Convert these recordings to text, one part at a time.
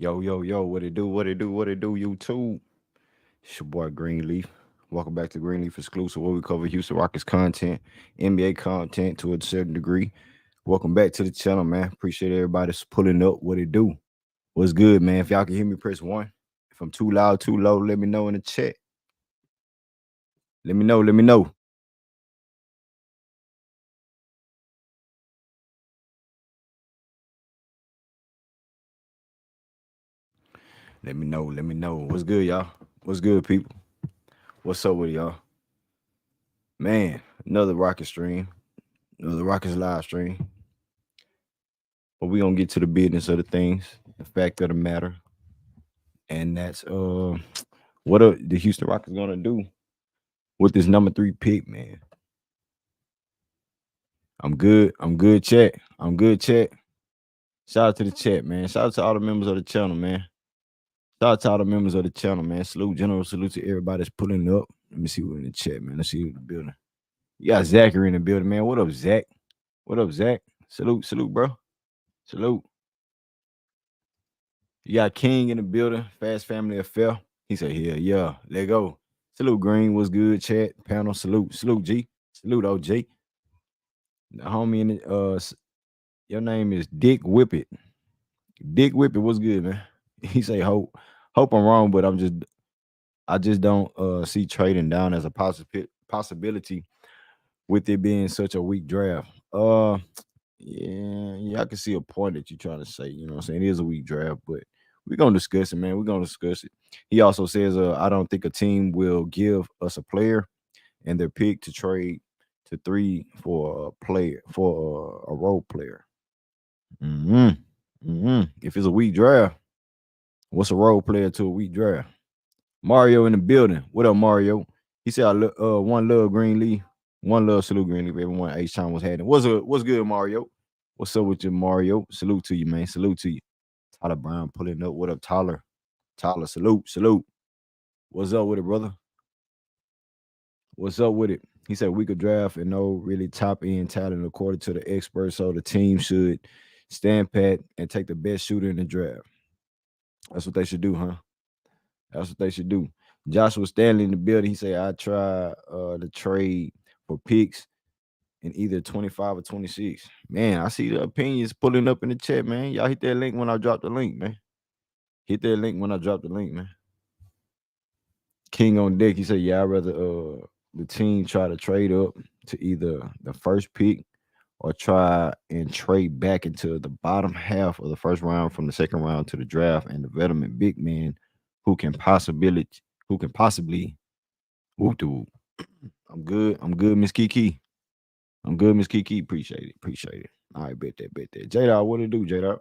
Yo, yo, yo, what it do, what it do, what it do, YouTube? It's your boy Greenleaf. Welcome back to Greenleaf Exclusive, where we cover Houston Rockets content, NBA content to a certain degree. Welcome back to the channel, man. Appreciate everybody that's pulling up. What it do? What's good, man? If y'all can hear me, press one. If I'm too loud, too low, let me know in the chat. Let me know, let me know. Let me know, let me know. What's good, y'all? What's good, people? What's up with y'all? Man, another Rocket stream, another Rockets live stream. But we gonna get to the business of the things, the fact of the matter, and that's what are the Houston Rockets gonna do with this number 3 pick, man? I'm good. I'm good, chat. I'm good, chat. Shout out to the chat, man. Shout out to all the members of the channel, man. Shout out to all the members of the channel, man. Salute, general salute to everybody that's pulling up. Let me see who in the chat, man. Let's see who in the building. You got Zachary in the building, man. What up, Zach? What up, Zach? Salute, salute, bro. Salute. You got King in the building. Fast Family Affair. He said, yeah, let go. Salute, Green. What's good, chat? Panel. Salute. Salute, G. Salute, OG. The homie in the, your name is Dick Whippet. Dick Whippet, what's good, man? He say, hope I'm wrong, but I just don't see trading down as a possibility with it being such a weak draft. Yeah, I can see a point that you're trying to say. You know what I'm saying? It is a weak draft, but we're gonna discuss it, man. We're gonna discuss it. He also says, I don't think a team will give us a player and their pick to trade to 3 for a player for a role player. If it's a weak draft, what's a role player to a weak draft? Mario in the building. What up, Mario? He said, one love Greenleaf, one love salute Greenleaf. Everyone H time was having. What's good, Mario? What's up with you, Mario? Salute to you, man. Salute to you. Tyler Brown pulling up. What up, Tyler? Tyler, salute, salute. What's up with it, brother? What's up with it? He said we could draft and no really top end talent according to the experts. So the team should stand pat and take the best shooter in the draft. That's what they should do, huh? That's what they should do. Joshua Stanley in the building. He said I try the trade for picks in either 25 or 26. Man, I see the opinions pulling up in the chat, man. Y'all hit that link when I drop the link, man. Hit that link when I drop the link, man. King on deck. He said, yeah, I'd rather the team try to trade up to either the first pick or try and trade back into the bottom half of the first round from the second round to the draft and development big man who can possibly whoop the whoop. I'm good. I'm good, Miss Kiki. I'm good, Miss Kiki. Appreciate it. Appreciate it. All right, bet that, bet that. J Dog, what it do, J Dog?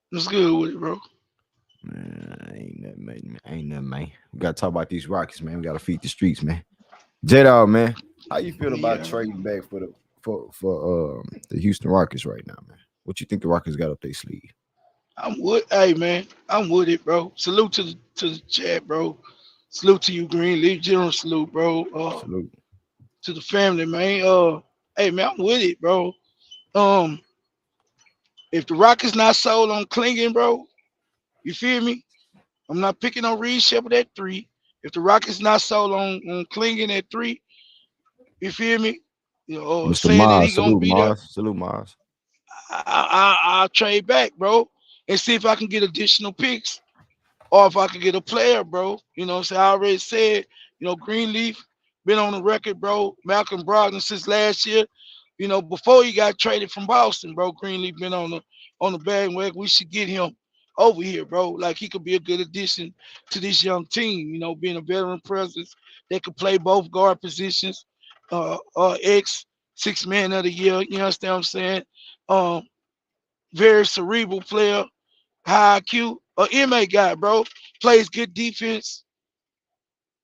What's good with it, bro? Man, ain't nothing, man. Ain't nothing, man. We gotta talk about these Rockets, man. We gotta feed the streets, man. J Dog, man. How you feel about Yeah, trading back for the Houston Rockets right now, man? What you think the Rockets got up their sleeve? I'm with. Hey, man, I'm with it, bro. Salute to the chat, bro. Salute to you, Greenleaf. General salute, bro. Salute. To the family, man. Hey, man, I'm with it, bro. Um, if the Rockets not sold on Klingon, bro, you feel me? I'm not picking on Reed Sheppard at 3. If the Rockets not sold on Klingon at 3, you feel me? Mr. Saying that he Mars, gonna salute be there, Mars, salute Mars. I'll trade back, bro, and see if I can get additional picks or if I could get a player, bro. You know what I'm saying? I already said, Greenleaf been on the record, bro. Malcolm Brogdon since last year. Before he got traded from Boston, bro. Greenleaf been on the bandwagon. We should get him over here, bro. Like he could be a good addition to this young team. Being a veteran presence that could play both guard positions. Ex 6 man of the year. You understand what I'm saying? Um, very cerebral player, high IQ, a MA guy, bro. Plays good defense,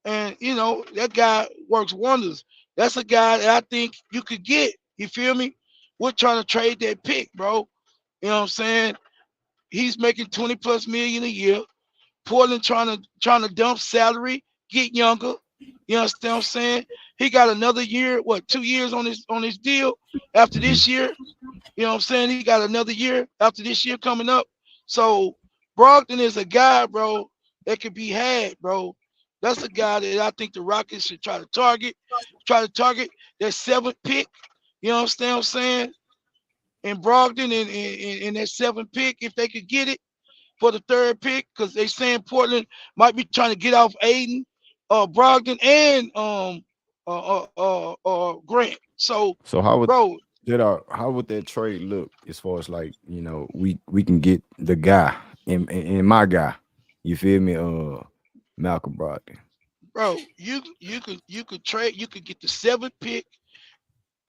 and that guy works wonders. That's a guy that I think you could get. You feel me? We're trying to trade that pick, bro. You know what I'm saying? He's making 20 plus million a year. Portland trying to dump salary, get younger. You understand what I'm saying? He got another year, 2 years on his deal after Hmm. this year. You know what I'm saying? He got another year after this year coming up. So Brogdon is a guy, bro, that could be had, bro. That's a guy that I think the Rockets should try to target. Try to target that seventh pick. You know what I'm saying? And Brogdon in that seventh pick, if they could get it for the third pick, because they saying Portland might be trying to get off Aiden, Brogdon, and Grant. So, So how would bro, how would that trade look as far as like we can get the guy and my guy, you feel me? Malcolm Brogdon. you could trade, you could get the seventh pick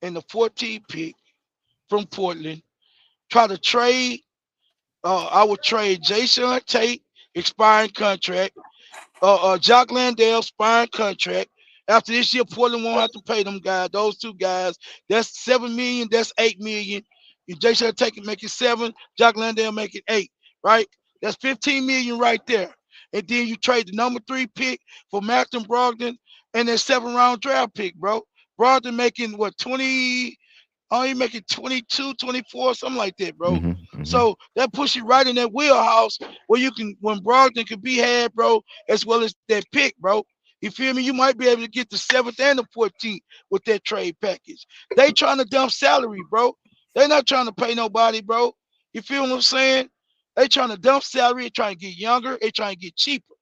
and the 14th pick from Portland. Try to trade. I would trade Jason Tate expiring contract. Jock Landale expiring contract. After this year, Portland won't have to pay them guys. Those two guys. That's 7 million. That's 8 million. If Jason Tate can make it 7, Jock Landale make it 8. Right. That's 15 million right there. And then you trade the number 3 pick for Malcolm Brogdon and that 7th round draft pick, bro. Brogdon making what 20, oh, you make it 22, 24, something like that, bro. Hmm. So that puts you right in that wheelhouse where you can, when Brogdon can be had, bro, as well as that pick, bro. You feel me? You might be able to get the 7th and the 14th with that trade package. They trying to dump salary, bro. They not trying to pay nobody, bro. You feel what I'm saying? They trying to dump salary, they trying to get younger, they trying to get cheaper.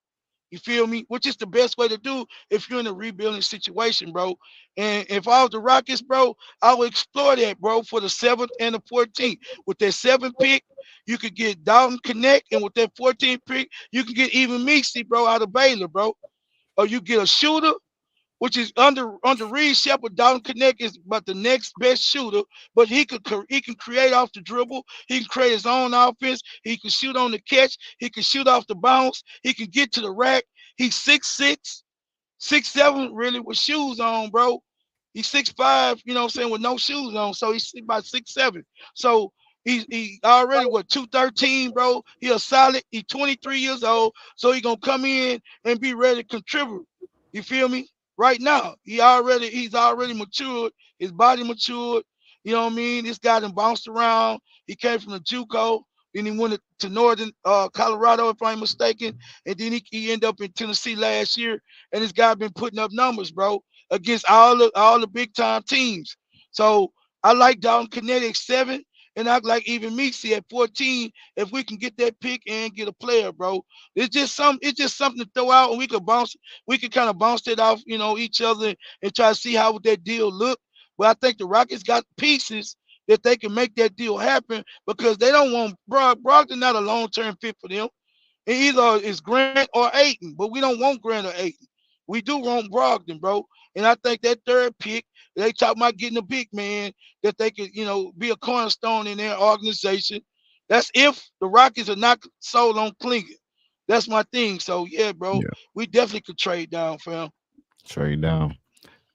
You feel me? Which is the best way to do if you're in a rebuilding situation, bro. And if I was the Rockets, bro, I would explore that, bro, for the 7th and the 14th. With that 7th pick, you could get Dalton Connect, and with that 14th pick, you can get even Meeksy, bro, out of Baylor, bro. Or you get a shooter, which is under Reed Sheppard. Dalton Connect is about the next best shooter, but he can create off the dribble. He can create his own offense. He can shoot on the catch. He can shoot off the bounce. He can get to the rack. He's 6'6", 6'7", really, with shoes on, bro. He's 6'5", you know what I'm saying, with no shoes on. So he's about 6'7". So he already what 213, bro. He a solid. He's 23 years old. So he gonna come in and be ready to contribute. You feel me? Right now, he's already matured. His body matured. You know what I mean? This guy done bounced around. He came from the JUCO. Then he went to Northern Colorado, if I'm mistaken, and then he ended up in Tennessee last year. And this guy been putting up numbers, bro, against all the big time teams. So I like Dalton Kinetic 7, and I like even Meeksy at 14. If we can get that pick and get a player, bro, it's just something to throw out, and we could kind of bounce it off, each other and try to see how would that deal look. But I think the Rockets got pieces that they can make that deal happen because they don't want Brogdon not a long term fit for them. And either it's Grant or Aiton, but we don't want Grant or Aiton. We do want Brogdon, bro. And I think that third pick, they talk about getting a big man that they could, be a cornerstone in their organization. That's if the Rockets are not sold on Klinger. That's my thing. So yeah, bro, Yeah, we definitely could trade down, fam. trade down.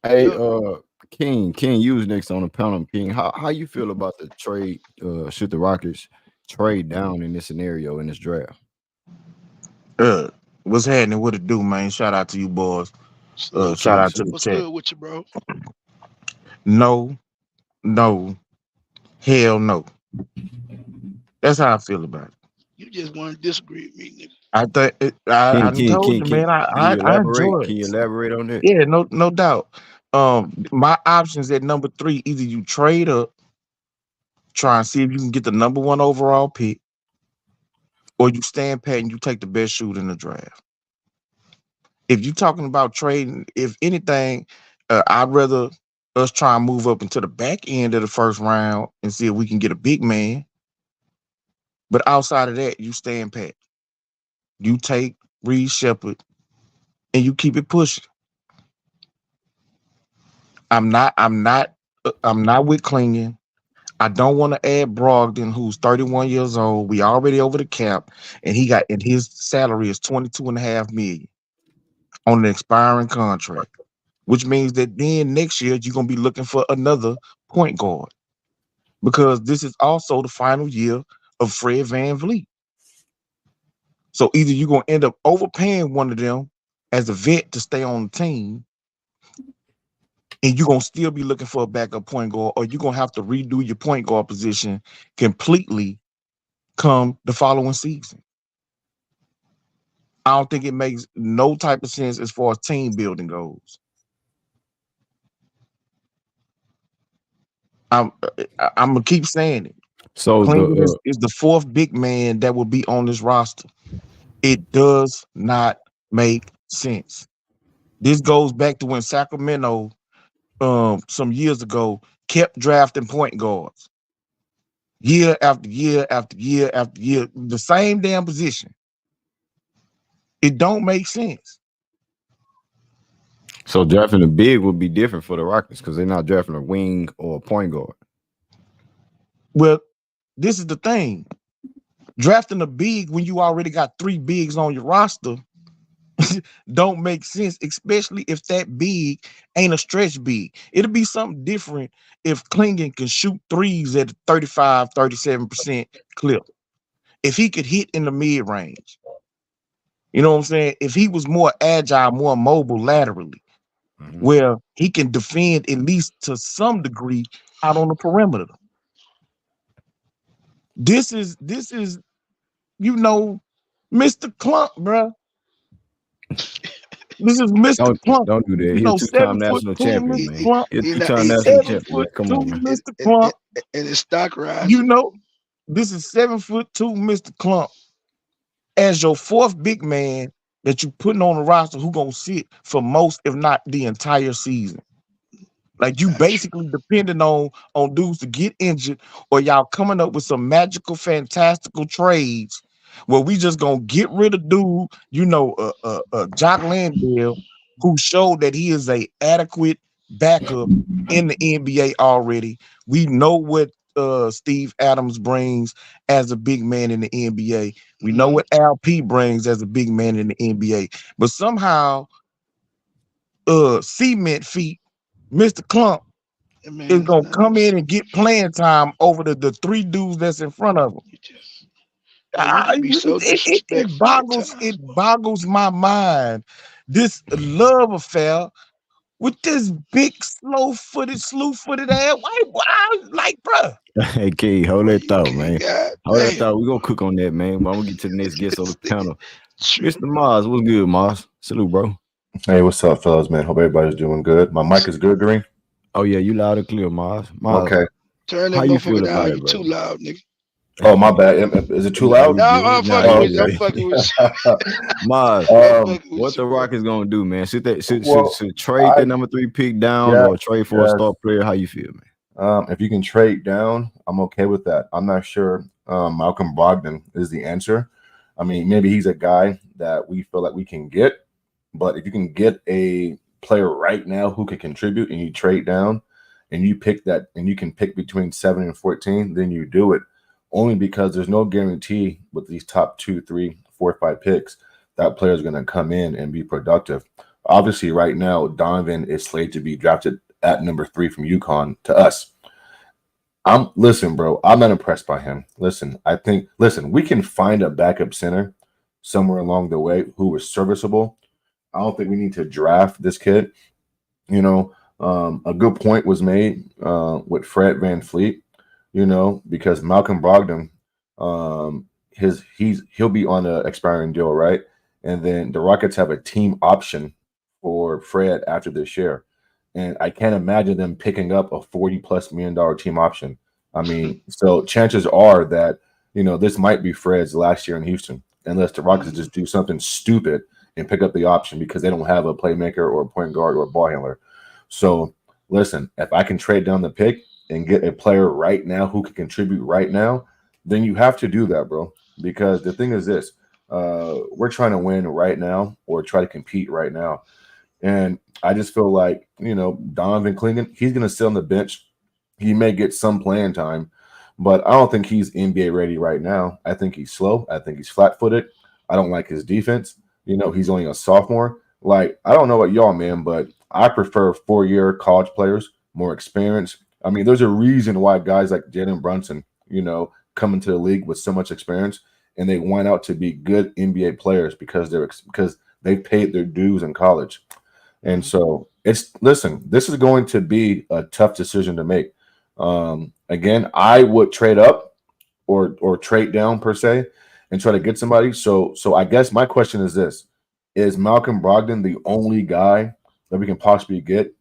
Hey, Yep. King, you was next on the panel. King, how you feel about the trade? Should the Rockets trade down in this scenario in this draft? Uh, what's happening? What it do, man? Shout out to you boys. Salute, Shout Salute, King. out to the salute. What's chat. good with you, bro? No, no, hell no. That's how I feel about it. You just want to disagree with me, nigga. I think I King, done King, told King, you, King. man. Can you I elaborate? enjoy Can you it. elaborate on that? Yeah, no doubt. My options at number 3: either you trade up, try and see if you can get the number 1 overall pick, or you stand pat and you take the best shooter in the draft. If you're talking about trading, if anything, I'd rather us try and move up into the back end of the first round and see if we can get a big man. But outside of that, you stand pat. You take Reed Sheppard and you keep it pushing. I'm not. I'm not. I'm not with clinging. I don't want to add Brogdon, who's 31 years old. We already over the cap, and his salary is 22.5 million on an expiring contract, which means that then next year you're gonna be looking for another point guard because this is also the final year of Fred Van Vliet. So either you're gonna end up overpaying one of them as a vet to stay on the team, and you're gonna still be looking for a backup point guard, or you're gonna have to redo your point guard position completely come the following season. I don't think it makes no type of sense as far as team building goes. I'm I'm gonna keep saying it. So the Clinton is the fourth big man that will be on this roster. It does not make sense. This goes back to when Sacramento, some years ago, kept drafting point guards year after year after year after year, the same damn position. It don't make sense. so drafting a big would be different for the Rockets because they're not drafting a wing or a point guard. Well, this is the thing. Drafting a big when you already got three bigs on your roster don't make sense, especially if that big ain't a stretch big. It'll be something different if Klingon can shoot threes at 35, 37% clip. If he could hit in the mid range, you know what I'm saying? If he was more agile, more mobile laterally, where he can defend at least to some degree out on the perimeter. This is Mr. Clump, bruh. This is Mr. Clump. Don't do that. He's a two-time 7'2" national champion, He, Mr. man. Clump. He's a he not, two-time national Seven champion, man. foot Come two, on, man. Mr. Clump. and his stock You rising. know, this is 7'2", Mr. Clump, as your fourth big man that you putting on the roster who gonna sit for most, if not the entire season. Like you Not true. basically depending on dudes to get injured, or y'all coming up with some magical, fantastical trades where we just gonna get rid of dude, Jock Landale, who showed that he is a adequate backup in the NBA already. We know what Steve Adams brings as a big man in the NBA. We know what Al P brings as a big man in the NBA. But somehow, cement feet, Mr. Clump That man is is gonna not no. come in and get playing time over the three dudes that's in front of him. You just, bro, you can be so It disrespectful it sometimes. boggles my mind. This love affair with this big, slew-footed ass white boy. Like, bruh. Hey, Key, hold Boy, that you thought, can't. man. God Hold that damn. thought. We're gonna cook on that, man. But I'm gonna get to the next guest on the This nigga panel. Mr. tripping. Mars, what's good, Mars? Salute, bro. Hey, what's up, fellas, man? Hope everybody's doing good. My mic is good, Green? Oh yeah, you loud and clear, Mars. Mars, Okay. Turn how that you motherfucker feel down. about it, You too bro? loud, nigga. Oh, my bad. Is it too Nah, loud? you Nah, I'm good. Nah, fucking you Oh, with you. I'm good. fucking with Mars, you. I'm um, fucking what with you, the bro. Rockets gonna do, man? well, Should trade I that number 3 pick down yes, or trade for a yes. star player? How you feel, man? If you can trade down, I'm okay with that. I'm not sure Malcolm Brogdon is the answer. I mean, maybe he's a guy that we feel like we can get, but if you can get a player right now who can contribute and you trade down and you pick that and you can pick between 7 and 14, then you do it. Only because there's no guarantee with these top 2, 3, 4, 5 picks that player is going to come in and be productive. Obviously, right now, Donovan is slated to be drafted at number 3 from UConn to us. Listen, bro, I'm not impressed by him. Listen, we can find a backup center somewhere along the way who is serviceable. I don't think we need to draft this kid. A good point was made with Fred Van Fleet, because Malcolm Brogdon, he'll be on an expiring deal, right? And then the Rockets have a team option for Fred after this year. And I can't imagine them picking up a $40+ million team option. I mean, so chances are that, this might be Fred's last year in Houston, unless the Rockets just do something stupid and pick up the option because they don't have a playmaker or a point guard or a ball handler. So listen, if I can trade down the pick and get a player right now who can contribute right now, then you have to do that, bro. Because the thing is this, we're trying to win right now or try to compete right now. And I just feel like, Donovan Clingan, he's going to sit on the bench. He may get some playing time, but I don't think he's NBA ready right now. I think he's slow. I think he's flat-footed. I don't like his defense. He's only a sophomore. Like, I don't know about y'all, man, but I prefer 4-year college players, more experience. I mean, there's a reason why guys like Jalen Brunson, come into the league with so much experience, and they went out to be good NBA players because they paid their dues in college. And so this is going to be a tough decision to make. Again, I would trade up or trade down per se, and try to get somebody. So I guess my question is this: is Malcolm Brogdon the only guy that we can possibly get,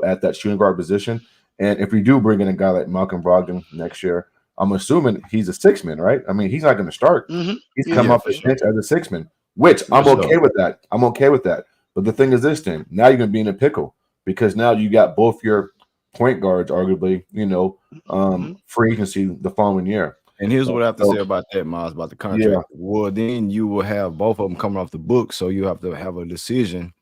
at that shooting guard position? And if we do bring in a guy like Malcolm Brogdon next year, I'm assuming he's a six man, right? I mean, he's not going to start. Mm-hmm. He's Yeah, come Yeah, off for the sure. bench as a six man, which For I'm okay sure. with that. I'm okay with that. But the thing is this, then now you're going to be in a pickle because now you got both your point guards, arguably, mm-hmm. free agency the following year. And here's what I have to say So about that, Miles, about the yeah, contract. Well, then you will have both of them coming off the book, so you have to have a decision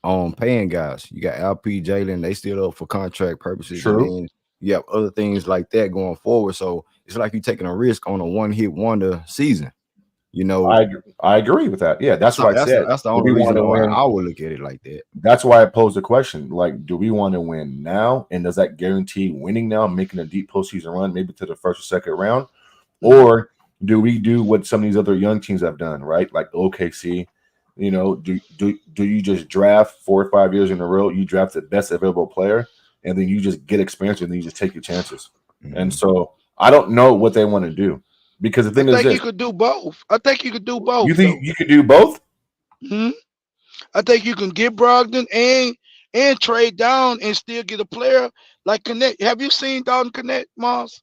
on paying guys. You got LP, Jalen, they still up for contract purposes, and true. then you have other things like that going forward. So it's like you're taking a risk on a one-hit wonder season. You know, I agree with that. Yeah, that's what I said. that's the Do only we want reason to why win? I would look at it like that. That's why I posed the question. Like, do we want to win now? And does that guarantee winning now, making a deep postseason run, maybe to the first or second round? Mm-hmm. Or do we do what some of these other young teams have done, right? Like OKC, do you just draft 4 or 5 years in a row? You draft the best available player, and then you just get experience, and then you just take your chances. And Mhm. so I don't know what they want to do because the I thing is think you this: could do both. I think you could do you both think though. you could do both? Hmm. I think you can get Brogdon and trade down and still get a player like Connect. Have you seen Dalton Connect, Mars?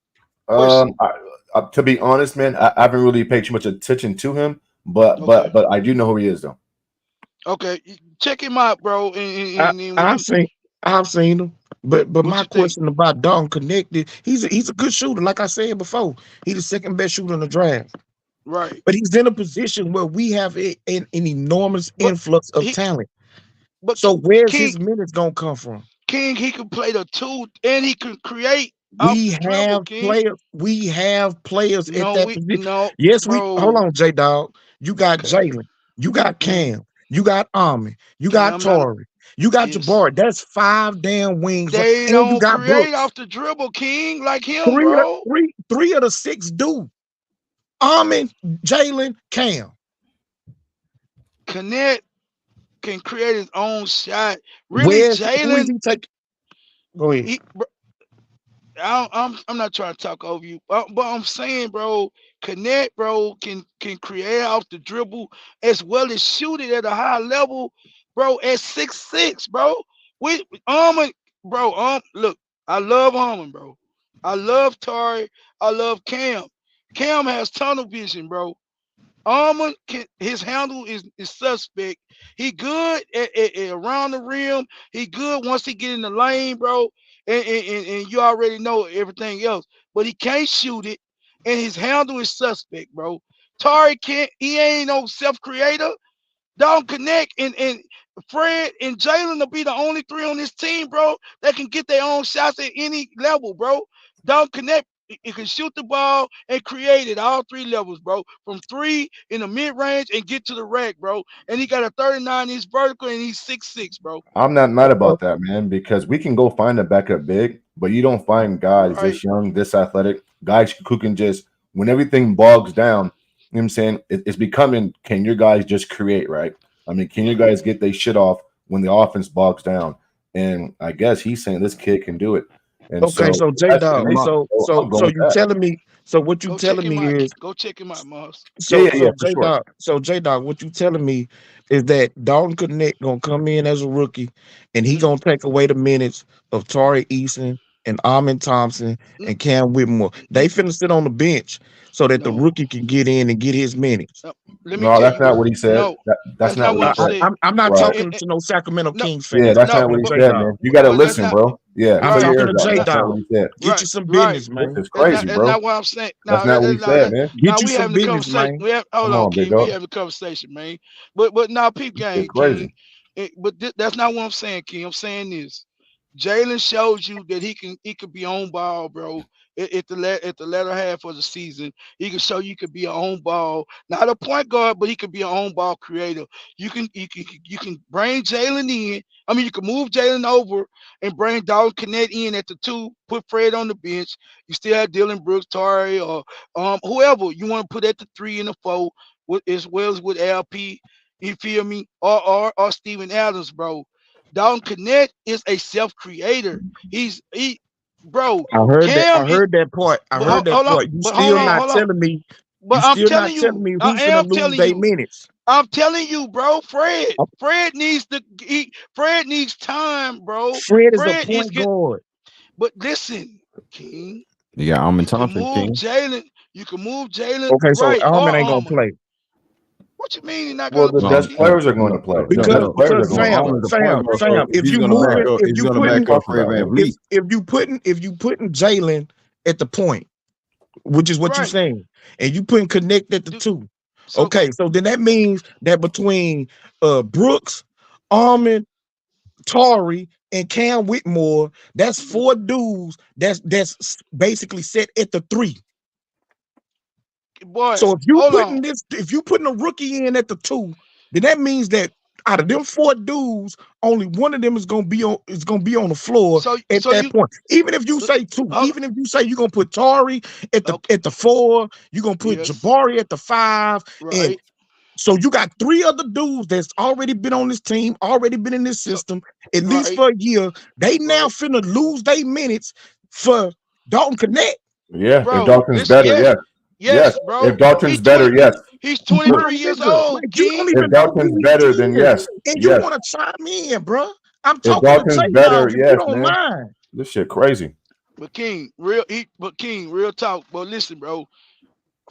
Um, Personally? I, to be honest, man, I haven't really paid too much attention to him, but Okay. but but I do know who he is, though. Okay. Check him out, bro. I And when I've you seen him. But what my you think? question about Dalton connected, he's a good shooter. Like I said before, he's the second best shooter in the draft. Right. But he's in a position where we have an enormous But influx of he talent. but So where's King his minutes gonna come from? King he can play the two and he can create off We the dribble, have King. players. We have players at No, that we position. no, Yes, we hold bro. on, J Dog. You got Okay. Jalen. You got Mm, Cam. You got Ami. You got Cam not Torrey. You got is Jabbar. That's five damn wings. they And you don't got create Brooks. off the dribble, King, like him, Three of the bro. three of the six do. Armin, Jalen, Cam. Connect can create his own shot. Really, Who is Jalen, he taking? Go ahead. he, I'm not trying to talk over you, but I'm saying, bro, Connect, bro, can create off the dribble as well as shoot it at a high level, bro. At 6'6", bro. With Armand, bro. Look, I love Armand, bro. I love Tari. I love Cam. Cam has tunnel vision, bro. Almond his handle is suspect. He good at around the rim. He good once he get in the lane, bro. And you already know everything else. But he can't shoot it. And his handle is suspect, bro. Tari can't, he ain't no self-creator. Don't connect and Fred and Jalen will be the only three on this team, bro, that can get their own shots at any level, bro. Don't connect. It can shoot the ball and create it all three levels, bro. From three in the mid range and get to the rack, bro. And he got a 39-inch vertical and he's 6'6", bro. I'm not mad Uh, about that, man, because we can go find a backup big, but you don't find guys Right. this young, this athletic, guys who can just when everything bogs down. You know what I'm saying? It's becoming. Can your guys just create, right? I mean, can your guys get their shit off when the offense bogs down? And I guess he's saying this kid can do it. And okay, so so J that's Dog. me. So I'm going so with you that. telling me? So what you Go check telling him me out. is Go check him out, Moss. Yeah, so yeah, yeah, so for J sure. Dog. So J Dog, what you telling me is that Dalton Connect gonna come in as a rookie, and he Mm, gonna take away the minutes of Tari Eason and Armin Thompson mm, and Cam Whitmore. They finna sit on the bench so that the no. rookie can get in and get his minutes. No. Let me No, tell that's you not what. what he said. No, That's that's not not what what he I I, said. said. I'm not Right. talking to no Sacramento No, Kings Yeah, fans. I'm that's no, not talking what to he but J said, Dog. man. You got to but that's listen, not bro. Yeah, I'm clear right. your talking ears to out. J That That's not what Dog. he said. Get you right, some right. business, This man. is That's crazy, not bro. what I'm saying. That's No, not what he said, man. Get now you we some having a business, conversation. man. Hold Come on, on, big King. We dog. having a conversation, man. But now peep This shit game, crazy. King. That's not what I'm saying, King. I'm saying this. Jalen shows you that he could be on ball, bro. At the latter half of the season, he can show you could be a on ball, not a point guard, but he could be an on ball creator. You can bring Jalen in. I mean, you can move Jalen over and bring Dalton Connect in at the two. Put Fred on the bench. You still have Dylan Brooks, Tari, or whoever you want to put at the three and the four, as well as with LP. You feel me? Or Steven Adams, bro. Dalton Connect is a self creator. Bro. I heard that. I Cam, heard that part. I but heard that hold on, part. You but hold still on, not hold on. telling me. You But I'm still not telling telling you, me I who's am finna lose telling their you. minutes. I'm telling you, bro. Fred. Uh, Fred needs Fred needs time, bro. Fred is a Fred is point get. guard. But listen, King, You got Almond you can Thompson, move King. Jalen. You can move Jalen Okay, so right or Almond ain't gonna Almond. play What you mean he's not Well, gonna the play, No, best King? no, players are going to no, play. no, The no, because best no. players are because going to play. Sam Almond's a point Sam guard. So Sam if he's gonna back up, if he's you gonna putting back up Talking Fred about Van him. Vliet. if you putting Jalen at the point, which is what you're Right. saying, and you putting Connect at the Do, two. so Okay, so then that means that between Brooks, Almond, Tari, and Cam Whitmore, that's four dudes that's basically set at the three. boy, So hold on. if you putting a rookie in at the two, then that means that out of them four dudes, only one of them is gonna be on the floor at So that you point. Even if you say two, hold even if you say you're gonna put Tari okay. at the four, you're gonna put Yes. Jabari at the five, and Right. so you got three other dudes that's already been on this team, already been in this So system at least right. for a year. They now Right. finna lose their minutes for Dalton Connect. Yeah, if Bro, Dalton's listen, better, yes. yes. Yes. Yes, bro. If Dalton's better, yes. He's My 23 years nigga, old, like you don't King. even If know who Dalton's he better, then is, yes. and you Yes. want to chime in, bro. I'm If talking to Dalton's J better, Dog, if you yes, don't man. mind. This shit crazy. But King, real talk. But listen, bro.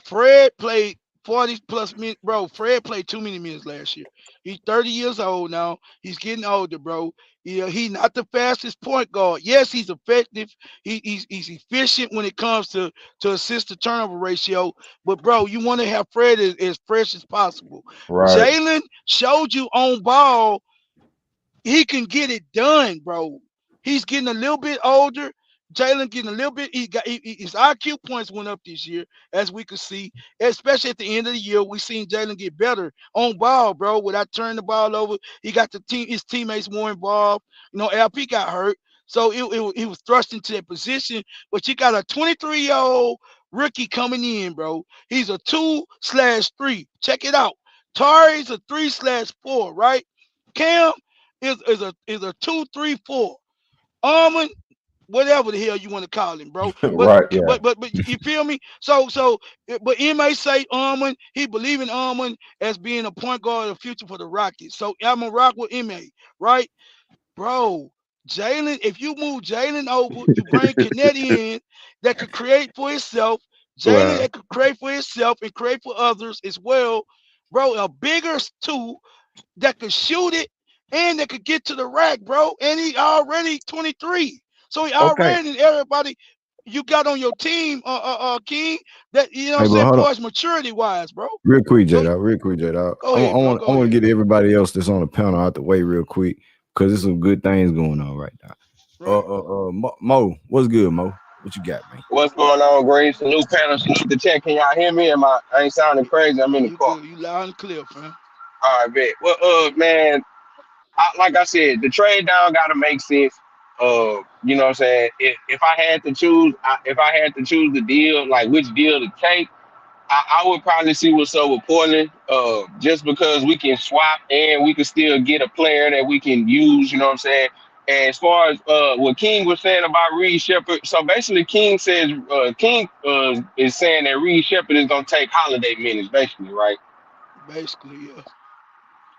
Fred played 40 plus minutes, bro. Fred played too many minutes last year. He's 30 years old now. He's getting older, bro. Yeah, he's not the fastest point guard. Yes, he's effective. He's efficient when it comes to assist to turnover ratio. But bro, you want to have Fred as fresh as possible. Right. Jalen showed you on ball he can get it done, bro. He's getting a little bit older. Jalen getting a little bit. His IQ points went up this year, as we could see. Especially at the end of the year, we seen Jalen get better on ball, bro. Without turning the ball over, he got his teammates more involved. You know, LP got hurt, so he was thrust into that position. But you got a 23-year-old rookie coming in, bro. He's a 2/3. Check it out. Tari's a 3/4, right? Cam is a 2, 3, 4. Almond, whatever the hell you want to call him, bro. But Right. Yeah. but you feel me? But MA say Almond, he believe in Almond as being a point guard of the future for the Rockets. So I'm gonna rock with MA, right? Bro, Jalen, if you move Jalen over, you bring Kinetti in that could create for himself. Jalen Wow. that could create for himself and create for others as well. Bro, a bigger two that could shoot it and that could get to the rack, bro. And he already 23. So he Okay. already everybody you got on your team, King, that you know what Hey, I'm bro, saying, hold on. far as maturity wise, bro. Real quick, So J Dog. Real quick, J Dog. go I ahead, bro. want Go I want ahead. to get everybody else that's on the panel out the way real quick because there's some good things going on right now. Right. Mo, what's good, Mo? What you got, man? What's going on, Grace? Salute panel, salute the chat. Can y'all hear me? I ain't sounding crazy. I'm in the You car. good. You loud and clear, fam. All right, bet. Well, man, like I said, the trade down got to make sense. You know what I'm saying? If I had to choose, if I had to choose the deal, like which deal to take, I would probably see what's up with Portland. Just because we can swap and we can still get a player that we can use. You know what I'm saying? And as far as what King was saying about Reed Sheppard, so basically King is saying that Reed Sheppard is gonna take holiday minutes, basically, right? Basically, yeah.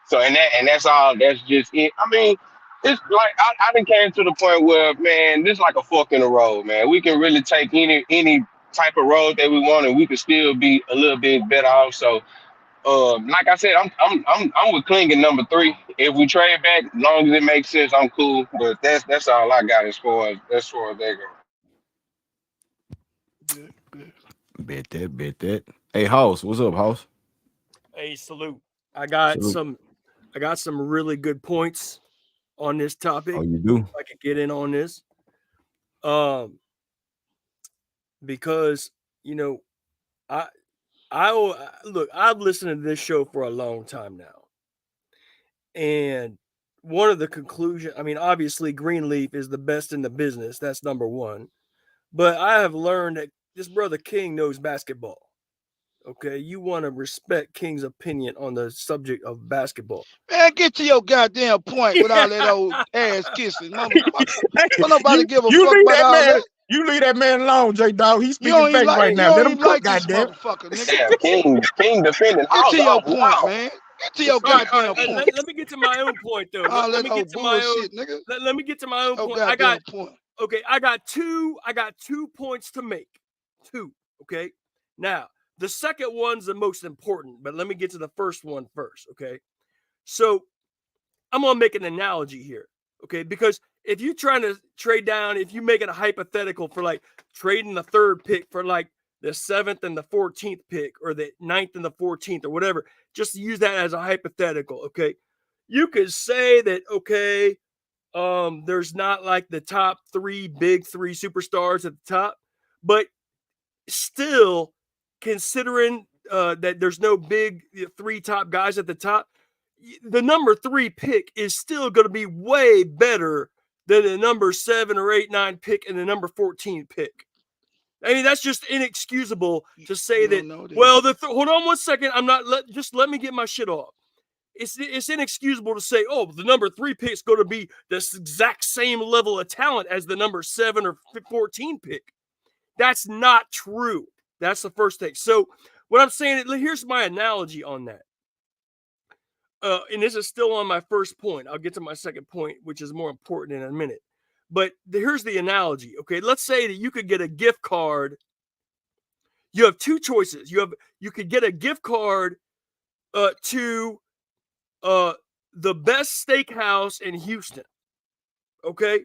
So that's all. That's just it. I mean, it's like I done came to the point where, man, this is like a fork in the road, man. We can really take any type of road that we want, and we can still be a little bit better off. So, like I said, I'm with Klingon number 3. If we trade back, as long as it makes sense, I'm cool. But that's all I got as far as they go. Good, good. Bet that. Hey, House, what's up, House? Hey, salute. I got Salute. some I got some really good points on this topic. Oh, you do? If I could get in on this. Um because I look, I've listened to this show for a long time now. And one of the conclusions, I mean, obviously Greenleaf is the best in the business. That's number one. But I have learned that this brother King knows basketball. Okay, you want to respect King's opinion on the subject of basketball. Man, get to your goddamn point with all that old ass kissing, motherfucker. Don't nobody you give a you fuck leave about that all man. that. You leave that man alone, J Dog. He's You don't speaking even facts right you now. don't Let him even cook, like this goddamn. motherfucker, nigga. Damn, King defending Get to hog your off. point, Wow. man. Get to your All right, goddamn point. let me get to my own point though. All Let that me get old to my own. bullshit, nigga. Let me get to my own Oh point. goddamn point. Okay, I got two points to make. Two. Okay. Now, the second one's the most important, but let me get to the first one first. Okay. So I'm gonna make an analogy here. Okay, because if you're trying to trade down, if you make it a hypothetical for like trading the third pick for like the 7th and the 14th pick, or the 9th and the 14th, or whatever, just use that as a hypothetical. Okay. You could say that, okay, there's not like the top big three superstars at the top, but still, considering that there's no big three top guys at the top, the number 3 pick is still going to be way better than the number 7 or 8, 9 pick and the number 14 pick. I mean, that's just inexcusable to say that. Well, hold on one second. I'm not just let me get my shit off. It's inexcusable to say, oh, the number 3 pick is going to be this exact same level of talent as the number 7 or 14 pick. That's not true. That's the first thing. So what I'm saying, here's my analogy on that. And this is still on my first point. I'll get to my second point, which is more important in a minute. But here's the analogy. Okay, let's say that you could get a gift card. You have two choices. You could get a gift card to the best steakhouse in Houston. Okay,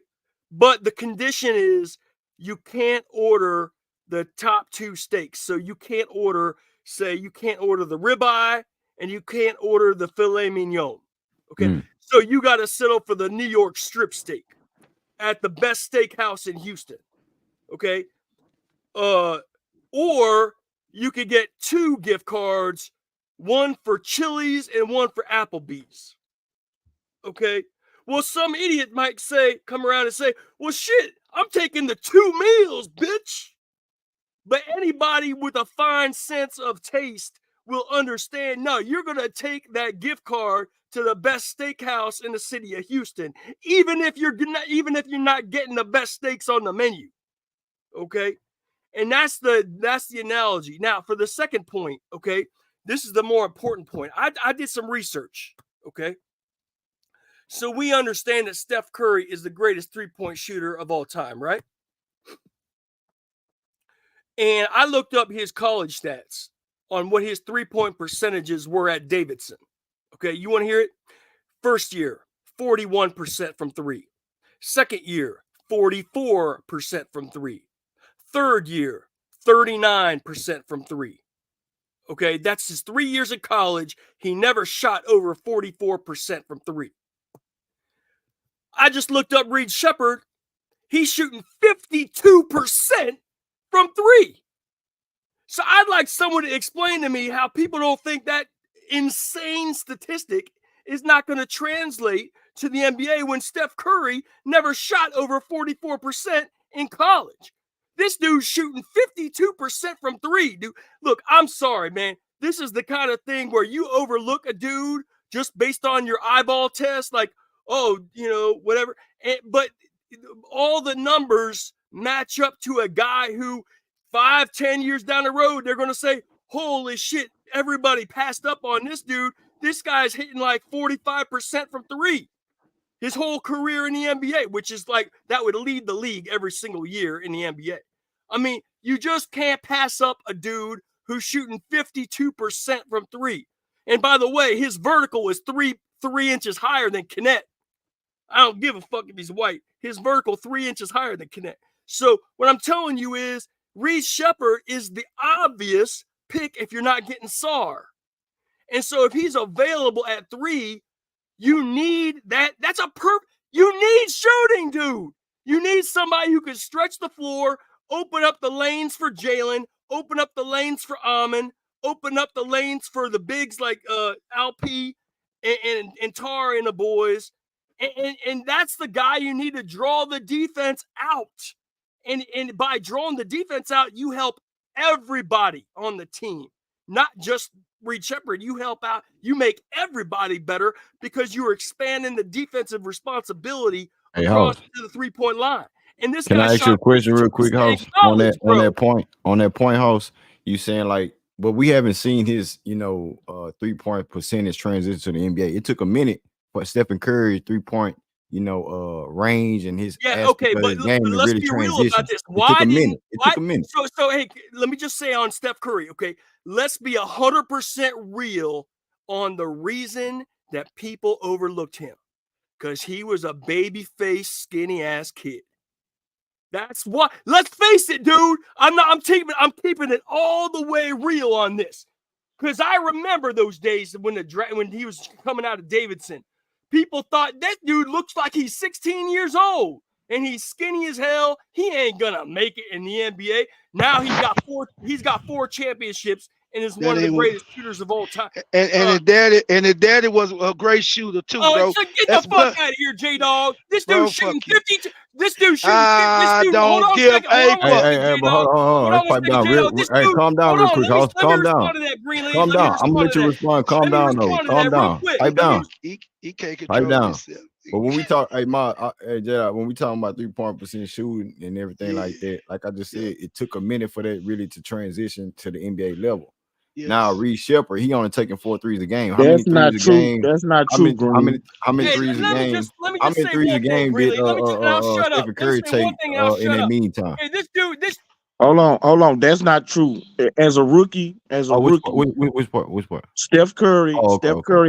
but the condition is you can't order the top 2 steaks. So you can't order, you can't order the ribeye and you can't order the filet mignon. Okay, so you got to settle for the New York strip steak at the best steakhouse in Houston. Okay, or you could get 2 gift cards, one for Chili's and one for Applebee's. Okay. Well, some idiot might come around and say, well, shit, I'm taking the 2 meals, bitch. But anybody with a fine sense of taste will understand, no, you're going to take that gift card to the best steakhouse in the city of Houston, even if you're not getting the best steaks on the menu. Okay. And that's the analogy. Now, for the second point, okay, this is the more important point. I did some research. Okay. So we understand that Steph Curry is the greatest 3-point shooter of all time, right? And I looked up his college stats on what his 3-point percentages were at Davidson. Okay, you want to hear it? First year, 41% from 3. Second year, 44% from 3. Third year, 39% from 3. Okay, that's his 3 years in college. He never shot over 44% from 3. I just looked up Reed Sheppard. He's shooting 52% from 3. So I'd like someone to explain to me how people don't think that insane statistic is not going to translate to the NBA when Steph Curry never shot over 44% in college. This dude's shooting 52% from 3. Dude, look, I'm sorry, man. This is the kind of thing where you overlook a dude just based on your eyeball test, like, oh, whatever. But all the numbers match up to a guy who 5-10 years down the road, they're going to say, holy shit, everybody passed up on this dude. This guy's hitting like 45% from 3 his whole career in the NBA, which is like, that would lead the league every single year in the NBA. I mean, you just can't pass up a dude who's shooting 52% from 3. And by the way, his vertical is three inches higher than Kenneth. I don't give a fuck if he's white. His vertical 3 inches higher than Kenneth. So what I'm telling you is Reed Sheppard is the obvious pick if you're not getting Sarr. And so if he's available at 3, you need that. You need shooting, dude. You need somebody who can stretch the floor, open up the lanes for Jalen, open up the lanes for Amon, open up the lanes for the bigs like Alp and Tar and the boys. And that's the guy you need to draw the defense out. And by drawing the defense out, you help everybody on the team, not just Reed Sheppard. You help out, you make everybody better because you are expanding the defensive responsibility across to the 3-point line. And this Can guy I ask you a shot question real 42% quick, in host? college, On bro. that point, host? You saying like, but we haven't seen his 3-point percentage transition to the NBA. It took a minute for Stephen Curry 3-point range and his Yeah, aspect okay, of but his game to let's really be real about transition. this. It took Why a didn't minute. It why? took a minute. So hey, let me just say on Steph Curry, okay, let's be 100% real on the reason that people overlooked him, because he was a baby face, skinny ass kid. That's what. Let's face it, dude. I'm keeping it all the way real on this, because I remember those days when he was coming out of Davidson. People thought that dude looks like he's 16 years old and he's skinny as hell. He ain't gonna make it in the NBA. Now he's got four championships and is one of the greatest shooters of all time. And his daddy was a great shooter too, bro. So get the fuck out of here, J-Dog. This dude's shooting 50. This dude's shooting 50. This dude, hold on a second. Hold on one second, But hold J-Dog. on. Let's pipe down real. Hey, calm down real quick, host. Calm down. Let me respond to that, Greenlee. Calm down. I'm gonna let you respond. Calm down, though. Calm down. Pipe down. He can't control himself. But when we talk, when we talking about 3-point percent shooting and everything like that, like I just said, it took a minute for that really to transition to the NBA level. Yes. Now Reed Sheppard, he only taking 4 threes a game. How many threes a game? That's not true. How many threes a game? How many threes a game did Stephen Curry take in that meantime? Hey, Hold on. That's not true. As a rookie, which part? Steph Curry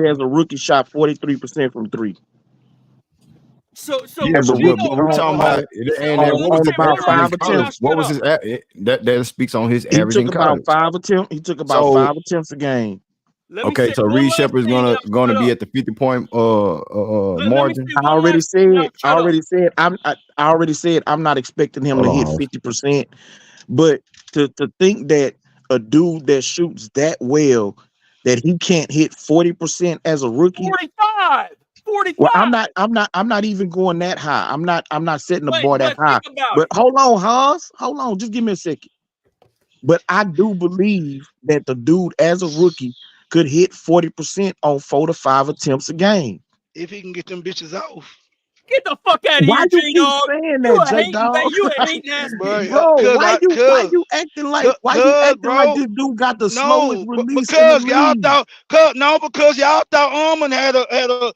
as a rookie shot 43% from 3. So yeah, but we're talking about on about 5 attempts. What was his that speaks on his average in college? He took about 5 attempts a game. Okay, so Reed Sheppard is gonna be at the 50-point margin. I already said I'm not expecting him to hit 50%, but to think that a dude that shoots that well that he can't hit 40% as a rookie. 45. Well, I'm not even going that high. I'm not setting the bar that high. But hold on, Hans. Hold on, just give me a second. But I do believe that the dude as a rookie could hit 40% on 4 to 5 attempts a game. If he can get them bitches off. Get the fuck out of here, J-Dog. Saying that, J-Dog? You a hating ass bro. Why you acting like this dude got the slowest release? Because y'all thought y'all thought Armand had a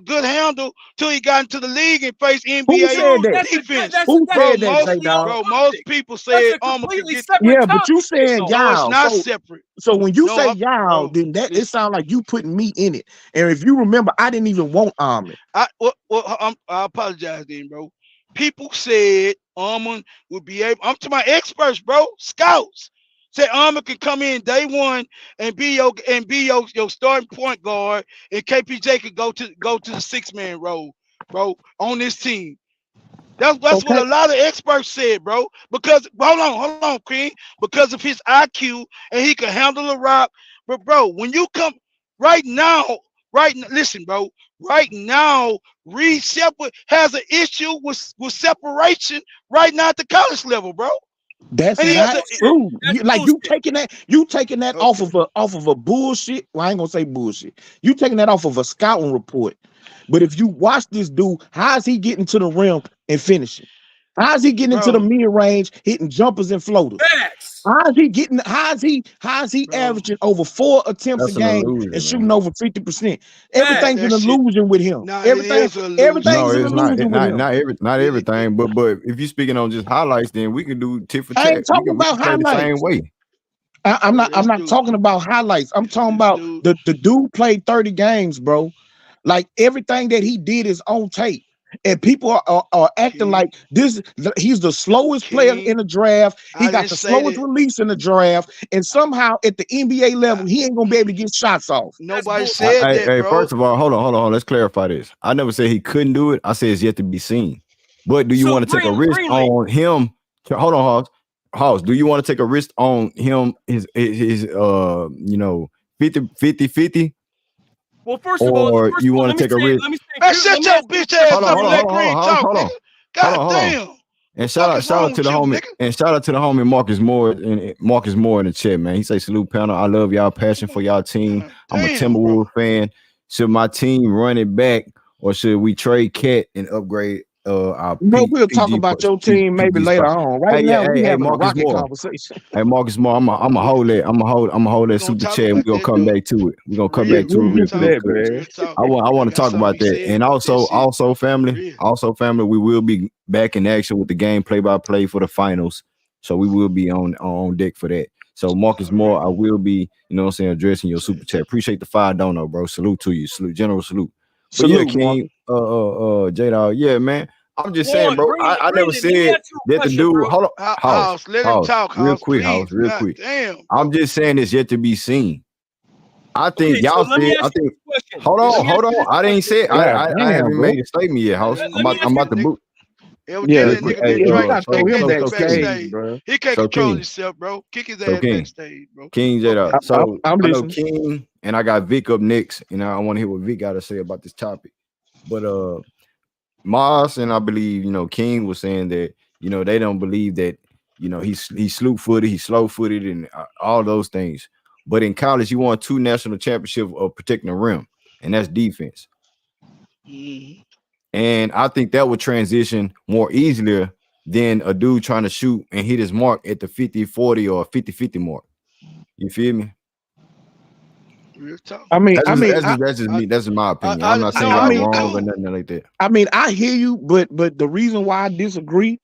good handle till he got into the league and faced NBA defense. Who said that, J-Dog? Bro, most people said Armand could get. Yeah, but you said y'all. It's not separate. So when you say y'all, then that it sounds like you putting me in it. And if you remember, I didn't even want Armand. I apologize then, bro. People said Armand would be able. I'm to my experts, bro. Scouts said Armand could come in day one and be your starting point guard, and KPJ could go to the 6-man role, bro, on this team. That's what a lot of experts said, bro. Because hold on, Queen. Because of his IQ and he can handle the rock. But bro, when you come listen, bro. Right now, Reed Sheppard has an issue with separation right now at the college level, bro. That's not true. You taking that off of a bullshit. Well, I ain't gonna say bullshit. You taking that off of a scouting report. But if you watch this dude, how is he getting to the rim and finishing? How is he getting into the mid range, hitting jumpers and floaters? How is he averaging over 4 attempts a game and shooting over 50%? Everything's an illusion with him. Everything's an illusion with him. Not everything, but if you're speaking on just highlights, then we can do tit for tat. I ain't talking about highlights. The same way. I'm not talking about highlights. I'm talking about the dude played 30 games, bro. Like everything that he did is on tape. And people are acting like this. He's the slowest player in the draft. He got the slowest release in the draft. And somehow at the NBA level, he ain't gonna be able to get shots off. Nobody said that, bro. First of all, hold on. Let's clarify this. I never said he couldn't do it. I said it's yet to be seen. But do you want to take a risk on him? Hold on, House. Do you want to take a risk on him? His 50-50? Well, first of all, you want to take a risk? Shut your bitch ass up and let Green talk, nigga. God damn. And shout out to the homie, nigga. And shout out to the homie Marcus Moore in the chat, man. He say salute panel. I love y'all passion for y'all team. I'm a Timberwolves fan. Should my team run it back or should we trade Cat and upgrade our Bro, we'll talk PG about your team maybe later spot. on. Right Hey, yeah, now, we hey, having a Marcus rocket Moore. conversation. Hey, Marcus Moore, I'm We- gonna hold that. I'm gonna hold We that gonna super talk chat. And about we're gonna that come though. back to it. We're gonna come Real, back to it We'll real real get to quick. that, talk, Cause man. real talk. I want You to got talk about something you that. said And about that shit. also family, Real. we will be back in action with the game play by play for the finals. So we will be on deck for that. So Marcus All right. Moore, I will be, you know what I'm saying, addressing your super chat. Appreciate the $5, bro. Salute to you. Salute, general salute. But yeah, Salute, King, Marcus. J-Dog, yeah, man. I'm just Hold saying, on, bro. I never Greenlee, let me said ask you a that the question, dude. bro. Hold on, House, let him talk, real House, quick, please. real God quick. damn, bro. I'm just saying it's yet to be seen. I think Okay, so y'all let me said. I ask you think. this question. Hold Let on, me ask hold you this on. I didn't question. say. God I damn, haven't bro. made a statement yet, House. Let Let me me I'm ask you. about to boot Yeah, evidently real that quick. nigga yeah, been you drinking, gotta throw kick him that nigga backstage, backstage. bro. He can't So control King, himself, bro. Kick his so ass King, backstage, bro. King Fuck J. that. So I'm I know listening. King and I got Vic up next, and I want to hear what Vic got to say about this topic. But Moss and I believe King was saying that they don't believe that he's slew footed, he's slow footed, and all those things. But in college, he won 2 national championships of protecting the rim, and that's defense. Mhm. And I think that would transition more easily than a dude trying to shoot and hit his mark at the 50-40 or 50-50 mark. You feel me? Real talk. I mean, That's just me. That's my opinion. I'm not saying No, I y'all do wrong or too. nothing like that. I mean, I hear you, but the reason why I disagree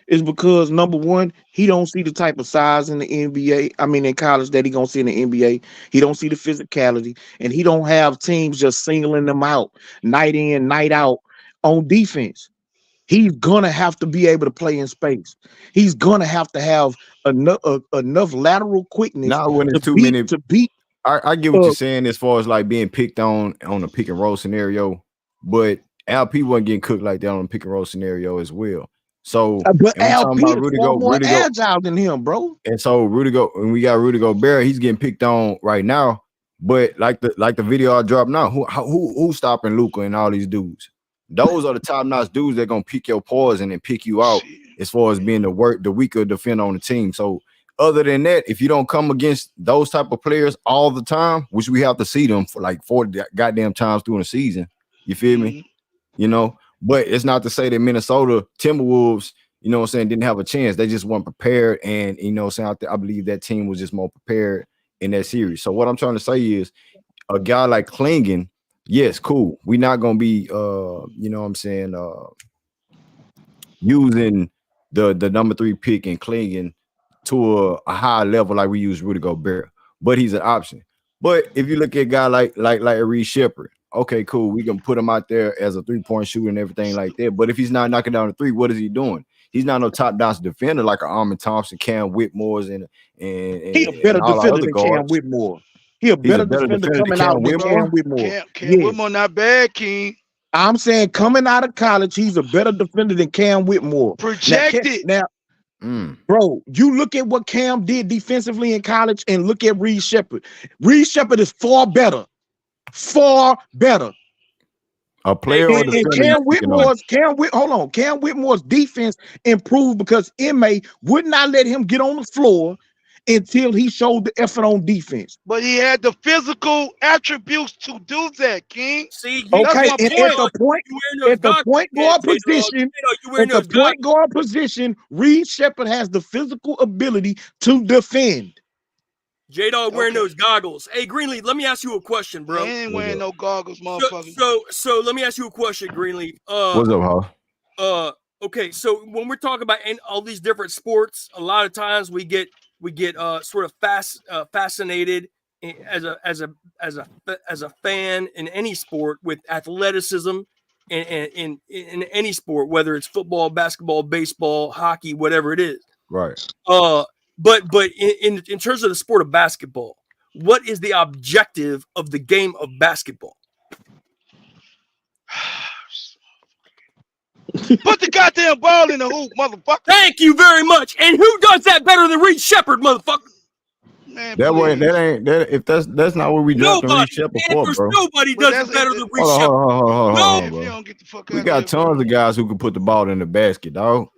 is because number one, he don't see the type of size in the NBA. I mean, in college that he gonna see in the NBA. He don't see the physicality, and he don't have teams just singling them out night in, night out on defense. He's gonna have to be able to play in space. He's gonna have to have enough lateral quickness Not when to it's too beat many. to beat. I get what Uh, you're saying as far as like being picked on a pick and roll scenario, but LP wasn't getting cooked like that on a pick and roll scenario as well. So, but and we talking LP about is far more Rudy Go, agile than him, bro. and so and we got Rudy Gobert, he's getting picked on right now. But like the video I dropped now, who's stopping Luka and all these dudes? Those are the top notch dudes that gonna pick your poison and pick you out Shit. as far as being the weaker defender on the team. So other than that, if you don't come against those type of players all the time, which we have to see them for like 40 goddamn times during the season, you feel me? But it's not to say that Minnesota Timberwolves, what I'm saying, didn't have a chance. They just weren't prepared. And what I'm saying, I believe that team was just more prepared in that series. So what I'm trying to say is a guy like Klingen, yes, cool. We're not gonna be what I'm saying, using the number 3 pick and Klingen to a high level like we use Rudy Gobert, but he's an option. But if you look at a guy like Reed Sheppard, okay, cool, we can put him out there as a 3-point shooter and everything like that. But if he's not knocking down the 3, what is he doing? He's not no top down defender like an Armin Thompson, Cam Whitmore's, and He a better all our defender other than Cam guards. Whitmore. He a He's a better better defender defender than coming Cam out than Cam Whitmore. Whitmore. Cam Yes. Whitmore not bad, King. I'm saying coming out of college, he's a better defender than Cam Whitmore. Projected. Now, bro, you look at what Cam did defensively in college and look at Reed Sheppard. Reed Sheppard is far better. A player or defender And you speaking on? Cam Whitmore's defense improved because Ime would not let him get on the floor until he showed the effort on defense. But he had the physical attributes to do that, King. See, That's Okay, my and point. at the point guard position, Reed Sheppard has the physical ability to defend. J-Dog wearing Okay. those goggles. Hey, Greenleaf, let me ask you a question, bro. He ain't wearing no goggles, motherfucker. So let me ask you a question, Greenleaf. What's up, Hall? Okay, so when we're talking about all these different sports, a lot of times we get sort of fascinated as a fan in any sport with athleticism in any sport, whether it's football, basketball, baseball, hockey, whatever it is. Right. But in terms of the sport of basketball, what is the objective of the game of basketball? Put the goddamn ball in the hoop, motherfucker. Thank you very much. And who does that better than Reed Sheppard, motherfucker? Man, if that's not what we drafted Reed Sheppard for, bro. Nobody does it better than Reed Sheppard. Hold on, if bro. you don't get the fuck We out got there, tons of guys who can put the ball in the basket, dog.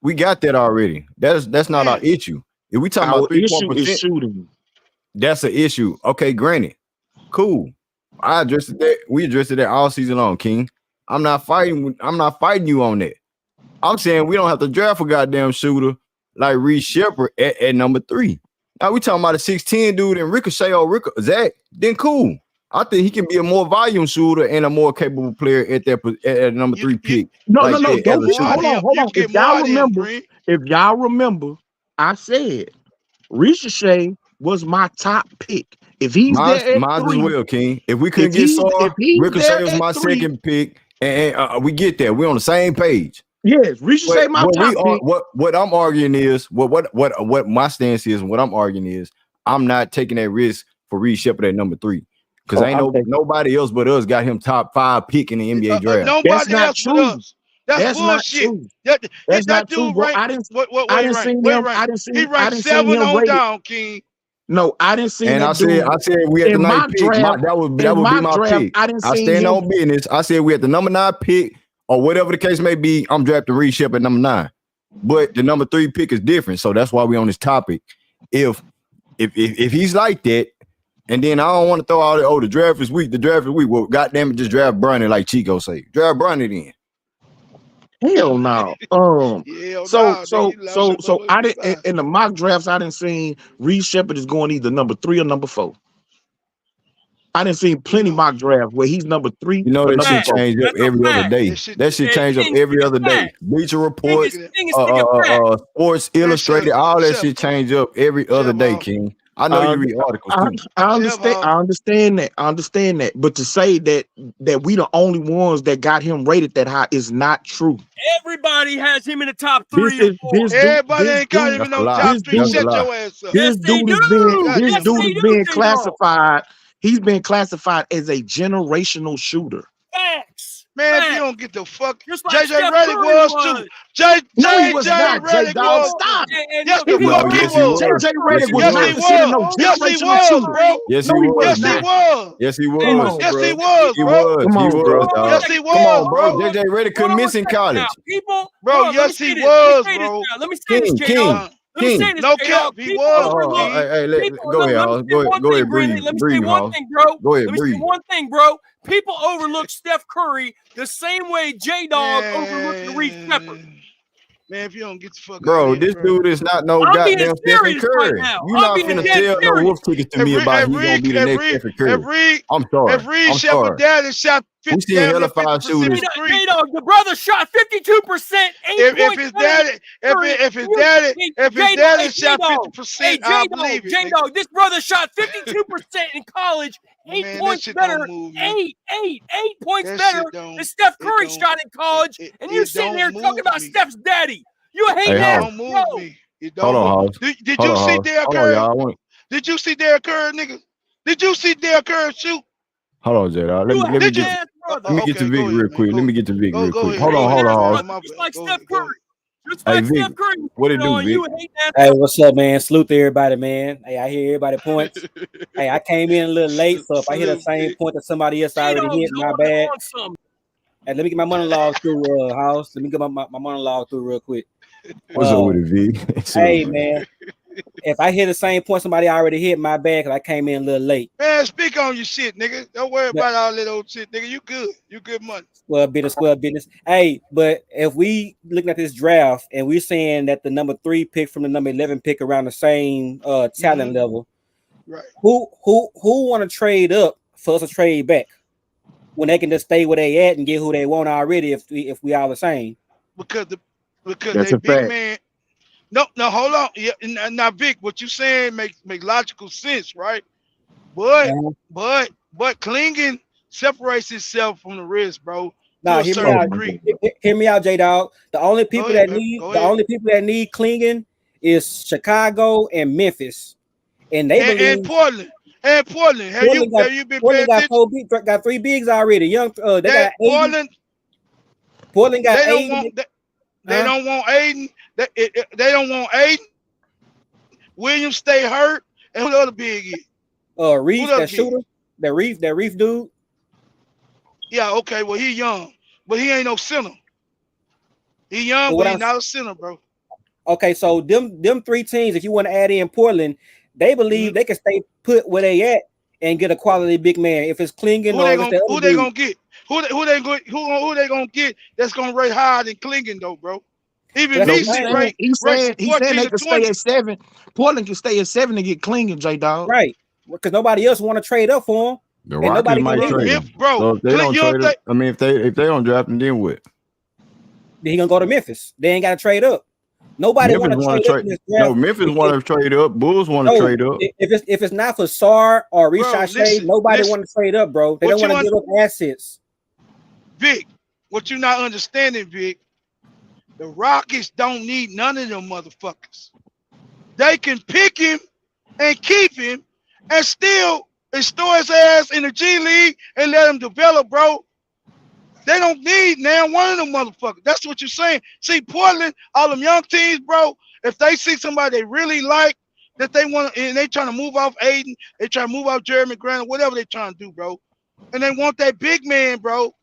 We got that already. That's not our issue. If we talking about 3-point issue is shooting. That's an issue. Okay, granted. Cool. I addressed that. We addressed that all season long, King. I'm not fighting you on that. I'm saying we don't have to draft a goddamn shooter like Reed Sheppard at number 3. Now we talking about a 6'10" dude and Ricochet or Zach. Then cool. I think he can be a more volume shooter and a more capable player at number 3 pick. No, like no. that Don't as a get, hold shooter. on. If y'all remember, I said Ricochet was my top pick. If he's there at Mine's 3, as well, King. If we couldn't if get he's Saul, Ricochet there was at my 3, second pick, and we get that. We're on the same page. yes, Ricochet But my top pick. what I'm arguing is what my stance is, and what I'm arguing is I'm not taking that risk for Reed Sheppard at number 3 because nobody else but us got him top 5 pick in the NBA draft. Nobody else but us. That's bullshit. Not true. That's not true, bro. I didn't see He ranked 7 on down, King. No, I didn't see and that. I said we had the 9th pick. That would be my pick. I stand on business. I said we had the number 9 pick or whatever the case may be. I'm drafting Reed Sheppard at number 9, but the number 3 pick is different. So that's why we on this topic. If he's like that, and then I don't want to throw out the draft is weak. The draft is weak. Well, goddamn it, just draft Bronny like Chico say. Draft Bronny then. Hell no. So I didn't in the mock drafts. I didn't see Reed Sheppard is going either number 3 or number 4. I didn't see plenty mock drafts where he's number 3. You know that shit change up every other day. That shit change up every other day. Bleacher Report, Sports Illustrated, all that shit change up every other day, King. I know you read articles too. I understand that. But to say that we the only ones that got him rated that high is not true. Everybody has him in the top 3 or 4. Everybody ain't got him in no top 3. Shut your ass up. This dude is being classified. He's been classified as a generational shooter. Facts. Man, if you don't get the fuck, like JJ Redick was too. JJ Redick was. Stop. Yes, the fuck he was. JJ Redick was not considered no generational shooter. Bro. Yes, he was. Yes, he was. Yes, he was. Yes, he was, bro. Come on, bro. Yes, he was, Come on, bro. bro. JJ Redick couldn't miss in college. People, bro, yes, he was, bro. Let me say this, King. No cap, he was. Hey, go ahead, Hall. Go ahead, breathe. Let me say one thing, bro. Go ahead, Let me say one thing, bro. People overlook Steph Curry the same way J-Dog overlooked Reed Sheppard. Man, if you don't get the fuck bro, out of here, this dude is not no goddamn Stephen Curry. Right You're not finna tell no wolf tickets to me about he's gonna be the next Stephen Curry. I'm sorry. If Reed Sheppard daddy shot 50%, we seen hella fire shooters. J-Dog, the brother shot 52%. If his daddy shot 50%, I believe it. J-Dog, this brother shot 52% in college. 8 points better. 8 points better than Steph Curry shot in college. And you sitting there talking about Steph's daddy. You hate that. Don't move me. Hold on, Did you see Derek Curry? Did you see Derek Curry, nigga? Did you see Derek Curry shoot? Hold on, J-Dog. Let me get to Vic real quick. Let me get to Vic real quick. Hold on. Just like Steph Curry. Hey, Vic, what it do, Vic? Hey, what's up, man? Salute to everybody, man. Hey, I hear everybody points. Hey, I came in a little late, so if I hit the same point that somebody else already hit, my bad. Hey, let me get my monologue through, House. Let me get my monologue through real quick. What's up with it, Vic? Hey, man. If I hit the same point somebody already hit, my bad, because I came in a little late. Man, speak on your shit, nigga. Don't worry about all that old shit, nigga. You good. You good money. Square business. Hey, but if we looking at this draft and we're saying that the number 3 pick from the number 11 pick around the same talent level, right? Who want to trade up for us to trade back when they can just stay where they at and get who they want already if we all the same? Because That's they a big fact. man. No, hold on. Yeah, now Vic, what you saying make logical sense, right? But Klingon separates itself from the rest, bro. Nah, hear me out, J-Dog. The only people that need Klingon is Chicago and Memphis, and they believe and Portland. Have you been paying attention? Got 3 bigs already. They got Aiden. Portland got Aiden. They don't want Aiden. They don't want Aiden. Williams stay hurt, and who the other big is? Reef, that shooter, that Reef dude. Yeah, okay. Well, he young, but he ain't no center. He young, but he's not a center, bro. Okay, so them 3 teams, if you want to add in Portland, they believe they can stay put where they at and get a quality big man. If it's Klingon who they gonna get? Who they gonna get that's gonna rate higher than Klingon though, bro? Even That's me what I'm saying. He's saying 14 they to could 20. stay at 7. Portland can stay at 7 and get Klingon, J-Dog. Right. Because nobody else want to trade up for him. The And Rockets nobody might gonna trade leave him. Bro, So if they don't you don't trade him, I mean, if they don't draft him, then what? Then he gonna go to Memphis. They ain't got to trade up. Nobody want Memphis to want trade to up in trade. this draft. No, Memphis want to trade up. Bulls want to No, trade up. if it's not for Sar or Bro, Rishai Shea, listen, nobody listen. want to trade up, bro. They What don't want you to give up assets. Vic, what you not understanding, Vic? The Rockets don't need none of them motherfuckers. They can pick him and keep him and still store his ass in the G League and let him develop, bro. They don't need now one of them motherfuckers. That's what you're saying. See, Portland, all them young teams, bro, if they see somebody they really like, that they want, and they trying to move off Aiden, they trying to move off Jeremy Grant, or whatever they trying to do, bro. And they want that big man, bro.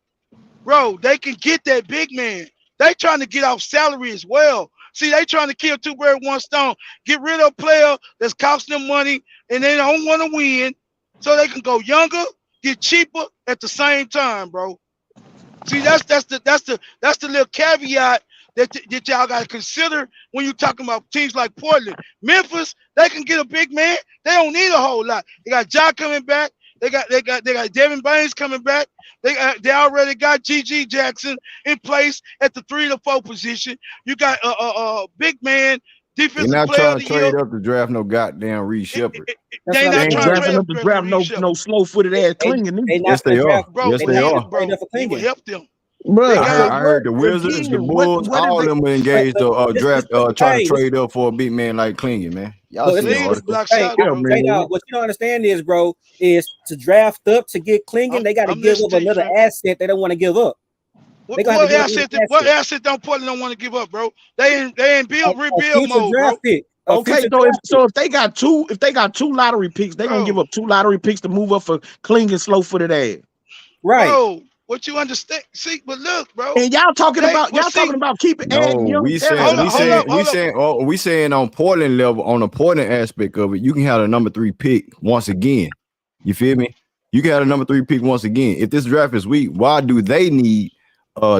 Bro, they can get that big man. They trying to get off salary as well. See, they trying to kill two birds, one stone. Get rid of a player that's costing them money, and they don't want to win, so they can go younger, get cheaper at the same time, bro. See, that's the little caveat that y'all got to consider when you talking about teams like Portland. Memphis, they can get a big man. They don't need a whole lot. They got Ja coming back. They got Devin Baines coming back. They already got G.G. Jackson in place at the 3 to 4 position. You got a big man, They're defensive not player trying of to the year. trade up to draft no goddamn Reed Sheppard. They what They not ain't trying to drafting trade up up to for draft Reed no slow-footed ass Klingon. They Yes, they are. bro. Yes, But they he, are. bro, Trade up for he would Klingon. help them. Bro, They I got heard the Wizards, the Bulls, all them were engaged to draft, try to trade up for a big man like Klingon, man. Y'all Look, see the Klingon is article. block Hey, shot, bro. what you don't understand is, bro, is to draft up to get Klingon, they got to I'm give listening up to you, another fam. asset they don't want to give up. They gonna have to give up another What asset. asset don't Portland don't want to give up, bro? They in A rebuild future mode, bro. draft pick. okay, so if they got two lottery picks, they're gonna give up 2 lottery picks to move up for Klingon slow-footed ass. Right. Bro, what you understand? See, but look, bro. And y'all talking about keeping adding No, young we talent. saying on Portland level, on the Portland aspect of it, you can have a number 3 pick once again. You feel me? You can have a number 3 pick once again. If this draft is weak, why do they need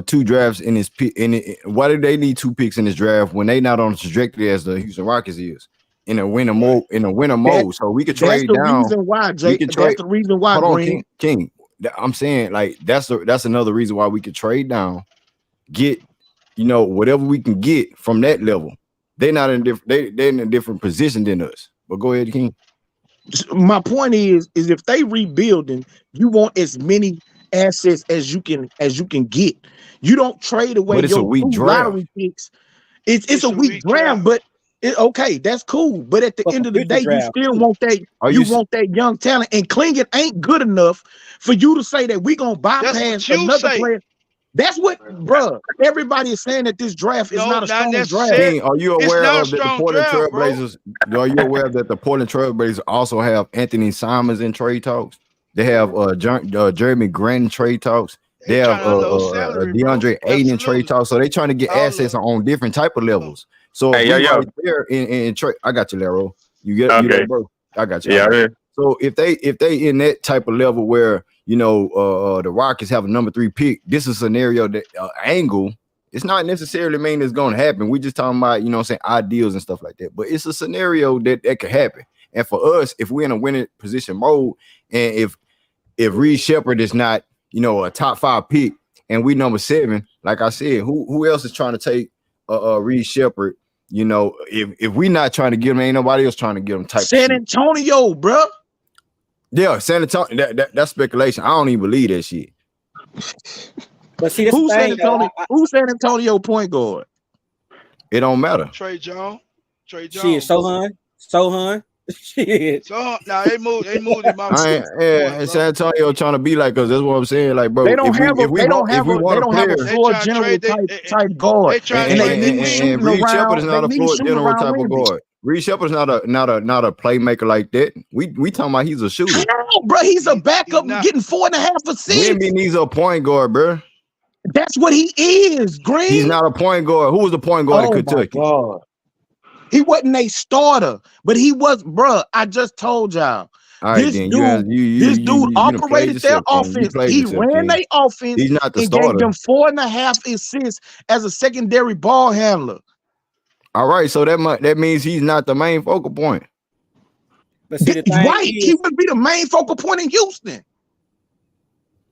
2 drafts in this pick? Why do they need 2 picks in this draft when they not on the trajectory as the Houston Rockets is in a winner mode? So we could trade down. Reason why, We Jake. could That's trade. the reason why. Hold on, Green. King. I'm saying like that's another reason why we could trade down, get whatever we can get from that level. They're not in they're in a different position than us. But go ahead, King. My point is if they rebuilding, you want as many assets as you can get. You don't trade away But it's a weak two draft. lottery picks. It's a weak draft, but okay, that's cool. But at the end of the day, you still want that. You want that young talent, and Klingon ain't good enough for you to say that we gonna bypass another player. That's what, bruh. Everybody is saying that this draft is not a strong draft. King, are you aware of that the Portland Trailblazers? Are you aware that the Portland Trailblazers also have Anthony Simons in trade talks? They have Jeremy Grant in trade talks. They have DeAndre Ayton in trade talks. So they trying to get assets on different type of levels. So if we right there in trade, I got you, Laro. You get you there, bro. I got you. Yeah. So if they in that type of level where the Rockets have a number 3 pick, this is a scenario that angle. It's not necessarily mean it's going to happen. We just talking about ideals and stuff like that. But it's a scenario that could happen. And for us, if we're in a winning position mode, and if Reed Sheppard is not a top 5 pick, and we number 7, like I said, who else is trying to take Reed Sheppard? If we not trying to get him, ain't nobody else trying to get him. San Antonio, bro. Yeah, San Antonio. That's speculation. I don't even believe that shit. But see, who's San Antonio point guard? It don't matter. Trey Jones. Shit, Sohan. Shit. So now they moved him out. San Antonio trying to be like us. That's what I'm saying. Like, bro, they don't have a floor general type guard. And Reed Sheppard is not a floor general type of guard. Reed Sheppard is not a playmaker like that. We talking about he's a shooter. No, bro, he's a backup getting 4.5 assists. He needs a point guard, bro. That's what he is, Green. He's not a point guard. Who was the point guard in Kentucky? God. He wasn't a starter, but he was, bro. I just told y'all. All right, This then dude, this dude you done played operated their yourself, King. You offense. played He yourself, ran King. their offense He's not the and gave starter. them 4.5 assists as a secondary ball handler. All right, so that means he's not the main focal point. But see, the thing Right, he is, would be the main focal point in Houston.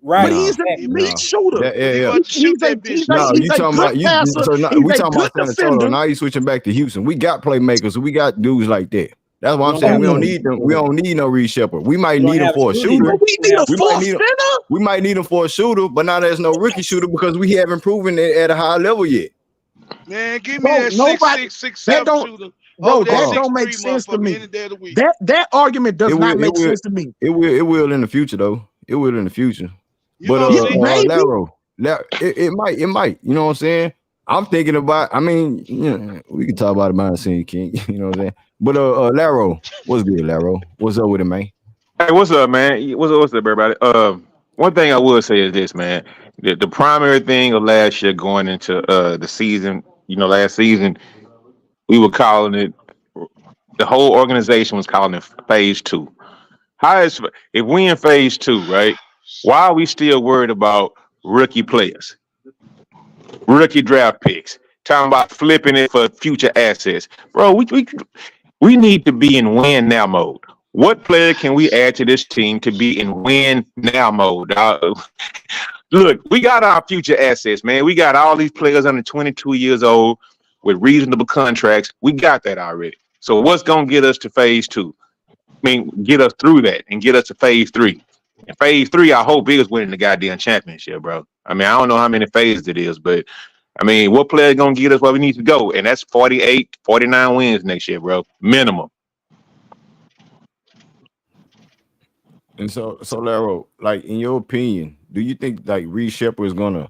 right? But he's an He elite make- shooter. He Yeah. want to shoot He's that bitch. No, he's you a talking good about you. passer. So now, He's we a talking good about San Antonio. defender. Now you switching back to Houston. We got playmakers. We got dudes like that. That's what I'm We saying. don't We have don't need them. We don't need no Reed Sheppard. We might We don't need him have for a shooting. shooter. We need a We might fourth need him. center. We might need him for a shooter, but now there's no rookie shooter because we haven't proven it at a high level yet. Man, give me Bro, that nobody- 6'6", 6'7" that don't- shooter. Bro, over that that don't make 6'3" sense to motherfucker me. any day of the week. That argument does It not will- make it will- sense to me. It will in the future though. It will in the future. You But gonna see? maybe. Laro, it might. You know what I'm saying? I'm thinking about. I mean, you know, we can talk about it behind the scenes, King. You know what I'm saying? But Laro, what's good, Laro? What's up with it, man? Hey, what's up, man? What's up, everybody? One thing I will say is this, man. The primary thing of last year going into the season, last season, we were calling it. The whole organization was calling it phase 2. If we in phase 2, right? Why are we still worried about rookie players, rookie draft picks? Talking about flipping it for future assets, bro. We need to be in win now mode. What player can we add to this team to be in win now mode? Look, we got our future assets, man. We got all these players under 22 years old with reasonable contracts. We got that already. So what's going to get us to phase 2? I mean, get us through that and get us to phase 3. And phase 3, I hope is winning the goddamn championship, bro. I mean, I don't know how many phases it is, but I mean, what player going to get us where we need to go? And that's 48, 49 wins next year, bro. Minimum. And so Laro, like in your opinion, do you think like Reed Sheppard is gonna,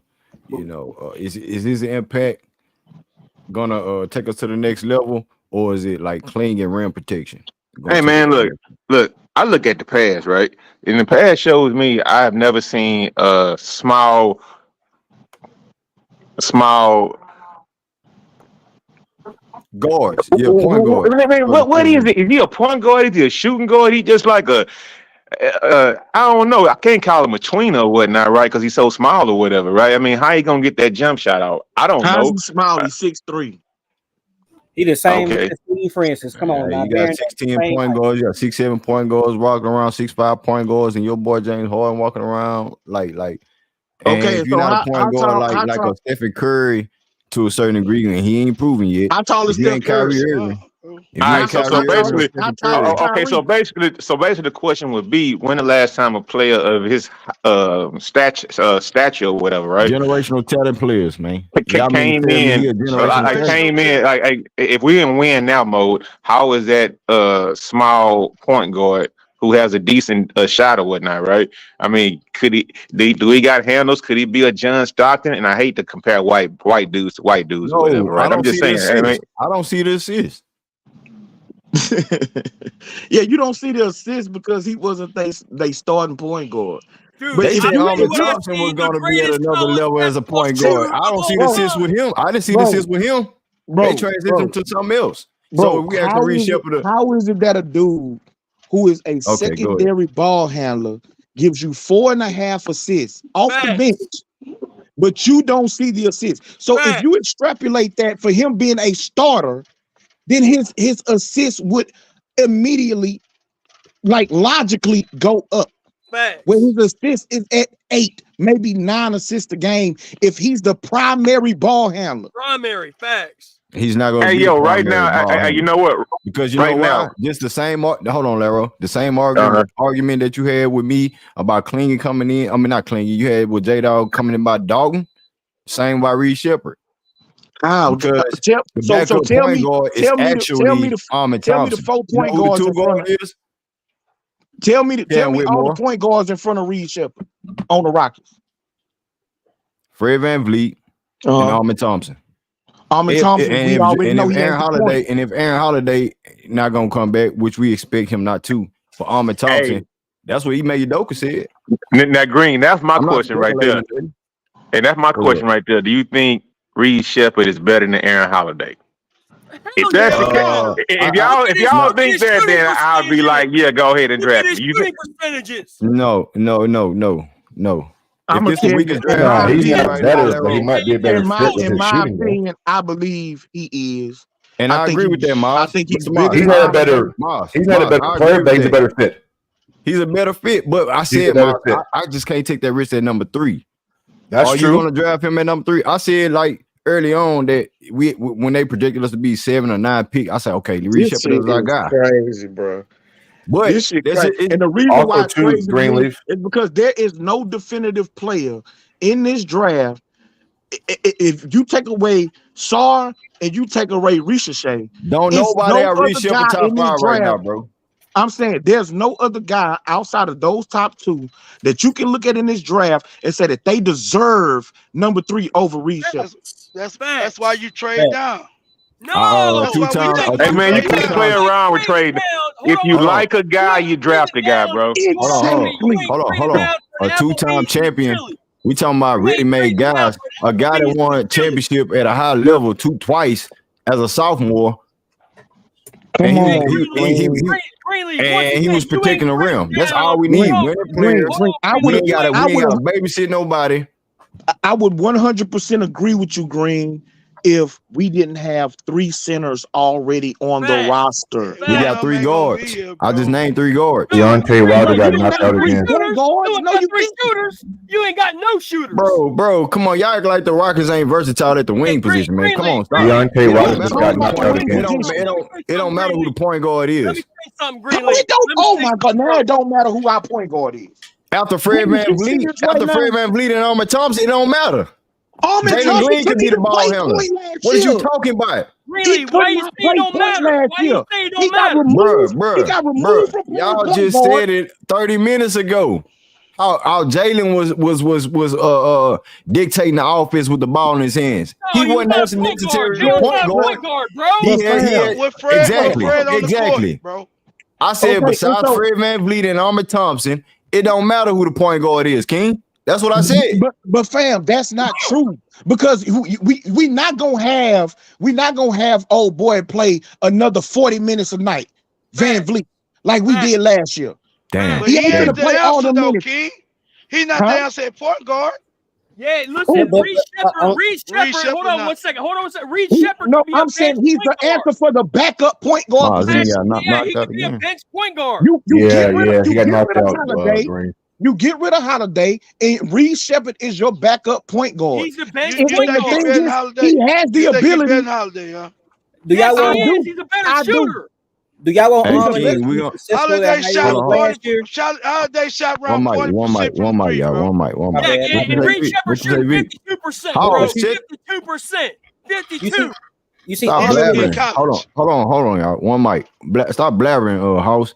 is his impact gonna take us to the next level, or is it like clean and rim protection? Hey, man, look. I look at the past, right? And the past shows me I have never seen a small guards. Yeah, point guard. What is it? Is he a point guard? Is he a shooting guard? He just like a I don't know. I can't call him a tweener or whatnot, right? Because he's so small or whatever, right? I mean, how you gonna get that jump shot out? I don't How's know. he small? He's 6'3". He the same Okay. as Steve Francis. Come on, now. You got 6'10" point guards. You got 6'7" point guards walking around, 6'5" point guards, and your boy James Harden walking around like. And Okay, if you're so not a point guard like a Stephen Curry to a certain degree, and he ain't proven yet. How tall is If you ain't Steph Curry? Kyrie Irving. All right, so basically, so basically, the question would be: when the last time a player of his stature or whatever, right? Generational talent players, man. Came in. Like, if we in win now mode, how is that small point guard who has a decent shot or whatnot, right? I mean, could he? Do he got handles? Could he be a John Stockton? And I hate to compare white dudes to white dudes or whatever, right? I'm just saying. I don't see the assist. Yeah, you don't see the assist because he wasn't they starting point guard. Dude, But They if said you- Armin if you- Thompson was going to be at another level as a point guard. I don't see the assist with him. I didn't see the assist with him. They transitioned to something else. So we have to reshape how is it that a dude who is a secondary ball handler gives you 4.5 assists off the bench, but you don't see the assist? So if you extrapolate that for him being a starter, then his assist would immediately, like logically, go up. When his assist is at 8, maybe 9 assists a game, if he's the primary ball handler. Primary facts. He's not going to be right now. You know what? Because you know why? Just the same. Hold on, Laro. The same argument that you had with me about Klingon coming in. I mean, not Klingon. You had with J-Dog coming in by Dalton. Same by Reed Sheppard. Tell me the 4 point guards in front of is. Tell me all the point guards in front of Reed Sheppard on the Rockets. Fred VanVleet and Armin Thompson. Armin Thompson, we already know he Aaron Holiday, and if Aaron Holiday not gonna come back, which we expect him not to, for Armin Thompson, that's what Ime Udoka said. Now, Green, that's my question right there. And that's my question right there. Do you think Reed Sheppard is better than Aaron Holiday? If that's the case, if y'all no, think that, then I'll be like, yeah, go ahead and draft him. Shooting percentages. no. If I'm gonna this the tell you, weakest in draft my Nah, he's right not opinion, now, better, but he might be a better in fit with his my shooting. Though. opinion, I believe he is. and I agree with that, I Miles. think he's Miles, bigger. He's not a better. Miles, He's not a better I player, agree but with he's a that. better fit. He's a better fit, but I He's a said, better Miles, fit. I just can't take that risk at number 3. That's Are true. you going to draft him at number 3? I said like early on that when they predicted us to be 7 or 9 pick, I said, okay, Reed This Sheppard shit is our is guy. crazy, bro. But This shit that's crazy. it. And the reason Also, why it's too, crazy to me Greenleaf. is because there is no definitive player in this draft. If you take away Sar and you take away Ricochet, Don't it's nobody no have Reed other Sheppard guy top in this 5 right now, draft. bro. I'm saying there's no other guy outside of those top 2 that you can look at in this draft and say that they deserve number 3 over Reed Sheppard. That's why you trade down. No, That's why we think Hey you man, you trade can't down. play around with trade. If you like a guy, you draft the guy, bro. Exactly. Hold on. A 2-time champion. We talking about ready-made guys. A guy that won a championship at a high level twice as a sophomore. Come And on. he was protecting the rim. That's all we need. Winning players. We ain't gotta babysit nobody. I would 100% agree with you, Green, if we didn't have 3 centers already on the roster. We got 3 guards. I just named 3 guards. Deontay Wilder got knocked out again. You ain't got no shooters. Bro, come on. Y'all act like the Rockets ain't versatile at the wing position, man. Come on, stop. Deontay Wilder just got knocked out again. It don't matter who the point guard is. Let me say something, No, it don't. Oh my God! Now it don't matter who our point guard is. After Fred Van Vliet and Ahmed Thompson, it don't matter. Jalen Green could be the ball handler. What are you talking about? Really? Why you say it don't matter? Why you say it don't matter? He got removed from y'all just said it 30 minutes ago. How Jalen was dictating the offense with the ball in his hands. No, he wasn't necessarily the point guard. Bro. Exactly. Bro. I said besides Fred Van Vliet and Ahmed Thompson, it don't matter who the point guard is, King. That's what I said. But fam, that's not true because we not gonna have old boy play another 40 minutes a night, Van Vliet, like we did last year. Damn. But he ain't the answer though, King. He's not the answer at point guard. Yeah, listen, Reed Sheppard. Hold on one second. Reed Sheppard. No, I'm saying he's the answer for the backup point guard position. He could be a bench point guard. He got knocked out. You get rid of Holiday, and Reed Sheppard is your backup point guard. He's the bench point guard. He has the ability. Do y'all want? He's a better shooter. Do y'all want Holiday shot around 40% one mic, y'all. One mic. And Reed Sheppard shooting 52%, bro. 52%. 52. You see, stop blabbering. Hold on, y'all. One mic. Stop blabbering, House.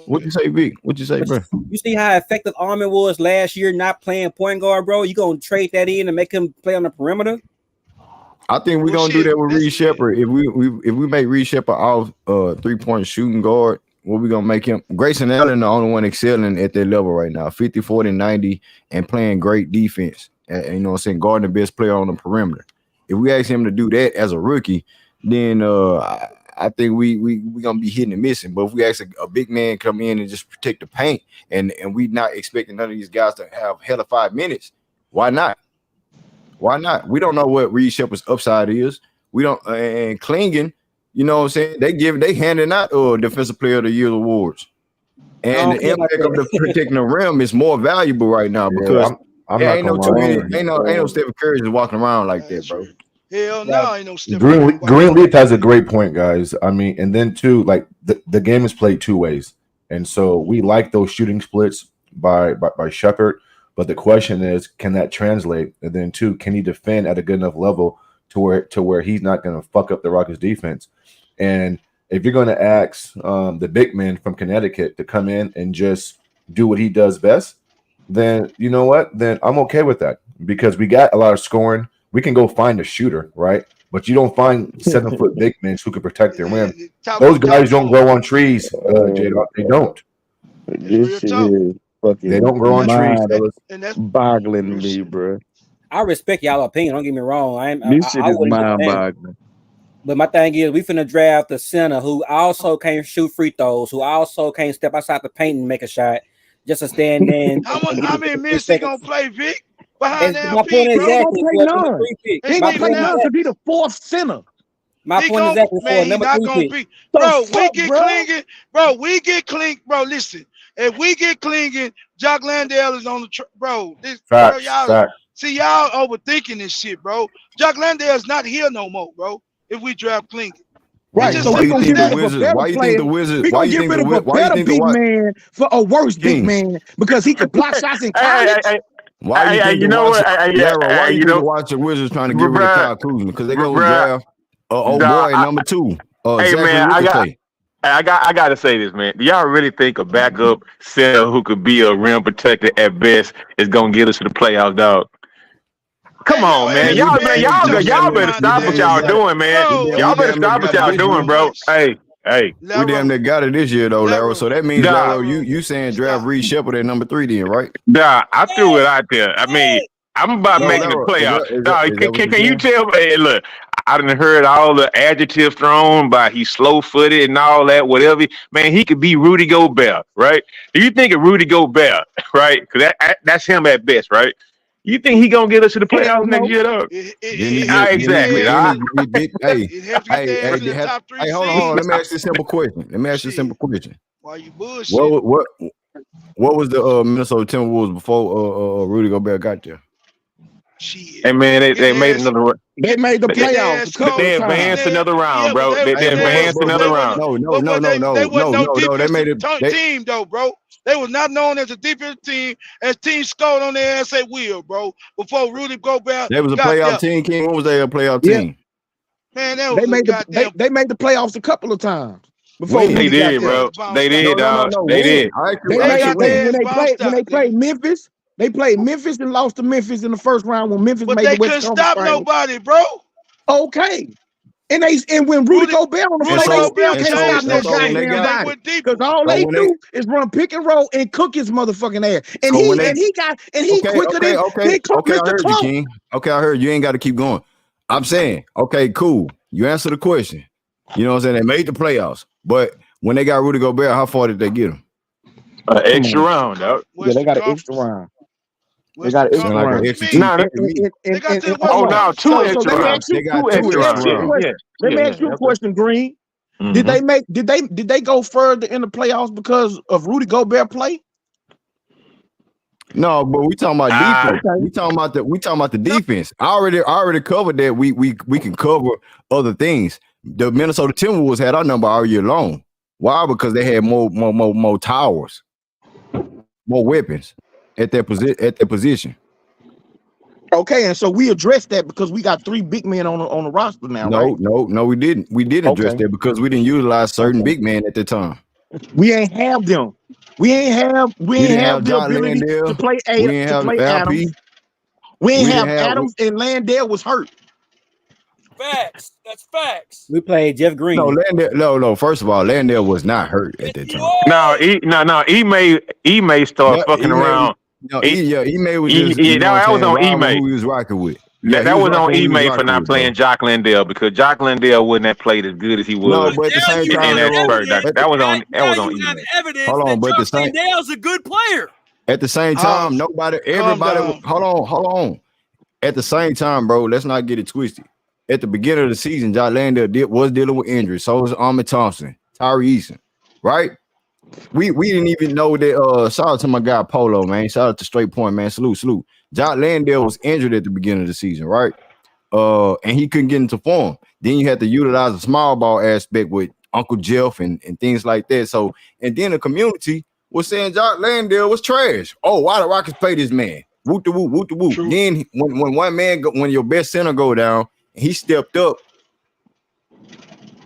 What you say, Vic? What you say, bro? You see how effective Armin was last year, not playing point guard, bro? You gonna trade that in and make him play on the perimeter? I think we're gonna do that with Reed Sheppard. If we make Reed Sheppard off 3-point shooting guard, what we gonna make him? Grayson Allen the only one excelling at that level right now. 50, 40, 90, and playing great defense. And you know what I'm saying, guarding the best player on the perimeter. If we ask him to do that as a rookie, then I think we gonna be hitting and missing. But if we ask a big man come in and just protect the paint, and we not expecting none of these guys to have hell of 5 minutes, why not? Why not? We don't know what Reed Sheppard's upside is. We don't. And Klingen, you know what I'm saying? They handing out Defensive Player of the Year awards, and the impact of the protecting the rim is more valuable right now because ain't no Stephen Curry just walking around like that, bro. Hell no, ain't no Stephen. Greenleaf has a great point, guys. I mean, and then too, like the game is played 2 ways, and so we like those shooting splits by Sheppard. But the question is, can that translate? And then 2, can he defend at a good enough level to where he's not going to fuck up the Rockets defense? And if you're going to ask the big man from Connecticut to come in and just do what he does best, then you know what? Then I'm okay with that because we got a lot of scoring. We can go find a shooter, right? But you don't find 7-foot big men who can protect their rim. Those guys don't grow on trees, J-Dog. They don't. This is fucking. They don't grow on trees. And that's boggling me, bro. I respect y'all opinion. Don't get me wrong. This shit is mind-boggling. But my thing is, we finna draft a center who also can't shoot free throws, who also can't step outside the paint and make a shot, just to stand there and How give many it 3 minutes he gonna seconds. play, Vic? Behind And that my point P, He bro. ain't gonna exactly play for a number none. 3 pick. He ain't My gonna play point none because exactly. he the fourth center. My He point gon' exactly for a man, he number not 3 gonna pick. be, The bro. We fuck, get bro? clinging, bro. We get cling, bro. Listen, if we get clinging, Jock Landale is on the bro. This, bro, Facts. y'all Facts. see y'all overthinking this shit, bro. Jock Landale's not here no more, bro. If we draft Clingan, it's Right. just So Why we you simple gonna as get think the rid that. of a Wizards? better Why you think player. the Wizards? We Why gonna you get think rid the of a why you better think the big what man for a worse big King? man because he could block shots in Hey, college. Why you think you the know watch what? Larry? Why you You think the know, watch the Wizards trying to get rid of bruh, Kyle Kuzma? Because they gonna bruh, draft old nah, boy number 2, hey Zachary man, Ricochet. I got to say this, man. Do y'all really think a backup center who could be a rim protector at best is gonna get us to the playoffs, dog? Come Man, on, yo, man. Man, Y'all, man, man, get we your y'all damn simple near better minded stop what ass y'all got shit, it. doing, man. bro. Y'all better damn near stop what got it y'all this doing, year. bro. Hey, We damn Laro, near got it this year though, Larry. So Laro, that means nah, Larry, Laro, you saying draft stop. Reed Sheppard at number 3 then, right? nah. I threw it out there. I mean, I'm about No, making the Larry, playoffs. Nah, is that what you're can you saying? tell me? Hey, look, I done heard all the adjectives thrown by he's slow footed and all that, whatever. Man, he could be Rudy Gobert, right? Do you think of Rudy Gobert, right? Because that's him at best, right? You think he gonna get us to the Hell playoffs next no. year, though? Then he Ah, get then he exactly. get It, then All he get hey it helps get their ass in the top 3 hey hold on. Let seeds. me ask you a simple question. Shit, why you bullshitting? What was the Minnesota Timberwolves before Rudy Gobert got there? Shit, Hey man, get they their made ass, another. They made the get playoffs their a ass couple cold. of They Get times. advanced their another round, yeah, but bro. they They Hey, but they but was advanced but but another they but wasn't round. they was no no. They made defensive it. team though, bro. They was not known as a defensive team as team scored on their ass at will, bro. Before Rudy Gobert They was a got playoff there, team. King, when was they a playoff Yeah, team? man, that they was a made the goddamn they made the playoffs a couple of times before When? They Rudy got did, their there. ass bro. They bounced out. No, did, dog. They when? did. They They made I it got when. their when ass they bounced played out, nigga. Memphis. They played Memphis and lost to Memphis in the first round when Memphis But made the they West couldn't Conference stop Finals. nobody, bro. Okay. And when Rudy Rudy Gobert on the And floor, Rudy they so still Gobert and can't so stop changed no and that so when shit, they goddamn and got they body. went deeper. Because all so they when they do is run pick and roll and cook his motherfucking ass. And so when they he quicker than I Mr. heard you, Cloak. King. Okay, I heard you ain't got to keep going. I'm saying, okay, cool. You answer the question. You know what I'm saying? They made the playoffs, but when they got Rudy Gobert, how far did they get him? Come Extra on. round, dog. Yeah, they Western got an extra Conference. round. They got Western an Sound extra like Conference. an What round. you extra mean? team Nah, to me. They got to the Hold oh Western on. no, Conference two So Finals, extra let me bro. rounds. ask you. They got Let two me extra ask you a rounds. question. Let me ask you a Okay. question, Green. Did Mm-hmm. they make did they go further in the playoffs because of Rudy Gobert play? No, but we talking about Ah, defense. Okay. We talking about the defense. I already covered that. We can cover other things. The Minnesota Timberwolves had our number all year long. Why? Because they had more towers, more weapons at their position. Okay, and so we addressed that because we got 3 big men on the roster now, right? No, we didn't. We didn't address Okay. that because we didn't utilize certain Okay. big men at the time. We ain't have them. We ain't have We didn't have the John ability to Landale. play We didn't have Adams. LP. We ain't We have didn't have. Adams and Landale was hurt. Facts. That's facts. We played Jeff No, Green. Landale. No. First of all, Landale was not hurt at Yes, that he time. no. He may start Yeah, fucking around. Email was just, Yeah, that was on riding with Email. who he was rocking with. Yeah, he That was was on rocking who he was Email for rocking not with, bro. playing Jock Landale because Jock Landale wouldn't have played as good as he No, was but at the now same you time, in have that Spurs. evidence. That was on Now you have Email. evidence hold on, that but Jock Landale's a good player. at the same time, House, calm everybody. down, Hold bro. on. At the same time, bro, let's not get it twisted. At the beginning of the season, John Landale was dealing with injuries. So was Ahmed Thompson, Tyree Eason, right? We didn't even know that. Shout out to my guy Polo, man. Shout out to Straight Point, man. Salute. John Landale was injured at the beginning of the season, right? And he couldn't get into form. Then you had to utilize the small ball aspect with Uncle Jeff and things like that. So, and then the community was saying John Landale was trash. Oh, why the Rockets play this man? Woot the woo, woot the woo. True. Then when one man when your best center go down, he stepped up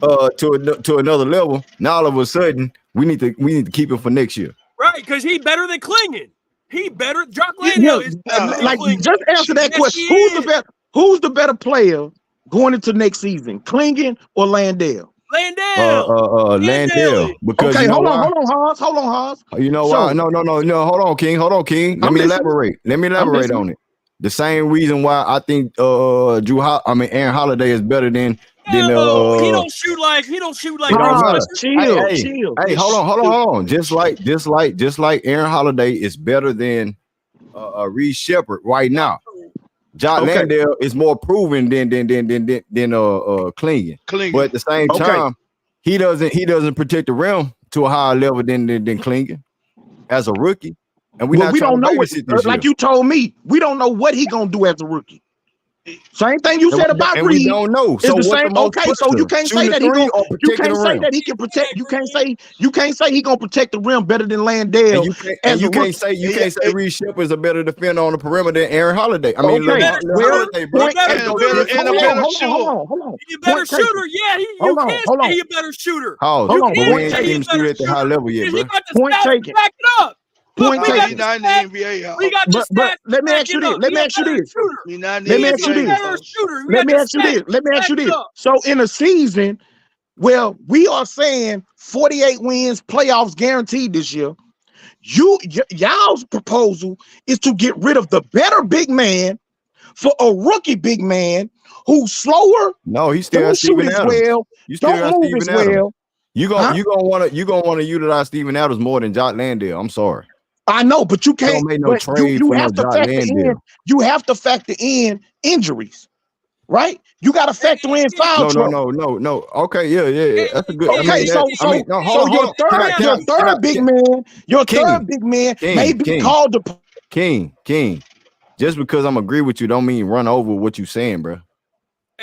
to another level. Now all of a sudden we need to keep him for next year. Right, because he better than Klingon. He better. Jock Yeah, Landale is better than like Klingon. just answer that Yes, question. he is. Who's the better player going into next season? Klingon or Landale? Landale. Landale. Because Okay, you know hold why? on, Haas. You know So, why? No. Hold on, King. Let I'm me listening. elaborate. I'm listening. On it. The same reason why I think Aaron Holiday is better than Then he don't shoot like it don't Chris matter. Bosh. Hey, hold on. Just like Aaron Holiday is better than Reed Sheppard right now. Jock Landale is more proven than Clingan. But at the same time, he doesn't protect the rim to a higher level than Clingan as a rookie. And we don't know what, like you told me, we don't know what he gonna do as a rookie. Same thing you said about Reed. We don't know. So the same. So you can't say that he gonna. You can't say that he can protect. You can't say he gonna protect the rim better than Landale. And you can't say Reed Sheppard is a better defender on the perimeter than Aaron Holiday. I mean, Hold on. He a better shooter. Yeah, you can say he a better shooter. Hold on, but we ain't seen him shoot at the high level yet, bro. Point taken. Back it up. Point taken. He's not in the NBA. We got the but let me ask you this. Let me ask you this. Let me ask you this. So in a season, well, we are saying 48 wins, playoffs guaranteed this year. Y'all's proposal is to get rid of the better big man for a rookie big man who's slower. No, he still has Steven Adams. Well, you still don't move as well. You gonna want to utilize Steven Adams more than Jock Landale. I'm sorry. I know, but you can't. Don't make no trade you for have no to Jock factor in. Landale. You have to factor in injuries, right? You got to factor in foul trouble. No. Okay, yeah. That's a good. Okay, so your third big man may be called the King. Just because I'm agree with you, don't mean run over what you saying, bro.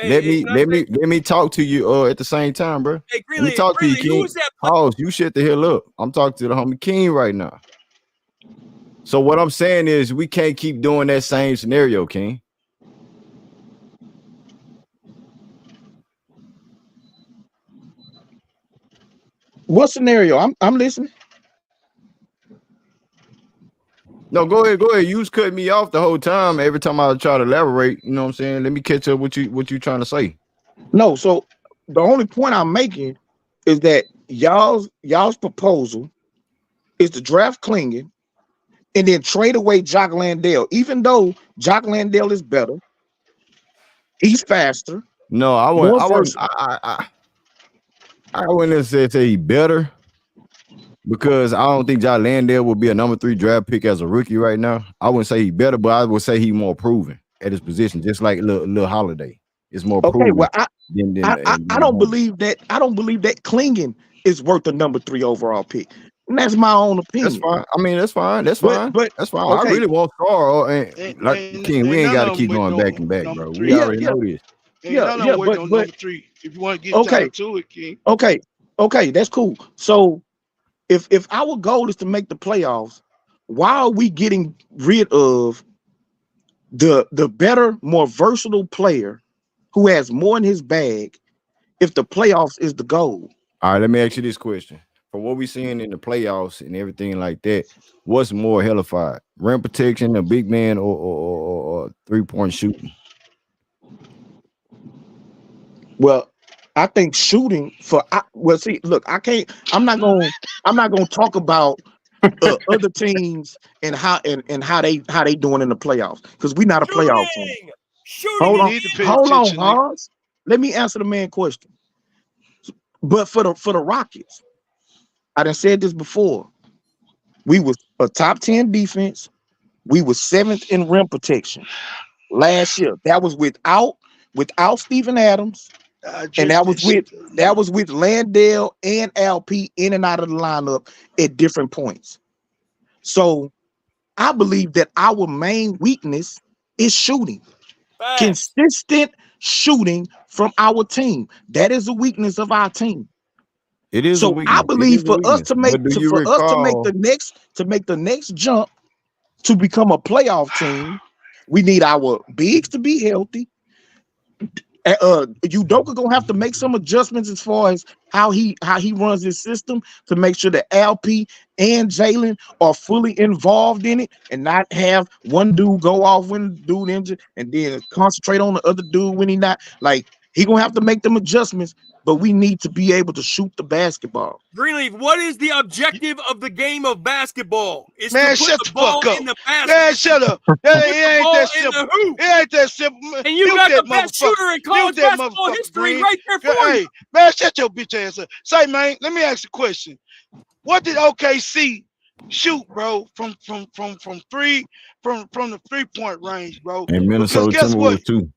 Let me talk to you at the same time, bro. Hey, let me talk to you, King. Pause. You shut the hell up. I'm talking to the homie King right now. So what I'm saying is we can't keep doing that same scenario, King. What scenario? I'm listening. No, go ahead. You was cutting me off the whole time. Every time I try to elaborate, you know what I'm saying? Let me catch up what you trying to say. No, so the only point I'm making is that y'all's proposal is to draft Clingan and then trade away Jock Landale. Even though Jock Landale is better, he's faster. No, I wouldn't say he better. Because I don't think Jock Landale would be a number 3 draft pick as a rookie right now. I wouldn't say he better, but I would say he more proven at his position, just like Lil Holiday. It's more proven. Okay, well, I don't believe that. I don't believe that Clingan is worth a number 3 overall pick. And that's my own opinion. That's fine. I mean, that's fine. That's fine. But that's fine. Okay. I really want Star. Like King, we ain't got to keep going back and back, bro. We already know this. But number 3. If you want to get down to it, King. Okay, that's cool. So if our goal is to make the playoffs, why are we getting rid of the better, more versatile player who has more in his bag if the playoffs is the goal? All right, let me ask you this question. For what we're seeing in the playoffs and everything like that, what's more hellified? Rim protection, a big man, or 3-point shooting? Well, I think shooting I'm not gonna talk about other teams and how they doing in the playoffs, because we're not a playoff team. Hold on, Hans. Let me answer the man question. But for the Rockets, I done said this before. We was a top 10 defense. We was 7th in rim protection last year. That was without Steven Adams. And that was with Landale and LP in and out of the lineup at different points. So I believe that our main weakness is shooting. Consistent shooting from our team. That is a weakness of our team. It is. So I believe for us to make the next jump to become a playoff team, we need our bigs to be healthy. Udoka gonna have to make some adjustments as far as how he runs his system to make sure that LP and Jalen are fully involved in it, and not have one dude go off when the dude injured and then concentrate on the other dude when he not. Like, He gonna have to make them adjustments, but we need to be able to shoot the basketball. Greenleaf, what is the objective of the game of basketball? It's Man, to put shut the the ball fuck up. in the basket. Man, shut up. It ain't ball that in simple. the hoop. It ain't that simple. And you Mute got the that best motherfucker. shooter in Mute college that basketball motherfucker, history Green. right there for you. Hey, man, shut your bitch ass up. Say, man, let me ask you a question. What did OKC shoot, bro, from the 3-point range, bro? And Because Minnesota guess what? Timberwolves too.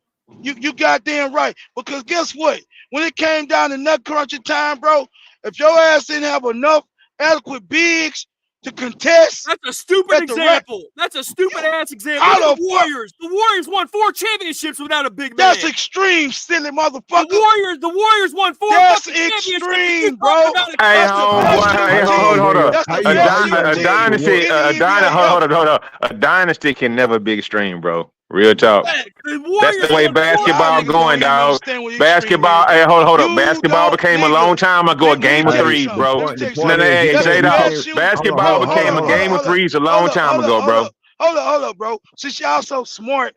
You goddamn right. Because guess what? When it came down to nut crunching time, bro, if your ass didn't have enough adequate bigs to contest, that's a stupid at the example. That's a stupid ass example. How Look at the the fuck? Warriors. The Warriors won 4 championships without a big man. That's extreme, silly motherfucker. The Warriors won 4 That's fucking championships. extreme, You bro. talking about Hey, That's the hold best on, shooting hold team. on. That's the How you- best how you shooting A team dynasty, in the NBA hold ever. on. A dynasty can never be extreme, bro. Real talk. The That's Warriors the way won 4 basketball Y'all niggas don't going, even dog. understand what Basketball, extreme is. hey, hold up. You Basketball don't, became a nigga. long time ago a Let me game of tell you threes, something. bro. Let me tell you The No, point no, is, hey, you That's can't- the J-Dog, best shooting. basketball Hold on, became a hold on. game of threes a long time ago, bro. Hold up, bro. Since y'all so smart,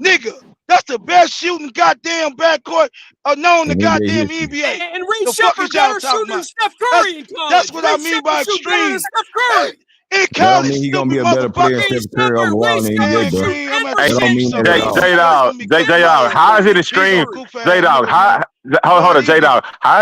nigga, that's the best shooting goddamn backcourt known to In NBA goddamn history. NBA. And Reed The fuck Sheppard is y'all better talking shooter than about? Steph Curry in college. That's what I Reed mean by Sheppard shoot better than extreme. Steph Curry. In That don't college, mean he gonna stupid be a better player than motherfucker. Steph Curry overall in the NBA, Man, bro. Green, I'm about That to don't show you mean something, that at bro. all. J-Dog, J-Dog, how is it He's extreme? a goof ass J-Dog, nigga, hold on, these J-Dog. How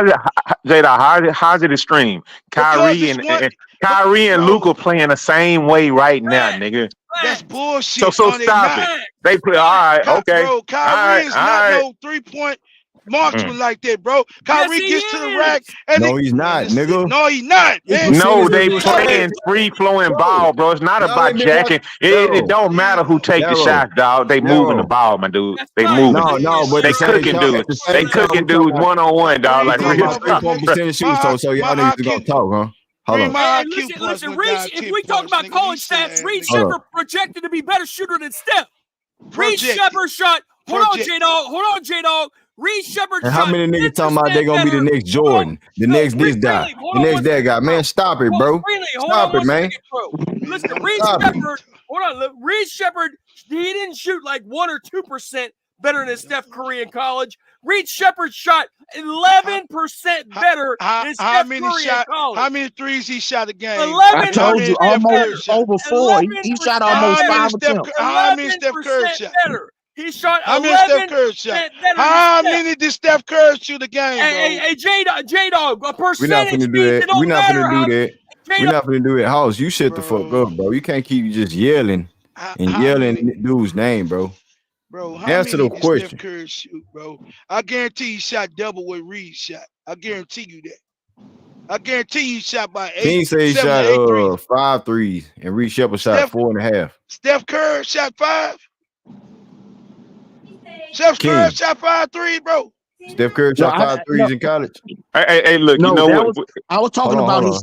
is it extreme? because Kyrie it's one. Kyrie and Bro, Luka playing the same way right now, Facts. nigga. that's Facts. bullshit. So No, they stop not. it. They play all right, okay. Bro, All Kyrie is not right. no 3-point marksman like that, bro. Kyrie Yes, he gets to the is. rack and No, he's not, nigga. No, he's not, His man. No, percentage they of his playing shots- free flowing Bro, ball, bro. It's not y'all about ain't been watching. jacking. It don't matter who take the Darryl, shots, dog. They moving the Darryl. ball, my dude. That's They right. moving No, it. but They at the same cooking time, dudes. They cooking dudes one on one, dog. Green Like we talking real about talk. 3% shooting, so y'all my niggas gonna IQ, talk, huh? Hold Green, on. my Hey, IQ points listen, went down Reed, if 10 we talk points, about nigga. college These silly stats, ass Reed niggas. Hold Sheppard projected to be better shooter than Steph. Reed Projected. Sheppard shot. Hold on, Projected. J-Dog. Reed Sheppard And shot. how many niggas talking 10% about they gonna be the better. next Jordan, the next this guy, Greenleaf, hold the on next one that second, guy? bro. Man, stop it, bro. Hold Stop on it, one man. second, bro. Listen, Man, Reed Stop it. Sheppard, hold on. Look, Reed Sheppard, he didn't shoot like 1 or 2% better than Steph Curry in college. Reed Sheppard shot 11% better than Steph Curry in college. How many threes he shot a game? 11%. I told you almost over 4. He shot almost 5 attempts. How many Steph Curry shot? Better. He shot How many Steph 11% Curry shot? better How than Steph. many did Steph Curry shoot a game, bro? Hey, J-Dog, a We're not percentage finna do means that. it don't We're not matter finna how. do that. We're not finna do that. House, you shut the fuck up, bro. You can't keep just yelling and yelling dude's name, bro. Bro, how Answer many the did Steph question. Curry shoot, bro? I guarantee he shot double what Reed shot. I guarantee you that. I guarantee he shot by King said he 7 shot to 8 threes. 5 threes, and Reed Sheppard shot 4.5. Steph Curry shot 5. Steph Curry shot 5 threes, bro. Steph Curry shot 5 threes in college. Hey, look, No, you know that what? was I was talking Hold on, about hold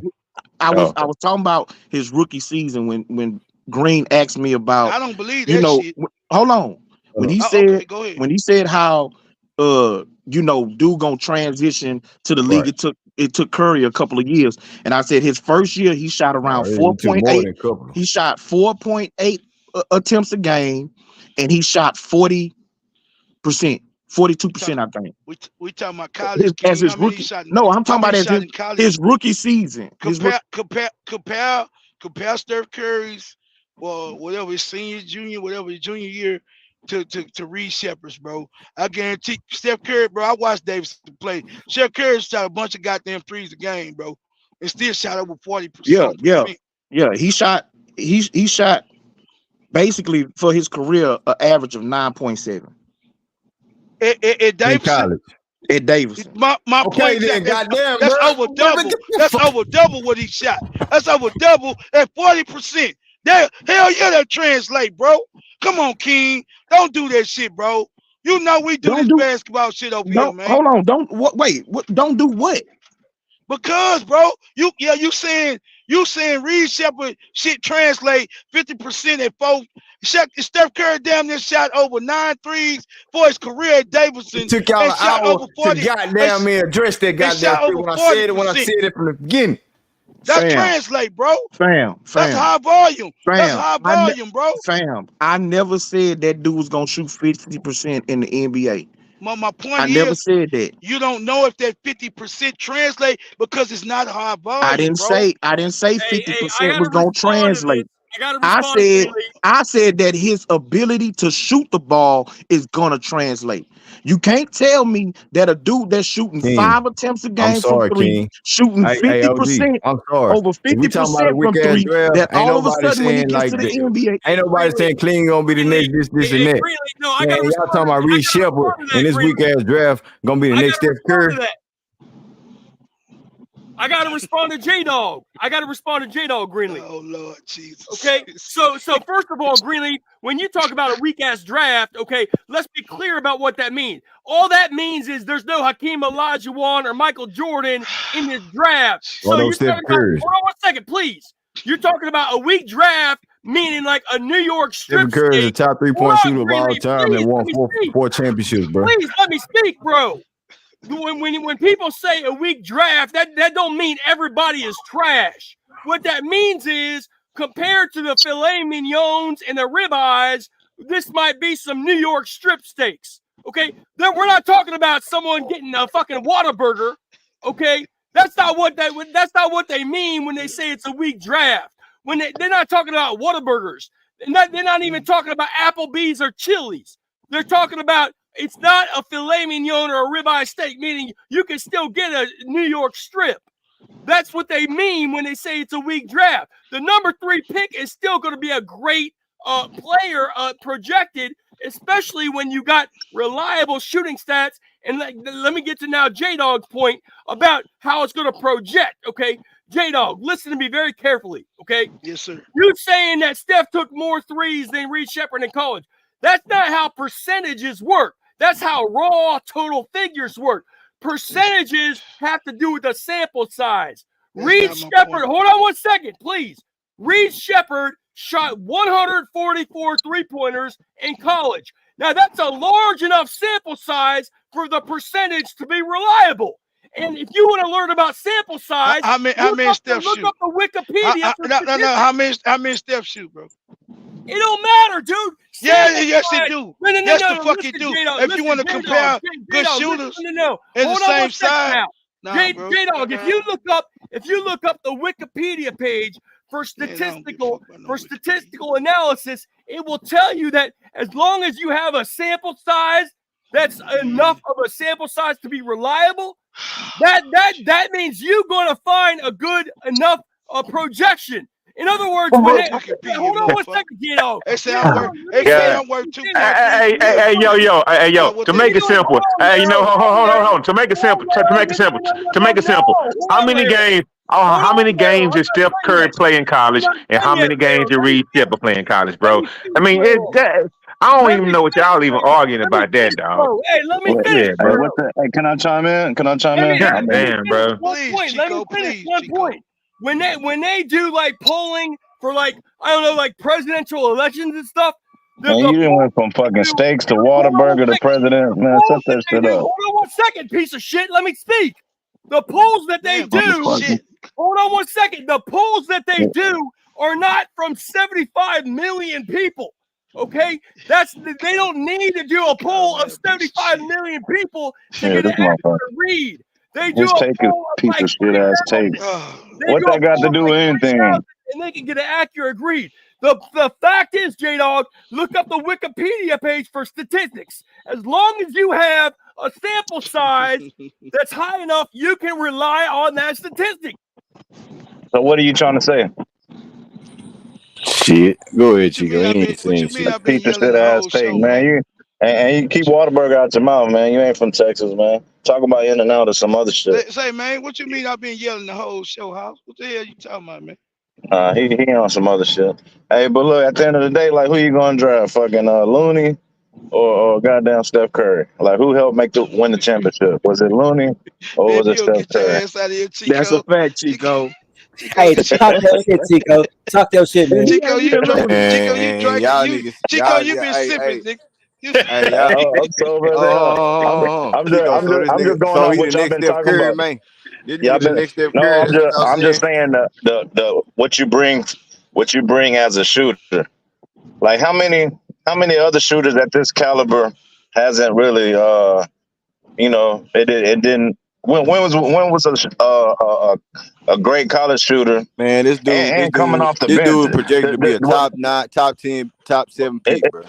his. I was talking about his rookie season when Green asked me about. I don't believe You that know, shit. hold on. When he Okay, go ahead. said how dude gonna transition to the league, Right. it took Curry a couple of years, and I said his first year he shot around It took more 4.8. than a couple. He shot 4.8 attempts a game, and he shot 40%, 42%, I think. We talking about college. As his rookie. No, I'm talking about as his rookie season. Compare Steph Curry's, well, whatever his senior, junior, whatever his junior year to Reed Sheppard's, bro. I guarantee Steph Curry, bro. I watched Davis play. Steph Curry shot a bunch of goddamn threes a game, bro, and still shot over 40%. Yeah. He shot basically for his career an average of 9.7. At Davidson. At Davidson. My point then, goddamn, that's bro. over double. That's over double what he shot. That's over double at 40%. Hell yeah, that translate, bro. Come on, King. Don't do that shit, bro. You know we do this basketball shit over here, man. Hold on. Don't do what? Because, bro, you saying Reed Sheppard shit translate 50% at 4. Steph Curry damn near shot over 9 threes for his career at Davidson. It took y'all an hour to goddamn me address that goddamn thing when I said it from the beginning. That's translate, bro. Fam. That's high volume. That's high volume, bro. Fam, I never said that dude was gonna shoot 50% in the NBA. My point I never is, said that. you don't know if that 50% translate because it's not high I volume, didn't bro. say Hey, 50% I was gotta gonna respond to this. translate. I gotta I respond to said Greenleaf. I said that his ability to shoot the ball is gonna translate. You can't tell me that a dude that's shooting King, 5 attempts a I'm game from sorry, 3, King. shooting Hey, OG, 50%, I'm sorry. over If we talking about a 50% weak from ass 3, draft, that ain't all of a nobody sudden when he saying gets like to the that. NBA, Ain't nobody Greenleaf, saying Clean gonna be the next this and that. Greenleaf. No, I Man, gotta y'all respond. talking about I Reed gotta Sheppard respond to and that, this weak Greenleaf. ass draft gonna be the I next gotta Steph respond Curry. to that. I gotta respond to J-Dog. I gotta respond to J-Dog, Greenleaf. Oh Lord Jesus. Okay, so first of all, Greenleaf, when you talk about a weak ass draft, okay, let's be clear about what that means. All that means is there's no Hakeem Olajuwon or Michael Jordan in this draft. So Or you're those Steph talking about, Currys. hold on 1 second, please. You're talking about a weak draft, meaning like a New York Stephen strip Curry is a steak. top Hold 3-point on, shooter of all Greenleaf, time that please won let me four speak. four championships, bro. Please let me speak, bro. When people say a weak draft, that don't mean everybody is trash. What that means is, compared to the filet mignons and the ribeyes, this might be some New York strip steaks. Okay, then we're not talking about someone getting a fucking Whataburger. Okay, that's not what they mean when they say it's a weak draft. When they're not talking about Whataburgers. They're not even talking about Applebee's or Chili's. They're talking about it's not a filet mignon or a ribeye steak, meaning you can still get a New York strip. That's what they mean when they say it's a weak draft. The number 3 pick is still going to be a great player projected, especially when you got reliable shooting stats. And let me get to now J-Dog's point about how it's going to project, okay? J-Dog, listen to me very carefully, okay? Yes, sir. You saying that Steph took more threes than Reed Sheppard in college. That's not how percentages work. That's how raw total figures work. Percentages have to do with the sample size. Reed Sheppard, hold on 1 second, please. Reed Sheppard shot 144 three-pointers in college. Now, that's a large enough sample size for the percentage to be reliable. And if you want to learn about sample size, how many Steph shoot? Look up the Wikipedia. No. How many Steph shoot, bro? It don't matter, dude. Yes, it do. No, yes, the fuck it do. If you want to compare good shooters in the same side, J-Dog, if you look up the Wikipedia page for statistical analysis, it will tell you that as long as you have a sample size that's enough of a sample size to be reliable, that means you're going to find a good enough projection. In other words, hold on 1 second, Gino. They say I'm worth 2 points. Hey, yo. To make it simple, hold on. To make it simple. How many games did Steph Curry play in college, and how many games did Reed Sheppard play in college, bro? I mean, I don't even know what y'all even arguing about that, dog. Hey, let me finish. Yeah, bro. Hey, can I chime in? God damn, bro. Please, Chico, please, one point. When they do like polling for like I don't know like presidential elections and stuff. Man, you didn't went from fucking steaks to Whataburger to president. Man, shut that shit up. Hold on 1 second, piece of shit. Let me speak. The polls that they do. Hold on 1 second. The polls that they do are not from 75 million people. Okay, they don't need to do a poll of 75 million people to get an accurate read. They do His take is piece of shit ass take. What that got to do with anything? And they can get an accurate read. The fact is, J-Dog, look up the Wikipedia page for statistics. As long as you have a sample size that's high enough, you can rely on that statistic. So what are you trying to say? Shit. Go ahead, Chico. He ain't saying shit. Piece of shit ass take, man. You keep Whataburger out your mouth, man. You ain't from Texas, man. Talk about In and Out or some other shit. Say, man, what you mean I've been yelling the whole show, House? What the hell you talking about, man? He on some other shit. Hey, but look, at the end of the day, like, who you gonna draft? Fucking Looney or goddamn Steph Curry? Like, who helped win the championship? Was it Looney or was it Steph Curry? That's a fact, Chico. Hey, talk your shit, Chico. Talk your shit, man. Chico, you drinking? Chico, you been sipping, nigga. Hey, y'all. I'm sober as hell. I'm just going off what y'all been talking about. Man. I'm just saying the what you bring as a shooter. Like how many other shooters at this caliber hasn't really it didn't. When was a great college shooter Man, this and coming off the this bench? dude projected to be a top 9, top 10, top 7 pick, bro.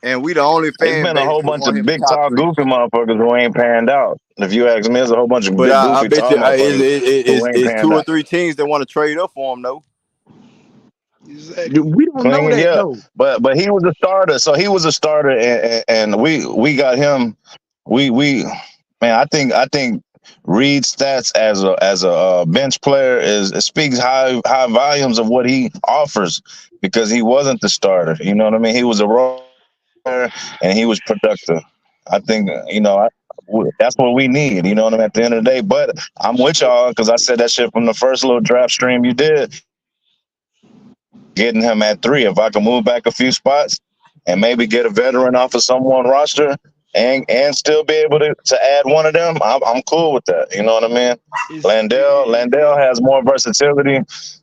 And we the only It's fan been a base whole that bunch want of him big, top tall, 3. goofy motherfuckers who ain't panned out. If you ask me, there's a whole bunch of But big, I goofy, bet tall you motherfuckers who ain't it's panned 2 or out. 3 teams that want to trade up for him, though. Exactly. We don't know Clinging, that yeah, though. but he was a starter, so he was a starter, and we got him. We man, I think Reed's stats as a bench player it speaks high volumes of what he offers because he wasn't the starter. You know what I mean? He was a role player and he was productive. I think that's what we need. You know what I mean? At the end of the day, but I'm with y'all because I said that shit from the first little draft stream you did. Getting him at 3. If I can move back a few spots and maybe get a veteran off of someone roster and still be able to add one of them, I'm cool with that. You know what I mean? Landell has more versatility,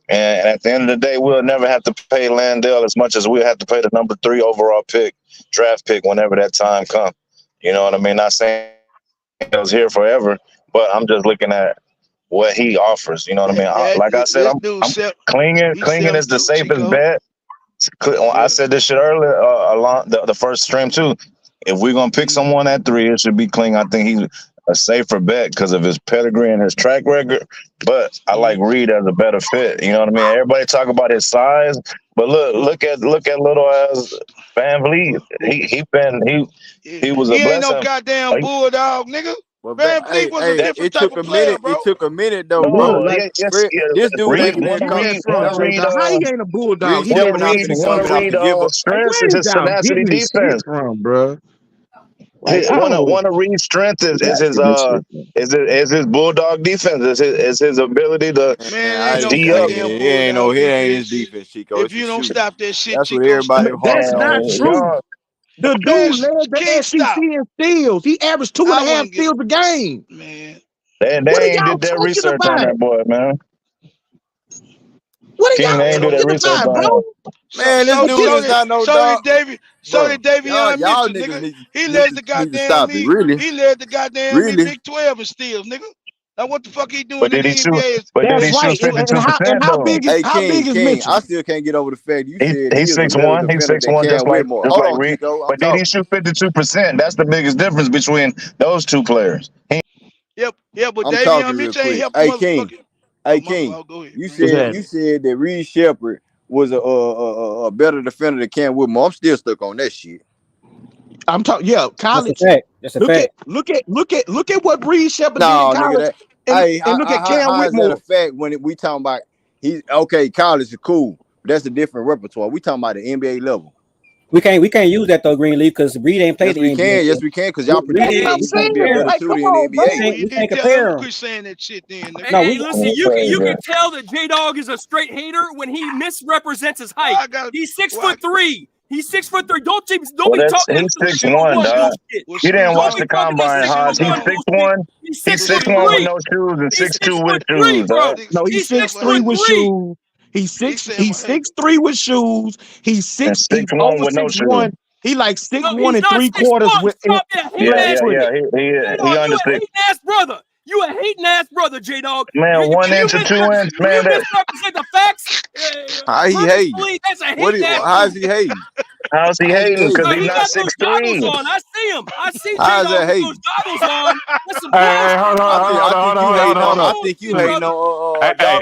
and at the end of the day, we'll never have to pay Landell as much as we'll have to pay the number 3 overall draft pick whenever that time comes. You know what I mean? Not saying Landell's here forever, but I'm just looking at what he offers. You know what I mean? Like I said, I'm clinging is the safest bet. I said this shit earlier along the first stream too. If we're gonna pick someone at 3, it should be Kling. I think he's a safer bet because of his pedigree and his track record. But I like Reed as a better fit. You know what I mean? Everybody talk about his size, but look at little ass Van Vliet. He was a He ain't no blessing. goddamn bulldog, nigga. Well, Van Vliet was a different type of player, bro. It took a minute though, No, bro. this dude ain't Where been you get that from, J Dog? How he ain't a bulldog? He Shepherd been ain't been coming off the dribble. strengths where is is his y'all tenacity getting this shit defense. from, bro? Like, I One don't. of Reed's strengths is his bulldog defense. Is his ability to Man, ain't no D up. goddamn bulldog It ain't his defense. defense, Chico. If It's you a don't shooting. stop that shit, That's what Chico, everybody That's harps not on. true. The dude Man, led the can't SEC stop. in steals. He averaged 2.5 steals a game. Man, They What are ain't y'all did that talking research on about? that boy, man. What are King, y'all they ain't do that talking research about, on bro? him. Man, this dude is not no dog. So Bro, did Davion y'all Mitchell, niggas nigga. He need led the to goddamn stop it. me. Really? He led the goddamn me Really? Big 12 in steals, nigga. Now what the fuck he doing But in did he the shoot? NBA? But did That's he shoot right. And 52% how though? big is King, Mitchell? I still can't get over the fact you said he He's is a better 6'1". He's defender than 6'1", Cam Whitmore. Hold on, Reed. Chico. I'm But did he talking. shoot 52%? That's the biggest difference between those two players. Yep, but I'm Davion talking real Mitchell ain't quick. helped the Hey, King. motherfucker. Hey, My King. fault. Go ahead. You What's that? said that Reed Sheppard was a better defender than Cam Whitmore. I'm still stuck on that shit. I'm talking. Yeah, college. That's a fact. Look at what Reed Sheppard did in No, nigga, college, and look at Cam how is that a Whitmore. fact when we talking about he's okay? College is cool, but that's a different repertoire. We talking about the NBA level. We can't use that though, Greenleaf, because Reed ain't played Yes, we the can. NBA. Yes, we can, because y'all That's predicted what that I'm he's gonna saying. be a better Like, come shooter in the on, bro. NBA. You can't didn't tell him compare to him. quit saying that shit then, nigga. No, Listen, you can tell that J-Dog is a straight hater when he misrepresents his height. He's 6'3". He's 6'3". Don't be talking He's that 6'1", dog. bullshit. You didn't watch Don't the be talking that combine, Haas. He's 6'1". He's He's 6'1" 6'3". with no shoes and He's 6'2" with 6'3", shoes, bro. dog. No, he's 6'3" with shoes. He's 6'3" with shoes. He's And over 6'1" with no shoes. 6'1". He like 6'1" he's and not 3/4 with Stop that hating flat ass. foot. He You under a 6. hating ass brother. You a hating ass brother, J-Dog. Man, 1 inch or 2 inch, When man. you misrepresent the facts, How he hating? that's a hating ass. How's he hating? How's he hating? Because Bro, he's he not got those 6'3". goggles on. I see him. I see How's J-Dog that with hating? those goggles on. That's some Hey, bullshit. I think you hating on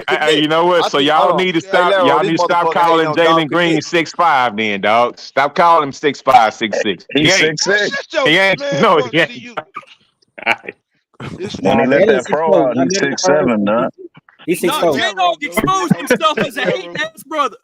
John Hey, you know what? So y'all need to stop. Larry, Y'all this need to stop motherfucker hating calling on John Jalen Green 6'5". Then, dog. Stop calling him 6'5", 6'6". He's He ain't. 6'6". He ain't. Man, No, fuck he ain't. you. When he let that pro out, he's 6'7", dog. He's No, 6'4". J-Dog exposed himself as a hating ass brother.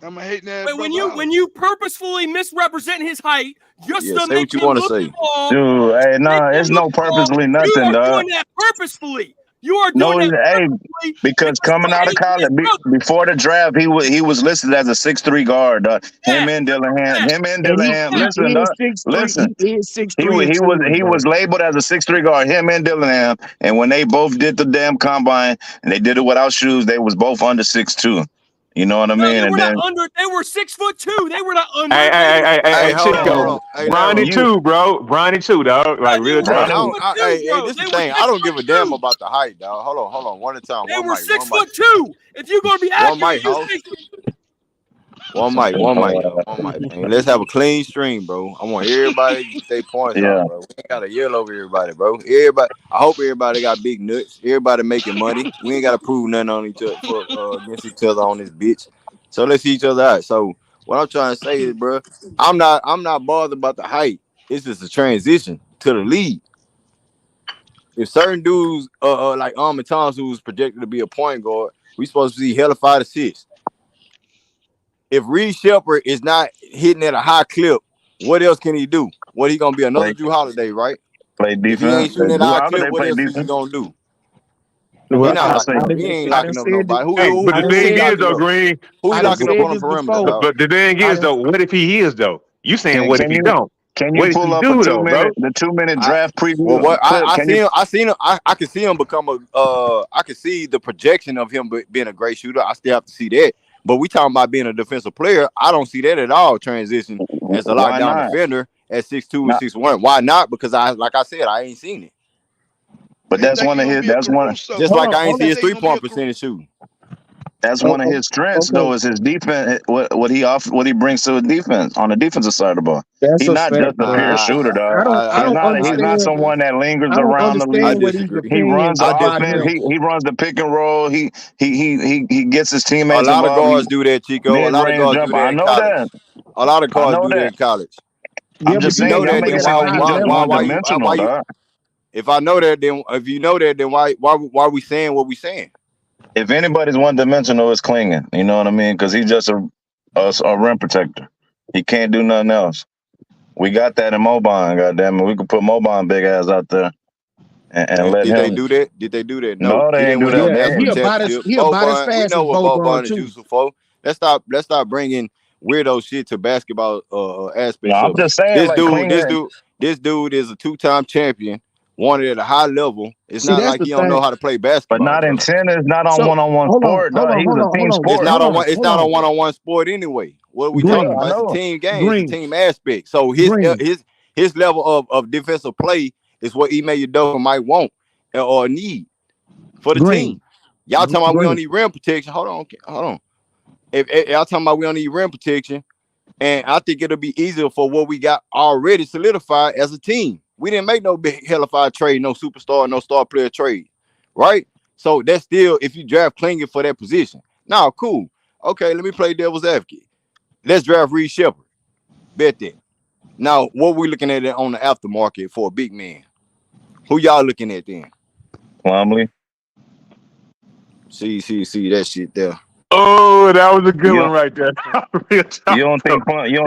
I'm a hating ass But brother. when you purposefully misrepresent his height just to say make what you him want to look say. small, Dude, hey, no, it's no purposely you nothing, are dog. doing that purposefully. You are No, doing that hey, purposefully because coming out of college, before the draft, he was listed as a 6'3" guard. Him and Dillingham. Listen, dog. Listen. He is 6'3". He was labeled as a 6'3" guard. Him and Dillingham. And when they both did the damn combine and they did it without shoes, they was both under 6'2". You know what I No, mean? they And were not then under. They were 6'2". They were not under. Hey, hold on, hold Chico. on. Hey, Bronny Laro. too, bro. Bronny too, dog. Bro, Like they real were Hey, talk. 6'2", hey, bro. this They is the were thing. I don't give a damn 6'2". about the height, dog. Hold on. One at a time. They One were mic, one mic. 6'2". If you're gonna be One accurate, mic, you house. say One mic, y'all. One mic, man. Let's have a clean stream, bro. I want everybody to get their points yeah, out, bro. We ain't gotta yell over everybody, bro. Everybody, I hope everybody got big nuts. Everybody making money. We ain't gotta prove nothing on each other for against each other on this bitch. So let's see each other out. So what I'm trying to say is, bro, I'm not bothered about the height. It's just a transition to the league. If certain dudes, like Armin Thompson, who's projected to be a point guard, we supposed to see hella 5 to 6. If Reed Sheppard is not hitting at a high clip, what else can he do? What he gonna be another play Drew Holiday, right? play If he defense. ain't shooting at a Drew high Holiday clip, what play else is he defense. gonna do? He Well, not I locking say, up. He ain't I done locking up said nobody. Hey, but the I done Who he thing said is locking though, up? Green. Who he I done locking up said on the this perimeter, before. dog? But the thing I is done though, what if he is though? You saying what if can he you don't? What does pull he up a do though, bro? the 2 minute I draft well, preview what clip? Can you? I seen him. I can see him become a. I can see the projection of him being a great shooter. I still have to see that. But we talking about being a defensive player. I don't see that at all. Transition as a Why lockdown not? defender at 6'2" and Not, 6'1". Why not? Because like I said, I ain't seen it. but They that's think one he of gonna his. be a That's one. Caruso. Just hold like on, I ain't hold see on. his They think he gonna be a 3-point Caruso. percentage shooting. That's Oh, one of his strengths, okay, though, is his defense. What he brings to the defense on the defensive side of the ball. that's He's a not fact, just a bro. pure But shooter, dog. I don't He's I not understand. someone disagree. that lingers I don't around the I understand league. what these disagree. He runs opinions the I about offense. him. disagree. He runs the pick and roll. He gets his A teammates lot of involved. guards do that, Chico. A Mid lot of range guards do jumper. that I in know college. that. A lot of I guards know do that that. in college. I'm Yeah, just but you If you saying know can't y'all do that, it making then at a seem why like high he's why just why level, one why though. you dimensional, why you? dog. If I know that, then if you know that, then why are we saying what we saying? If anybody's one dimensional, it's clinging. You know what I mean? Because he's just a rim protector. He can't do nothing else. We got that in Mobile, goddamn it. We could put Mobile big ass out there and And let did they him. do that? Did they do that? No, No, he they ain't didn't do win no that. Yeah, national championship. he about as Boban, we fast know as what Boban Boban is too. useful for. Let's stop bringing weirdo shit to basketball No, aspects I'm of it. just saying, This like dude, this clinging. dude, this dude is a 2-time champion, won it at a high level. It's See, not that's like the he don't know thing. how to play But basketball, not in bro. tennis, not on So one-on-one sport, dog. He's a team hold It's sport. not on, it's hold not a on. one-on-one sport anyway. What are we Yeah, talking Green, I about? It's a know. team game. It's a green, team aspect. So green, his level of defensive play is what Ime Udoka might want or need for the green, team. Y'all talking about we don't green. need rim protection. Hold on. If y'all talking about we don't need rim protection, and I think it'll be easier for what we got already solidified as a team. We didn't make no big hellified trade, no superstar, no star player trade, right? So that's still if you draft Klinger for that position. Now, cool. Okay, let me play devil's advocate. Let's draft Reed Sheppard. Bet that. Now, what we looking at on the aftermarket for a big man? Who y'all looking at then? Plumlee. See that shit there. Oh, that was a good You one right there. Real talk, you don't though.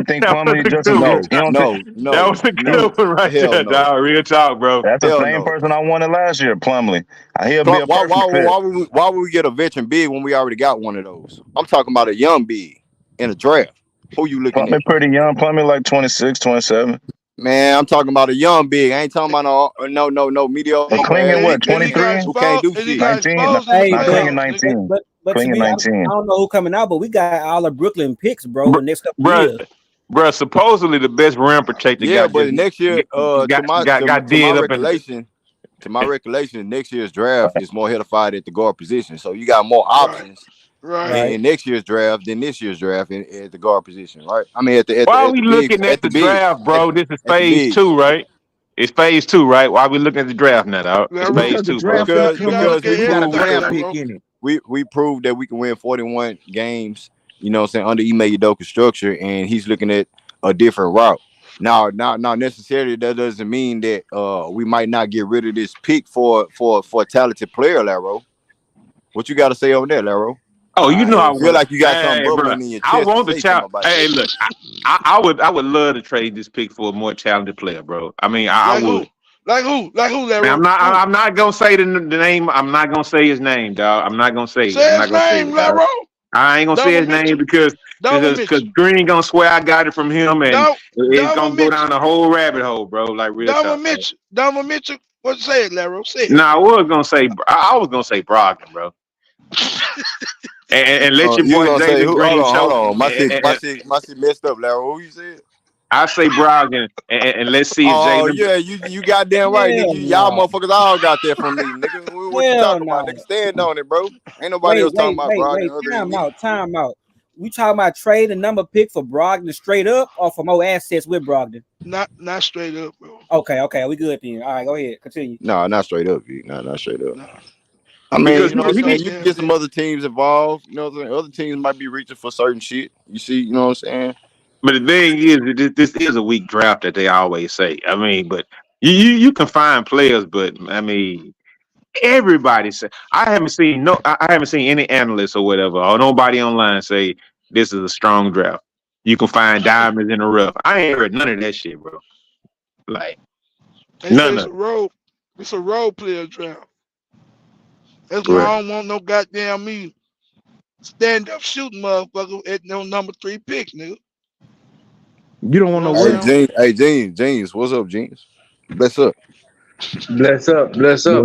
think That was Plumlee a just as good good? one. No, You don't think That was a no. good one right Hell there, no. dog. Real talk, bro. that's the Hell same no. person I wanted last year, Plumlee? He'll be a Why, perfect fit. why would we get a veteran big when we already got one of those? I'm talking about a young big in a draft. Who you looking Plumlee at? pretty young. Plumlee like 26, 27. Man, I'm talking about a young big. I ain't talking about no And mediocre Klingen ass what? big And he got 23, who can't exposed. do And he shit. got 19. exposed in the Hey, Not Klingen playoffs, nigga. 19. but to Klingen me, I 19. don't know who coming out, but we got all the Brooklyn picks, bro, Br- in the next couple of Bruh, years. supposedly the best rim protector Yeah, got but just next year, got to my dead up in. recollection, next year's draft is more helified at the guard position. So you got more Right. options Right. Right. in next year's draft than this year's draft at the guard position, right? I mean Why are we looking at the draft, bro? This is at the phase bigs. 2, right? It's phase 2, right? Why are we looking at the draft now, dog? It's Larry, phase Because the 2, bro. draft Because you come gotta up, look at we got a everything, draft though, pick bro. in it. we proved that we can win 41 games, you know what I'm saying, under Ime Udoka's structure, and he's looking at a different route. Now, not necessarily that doesn't mean that we might not get rid of this pick for a talented player, Laro. What you got to say on that, Laro? Oh, you know I I feel want. like you got something Hey, bro. bubbling in your I chest to want the say something child. about Hey, that. look. I would love to trade this pick for a more talented player, bro. I mean, I Like would. who? Like who? Like who, Man, Larry? Who? I'm not gonna say the name. I'm not gonna say his name, dog. I'm not gonna say it. I'm Say not his gonna say name, it, dog. Larry. I ain't gonna say his Donovan name Mitchell. because Donovan Mitchell. Green gonna swear I got it from him, and it's gonna Donovan go down Mitchell. the whole rabbit hole, bro. Like real Donovan talk, bro. Mitchell. Donovan Mitchell. What say it, Larry? Say it. Nah, I was gonna say Brogdon, bro. and let your You boy gonna say Jalen who? Green Hold show. on. My shit messed up, Larry. Who you said? I say Brogdon, and let's see if Oh Jalen. yeah, you goddamn right, nigga. Y'all motherfuckers all got that from me, nigga. What you talking about, nigga? Stand on it, bro. Ain't nobody else talking about Brogdon other than me. Time out. We talking about trade a number pick for Brogdon straight up or for more assets with Brogdon? Not straight up, bro. Okay, we good then. All right, go ahead, continue. No, not straight up, Vic. Not straight up. Nah. I mean, Because you know what I'm saying? You can get some Yeah. other teams involved. You know what I'm saying? Other teams might be reaching for certain shit. You see, you know what I'm saying? But the thing is, this is a weak draft that they always say. I mean, but you can find players, but I mean, everybody say I haven't seen any analysts or whatever or nobody online say this is a strong draft. You can find diamonds in the rough. I ain't heard none of that shit, bro. Like They say none of it. it's a role player draft. That's why Right. I don't want no goddamn me stand up shooting motherfucker at no number 3 pick, nigga. You don't want no what? Genius, what's up, Genius? Bless up. Bless up.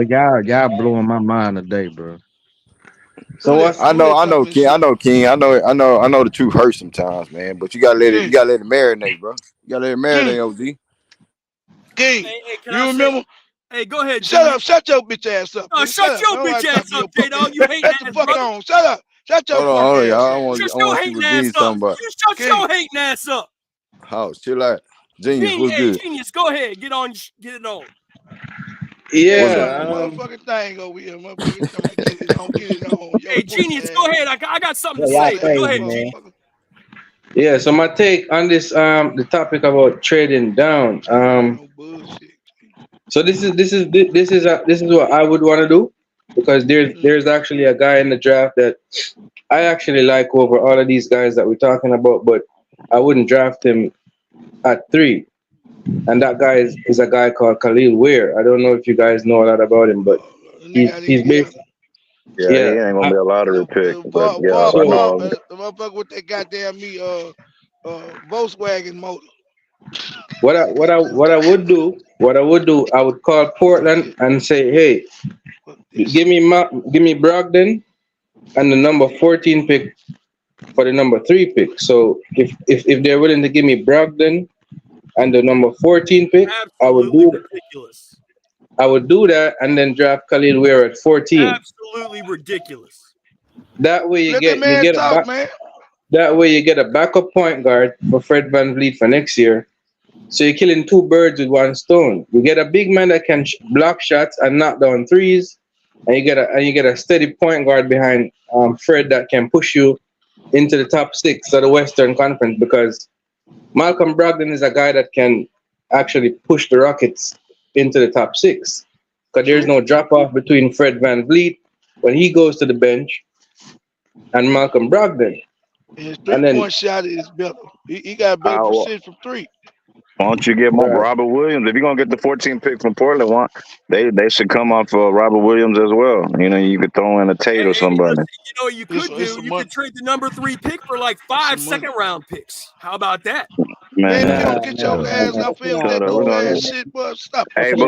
Yeah, y'all blowing my mind today, bro. So what's I know, King. I know the truth hurts sometimes, man. But you gotta let it marinate, bro. You gotta let it marinate, OG. King, Hey, can you I remember? Hey, go ahead. Shut your bitch ass up. No, shut your bitch ass up, J-Dog. You hating Shut ass the fuck brother. on. Shut up. Shut your Hold fuck on, ass y'all. up. Shut I your want to see hating what ass Genius up. talking about. You shut your hating ass up. House, chill out. Genius, what's good? Genius, go ahead. Get it on. What's up? Motherfucking thing over here. Motherfucking tell me get it on. Your Hey, Genius, go ahead. I got something to say. Go ahead, Genius. Yeah, so my take on this the topic about trading down. No bullshit. So this is what I would want to do because there's actually a guy in the draft that I actually like over all of these guys that we're talking about, but I wouldn't draft him at 3. And that guy is a guy called Khalil Ware. I don't know if you guys know a lot about him, but he's basically he ain't gonna be a lottery pick. But yeah, I know. The motherfucker with that goddamn Volkswagen motor. What I would do, I would call Portland and say, hey, give me Brogdon and the number 14 pick for the number 3 pick. So if they're willing to give me Brogdon and the number 14 pick, ridiculous. I would do that and then draft Khalil Ware at 14. Absolutely ridiculous. That way you get a backup point guard for Fred VanVleet for next year. So you're killing 2 birds with 1 stone. You get a big man that can block shots and knock down threes, and you get a steady point guard behind Fred that can push you into the top 6 of the Western Conference, because Malcolm Brogdon is a guy that can actually push the Rockets into the top 6. Because there's no drop off between Fred VanVleet when he goes to the bench and Malcolm Brogdon. His 3-point shot is better. He got a better percentage from 3. Why don't you get more Robert Williams? If you're gonna get the 14 pick from Portland, they should come off Robert Williams as well. You know, you could throw in a Tate or somebody. You know what you could do? You could trade the number 3 pick for like 5 second-round picks. How about that? Man, you don't get your ass off here with that goof ass shit, bro. Stop. But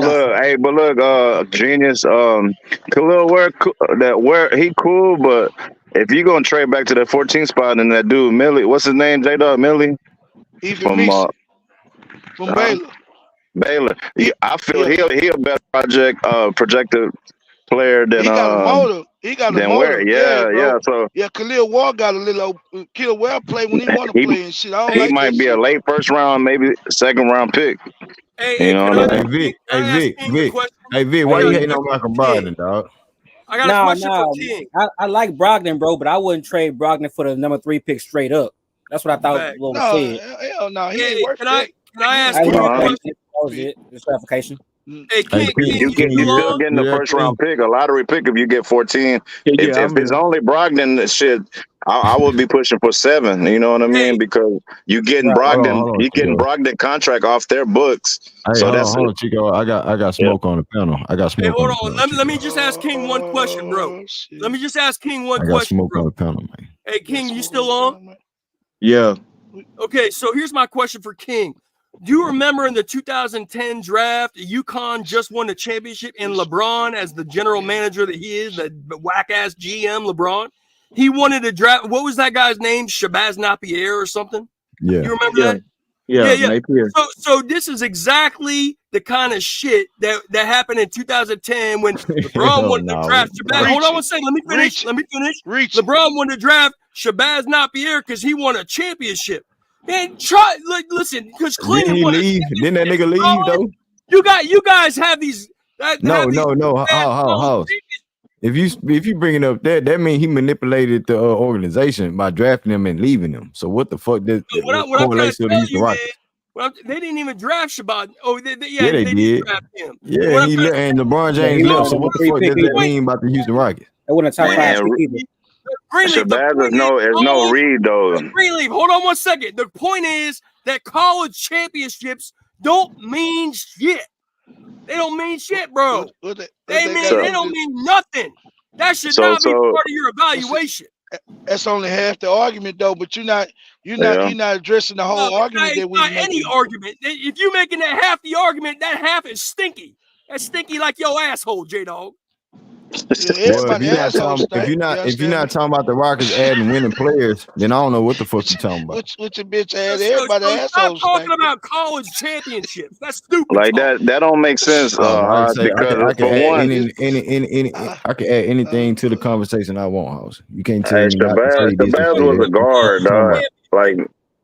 look, Genius, Khalil Ware he cool, but if you gonna trade back to that 14 spot and that dude Millie, what's his name? J-Dog Millie? From Baylor. Baylor. I feel he a better projected player than he got a motor. He got a motor. Yeah. So Khalil Ware got a little Khalil Ware play when he want to play and shit. I don't he might be a late first round, maybe second round pick. Hey, Vic. Hey, Vic, why you hating on Malcolm Brogdon, dog? I got a question for King. I like Brogdon, bro, but I wouldn't trade Brogdon for the number 3 pick straight up. That's what I thought was said. Hell no, he ain't worth it. Can I ask King a question? That was it. Just clarification. Hey, King, you still getting the first round pick, a lottery pick if you get 14. If it's only Brogdon, shit, I would be pushing for 7. You know what I mean? Because you getting Brogdon contract off their books. Hey, so hold on, Chico. I got smoke on the panel. I got smoke. Hold on. Let me just ask King one question, bro. Let me just ask King one question. I got smoke on the panel, man. Hey, King, you still on? Yeah. Okay, so here's my question for King. Do you remember in the 2010 draft, UConn just won the championship and LeBron, as the general manager that he is, the whack-ass GM LeBron, he wanted to draft, what was that guy's name? Shabazz Napier or something? Yeah. You remember that? Yeah. Napier. So this is exactly the kind of shit that happened in 2010 when LeBron wanted to draft Shabazz. Hold on one second. Let me finish. LeBron wanted to draft Shabazz Napier because he won a championship. Man, listen, because Clinton Didn't he leave? Didn't that nigga leave though? You guys have these. No. How? If you bring it up that means he manipulated the organization by drafting them and leaving them. So what the fuck does correlates to the Houston Rockets? They didn't even draft Shabazz. Oh, they did. Draft him. Yeah, and LeBron James left. So what the fuck does that mean about the Houston Rockets? That wasn't a top 5 pick either. Shabazz is no Reed though. Greenleaf, hold on one second. The point is that college championships don't mean shit. They don't mean shit, bro. They don't mean nothing. That should not be part of your evaluation. That's only half the argument, though. But you're not addressing the whole argument that we making. Any argument. If you're making that half the argument, that half is stinky. That's stinky like your asshole, J-Dog. Well, if you're not talking about the Rockets adding winning players, then I don't know what the fuck you're talking about. Which a bitch add everybody assholes. Stop talking about college championships. That's stupid. Like that don't make sense. I Because I can add anything to the conversation I want, House. You can't tell me not to say this. Shabazz was a guard, dog. Like,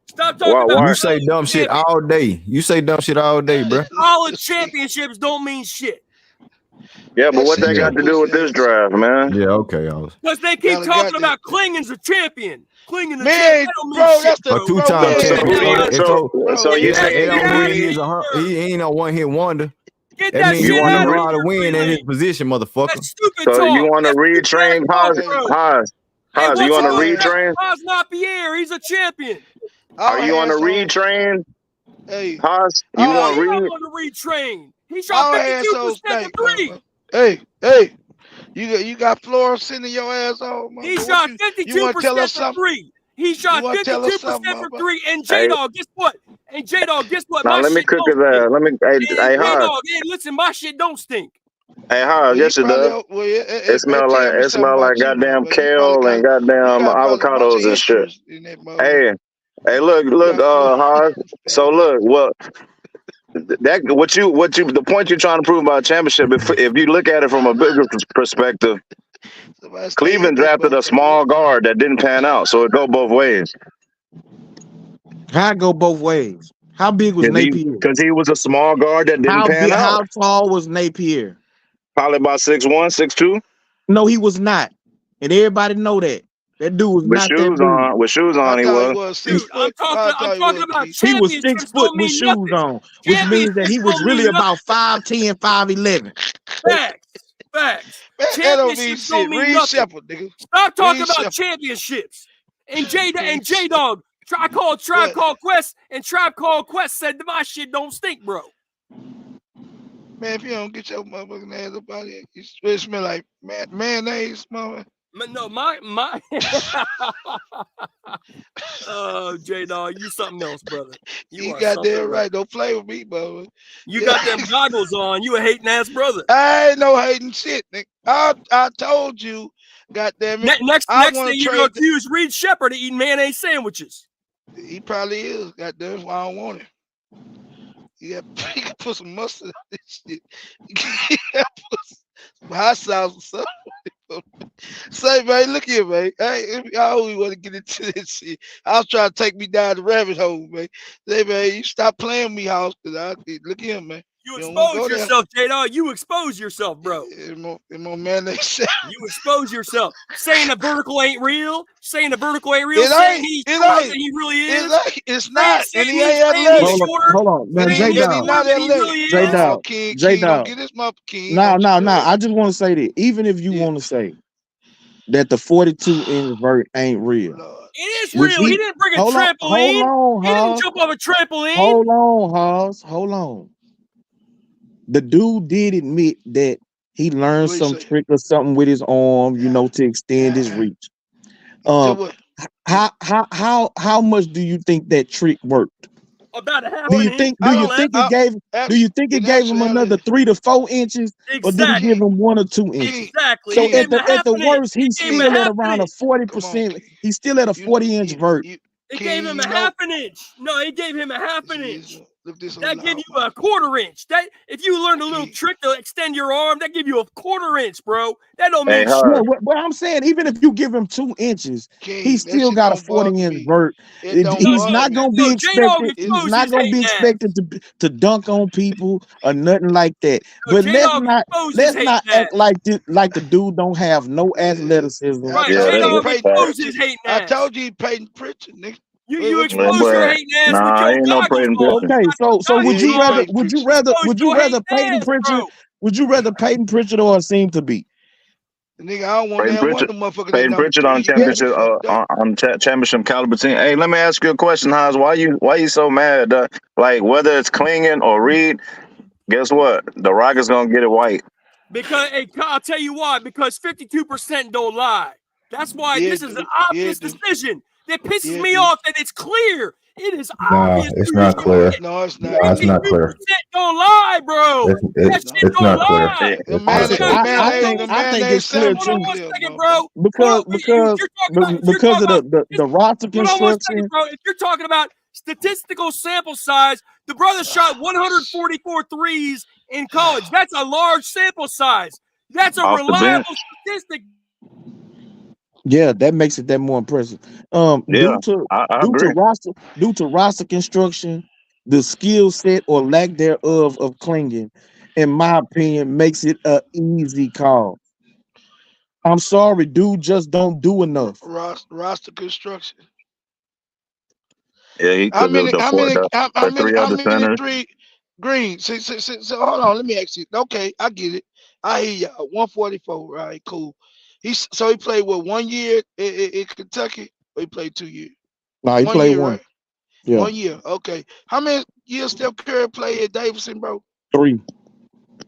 stop talking about you say dumb shit all day. You say dumb shit all day, bro. College championships don't mean shit. Yeah, but what they got to do with this draft, man? Yeah, okay, because they keep talking about Klingen's a champion. Klingen's a champion. Bro, that's the two-time champion. So you say he ain't no one-hit wonder. Get that means shit you want out to of know how to here, win in his position, motherfucker. That's stupid So talk. you want to retrain Haas? Haas, you want to retrain? Haas not Pierre. He's a champion. Are you on the retrain? Hey, Haas, you want to retrain? He shot 52% from three. Hey, you got Flores sending your ass on. He shot 52% from three. He shot 52% from three. And J-Dog, guess what? Now let me cook his ass. Hey, Haas. Hey, listen, my shit don't stink. Hey, Haas, yes it does. It smell like goddamn kale and goddamn avocados and shit. Hey, look, Haas. So look, the point you're trying to prove about championship, if you look at it from a bigger perspective, Cleveland drafted a small guard that didn't pan out, so it go both ways. How it go both ways? How big was Napier? Because he was a small guard that didn't pan out. How tall was Napier? Probably about 6'1", 6'2". No, he was not, and everybody know that. That dude was not that dude. With shoes on, he was. Dude, I'm talking about he was 6 foot with shoes on, which means that he was really about 5'10", 5'11". Facts. That don't mean shit. Reed Sheppard, nigga. Stop talking about championships. And J-Dog, I called Tribe Called Quest, and Tribe Called Quest said that my shit don't stink, bro. Man, if you don't get your motherfucking ass up out here, it smell like mayonnaise, mama. No, my oh, J-Dog, you something else, brother. You got that right. Don't play with me, bro. You got them goggles on. You a hating ass brother. I ain't no hating shit, nigga. I told you, goddamn it. Next thing you're gonna accuse Reed Sheppard of eating mayonnaise sandwiches. He probably is. Goddamn, that's why I don't want him. You can put some mustard on this shit. You can put some hot sauce or something. Say, man, look here, man. Hey, I always want to get into this shit. I was trying to take me down the rabbit hole, man. Say, man, you stop playing me, House, because look here, man. You expose yourself, J-Dog. You expose yourself, bro. It's more mayonnaise. You expose yourself. Saying the vertical ain't real. Saying It ain't. He really is. It's not. And he ain't athletic. Hold on. Man, J-Dog. Get his mother king. No. I just want to say that. Even if you want to say that the 42-inch vert ain't real. It is real. He didn't bring a trampoline. He didn't jump off a trampoline. Hold on, Haas. Hold on. The dude did admit that he learned some trick or something with his arm, to extend his reach. How much do you think that trick worked? about a half Do an you inch. think? I Do you don't. think it gave? Do you think it In gave him another actuality, 3 to 4 inches, or did it give Exactly. him 1 or 2 inches? King, Exactly. So It gave King, him a at half the an inch. worst, It he's gave him a still at half an around a inch. 40%. King. He's still at a 40-inch vert. It King, gave him you a know, half an inch. No, it gave him a half an inch. look this That on give loud, you a quarter inch. That if you learned a little King. trick to extend your arm, that give you a quarter inch, bro. That don't Hey, mean shit. Hard. Yeah, what I'm saying, even if you give him 2 inches, King, he's that still shit got a don't bother 40-inch me. vert. It don't He's bother not me. gonna be J-Dog expected. He's exposed not his gonna be hating ass. expected to dunk on people or nothing like that. No, But J-Dog exposed his hating ass. act like the dude don't have no athleticism. Right, Yeah, that's J-Dog a fact. exposed his hating I ass. told you he Peyton Pritchard, nigga. You What you That want? exposed your boy, hating ass with nah, your ain't no goggles Peyton on. Pritchard. Okay, so would Yeah, you he rather Peyton Pritchard. would you rather Peyton Pritchard? Would you rather Peyton Pritchard or seem to be? Nigga, I don't want Peyton to have one Pritchard, of them motherfuckers that Peyton number Pritchard 3. on You got me championship fucked up. championship caliber team. Hey, let me ask you a question, Hans. Why you so mad? Like whether it's Klingon or Reed, guess what? The Rockets gonna get it white. Because hey, I'll tell you why. Because 52% don't lie. That's why Yeah, this is an dude. obvious Yeah, dude. decision. That pisses Yeah, me dude. off that it's clear. It is Nah, obvious. it's who not you clear. get. No, it's not. Nah, it's not 52% clear. don't lie, bro. That shit It's don't not clear. lie. The It's man, not clear. the I think mayonnaise it's clear sandwich Hold on too, is one clear, second, motherfucker. bro. Hold on. If you're because of the roster hold on one second, construction. bro. If you're talking about statistical sample size, the brother shot 144 threes in college. That's a large sample size. That's a Off the bench. reliable statistic. Yeah, that makes it that more impressive. Yeah, I agree. Due to roster construction, the skill set or lack thereof of Klingon, in my opinion, makes it a easy call. I'm sorry, dude, just don't do enough. Roster construction. Yeah, he How could many? have How afford many? the How many? three How other many centers. three? Green. So hold on. Let me ask you. Okay, I get it. I hear you. 144. Right. Cool. He played what 1 year in Kentucky, or he played 2 years? Nah, he 1 played year, one. right? Yeah. 1 year. Okay. How many years Steph Curry played at Davidson, bro? 3.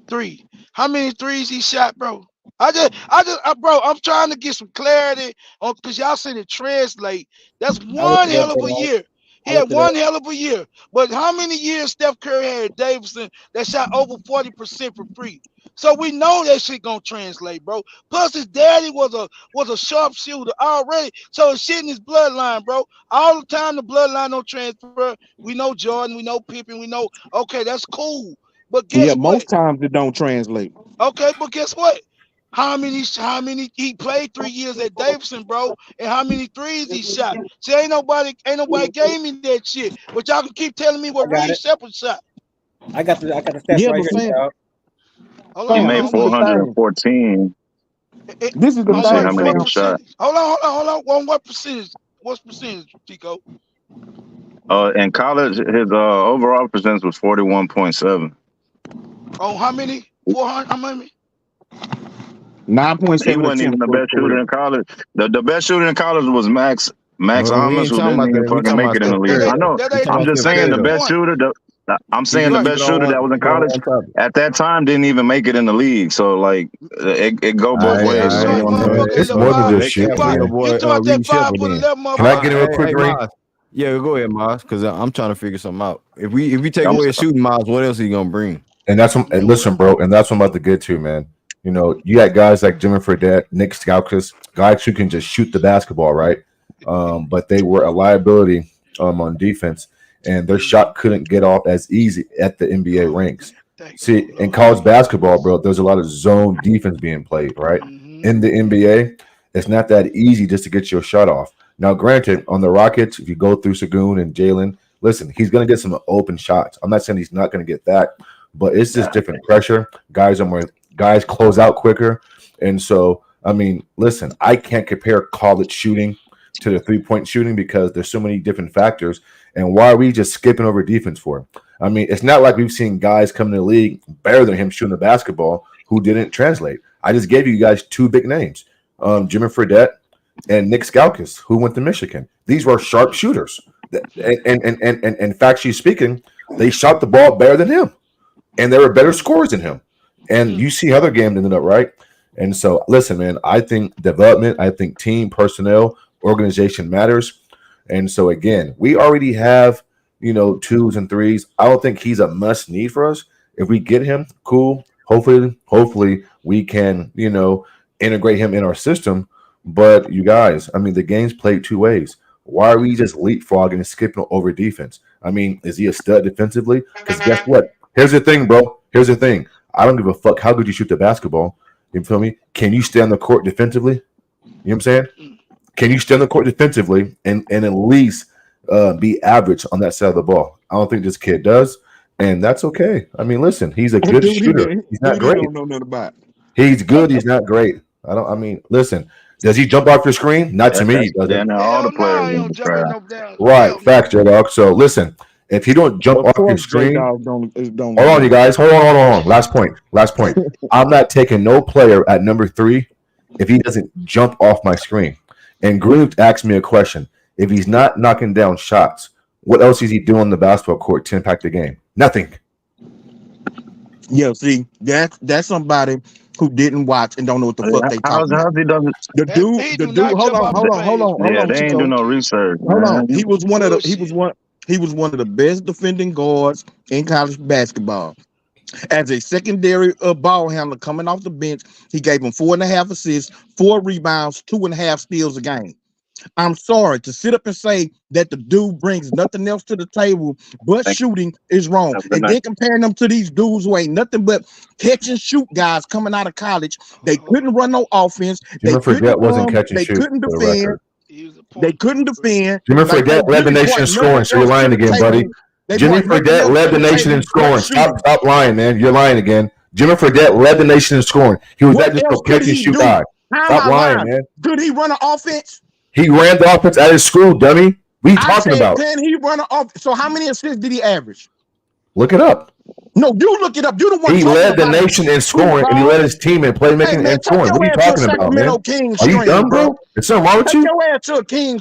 3. How many threes he shot, bro? Bro, I'm trying to get some clarity on because y'all said it translate. That's I looked one it up, hell of a J-Dog. year. He I had looked it up. one hell of a year. But how many years Steph Curry had at Davidson that shot over 40% from free? So we know that shit gonna translate, bro. Plus his daddy was a sharpshooter already. So it's shit in his bloodline, bro. All the time the bloodline don't transfer. We know Jordan, we know Pippen, we know okay, that's cool. But Yeah, guess what? most times it don't translate. Okay, but guess what? How many he played 3 years at Davidson, bro, and how many threes he shot? See, ain't nobody gave me that shit. But y'all can keep telling me I what got Reed it. Sheppard shot. I got the stats Yeah, right but here, fam, dog. Hold He on, made this is the thing. 414. This is the Let me on see what how thing, many what he fam. shot. percentage? Hold on. On what percentage? What's percentage, Tico? In college, his overall percentage was 41.7. On how many? 400? How many? 9.7 He wasn't even attempts the for his best shooter career. in college. The best shooter in college was Max We Thomas, ain't who talking didn't about even that. We fucking talking make about it in the Steph league. Curry I though. know. That We ain't talking I'm about just Steph saying Curry the the though. best point. shooter. I'm saying the Keep best it on shooter one. that was in Keep it on college one topic. at that time didn't even make it in the league. So like, it go All both right, Okay, ways. all you So you right, talking know what I'm man. saying? motherfucker It's in the more than five. just Hey, You cap shooting, on talk your man. boy you talk that Reed Sheppard then. 5'11" Can I All get motherfucker. in real right, quick, hey Green? Miles. Yeah, go ahead, Miles, because I'm trying to figure something out. If we take I'm, away a shooting, Miles, what else are you gonna bring? And that's what, and listen, bro, and that's what I'm about to get to, man. You know, you got guys like Jimmy Fredette, Nick Stauskas, guys who can just shoot the basketball, right? But they were a liability on defense, and their shot couldn't get off as easy at the NBA ranks. Thank you, See, in Lord. college basketball, bro, there's a lot of zone defense being played, right? In the NBA, it's not that easy just to get your shot off. Now, granted, on the Rockets, if you go through Sagoon and Jalen, listen, he's going to get some open shots. I'm not saying he's not going to get that, but it's just different pressure. Guys close out quicker, and so I mean, listen, I can't compare college shooting to the 3-point shooting because there's so many different factors. And why are we just skipping over defense for him? I mean, it's not like we've seen guys come in the league better than him shooting the basketball who didn't translate. I just gave you guys 2 big names, Jimmy Fredette and Nick Stauskas, who went to Michigan. These were sharp shooters. And factually speaking, they shot the ball better than him, and they were better scorers than him. And you see how their game ended up, right? And so, listen, man, I think development, I think team personnel, organization matters. And so, again, we already have twos and threes. I don't think he's a must need for us. If we get him, cool. Hopefully we can, integrate him in our system. But you guys, I mean, the game's played two ways. Why are we just leapfrogging and skipping over defense? I mean, is he a stud defensively? Because guess what? Here's the thing, bro. Here's the thing. I don't give a fuck how good you shoot the basketball. You feel me? Can you stay on the court defensively? You know what I'm saying? Can you stay on the court defensively and at least be average on that side of the ball? I don't think this kid does, and that's okay. I mean, listen, he's a good shooter. He's not great. Don't know nothing about. He's good. He's not great. I mean, listen. Does he jump off your screen? Not to me. He doesn't. All the players. Right. Facts, J-Dog. So listen, if he don't jump off your screen, hold on, you guys. Hold on. Last point. I'm not taking no player at number 3 if he doesn't jump off my screen. And Green asked me a question. If he's not knocking down shots, what else is he doing on the basketball court to impact the game? Nothing. Yeah, see, that's somebody who didn't watch and don't know what the fuck they talking about. He doesn't? The dude. Hold on. Yeah, they ain't do no research. Hold on. He was one of the best defending guards in college basketball. As a secondary ball handler coming off the bench, he gave him 4.5 assists, 4 rebounds, 2.5 steals a game. I'm sorry to sit up and say that the dude brings nothing else to the table but shooting is wrong. And then comparing them to these dudes who ain't nothing but catch and shoot guys coming out of college. They couldn't run no offense. They couldn't defend. They couldn't defend. Jimmy Fredette led the nation in scoring, so you're lying again, buddy. Jimmy Fredette led the nation in scoring. Stop lying, man. You're lying again. Jimmy Fredette led the nation in scoring. He was not just a catch and shoot guy. Stop lying, man. Could he run an offense? He ran the offense at his school, dummy. What are you talking about? Can he run an offense? So how many assists did he average? Look it up. No, you look it up. You the one. He led the nation in scoring, and he led his team in playmaking and scoring. What are you talking about, man? Are you dumb, bro? Is something wrong with you?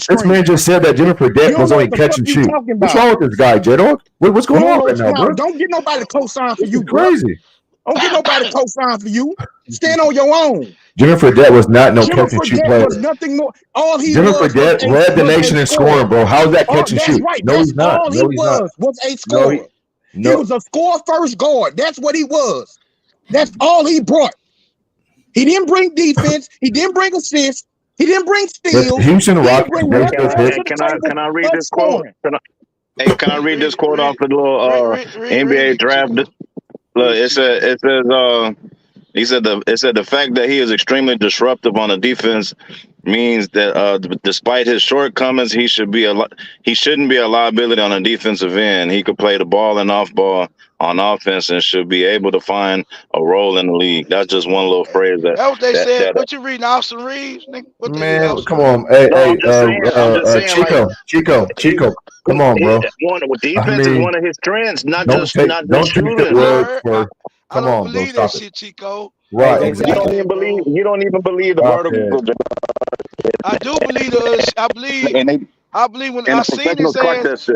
This man just said that Jimmy Fredette was only catch and shoot. What's wrong with this guy, J-Dog? What's going on right now, bro? Don't get nobody to co-sign for you, crazy. Don't get nobody to co-sign for you. Stand on your own. Jimmy Fredette was not no catch and shoot player. Nothing more. All he Jimmy Fredette led the nation in scoring, bro. How is that catch and shoot? Right. No, he's not. All he was a scorer. He was a score first guard. That's what he was. That's all he brought. He didn't bring defense. He didn't bring assists. He didn't bring steals. Houston Rockets. Can I read this quote? Can I read this quote off the little NBA draft? Look, it says the fact that he is extremely disruptive on the defense means that despite his shortcomings, he shouldn't be a liability on a defensive end. He could play the ball and off ball on offense and should be able to find a role in the league. That's just one little phrase that. That's what they said. What you reading, Austin Reeves? Man, come on, hey, Chico, come on, bro. Defense is one of his strengths, not just shooting. I don't believe that shit, Chico. Right, exactly. You don't even believe the vertical. I do believe the. I believe when I seen his ass.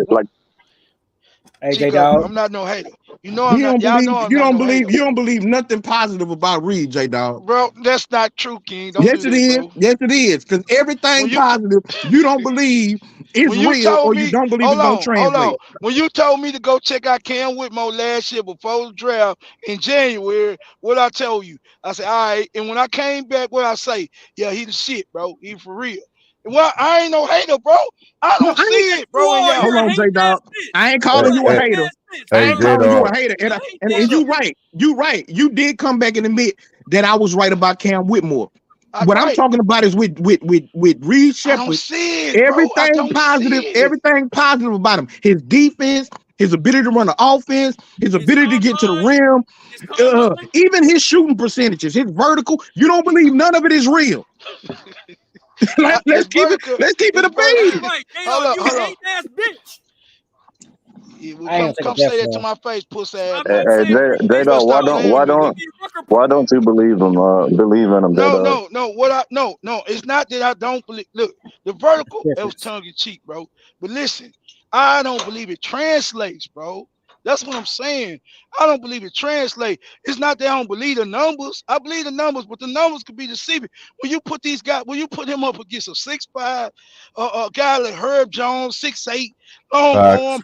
Hey, Chico, I'm not no hater. You know I'm not. Y'all know I'm you not don't no believe. hater. You don't believe nothing positive about Reed, J Dog. Bro, that's not true, King. Yes, it is. Yes, it is. Because everything positive you don't believe is real, or you don't believe it's gonna translate. Hold on. When you told me to go check out Cam Whitmore last year before the draft in January, what I told you? I said, all right. And when I came back, what I say? Yeah, he the shit, bro. He for real. Well, I ain't no hater, bro. I don't see it, bro. Hold on, J Dog. I ain't calling you a hater. I ain't calling you a hater. And you right. You right. You did come back and admit that I was right about Cam Whitmore. What I'm talking about is with Reed Sheppard. Everything positive about him. His defense, his ability to run the offense, his ability to get to the rim, even his shooting percentages, his vertical. You don't believe none of it is real. let's keep it a beat. Hold on. Come say that to my face, pussy ass. J-Dog, why don't you believe him? Believe in him, No. It's not that I don't believe. Look, the vertical, it was tongue in cheek, bro. But listen, I don't believe it translates, bro. That's what I'm saying. I don't believe it translates. It's not that I don't believe the numbers. I believe the numbers, but the numbers could be deceiving. When you put these guys, when you put him up against a 6'5", a guy like Herb Jones, 6'8", long arm,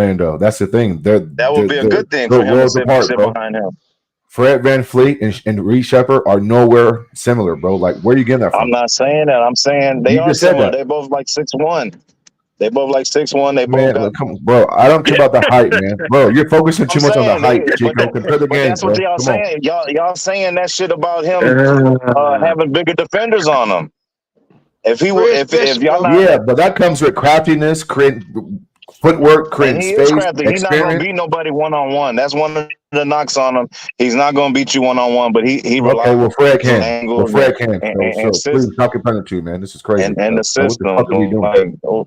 playing though. That's the thing. That would be a good thing They're for him to worlds apart, sit bro. behind him. Fred VanVleet and Reed Sheppard are nowhere similar, bro. Like, where are you getting that from? I'm not saying that. I'm saying they You are just said similar. that. They both like 6'1". They both like 6'1". They both Man, got. like, come on, bro. I don't care about the height, man. Bro, you're focusing I'm too much on the saying, height, but Chico. Compare the games, that's what bro. y'all Come on. saying. Y'all saying that shit about him having bigger defenders on him. If he were, Fred if special, y'all bro. not, Yeah, but that comes with craftiness, creating footwork, creating and he is space, crafty. He's not gonna experience. beat nobody one-on-one. That's one of the knocks on him. He's not gonna beat you one-on-one, but he Okay, relies well, Fred on can. Well, angles Fred can. So and please stop comparing the two, man. This is crazy. and the What the system. fuck are we doing? Like,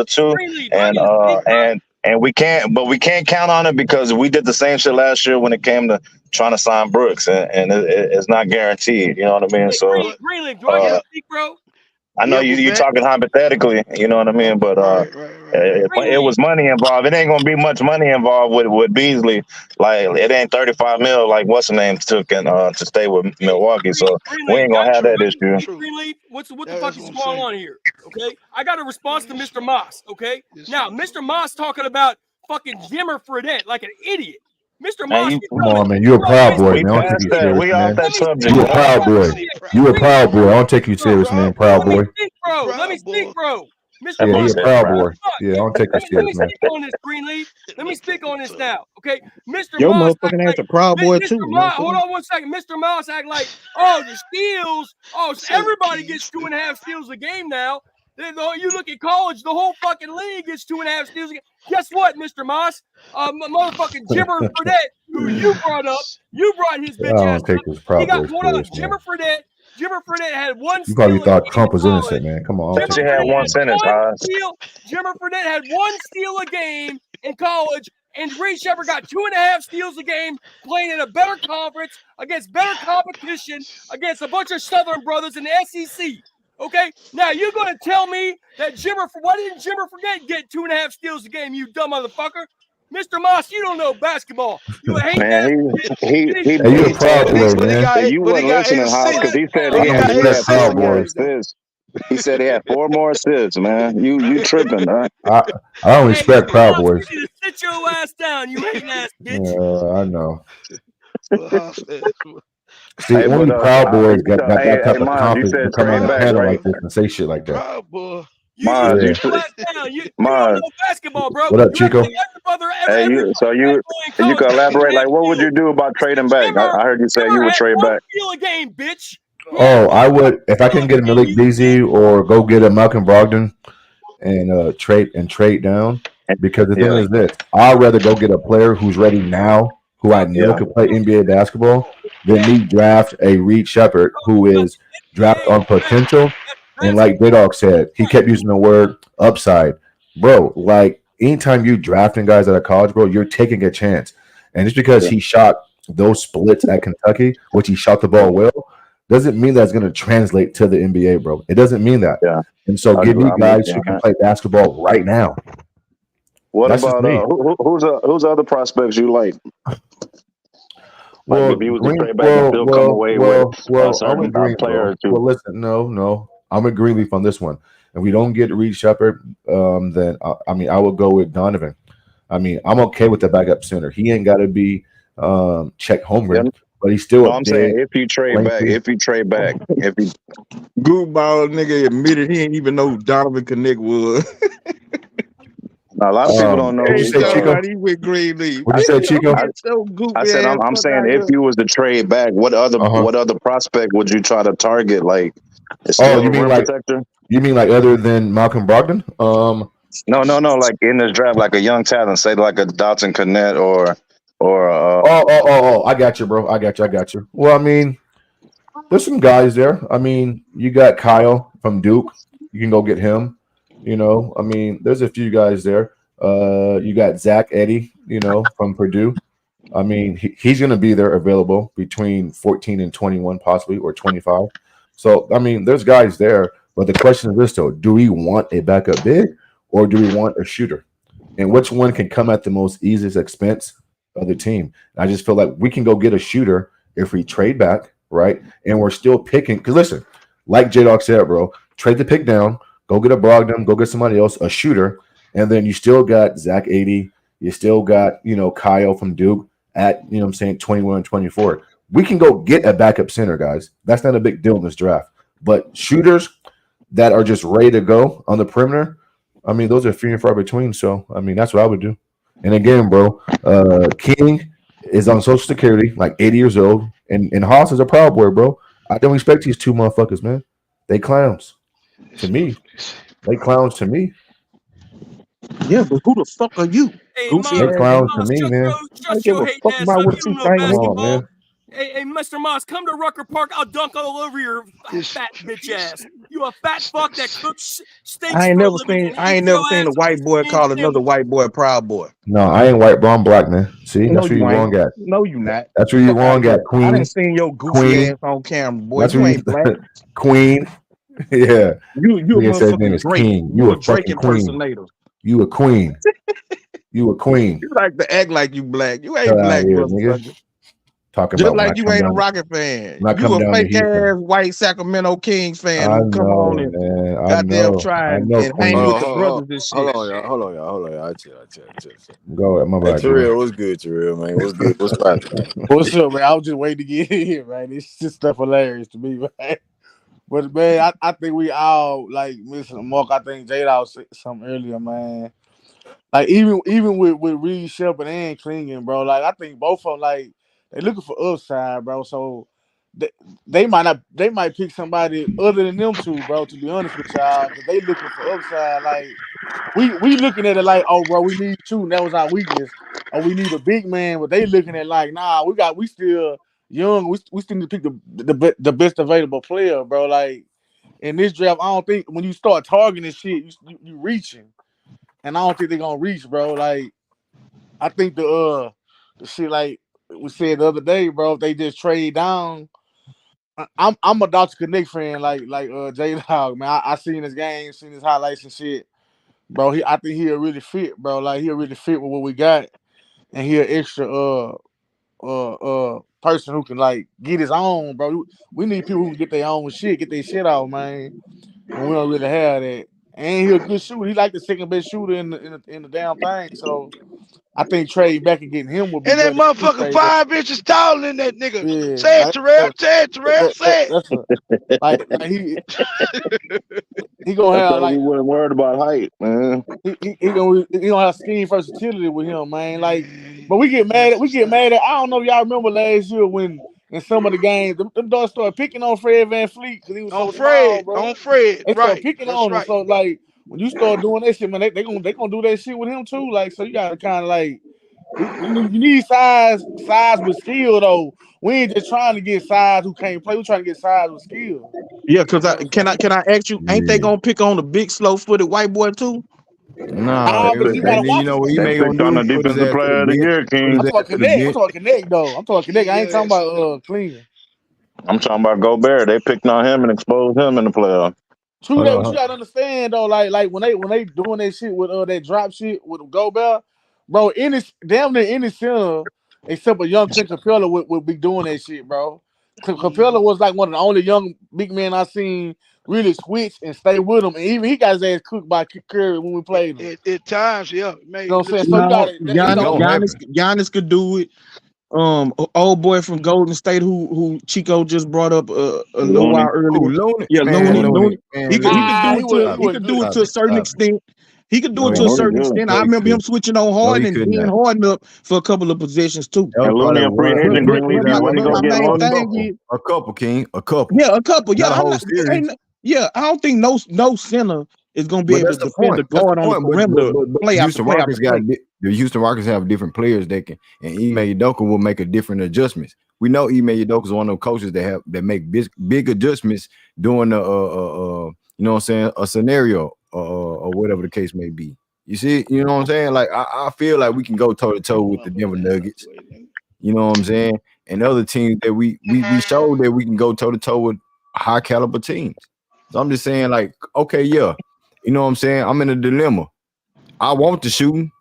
the two, Greenleaf, I and need to speak, bro. And we can't count on it because we did the same shit last year when it came to trying to sign Brooks, and it's not guaranteed. You know what I mean? Hey, So Greenleaf, do I get to speak, bro? I know you're talking hypothetically. You know what I mean? But it was money involved. It ain't gonna be much money involved with Beasley. Like it ain't 35 mil like what's the name took and to stay with Milwaukee. So we ain't gonna have that issue. Greenleaf, what the fuck is going on here? Okay, I got a response to Mr. Moss. Okay, now Mr. Moss talking about fucking Jimmer Fredette like an idiot. Mr. Moss, come on, man. You're a proud boy, man. I don't take you serious, man. You a proud boy. You a proud boy. I don't take you serious, man. Proud boy. Let me speak, bro. Mr. Yeah, he's a proud boy. Yeah, I don't take you serious, man. Let me speak on this, Greenleaf. Let me speak on this now, okay? Mr. Your Moss, motherfucking ass a proud boy too. Moss, hold on 1 second. Mr. Moss act like, oh, the steals. Oh, so everybody gets 2.5 steals a game now. You look at college, the whole fucking league gets 2.5 steals a game. Guess what, Mr. Moss? Motherfucking Jimmer Fredette, who you brought up, you brought his bitch ass up. He got hold on, Jimmer Fredette had one steal. You probably thought Trump was innocent, man. Come on. Jimmer had one sentence, Jimmer Fredette had one steal a game in college, and Reed Sheppard got 2.5 steals a game playing in a better conference against better competition against a bunch of Southern brothers in the SEC. Okay, now you're gonna tell me that why didn't Jimmer Fredette get 2.5 steals a game? You dumb motherfucker. Mr. Moss, you don't know basketball. You hate that. You're a proud boy, man. You weren't listening, House, because he said he had 4 more assists. He said he had 4 more assists, man. You tripping, huh? I don't respect proud boys. You sit your ass down, you hating ass bitch. I know. See, only proud boys got that type of confidence to come on the panel like this and say shit like that. Proud boy. You don't know basketball, bro. What up, Chico? Hey, you can elaborate. Like, what would you do about trading back? I heard you say you would trade back. A game, bitch. Oh, I would if I can get a Malik Beasley or go get a Malcolm Brogdon and trade down. Because the thing is this, I'd rather go get a player who's ready now, who I know can play NBA basketball, than me draft a Reed Sheppard who is drafted on potential. And like Bidog said, he kept using the word upside. Bro, like anytime you drafting guys out of college, bro, you're taking a chance. And just because he shot those splits at Kentucky, which he shot the ball well, doesn't mean that's going to translate to the NBA, bro. It doesn't mean that. Yeah. And so give me guys who can play basketball right now. What that's about who's other prospects you like? Well, like if you was to trade back and still come away with a certain player or two. Well, listen, no. I'm with Greenleaf on this one. If we don't get Reed Sheppard, then I will go with Donovan. I mean, I'm okay with the backup center. He ain't got to be Czech Holmgren, but he's still. No, I'm saying if you trade back, if you Goodball nigga admitted he didn't even know who Donovan Connect was. A lot of people don't know. What you say, Chico? He with Greenleaf. What you say, Chico? I said I'm saying if you was to trade back, what other prospect would you try to target? Like, you mean like protector? You mean like other than Malcolm Brogdon? No. Like in this draft, like a young talent, say like a Dotson Connect or. I got you, bro. I got you. Well, I mean, there's some guys there. I mean, you got Kyle from Duke. You can go get him. You know, I mean, there's a few guys there. You got Zach Edey, from Purdue. I mean, he's going to be there available between 14 and 21, possibly, or 25. So, I mean, there's guys there. But the question is this, though. Do we want a backup big or do we want a shooter? And which one can come at the most easiest expense of the team? And I just feel like we can go get a shooter if we trade back, right? And we're still picking. Because, listen, like J-Dog said, bro, trade the pick down. Go get a Brogdon, go get somebody else, a shooter, and then you still got Zach 80. You still got, Kyle from Duke at, 21 and 24. We can go get a backup center, guys. That's not a big deal in this draft. But shooters that are just ready to go on the perimeter, I mean, those are few and far between. So, I mean, that's what I would do. And again, bro, King is on Social Security, like 80 years old, and Haas is a proud boy, bro. I don't respect these two motherfuckers, man. They clowns. To me, they clowns to me. Yeah, but who the fuck are you? Hey, they clowns to me, man. I don't give a fuck about what you think. Come on, man. Hey, Mr. Moss, come to Rucker Park. I'll dunk all over your fat bitch ass. You a fat fuck that cooks steaks I ain't for a never living seen. and I eats ain't your never seen a ass white boy in call another sandwiches. white boy proud boy. No, I ain't white, bro. I'm black, man. See, No, that's where you you ain't. wrong at. No, you not. That's where Get you the fuck out wrong of here. at, I didn't Queen. seen your goofy Queen. ass on camera, boy. That's You where you ain't black. Queen. Yeah. You a Nigga said his name motherfucking is Drake. King. You You a a Drake fucking queen. impersonator. You a queen. You a queen. You like to act like you black. You Get ain't out black, here, brother nigga. sucker. Talking Just about when I like you come ain't a down, Rocket fan. when I You come a down to fake Houston. ass white Sacramento Kings fan I who come on know, and man. I goddamn know. try I and know, hang Hold Queen. with on, the brothers and hold shit. on, y'all. Hold on, y'all. I chill. Go at my Hey, bad, King. Terrell, what's good, Terrell, man? What's good? What's poppin'? What's up, man? I was just waiting to get in here, man. This just stuff hilarious to me, man. But man, I think we all like missing Mark. I think J-Dawg said something earlier, man. Like even with Reed Sheppard and Klingon, bro. Like I think both of them like they looking for upside, bro. So they might pick somebody other than them two, bro. To be honest with y'all, because they looking for upside. Like we looking at it like, oh, bro, we need shooting. That was our weakness. Or we need a big man, but they looking at like, nah, we still young. We still need to pick the best available player, bro. Like in this draft, I don't think when you start targeting shit, you reaching, and I don't think they're gonna reach, bro. Like I think the shit like we said the other day, bro. If they just trade down, I'm a Dr. Connect fan, like J-Dawg, man. I seen his game, seen his highlights and shit. Bro, I think he'll really fit, bro. Like he'll really fit with what we got, and he'll extra person who can like get his own, bro. We need people who can get their own shit, get their shit out, man. And we don't really have that. And he a good shooter. He like the second best shooter in the damn thing. So I think trade back and getting him would be And that better than we motherfucker trade back. 5 inches taller than that nigga. Yeah, Say it, like Terrell. Say it, Terrell. Say it. that's a like he gonna I have thought we like weren't worried about height, man. he gonna have scheme versatility with him, man. Like, but we get mad at. I don't know if y'all remember last year when in some of the games them dogs started picking on Fred VanVleet because he was On so small, Fred. bro. On Fred. They start Right. picking That's on him. right. So like when you start doing that shit, man, they gonna do that shit with him too. Like, so you gotta kind of like you need size with skill though. We ain't just trying to get size who can't play. We trying to get size with skill. Yeah, cause You know what can I'm saying? I ask you? Ain't they Yeah. gonna pick on the big slow footed white boy too? No, Nah, but and you then gotta you watch know him. what he They may gonna picked on do? the Put his defensive ass to the player of the bench. year, Put I'm his King. talking ass about to the Connect. I'm bench. talking about Connect though. I'm talking about Connect. I ain't talking Yes. about Clean. I'm talking about Gobert. They picked on him and exposed him in the playoff. True Hold that, on. but you gotta understand though, like when they doing that shit with that drop shit with Gobert, bro, damn near any center except a young Clint Capella would be doing that shit, bro. Clint Capella was like one of the only young big men I seen really switch and stay with him, and even he got his ass cooked by Curry when we played him. At times, yeah. You know Man, what I'm saying? listen. So you No, gotta he It's don't. gonna happen. Giannis could do it. Old boy from Golden State who Chico just brought up a little while Looney. Oh, earlier. Looney, Yeah, man, Looney. He man, could Looney. do it to He he wasn't could do good. it to a certain Stop it. extent. He could do No, it he to a Looney certain couldn't. good. extent. No, I he remember him couldn't. switching on No, Harden he and could being not. Harden up for a couple of possessions too. That was And Looney probably a free one. But agent, but but Greenleaf. my When he but gonna my get main A money? thing couple. is A couple, King. A couple. yeah, a couple. Not Yeah, a I'm whole not series. yeah, I don't think no center is gonna be But able to that's the defend the point. That's the guard on the point. perimeter But play after Houston play after Rockets play. the Houston Rockets have different players that can, and Ime Udoka will make a different adjustments. We know Ime Udoka is one of those coaches that make big adjustments during the you know what I'm saying, a scenario or whatever the case may be. You see, you know what I'm saying? Like I feel like we can go toe to toe with the Denver Nuggets. You know what I'm saying? And other teams that we showed that we can go toe to toe with high caliber teams. So I'm just saying, like, okay, yeah, you know what I'm saying? I'm in a dilemma. I want the shooting,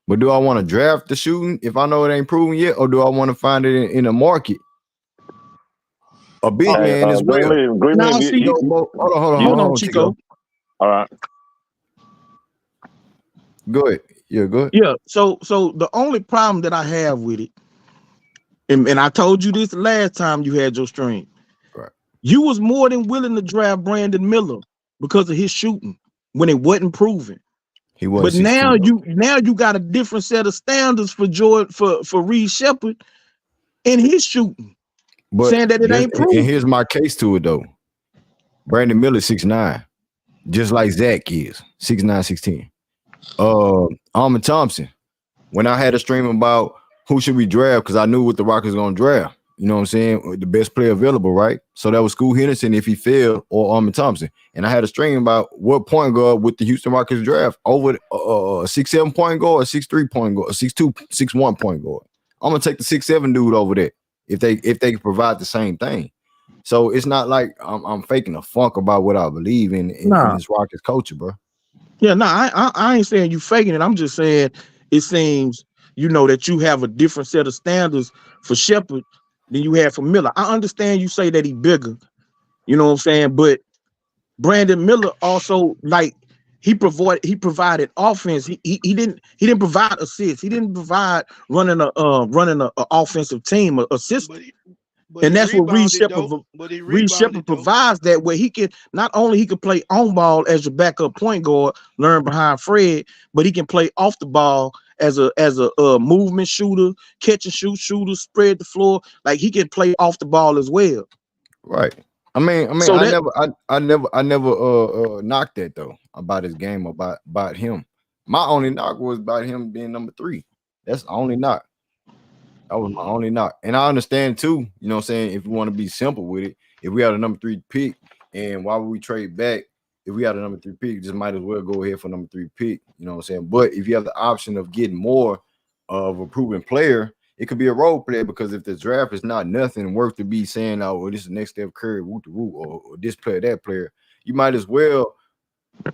but do I want to draft the shooting if I know it ain't proven yet, or do I want to find it in a market? A big Hey, man as well. Now Greenleaf, see, hold on, Hold on, Chico. Chico. all right. Go ahead. Yeah, go ahead. Yeah, so the only problem that I have with it, and I told you this last time you had your stream, Right. you was more than willing to draft Brandon Miller because of his shooting when it wasn't proven. He But wasn't 6'2". now you got a different set of standards for Reed Sheppard and his shooting, But saying that it ain't and proven. here's my case to it though. Brandon Miller 6'9", just like Zach is 6'9", 6'10". Armin Thompson. When I had a stream about who should we draft, because I knew what the Rockets gonna draft, you know what I'm saying, the best player available, right? So that was Scoot Henderson if he failed, or Armin Thompson. And I had a stream about what point guard with the Houston Rockets draft over 6'7" point guard, 6'3" point guard, 6'2", 6'1" point guard. I'm gonna take the 6'7" dude over there if they can provide the same thing. So it's not like I'm faking a funk about what I believe in this Rockets culture, bro. Yeah, no, I ain't saying you faking it. I'm just saying it seems that you have a different set of standards for Sheppard than you had for Miller. I understand you say that he bigger, you know what I'm saying, but Brandon Miller also, like, he provided offense. He didn't provide assists. He didn't provide running a offensive team assist. And that's what Reed Sheppard provides, that way he can not only he can play on ball as your backup point guard, learn behind Fred, but he can play off the ball as a movement shooter, catch and shoot shooter, spread the floor. Like, he can play off the ball as well. Right. I mean, so I never knocked that though about his game, about him. My only knock was about him being number 3. That's the only knock. That was my only knock. And I understand too, you know what I'm saying, if you want to be simple with it, if we had a number 3 pick, and why would we trade back? If we had a number 3 pick, just might as well go ahead for number 3 pick, you know what I'm saying? But if you have the option of getting more of a proven player, it could be a role player, because if the draft is not nothing worth to be saying, oh, well, this is the next Steph Curry, or this player, that player, you might as well,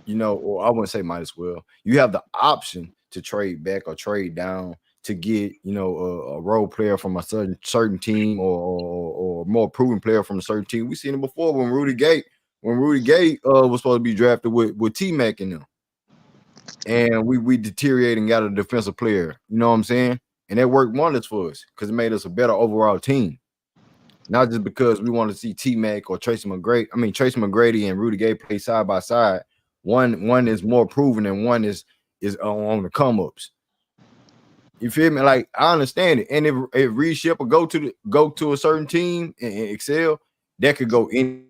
or I wouldn't say might as well. You have the option to trade back or trade down to get, a role player from a certain team, or more proven player from a certain team. We've seen it before when Rudy Gay was supposed to be drafted with T-Mac in them. And we deteriorated and got a defensive player. You know what I'm saying? And that worked wonders for us because it made us a better overall team. Not just because we want to see T-Mac or Tracy McGrady. I mean, Tracy McGrady and Rudy Gay play side by side. One is more proven and one is on the come-ups. You feel me? Like, I understand it. And if Reed Sheppard go to a certain team and excel, that could go in,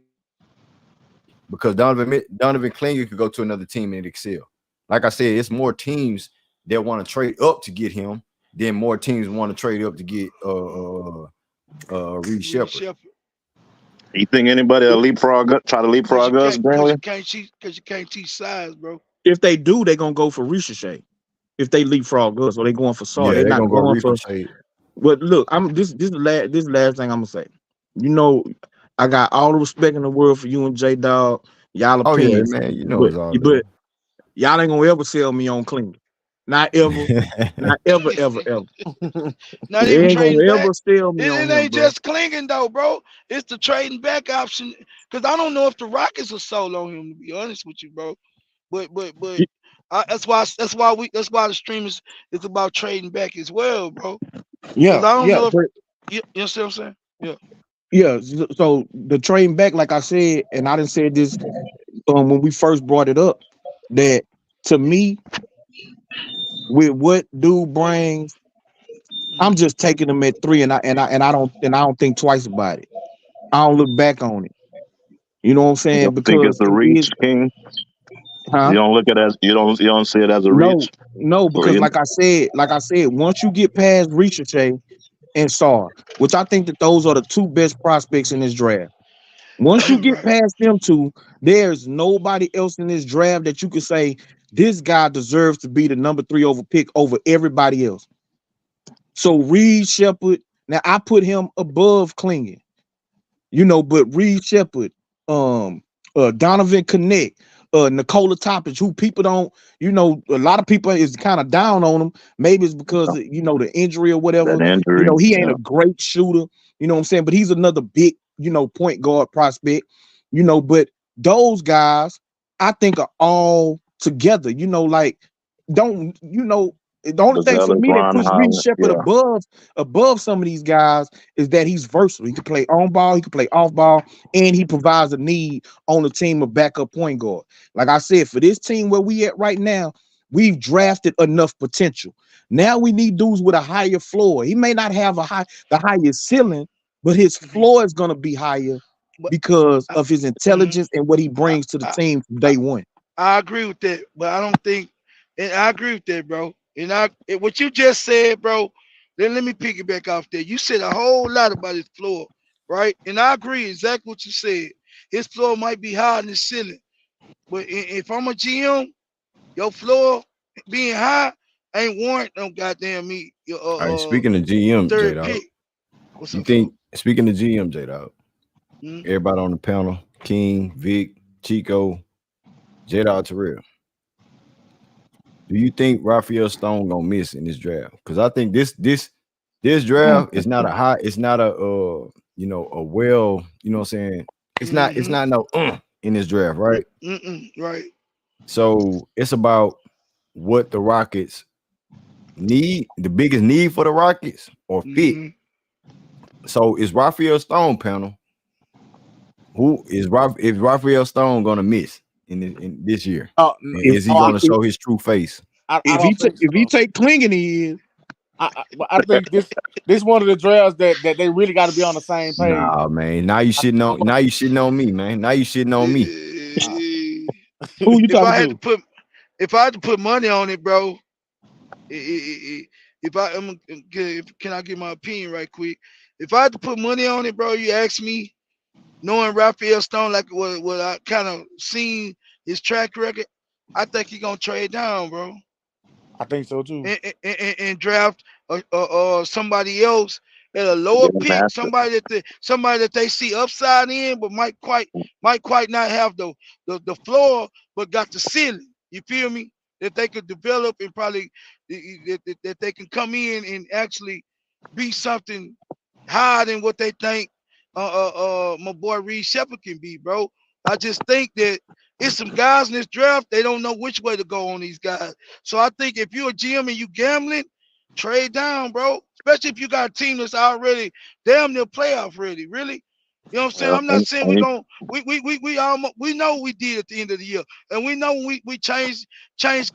because Donovan Klinger could go to another team and excel. Like I said, it's more teams that want to trade up to get him than more teams want to trade up to get Reed Sheppard. You think anybody will try to leapfrog us, Greenlee? Because you can't teach size, bro. If they do, they're gonna go for Ricochet. If they leapfrog us, or they going for Saw, they're not going for. But look, this is the last thing I'm gonna say. I got all the respect in the world for you and J Dog. Y'all opinions, man. But y'all ain't gonna ever sell me on Klinger. Not ever. Not ever, ever, ever. Not even ain't trading gonna back. ever sell me on it ain't just clinging though, bro. It's the trading back option. Because I don't know if the Rockets are sold on him, to be honest with you, bro. But that's why the stream is about trading back as well, bro. Yeah, I don't know if you know what I'm saying? Yeah. Yeah, so the trading back, like I said, and I didn't say this when we first brought it up, that to me, with what dude brings, I'm just taking him at 3, and I don't think twice about it. I don't look back on it. You know what I'm saying? You don't think it's a reach, King? Huh? You don't look at it as you don't see it as a reach. No, because like I said, once you get past Ricochet and Saw, which I think that those are the 2 best prospects in this draft. Once you get past them 2, there's nobody else in this draft that you could say this guy deserves to be the number 3 pick over everybody else. So Reed Sheppard, now I put him above Klinger, but Reed Sheppard, Donovan Connect, Nikola Topic, who people don't, a lot of people is kind of down on him. Maybe it's because of, the injury or whatever. He ain't a great shooter, you know what I'm saying? But he's another big, point guard prospect, but those guys I think are all together, like, don't, the only thing for me that puts Reed Sheppard above some of these guys is that he's versatile. He can play on ball, he can play off ball, and he provides a need on the team of backup point guard. Like I said, for this team where we at right now, we've drafted enough potential. Now we need dudes with a higher floor. He may not have the highest ceiling, but his floor is gonna be higher because of his intelligence and what he brings to the team from day one. I agree with that, but I don't think, and I agree with that, bro. And what you just said, bro, Then let me pick it back off there. You said a whole lot about his floor, right? And I agree exactly what you said. His floor might be higher than his ceiling, but if I'm a GM, your floor being high ain't warrant no goddamn me your All right, speaking of GM, J third Dog, pick. What's you up, think folks? speaking of GM, J Dog, Mm-hmm. everybody on the panel, King, Vic, Chico, J Dog, Terrell. Do you think Raphael Stone gonna miss in this draft? Because I think this draft is not a high, it's not a a well, you know what I'm saying? It's not no in this draft, right? Right. So it's about what the Rockets need, the biggest need for the Rockets or fit. Mm-hmm. So is Raphael Stone panel? Who is Raphael Stone gonna miss in this year? And If is he gonna show his true face? I If don't he think if he so. take Klingon in, I think this one of the drafts that they really got to be on the same page. Nah, man. Now you shitting on me, man. Now you shitting on me. Who you If talking I had to to? put money on it, bro. If I am, can I get my opinion right quick? If I had to put money on it, bro, you ask me, knowing Raphael Stone, like what I kind of seen his track record, I think he gonna trade down, bro, I think so too. and draft somebody else at a lower Get a pick, master. somebody that they see upside in, but might quite not have the floor, but got the ceiling. You feel me? That they could develop and probably that they can come in and actually be something higher than what they think my boy Reed Sheppard can be, bro. I just think that it's some guys in this draft, they don't know which way to go on these guys. So I think if you're a GM and you gambling, trade down, bro. Especially if you got a team that's already damn near playoff ready, really. You know what I'm saying? Well, I'm not saying we're gonna we almost we know we did at the end of the year. And we know we changed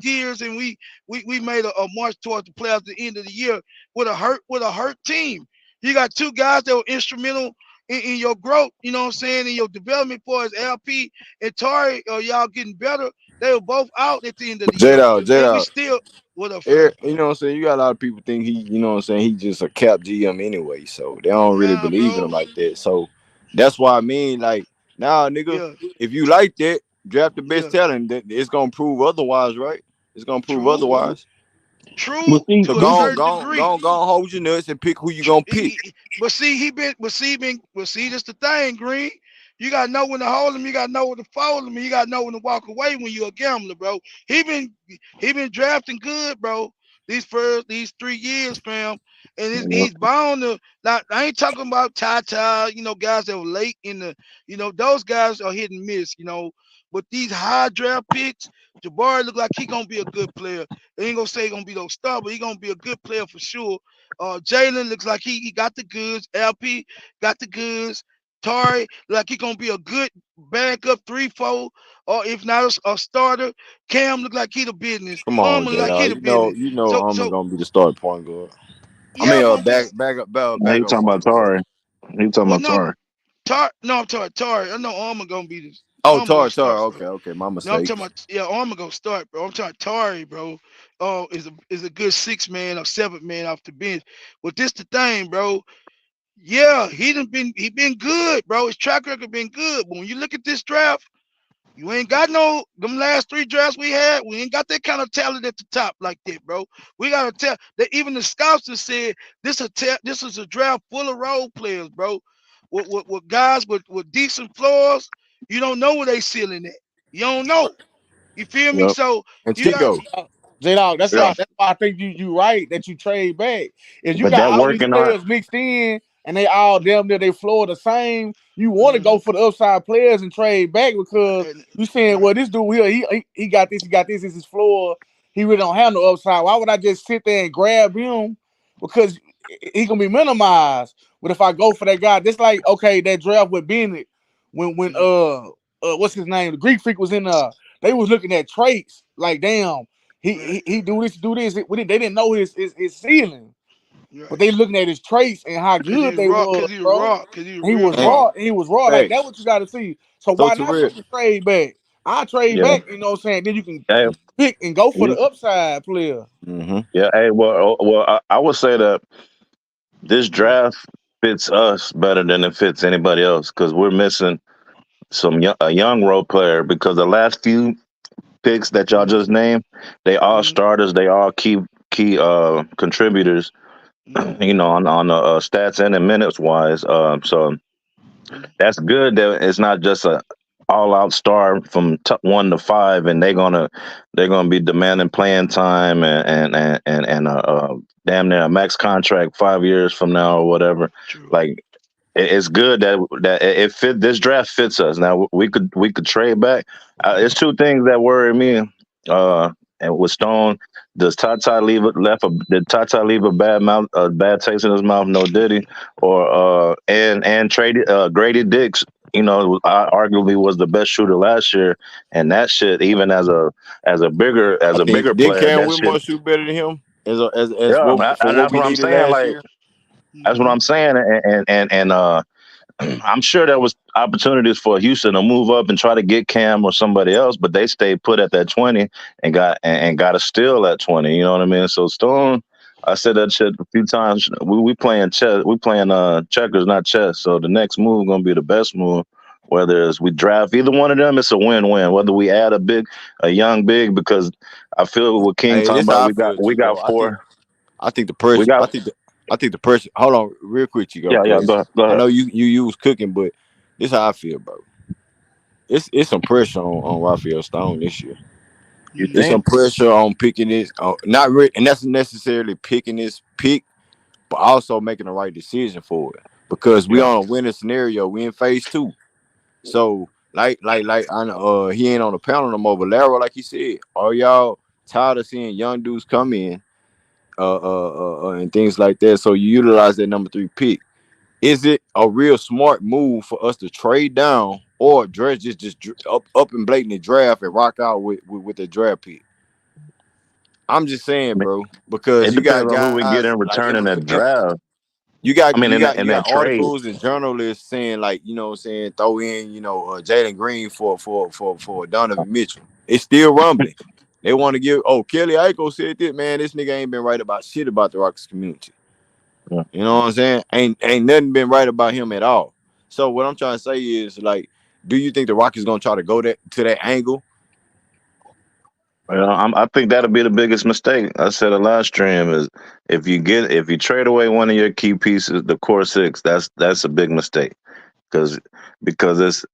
gears and we made a march towards the playoffs at the end of the year with a hurt team. You got two guys that were instrumental in your growth, you know what I'm saying, in your development for as LP and Tari, y'all getting better. They were both out at the end of the J year. Dog, J And we Dog. still what up, fam? You know what I'm saying? You got a lot of people think he, you know what I'm saying, he just a cap GM anyway. So they don't really Nah, believe in bro. him like that. So that's why I mean, like, nah, nigga, Yeah, if you like that, draft the best yeah. talent. It's gonna prove otherwise, right? It's gonna prove True. otherwise. True So to a certain degree. go on, hold your nuts and pick who you gonna pick. But see, this the thing, Green. You gotta know when to hold him. You gotta know when to fold him. And you gotta know when to walk away when you're a gambler, bro. He been drafting good, bro. These 3 years, fam, and he's bound to. Now, I ain't talking about Tata, guys that were late in the, those guys are hit and miss, But these high draft picks, Jabari look like he gonna be a good player. They ain't gonna say he gonna be no star, but he gonna be a good player for sure. Jalen looks like he got the goods. LP got the goods. Tari like he gonna be a good backup 3-4, or if not a starter. Cam look like he the business. Come on, Armor look J like he Dog. the business. You know, So Armor so gonna be the starting point guard. I yeah, mean, but Now he backup talking about point guard. Tari. He talking well about no, Tari. I'm talking Tari. I know Armor gonna be this. Oh, Armor gonna Tar. start, bro. Okay, my No, I'm mistake. talking about Armor gonna start, bro. I'm talking Tari, bro. Oh, is a good 6 man or 7 man off the bench. But this the thing, bro. Yeah, he been good, bro. His track record been good. But when you look at this draft, you ain't got them last 3 drafts we had. We ain't got that kind of talent at the top like that, bro. We gotta tell that even the scouts have said this is a draft full of role players, bro. With guys with decent floors. You don't know where they ceiling at. You don't know. You feel me? Yep. So And you got Chico. J Dog, that's Yeah, why I think you right that you trade back. If you but got that all these working on. players mixed in and they all damn near they floor the same, you want to go mhm. for the upside players and trade back because And, you saying, well, right, this dude here, he got this, this is his floor. He really don't have no upside. Why would I just sit there and grab him? Because he gonna be minimized. But if I go for that guy, just like okay, that draft with Bennett, when mhm, what's his name? The Greek freak was in they was looking at traits like damn. right, He do this, do this. They didn't know his ceiling, but right. they looking at his traits and how Cause he good was they raw. was, Cause he was bro. raw. Cause he was He real was And raw. raw. He was raw. Like that. facts. What you got to see. So So why to not real. take the trade back? I trade Yeah, back. You know what I'm saying? Then you can hey, pick and go for the upside player. Mm-hmm. Yeah. Hey, I would say that this draft fits us better than it fits anybody else because we're missing a young role player because the last few picks that y'all just named, they all starters, they all key contributors, you know, on the stats and the minutes wise. So that's good that it's not just a all out star from top 1 to 5, and they're gonna be demanding playing time and damn near a max contract 5 years from now or whatever. True. Like it's good that it fit. This draft fits us. Now we could trade back. It's two things that worry me. And with Stone, did Tata leave a bad taste in his mouth? No, did he? Or and traded Grady Dix. You know, arguably was the best shooter last year, and that shit, even as a I bigger think did player, Cam that shit. Whitmore shoot better than him as Yeah, what for and what that's we what I'm needed saying. last Like year? that's what I'm saying, and I'm sure there was opportunities for Houston to move up and try to get Cam or somebody else, but they stayed put at that 20 and got a steal at 20. You know what I mean? So Stone, I said that shit a few times. We playing chess. We playing checkers, not chess. So the next move gonna be the best move. Whether it's we draft either one of them, it's a win-win. Whether we add a young big, because I feel what King Hey, talking this about, how I we feel too, got though. four. I think the We person. got I think the person. Hold on, real quick, you go, yeah. because Go I ahead. know you was cooking, but this how I feel, bro. It's some pressure on Raphael Stone this year. You It's some think? pressure on picking this, not really, and that's necessarily picking this pick, but also making the right decision for it. Because we Yeah. on a winning scenario, we in phase 2. So I know he ain't on the panel no more. But Valero, like he said, are y'all tired of seeing young dudes come in, and things like that? So you utilize that number 3 pick. Is it a real smart move for us to trade down, or Dredge just up and blatantly draft and rock out with the draft pick? I'm just saying, bro, because It you got depends on who we guys get in like return in that draft. you got I mean, you got in you got that trade. articles and journalists saying, like, you know what I'm saying, throw in, Jalen Green for Donovan Mitchell. It's still rumbling. They want to give Kelly Aiko said this, man, this nigga ain't been right about shit about the Rockets community. Yeah. You know what I'm saying? Ain't nothing been right about him at all. So what I'm trying to say is, like, do you think the Rockets gonna try to go to that angle? I think that'll be the biggest mistake. I said a last stream is if you trade away one of your key pieces, the core six, that's a big mistake because it's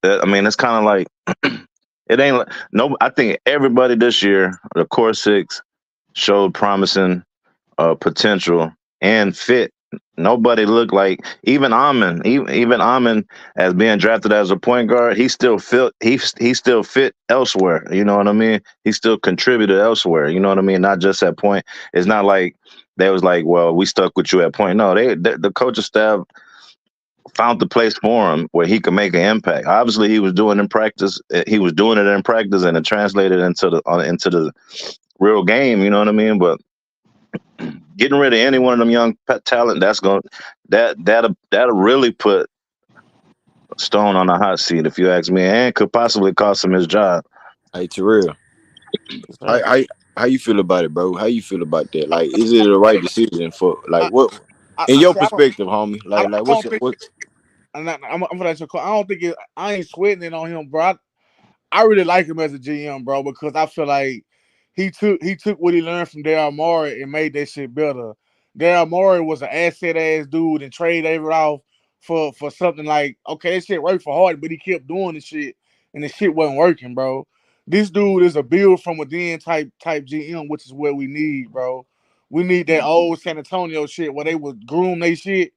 kind of like it ain't no. I think everybody this year, the core six showed promising potential and fit. Nobody looked like even Amon as being drafted as a point guard. He still fit elsewhere. You know what I mean? He still contributed elsewhere. You know what I mean? Not just at point. It's not like they was like, well, we stuck with you at point. No, the coaching staff found the place for him where he could make an impact. Obviously, he was doing in practice. He was doing it in practice, and it translated into the real game. You know what I mean? But getting rid of any one of them young talent, that'll really put Stone on the hot seat, if you ask me, and could possibly cost him his job. Hey, Terrell, So how you feel about it, bro? How you feel about that? Like, is it the right decision for, like, I, what in I your see. perspective, homie? I Like what's don't think. what? I'm gonna let you call. I don't think it. I ain't sweating it on him, bro. I really like him as a GM, bro, because I feel like he took what he learned from Daryl Morey and made that shit better. Daryl Morey was an asset ass dude and traded Avery off for something like, okay, that shit worked for Harden, but he kept doing the shit and the shit wasn't working, bro. This dude is a build from within type GM, which is what we need, bro. We need that old San Antonio shit where they would groom they shit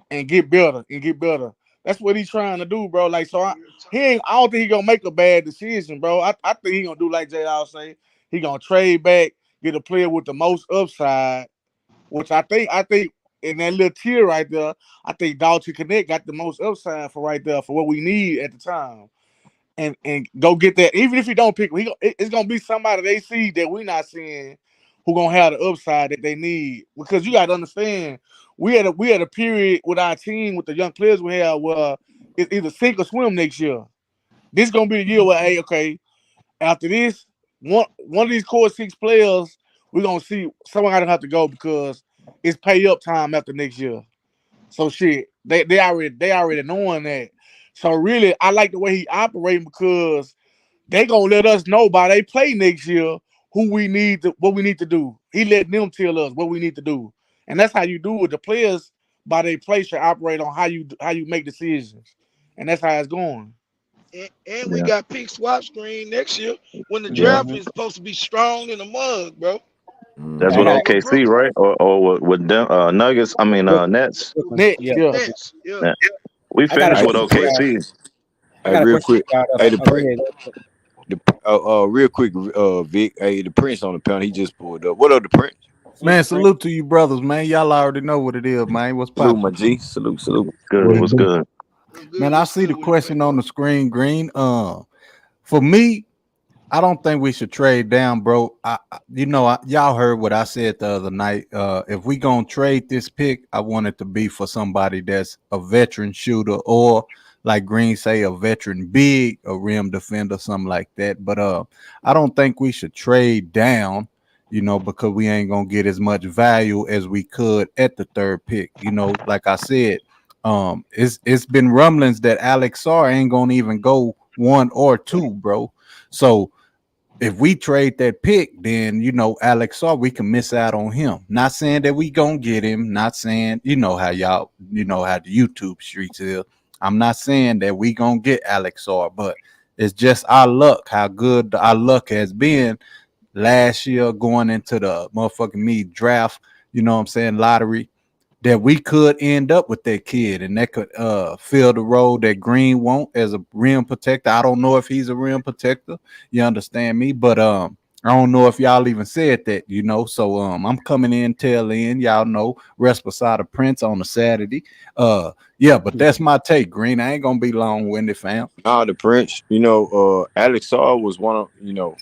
and get better and get better. That's what he's trying to do, bro. Like, so I don't think he gonna make a bad decision, bro. I think he gonna do like J. Al say. He gonna trade back, get a player with the most upside, which I think in that little tier right there, I think Dalton Connect got the most upside for right there for what we need at the time. And go get that. Even if he don't pick, it's gonna be somebody they see that we not seeing who gonna have the upside that they need. Because you gotta understand, we had a period with our team with the young players we have where it's either sink or swim next year. This gonna be the year where, hey, okay, after this, one of these core 6 players, we're gonna see someone gonna have to go because it's pay up time after next year. So shit, they already knowing that. So really, I like the way he operating because they gonna let us know by they play next year what we need to do. He letting them tell us what we need to do, and that's how you do it. The players by they play should operate on how you make decisions, and that's how it's going. And we Yeah, got pick swap screen next year when the yeah. draft is supposed to be strong in the mug, bro. That's I what Mhm. got With OKC, Brooklyn, right? Or with them, Nuggets. I mean, Brooklyn. Nets. Brooklyn. Next, Yeah, yeah. Brooklyn. Nets, yeah. Yeah. We I got a finished Hey, with question for y'all. OKC. I hey, got a real question quick. for y'all. Hey, the Oh, go print. ahead. Real quick, Vic. Hey, the Prince on the panel. He just pulled up. What up, the Prince? Salute Man, the Prince. salute to you brothers, man. Y'all already know what it is, man. What's Salute, poppin'? my G. Salute, salute. Good. What it Was do? good. What's good? Man, I What's see good the with it, question baby? on the screen, Green. For me, I don't think we should trade down, bro. Y'all heard what I said the other night. If we gonna trade this pick, I want it to be for somebody that's a veteran shooter, or like Green say, a veteran big, a rim defender, something like that. But I don't think we should trade down. Because we ain't gonna get as much value as we could at the third pick. Like I said, it's been rumblings that Alex Sarr ain't gonna even go 1 or 2, bro. So if we trade that pick, then Alex Saw, we can miss out on him. Not saying that we gonna get him. Not saying how the YouTube streets is. I'm not saying that we gonna get Alex Saw, but it's just our luck, how good our luck has been last year going into the motherfucking me draft. You know what I'm saying, lottery, that we could end up with that kid and that could fill the role that Green want as a rim protector. I don't know if he's a rim protector. You understand me? But I don't know if y'all even said that. So I'm coming in tail end. Y'all know, rest beside the Prince on a Saturday. Yeah, but that's my take, Green. I ain't gonna be long winded, fam. Nah, the Prince. Alex Saw was one of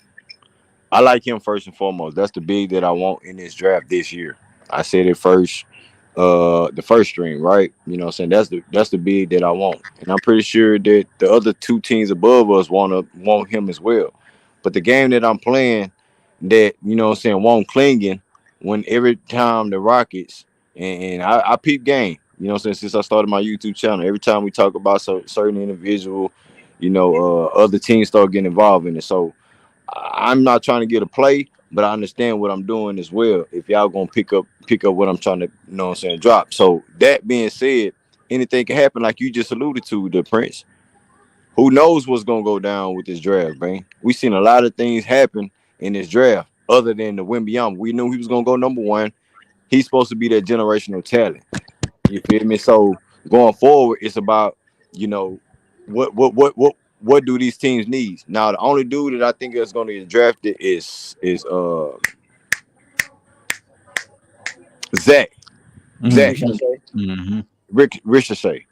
I like him first and foremost. That's the big that I want in this draft this year. I said it first, the first string, right? What I'm saying, that's the big that I want. And I'm pretty sure that the other 2 teams above us want him as well. But the game that I'm playing that, what I'm saying, won't clinging when every time the Rockets and I peep game, what I'm saying, since I started my YouTube channel, every time we talk about certain individual, other teams start getting involved in it. So I'm not trying to get a play, but I understand what I'm doing as well. If y'all gonna pick up what I'm trying to, what I'm saying, drop. So that being said, anything can happen, like you just alluded to, the Prince. Who knows what's gonna go down with this draft, man? We seen a lot of things happen in this draft, other than the Wimbyama. We knew he was gonna go number 1. He's supposed to be that generational talent. You feel me? So going forward, it's about, you know, what do these teams need? Now, the only dude that I think is going to get drafted is Zach Zach Ricochet. Mm-hmm. Ricochet.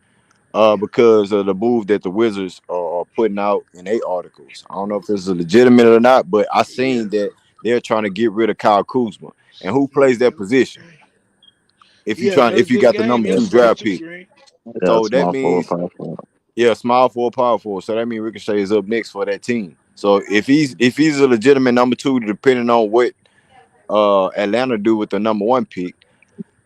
Because of the move that the Wizards are putting out in their articles. I don't know if this is legitimate or not, but I Yeah, seen that they're trying to get rid of Kyle Kuzma. And who yeah, plays that that was a good position? game. If you Yeah, trying, that was if a you good got the game number 2 yesterday draft too, pick, Green. Yeah, so that small forward, means, power forward. yeah, small forward, power forward. So that means Ricochet is up next for that team. So if he's a legitimate number 2, depending on what Atlanta do with the number 1 pick,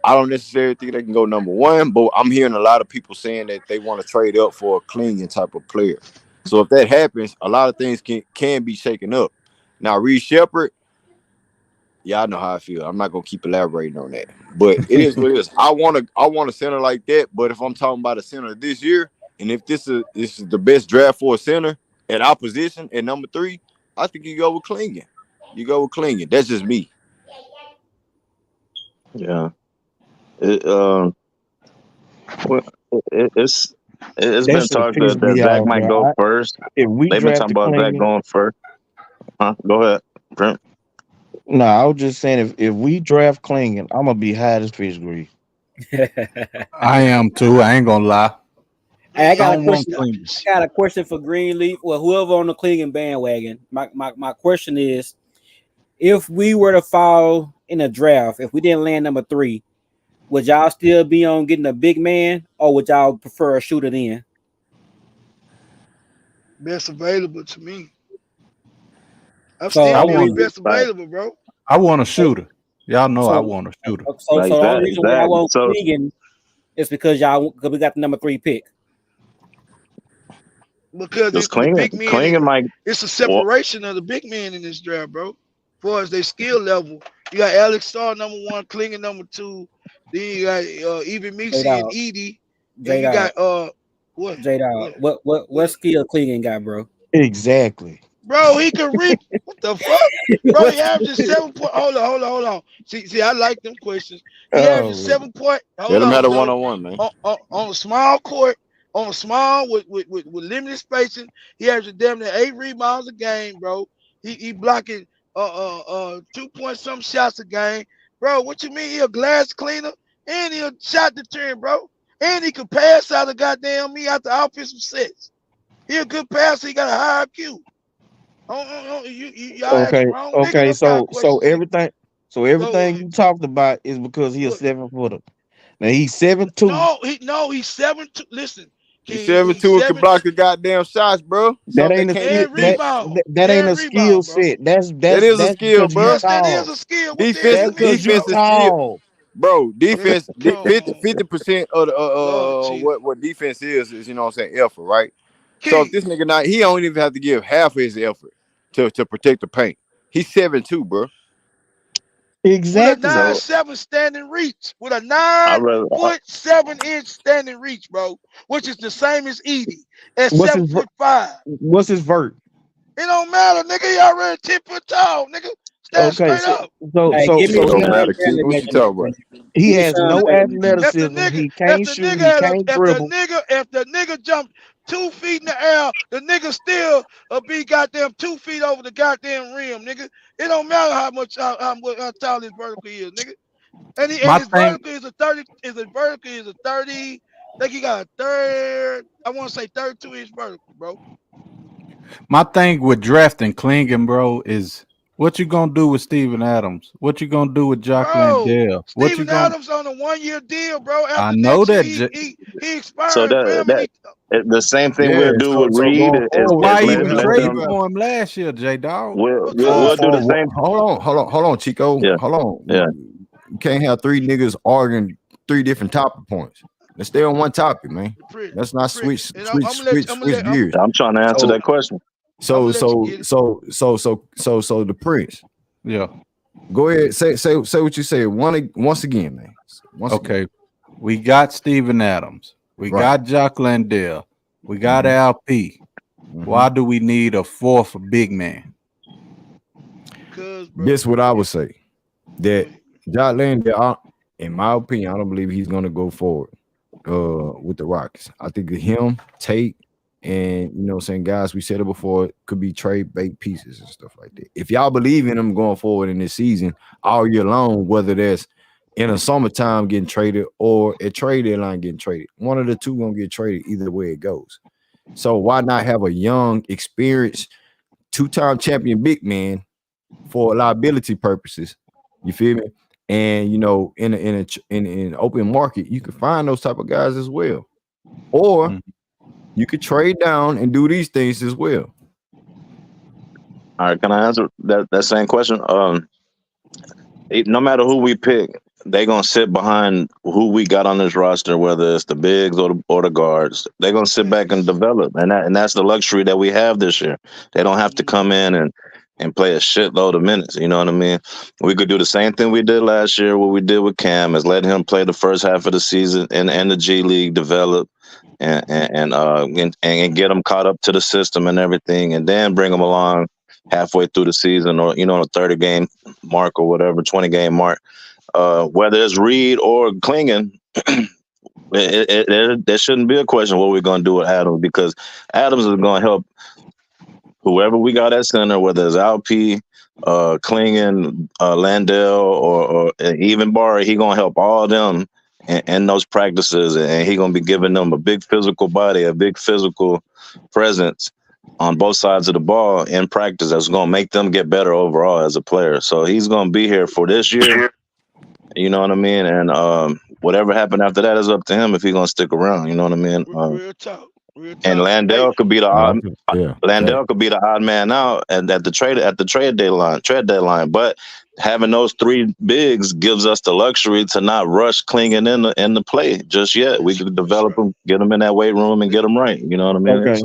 I don't necessarily think they can go number 1. But I'm hearing a lot of people saying that they want to trade up for a clinging type of player. So if that happens, a lot of things can be shaken up. Now Reed Sheppard, yeah, I know how I feel. I'm not gonna keep elaborating on that, but it is what it is. I want a center like that. But if I'm talking about a center this year, and if this is the best draft for a center at our position at number 3, I think you go with Klingon. You go with Klingon. That's just me. Yeah. It, well, it's That been should talked piss that me Zach off, might bro. go first. If we They've been talking drafted about Zach Klingon, going first. Huh? Go ahead, Brent. no, I was just saying if we draft Klingon, I'm gonna be high as fish grease. I am too. I ain't gonna lie. Hey, I Man, I got a don't want question. clean. I got a question for Greenleaf. Well, whoever on the Cleveland bandwagon. My question is, if we were to fall in a draft, if we didn't land number 3, would y'all still be on getting a big man, or would y'all prefer a shooter then? best available to me. I'm So still I only being the want reason, best like available, bro. I want a so shooter. Y'all know I so want a shooter. so Like the that. only reason why I Exactly. want So Clingan is because we got the number 3 pick. Because Just the clinging, big men, clinging like it's a well, separation of the big men in this draft, bro. As far as their skill level, you got Alex Starr number 1, Klingon number 2, then you got even J Mixie and Dog, Edie, and J you Dog, got what J Dog. What skill Clingan got, bro? Exactly. bro, he could reap. What the fuck? Bro, What he averages skill? 7 point. Hold on. See, I like them questions. He averages Oh, 7 point. Let Hold him have on, a Joe. 1-on-1, man. On a small court, on a small with limited spacing, he averages damn near 8 rebounds a game, bro. He blocking 2 point some shots a game, bro. What you mean? He a glass cleaner and he a shot deterrent, bro. And he can pass out of goddamn me out the offensive sets. He a good passer. He got a high IQ. Y'all asked the okay. wrong nigga Okay. them kind of So questions. everything. So So everything you talked about is because he a what? 7-footer. Now he's 7'2". He's 7'2". Listen, He's King, he's 7'2" and can 7 block the goddamn shots, bro. That Something they ain't a can't skill. get and me. rebound That ain't a and skill rebound, bro. set. That's That that's is a that's skill, because you bro. Yes, that is tall. a skill. What the hell Defense, That's you because mean, you defense bro? is skill, tall. bro. Defense, Come on, 50% of the Lord Jesus, what defense is, you know what I'm saying, effort, right? So if King. this nigga not, he don't even have to give half of his effort to protect the paint. He's 7'2", bro. With a Exactly. nine so seven standing reach, with a I nine rather foot 7 inch standing reach, bro, which is the same as Edie at What's seven his foot five. What's his vert? It don't matter, nigga. He already 10 foot tall, nigga. Stand Okay. straight So up. so Hey, so give me so It don't he Sean matter, King. Bradley What you measurements, talking man. about? he Give me has Sean no Bradley measurements. If the athleticism. nigga, He can't shoot. He can't dribble. if the nigga jump 2 feet in the air, the nigga still be goddamn 2 feet over the goddamn rim, nigga. It don't matter how tall his vertical is, nigga. And My his thing, vertical is a 30. I think he got a third. I want to say 32-inch vertical, bro. my thing with drafting Klingon, bro, is what you gonna do with Steven Adams? What you gonna do with Jock Bro, Landale? What you Steven gonna? Adams on a 1 year deal, bro. I After know next year, that. he so expiring for that him, and the same thing Yeah. we'll do So with so Reed going is So forward, why we let would even have let to trade them draft for him last year, J Dog? for because we'll do the same. hold on, Chico. Yeah, Hold on. yeah. You can't have 3 niggas arguing 3 different topic points. Let's stay on one topic, man. Let's the not prick. switch And switch switch switch gears. I'm trying to answer So that question. I'm so gonna let you so get it. so the Prince. Yeah. Go ahead, say what you say once again, man. Once again. Okay. We got Steven Adams. We Right. got Jock Landale. We got Mhm. LP. Why do we need a fourth big man? Because, bro, Guess what I would say? That ahead. Jock Landale, in my opinion, I don't believe he's gonna go forward with the Rockets. I think him, Tate, and you know what I'm saying, guys, we said it before, could be trade bait pieces and stuff like that. If y'all believe in them going forward in this season all year long, whether that's in the summertime getting traded or at trade deadline getting traded, one of the two gonna get traded either way it goes. So why not have a young, experienced, 2-time champion big man for liability purposes? You feel me? And you know, in an open market, you can find those type of guys as well, or you could trade down and do these things as well. All right, can I answer that same question? No matter who we pick, they gonna sit behind who we got on this roster, whether it's the bigs or the guards. They're gonna sit back and develop, and that's the luxury that we have this year. They don't have to come in and play a shitload of minutes. You know what I mean? We could do the same thing we did last year. What we did with Cam is let him play the first half of the season and the G League develop. And get them caught up to the system and everything, and then bring them along halfway through the season, or a 30-game mark or whatever, 20-game mark. Whether it's Reed or Klingon, there shouldn't be a question what we're going to do with Adams, because Adams is going to help whoever we got at center, whether it's Alp, Klingon, Landell, or even Barry. He going to help all them in those practices, and he going to be giving them a big physical body, a big physical presence on both sides of the ball in practice. That's going to make them get better overall as a player. So he's going to be here for this year. You know what I mean? And whatever happened after that is up to him if he's going to stick around. You know what I mean? Real talk. Real And talk. Hey, Landell could be the odd. Yeah. Landell could be the odd man out at the trade deadline. But having those three bigs gives us the luxury to not rush Klingon in the play just yet. We could develop them, get them in that weight room, and get them right. You know what I mean? Okay,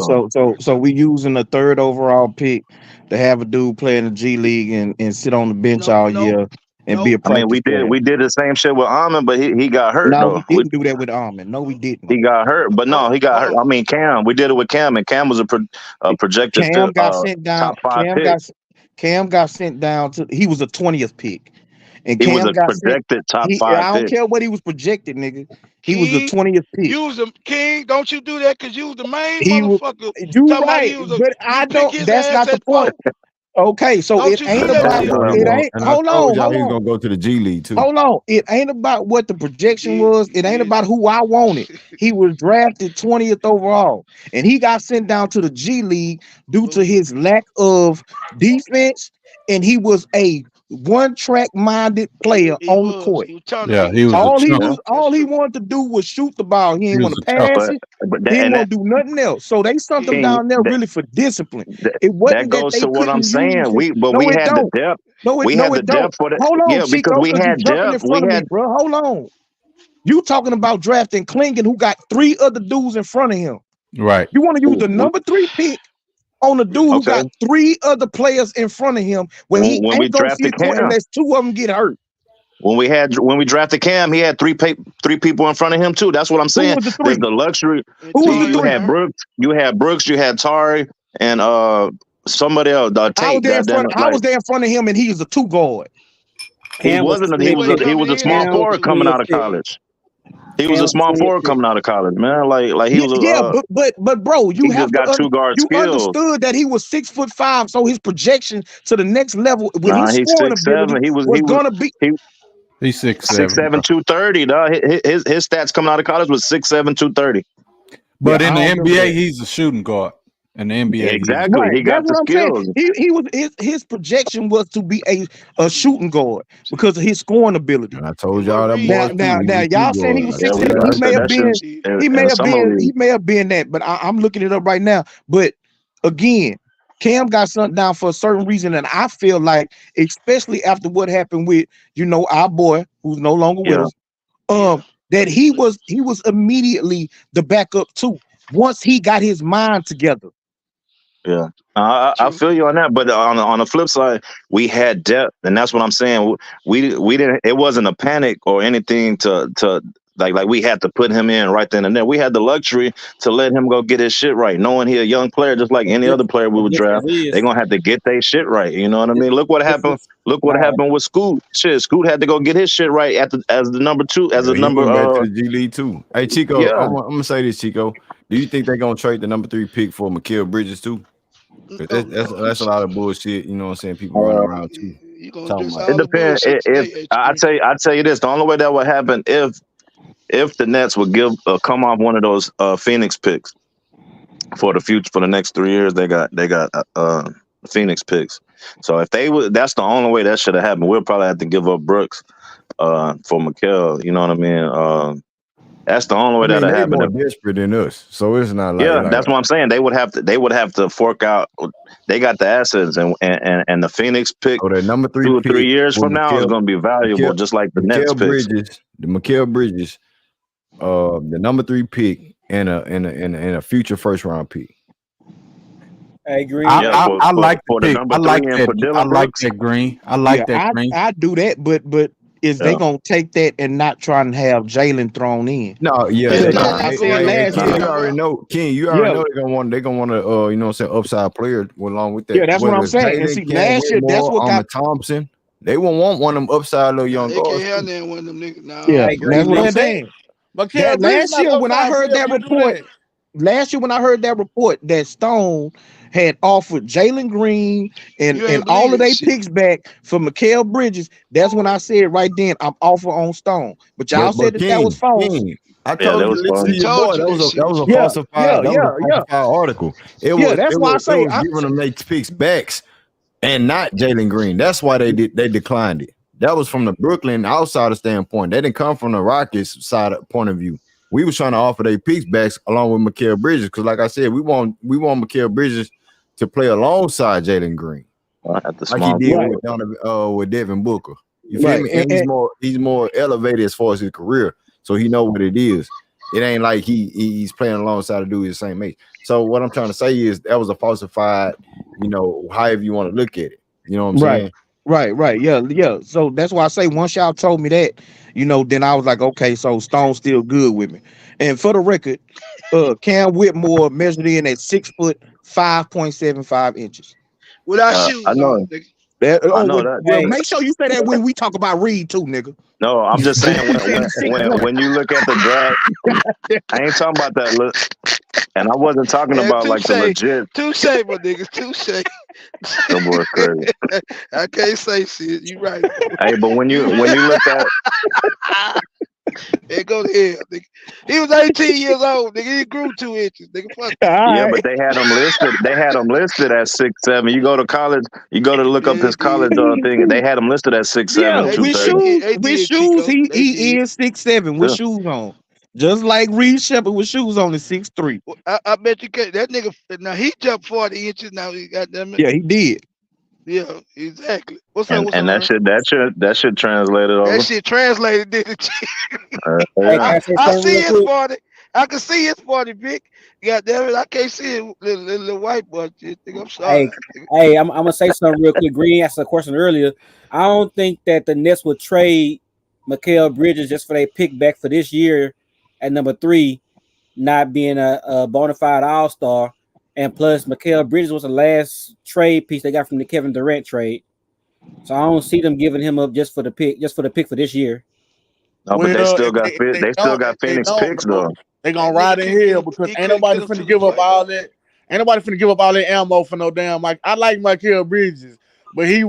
so we using the 3rd overall pick to have a dude play in the G League and sit on the bench all year and be a I mean, practice player. we did the same shit with Almond, but he got hurt No, though. we didn't do that with Almond. No, we didn't. He got hurt, but no, he got hurt. I mean, Cam, we did it with Cam, and Cam was a projected Cam got sent down. top 5 pick. Cam got sent down to. He was a 20th pick, and He Cam was a got projected top sent. 5 I don't pick. care what he was projected, nigga. He King, was a 20th pick. You was a King. Don't you do that because you was the main He was. motherfucker. You Talking about right, he was a, but you I pick don't. his That's ass not the at point. 4. Okay, so Don't it you ain't do that about. shit. It ain't. Hold on. Y'all he was gonna go to the G League too. Hold on. It ain't about what the projection was. It ain't about who I wanted. He was drafted 20th overall, and he got sent down to the G League due to his lack of defense, and he was a one-track minded player on the court. Yeah, he was All a chump. all he wanted to do was shoot the ball. He didn't want to pass it. He didn't want to do nothing else. So they sent him down there really for discipline. It wasn't That goes they to what I'm couldn't use saying. him. We No, it had the don't. depth. No, it We had the don't. depth for that. Hold on, Yeah, Chico, because we you had jumping in depth. front of me, bro. Hold on. You talking about drafting Klingon, who got 3 other dudes in front of him. Right. You want to use the number 3 pick on a dude who got 3 other players in front of him when he When we ain't gonna see drafted it through Cam. unless 2 of them get hurt. When we drafted Cam, he had 3 people in front of him too. That's what I'm saying. was the 3? There's the luxury. Who was the 3? You had Tari, and somebody else. Tate. I was there in front of him, and he was a 2 guard. He wasn't. He was a small forward coming out of college. He was a small forward coming out of college, man. Like he was. But bro, you have got 2 guard you skills. understood that he was 6'5", so his projection to the next level with his He's scoring 6'7". ability was gonna be. He's 6'7", 230. His stats coming out of college was 6'7", 230. But in the NBA, he's a shooting guard. In the NBA, exactly, right. he got the skills. He was his projection was to be a shooting guard because of his scoring ability. And I told y'all that now y'all saying he was 6'7". He may have been that, but I'm looking it up right now. But again, Cam got sent down for a certain reason, and I feel like, especially after what happened with our boy who's no longer with us, that he was immediately the backup too once he got his mind together. Yeah, I feel you on that, but on the flip side, we had depth, and that's what I'm saying. We didn't. It wasn't a panic or anything to like we had to put him in right then and there. We had the luxury to let him go get his shit right, knowing he a young player, just like any other player we would draft. They're gonna have to get their shit right. You know what I mean? Look what happened. Look what happened with Scoot. Shit, Scoot had to go get his shit right as the number 2, as a number. Back to the G League too. Hey Chico, I'm gonna say this, Chico. Do you think they're gonna trade the number 3 pick for Mikal Bridges too? That's a lot of bullshit. You know what I'm saying? People running around too. It depends. I tell you this: the only way that would happen if the Nets would come off one of those Phoenix picks for the future, for the next 3 years, they got Phoenix picks. So if they would, that's the only way that should have happened. We'll probably have to give up Brooks for Mikal. You know what I mean? That's the only way that'll happen. They're more desperate than us, so it's not like that's what I'm saying. They would have to fork out. They got the assets, and the Phoenix pick. So that number 3 2 or 3 years from now is going to be valuable, just like the Nets picks. Mikal Bridges, the number 3 pick, and a future first round pick. I agree. I like the pick. I like that Green. I like that Green. I do that, but is they gonna take that and not try and have Jalen thrown in? No, I said last year. You already know, King. You already know they're gonna want to, you know, what I'm saying, upside player along with that. Yeah, that's what I'm saying. And see, last year, that's what got Thompson. They won't want one of them upside little young guards. They can't have one of them niggas now. Yeah, that's what I'm saying. But last year when I heard that report, that Stone had offered Jalen Green and all of their picks back for Mikal Bridges, that's when I said right then I'm offer on Stone. But y'all said that was false. I told you, listen to your boy. That was a falsified article. That's why I say it was giving them their picks backs and not Jalen Green. That's why they declined it. That was from the Brooklyn outsider standpoint. They didn't come from the Rockets side point of view. we was trying to offer their picks backs along with Mikal Bridges because, like I said, we want Mikal Bridges to play alongside Jalen Green, At the like he small did Right. with with Devin Booker. You feel Right. me? And he's more elevated as far as his career, so he know what it is. It ain't like he's playing alongside a dude his same age. So what I'm trying to say is that was a falsified, however you want to look at it. You know what I'm Right. saying? Right. Yeah. So that's why I say once y'all told me that, then I was like, okay, so Stone's still good with me. And for the record, Cam Whitmore measured in at 6 foot 5.75 inches. Without I shoes know. on, nigga. I know that. Well, make sure you say that when we talk about Reed too, nigga. No, I'm just saying when you look at the draft, I ain't talking about that look, and I wasn't talking Yeah, about like the legit. touche, my niggas, touche. That boy's crazy. I can't say shit. You right. Hey, but when you look at Hey, go to hell, nigga. He was 18 years old, nigga. He grew 2 inches, nigga. Fuck. yeah, but they had him listed. They had him listed at 6'7". You go to college, you go to look up his college thing. They had him listed at 6'7", Yeah, They with 230. shoes, Chico. he They did. is 6'7" with Yeah. shoes on. Just like Reed Sheppard with shoes on is 6'3". Well, I bet you can. That nigga, now he jumped 40 inches. Now he got them. Yeah, he did. Yeah, exactly. What's up? And that should translate it over. That shit translated, did it? Hey, can Yeah. I say I something see real his quick? 40. I can see his 40, big. God damn it, I can't see it, little white boy. Shit, nigga, I'm sorry. Hey, I'm gonna say something real quick. Green asked a question earlier. I don't think that the Nets would trade Mikal Bridges just for their pick back for this year at number 3, not being a bona fide all-star. And plus, Mikal Bridges was the last trade piece they got from the Kevin Durant trade. So I don't see them giving him up just for the pick for this year. No, but they still If got they still got they Phoenix don't, picks bro, though. they gonna That ride nigga in couldn't here get him- because he ain't couldn't nobody get him finna to the give up play. all that. Ain't nobody finna give up all that ammo for no damn Mike. I like Mikal Bridges, but he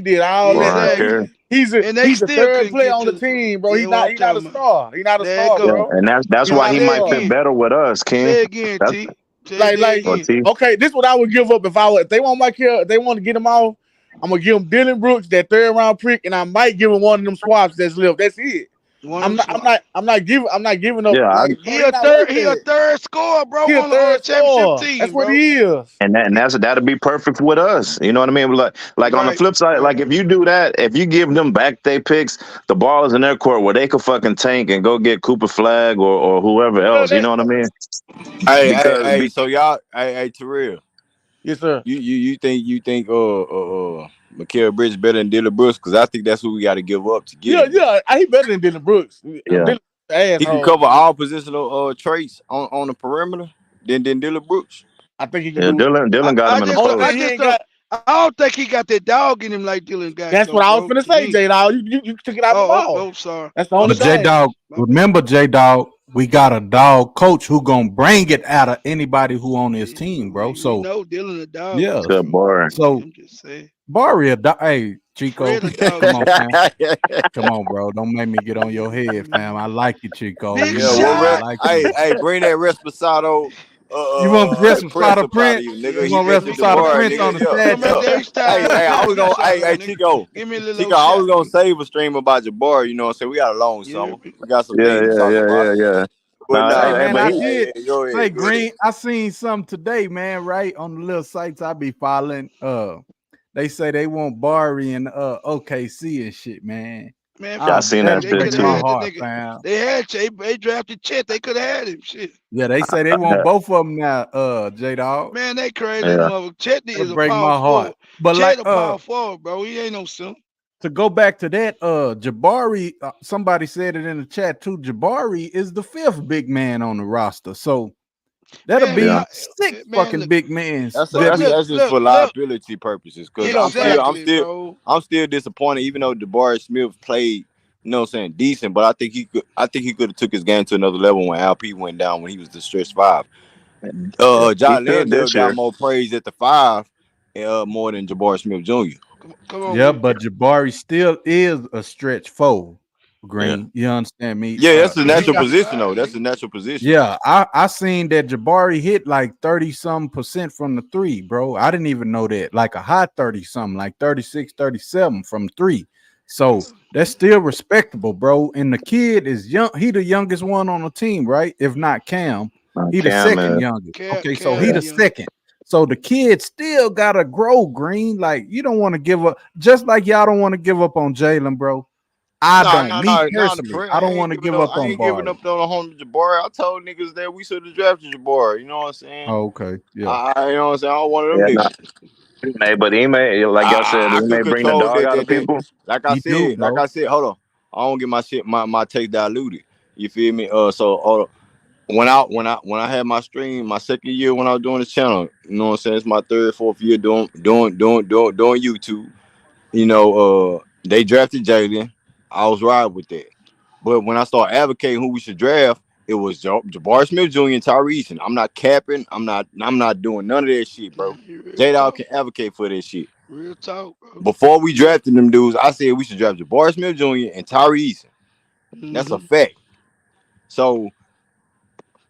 did all Boy, that. I Exactly. care. He's a And they the still third couldn't player get on the to team, bro. yeah, what I'm He's not a talking about. star. He's not a There it star, go. Yeah, bro. and that's He's why not he a might star. fit better with us, Ken. Say again, That's T. Say Like that what again. T. okay, this what I would give up if they want Mikal, if they want to get him off. I'm gonna give him Dylan Brooks, that 3rd round pick, and I might give him one of them swaps that's left. That's it. One of them I'm not giving up. Yeah, Like, bro, He he a not worth that. third scorer, bro, He a on a third championship scorer. That's team, what bro. he is. and that'd be perfect with us. You know what I mean? Like on the Right, flip side, right. like if you do that, if you give them back their picks, the ball is in their court where they could fucking tank and go get Cooper Flag or whoever Yeah, else. You know what I mean? Because Hey. So y'all, hey, Terrell, yes, sir. you think Mikal Bridges better than Dylan Brooks? Because I think that's who we got to give up to get him. Yeah. He better than Dylan Brooks. yeah, Dylan He can asshole. cover all positional traits on the perimeter than Dylan Brooks. I think he can yeah, do. Dylan got I him in the just Only post. thing he ain't got. I don't think he got that dog in him like Dylan got. That's though, what I was bro, finna to say, me. J Dog. You took it out the ball. Sorry. That's the only But J thing. Dog, remember J Dog, we got a dog coach who gonna bring it out of anybody who on his team, bro. We So know Dylan a dog. yeah, Good boy. so I'm just saying. Barry a dog. Hey Chico, Fred a dog. come on, fam. Come on, bro. Don't make me get on your head, fam. I like you, Chico. Big You Yeah, know, shot. I like you. hey, bring that Resposado You want press Respirado up out of Prince? you, Yeah, nigga. You He want mentioned the Respirado bar, Prince on nigga. the Come back statue? next time. Hey, I was gonna, Hey, Chico, give me a little Chico, I was shot, gonna nigga. save a stream about Jabbar. You know what I'm saying? We got a long Yeah. summer. We got some Yeah, things to talk about. yeah. But Nah, Hey nah, man, but I he, did. go Say ahead. Green, I seen something today, man. Right on the little sites I be following. They say they want Barry and OKC and shit, man. Man, yeah, I fuck seen that. that That'll They shit break could have my too. had the heart, nigga. fam. They drafted Chet. They could have had him. Shit. Yeah, they say they want both of them now. J Dog. Man, they crazy Yeah. mother. Chetney That'll is a break power my forward. heart. But Chet like a power forward, bro. He ain't no sim. to go back to that, Jabari, somebody said it in the chat too. Jabari is the 5th big man on the roster. So that'll Man, be 6 man, fucking look, big men. That's that we just for liability purposes. Because exactly, bro. I'm still disappointed, even though DeBar Smith played, you know what I'm saying, decent. But I think he could have took his game to another level when Alp went down when he was the stretch 5. He John should Landale this got year. more praise at the 5, more than Jabbar Smith Jr. Come on. Yeah, but Jabari still is a stretch 4. Green, Yeah. You understand me? Yeah, that's the He natural got- position, though. That's the natural position. Yeah, I seen that Jabari hit like 30-some% from the 3, bro. I didn't even know that. Like a high 30-something, like 36, 37 from 3. So that's still respectable, bro. And the kid is young. He the youngest one on the team, right? If not Cam, he the Cam second is. youngest. Okay, so Cam he the the young. second. So the kid still gotta grow, Green. Like you don't want to give up, just like y'all don't want to give up on Jalen, bro. I No, don't. no, Me no, no, personally, friend. I don't want to give up I on ain't giving Barry. up on the homie Jabari. I told niggas that we should have drafted Jabari. You know what I'm saying? Oh, okay, yeah. You know what I'm saying? I don't want them Yeah, nah. niggas. But he may, like y'all said, I he could may bring the control dog that, out of people. He do, like bro. I said, hold on. I don't get my shit, my take diluted. You feel me? So hold on. When I had my stream, my second year when I was doing this channel, you know what I'm saying? It's my third, fourth year doing YouTube. You know, they drafted Jalen. I was right with that. But when I started advocating who we should draft, it was Jabari Smith Jr. and Tyrese. And I'm not capping. I'm not doing none of that shit, bro. Real J Dog talk. can advocate for that shit. Real talk, bro. Before we drafted them dudes, I said we should draft Jabari Smith Jr. and Tyrese. That's a Mm-hmm. fact. So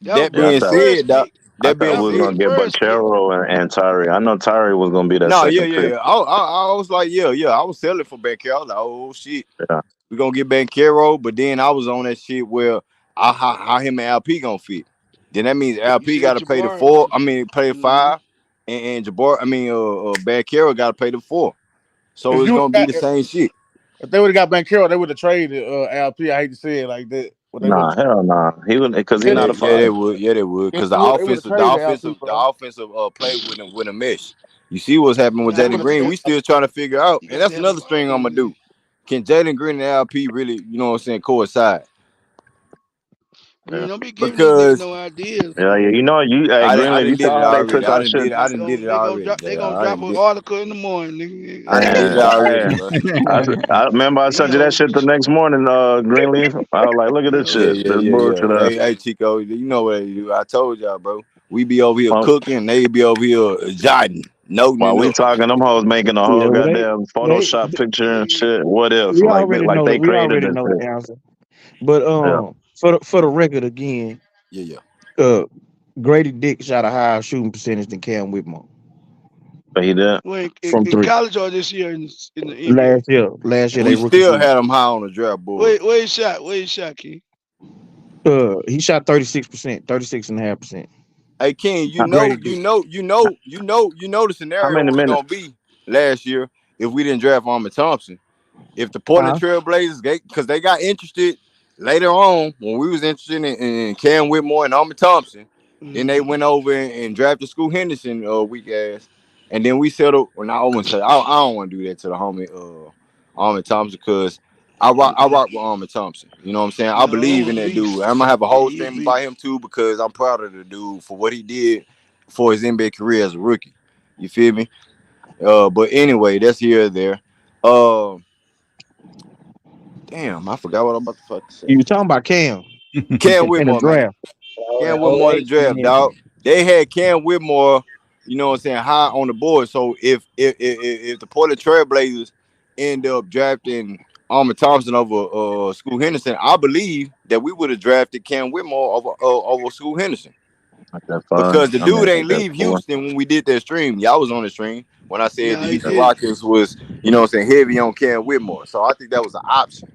That was that Yeah, both I being the thought said, first pick. I that thought being That we was was both said, the gonna get first pick. Banchero and Tyree. I know Tyree was gonna be that no, yeah, second yeah, pick. yeah. I was like, yeah. I was selling for Bankero. I was like, oh shit, Yeah. we gonna get Bankero. But then I was on that shit where how him and LP gonna fit. Then that means You LP got said to pay the Jabari. four. I mean, pay the Mm-hmm. five, and Jabbar. I mean, Bankero got to pay the four. So If it's you gonna be got the same shit. if they would have got Banchero, they would have traded LP. I hate to say it like that, but they would Nah, have. hell nah. He would because he Yeah, not Yeah, a yeah, they five. would. Yeah, they would. they Because would. They would have the traded LP, offensive, the bro. offensive play with a mesh. You see what's happening with Nah, They Jalen would you have Green? got We still trying to figure out, you and got to that's have a another thing I'm gonna mm-hmm. do. Can Jalen Green and LP really, you know what I'm saying, coincide? Green, don't be giving these niggas Because no ideas, Yeah, bro. you know, hey I Greenleaf, you didn't did saw it how they already. took our shit. I didn't did it already. They Jay. gonna I drop didn't an did article in the morning, nigga. I didn't did it Man, already, hey, bro. I remember I These sent you that hoes shit be the next morning, Greenleaf. I was like, look at these this hoes Yeah, shit. yeah, This yeah, bullshit. yeah. Hey, Chico, you know what they do. I told y'all, bro. We be over here Um, cooking, they be over here jotting, noting while it we up. talking, them hoes making a Yeah, whole well, goddamn they Photoshop picture and nigga. shit. What if? we already Like know they we created already this know shit. the answer. But Yeah, for the record again, Yeah, yeah. uh, Grady Dick shot a higher shooting percentage than Cam Whitmore but he did. When from in three college or this year in the NBA. last year. Last year We they rookie still season. had them high on the draft board. Where he shot? Where he shot, King? He shot 36%, 36.5%. Hey King, Grady Dick. you know the How scenario many was minutes? gonna be last year if we didn't draft Armin Thompson. If the Portland Huh? Trailblazers, because they got interested later on when we was interested in Cam Whitmore and Armin Thompson, then they Mm-hmm. went over and drafted Scoot Henderson, weak ass, and then we settled. Well, I wouldn't say I don't want to do that to the homie Armin Thompson because I rock with Armin Thompson. You know what I'm saying? I No, believe he a in that dude. beast. I'm gonna have a Yeah, whole he a stream about beast. him too because I'm proud of the dude for what he did for his NBA career as a rookie. You feel me? But anyway, that's here or there. Uh, Damn, I forgot what I'm about to fucking say. You talking about Cam Cam in the Whitmore, man. draft. Cam Oh Whitmore in the 08, draft, man. dog. They had Cam Whitmore, you know what I'm saying, high on the board. So if the Portland Trailblazers end up drafting Armin Thompson over Scoot Henderson, I believe that we would have drafted Cam Whitmore over Scoot Henderson. Like that five. Because the I mean, dude like ain't that leave four. Houston when we did that stream. Y'all was on the stream when I said the Nah, he Houston did. Rockets was, you know what I'm saying, heavy on Cam Whitmore. So I think that was an option.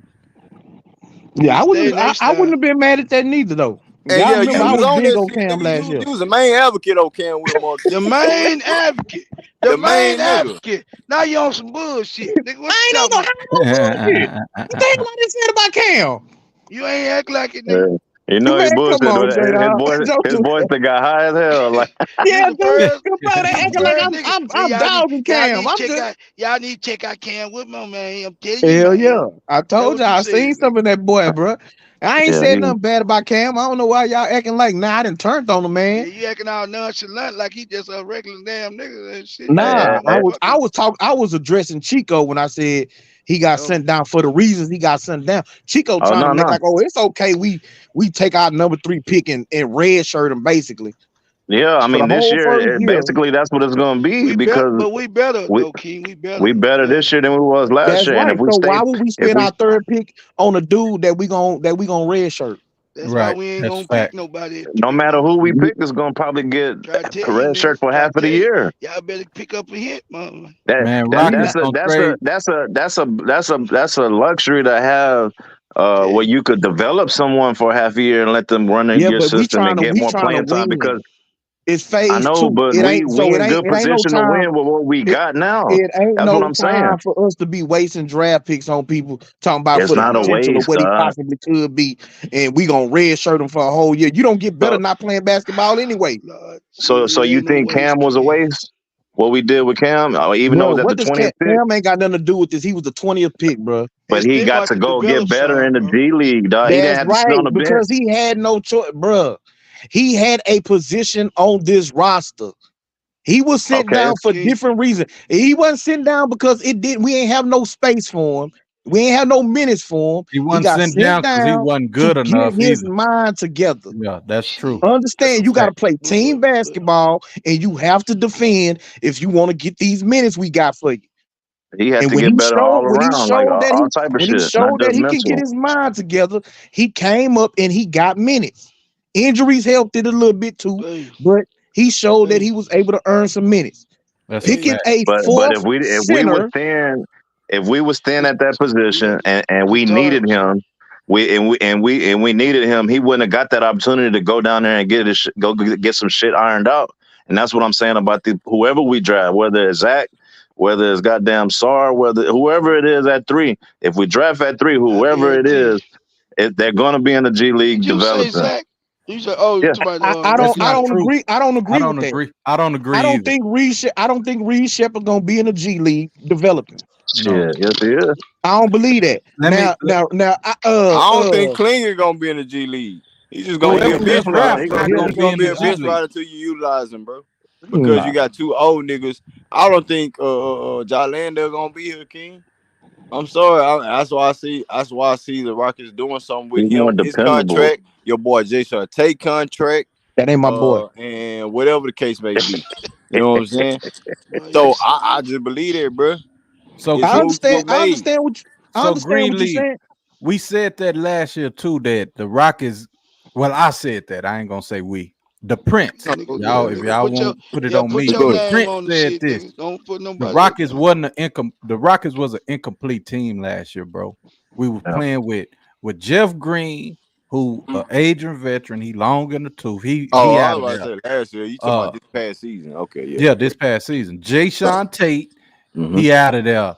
Yeah, He stay in their I wouldn't style. have been mad at that neither though. And Y'all yeah, remember you I was was on big that on shit, Cam nigga. last year. You was a main advocate on Cam Whitmore. The main advocate. The The main main nigga. advocate. Now you on some bullshit, nigga. What you I ain't talking on about? no bullshit. What the hell I just said about Cam? You ain't act like it, nigga. Yeah. You know he Man, come bullshit. on, But J Dog. Don't his do voice that. that got high as hell. Like You Yeah, the dude. first. Bro, they You the acting like first nigga. See, I'm dogging Cam. I'm to check just out. Y'all need to check out Cam Whitmore, man. I'm telling you, hell man. yeah. I That's told what y'all you I seen said, nigga. some of that boy, bro. I ain't yeah, said nothing bad about Cam. I don't know why y'all acting like I done turned on him, Yeah, man. you acting all nonchalant like he just a regular damn nigga and shit. He ain't Nah, no motherfucker. I was addressing Chico when I said he got Oh, sent down for the reasons he got sent down. Chico oh trying to no, make no. like, oh, it's okay. We take our number 3 pick and red shirt him basically Yeah, I for the mean this whole first year year. basically that's what it's gonna be we bet, because but we better we though, King. We better. we better Yeah. this year than we was last That's year. And right. So why would we if spend we our 3rd pick on a dude that we gonna red shirt? That's why Right. we ain't That's gonna pick fact. nobody at No 3, matter man. who we pick is gonna probably get Try to tell a you, red shirt nigga. for Try half to of the tell you. year. Y'all better pick up a hit, man. That Man, that Rockies that's a gonna that's a trade. that's a that's a luxury to have where you could develop someone for half a year and let them run in Yeah, your but we system trying and to get we more trying to playing time win. because It's I phase know, two. but It ain't we so it in ain't good it ain't no position to time. win with what we It, got now. it ain't That's what no I'm saying. time for us to be wasting draft picks on people talking about It's for the not a potential of waste, what he dog. possibly could be, and we gonna red shirt him for a whole year. You don't get better So not playing basketball anyway. Lord, so shit, so it you ain't no think waste, Cam was a King. waste? What we did with Cam, even though it Bro, was at what the does 20th pick, Cam ain't got nothing to do with this? He was the 20th pick, bro. but It's he them got about to to go get develop better in some, the bro. G League, dog. He didn't That's have to sit right, on the bench. because he had no choice, bro. He had a position on this roster. He was sent Okay. down for King. different reasons. He wasn't sent down because it did. We ain't have no space for him. We ain't have no minutes for him. He He wasn't got sent sent down because he down wasn't to good get enough his either. mind together. Yeah, that's true. That's Understand? a You got to fact. play team basketball, and you have to defend if you want to get these minutes we got for you. He had And to get better all when he around, like showed that all type of shit, not just he can get mental. his mind together, he came up and he got minutes. Injuries helped it a little bit too, Hey, but he showed that hey, he was able to earn some minutes. That's a hey. Picking fact. a But fourth if we would center, stand at that Yeah, position and we needed retarded. him, we needed him, he wouldn't have got that opportunity to go down there and get some shit ironed out. And that's what I'm saying about whoever we draft, whether it's Zach, whether it's goddamn Sar, whether whoever it is at 3. If we draft at 3, I whoever it guarantee. is, they're gonna be in the G Did League you say developing. Zach? You said, oh, you Yeah. talking about That's I not don't true. agree. I don't I agree don't with that. agree. I don't I agree either. I don't think Reed Sheppard gonna be in the G League developing. No. Shit, yes, he is. I don't believe that. Let me I don't think Klinger gonna be in the G League. He's just gonna be whoever a Hell, we bench hell no, rider. draft he gonna not be in gonna He's the be gonna in be the a G bench League. rider till you utilize him, bro. Because you nah. got 2 old niggas. I don't think Jalander gonna be here, King. I'm sorry. That's why I see. That's why I see the Rockets doing something with he's more him. His dependable. contract, your boy Jason Tate contract, That ain't my boy. and whatever the case may be. You know what I'm saying? no, So yes. I just believe that, bro. So His Green, moves was made. I so understand what you're Greenleaf, saying. we said that last year too, that the Rockets, well, I said that. I ain't gonna say we. The Prince. Nigga, Y'all, if nigga, y'all won't put it on put me, your Go the ahead. name Prince on the said shit, this. nigga. Don't put The nobody else Rockets down. wasn't the Rockets was an incomplete team last year, bro. We were Yeah. playing with Jeff Green, who Adrian veteran, he long in the tooth. He Oh, I out of was there. about to say last year. You talking about this past season? Okay, yeah. Yeah, this past season. Jay Sean Tate, Mm-hmm. he out of there.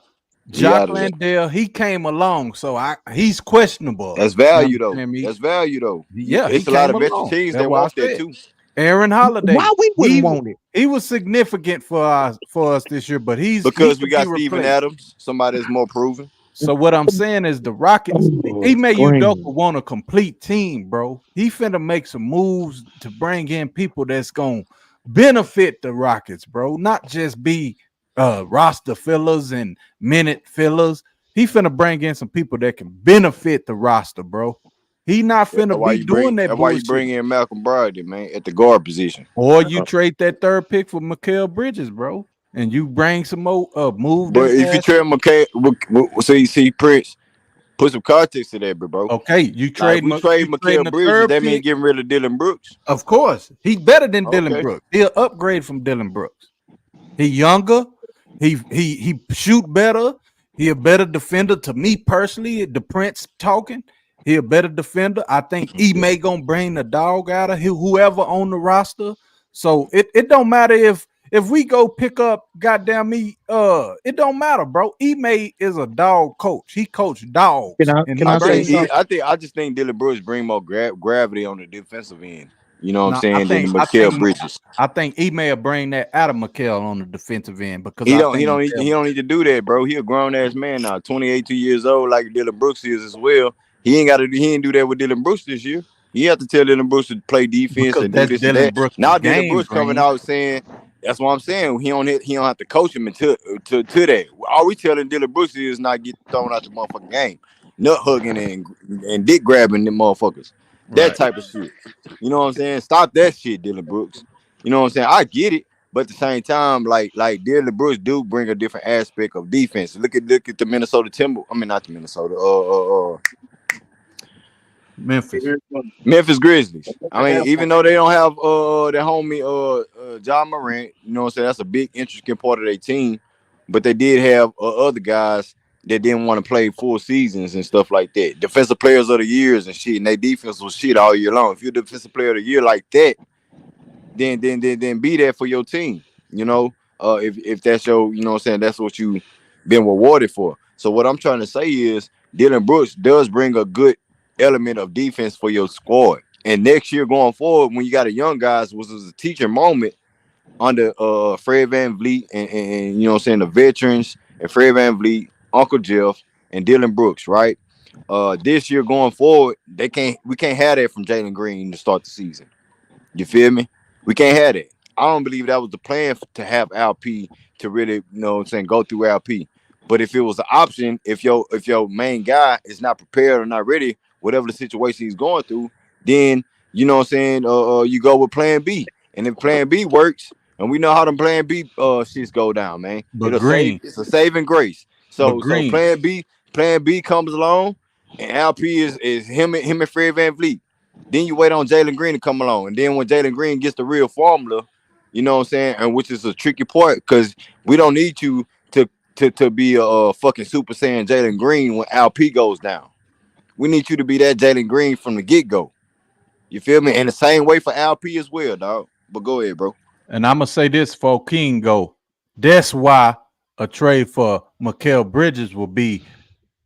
He Jock out of there. Landale, he came along, so he's questionable. That's You value though. understand me? That's value though. Yeah, he It's a lot came of veteran along. teams That's that why I want that said too. Aaron Why Holiday. we wouldn't want it? He was significant for us this year, but he Because we could be got Steven replaced. Adams, somebody that's more proven. So what I'm saying is the Rockets, Oh, Ime Udoka Green. want a complete team, bro. He finna make some moves to bring in people that's gonna benefit the Rockets, bro. Not just be roster fillers and minute fillers. He finna bring in some people that can benefit the roster, bro. He not That's finna why be you bring. doing that That's why you bullshit. bring in Malcolm Brogdon, man, at the guard position. Or you trade that third pick for Mikal Bridges, bro, and you bring some more move But them if you assets. trade McKay, so you see Prince, put some context to that, bro. Okay, you Now, if trade we trade you trading Mikal the Bridges, third that mean pick. getting rid of Dylan Brooks. Of course, he's better than Dylan Okay. Brooks. He'll upgrade from Dylan Brooks. He younger. He shoot better. He a better defender to me personally. The Prince talking. He a better defender. I think Ime gonna bring the dog out of whoever on the roster. So it don't matter if we go pick up goddamn me. It don't matter, bro. Ime is a dog coach. He coach dogs, and Can he I say bring in. something? I just think Dylan Brooks bring more gravity on the defensive end. You know what I'm No, saying? Than the Mikal Bridges. I think Ime will bring that out of Mikal on the defensive end because He I don't he think don't need, he don't need to do that, bro. He a grown ass man now, 28, 2 years old, like Dylan Brooks is as well. He ain't do that with Dylan Brooks this year. He have to tell Dylan Brooks to play defense because and do that's this and Dylan that. Brooks' Now Dylan game, Brooks coming Green. out saying that's what I'm saying. He don't have to coach him into to that. All we telling Dylan Brooks is not get thrown out the motherfucking game, nut hugging and dick grabbing them motherfuckers. That Right. type of shit. You know what I'm saying? Stop that shit, Dylan Brooks. You know what I'm saying? I get it. But at the same time, like Dylan Brooks do bring a different aspect of defense. Look at the Minnesota Timber. I mean, not the Minnesota. Memphis. Memphis Grizzlies. I mean, even though they don't have their homie John Morant, you know what I'm saying? That's a big intricate part of their team. But they did have other guys that didn't want to play full seasons and stuff like that. Defensive players of the years and shit, and their defense was shit all year long. If you're defensive player of the year like that, then be there for your team. You know, if that's your, you know what I'm saying, that's what you been rewarded for. So what I'm trying to say is Dylan Brooks does bring a good element of defense for your squad. And next year going forward, when you got a young guys, was a teaching moment under Fred Van Vliet and you know what I'm saying, the veterans and Fred Van Vliet, Uncle Jeff, and Dylan Brooks, right? This year going forward, we can't have that from Jalen Green to start the season. You feel me? We can't have that. I don't believe that was the plan to have LP to really, you know what I'm saying, go through LP. But if it was an option, if your main guy is not prepared or not ready, whatever the situation he's going through, then you know what I'm saying, you go with plan B. And if plan B works, and we know how them plan B shits go down, man. But Green. It's a saving grace. But So Green. plan B comes along, and LP is him and Fred Van Vliet. Then you wait on Jalen Green to come along. And then when Jalen Green gets the real formula, you know what I'm saying, and which is a tricky part, because we don't need you to be a fucking Super Saiyan Jalen Green when LP goes down. We need you to be that Jalen Green from the get-go. You feel me? And the same way for LP as well, dog. But go ahead, bro. And I'm gonna say this for King go. That's why a trade for Mikal Bridges will be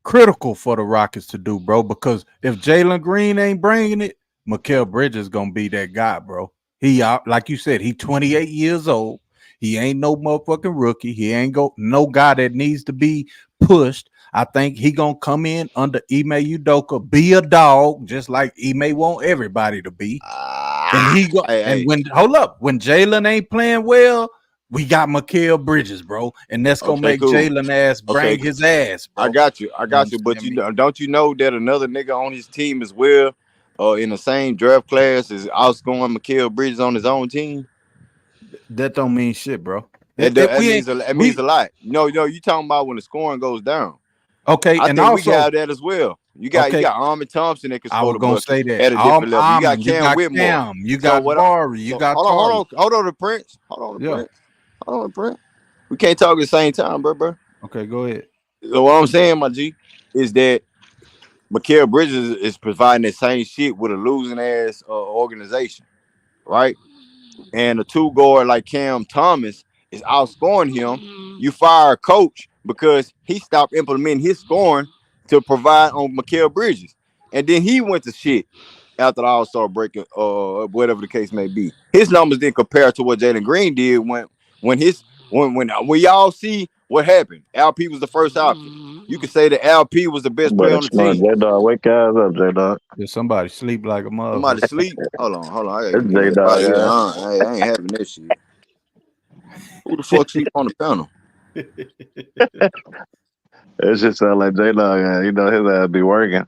critical for the Rockets to do, bro. Because if Jalen Green ain't bringing it, Mikal Bridges gonna be that guy, bro. He out, like you said, he 28 years old. He ain't no motherfucking rookie. He ain't no guy that needs to be pushed. I think he gonna come in under Ime Udoka, be a dog, just like Ime want everybody to be. And he go when Jalen ain't playing well, we got Mikal Bridges, bro, and that's gonna make Jalen ass bring his ass, bro. I got you. But don't you know that another nigga on his team as well, in the same draft class, is outscoring Mikal Bridges on his own team? That don't mean shit, bro. That means a lot. No, you talking about when the scoring goes down. Okay, I and think also we have that as well. You got Armin Thompson that can score the bucket say that at a different level. You got Cam Whitmore. You got Barry. You got hold on to Prince. Hold on to Prince. We can't talk at the same time, bro. Okay, go ahead. So what I'm saying, my G, is that Mikal Bridges is providing the same shit with a losing ass organization, right? And a two guard like Cam Thomas is outscoring him. You fire a coach because he stopped implementing his scoring to provide on Mikal Bridges, and then he went to shit after the All-Star break, whatever the case may be. His numbers didn't compare to what Jalen Green did when y'all see what happened. LP was the first option. You could say that LP was the best player on the team. J-Dog, wake guys up, J-Dog. Did somebody sleep like a mother? Somebody sleep? Hold on. I gotta It's J-Dog, I ain't having this shit. Who the fuck sleep on the panel? It just sound like J-Dog, you know his ass be working.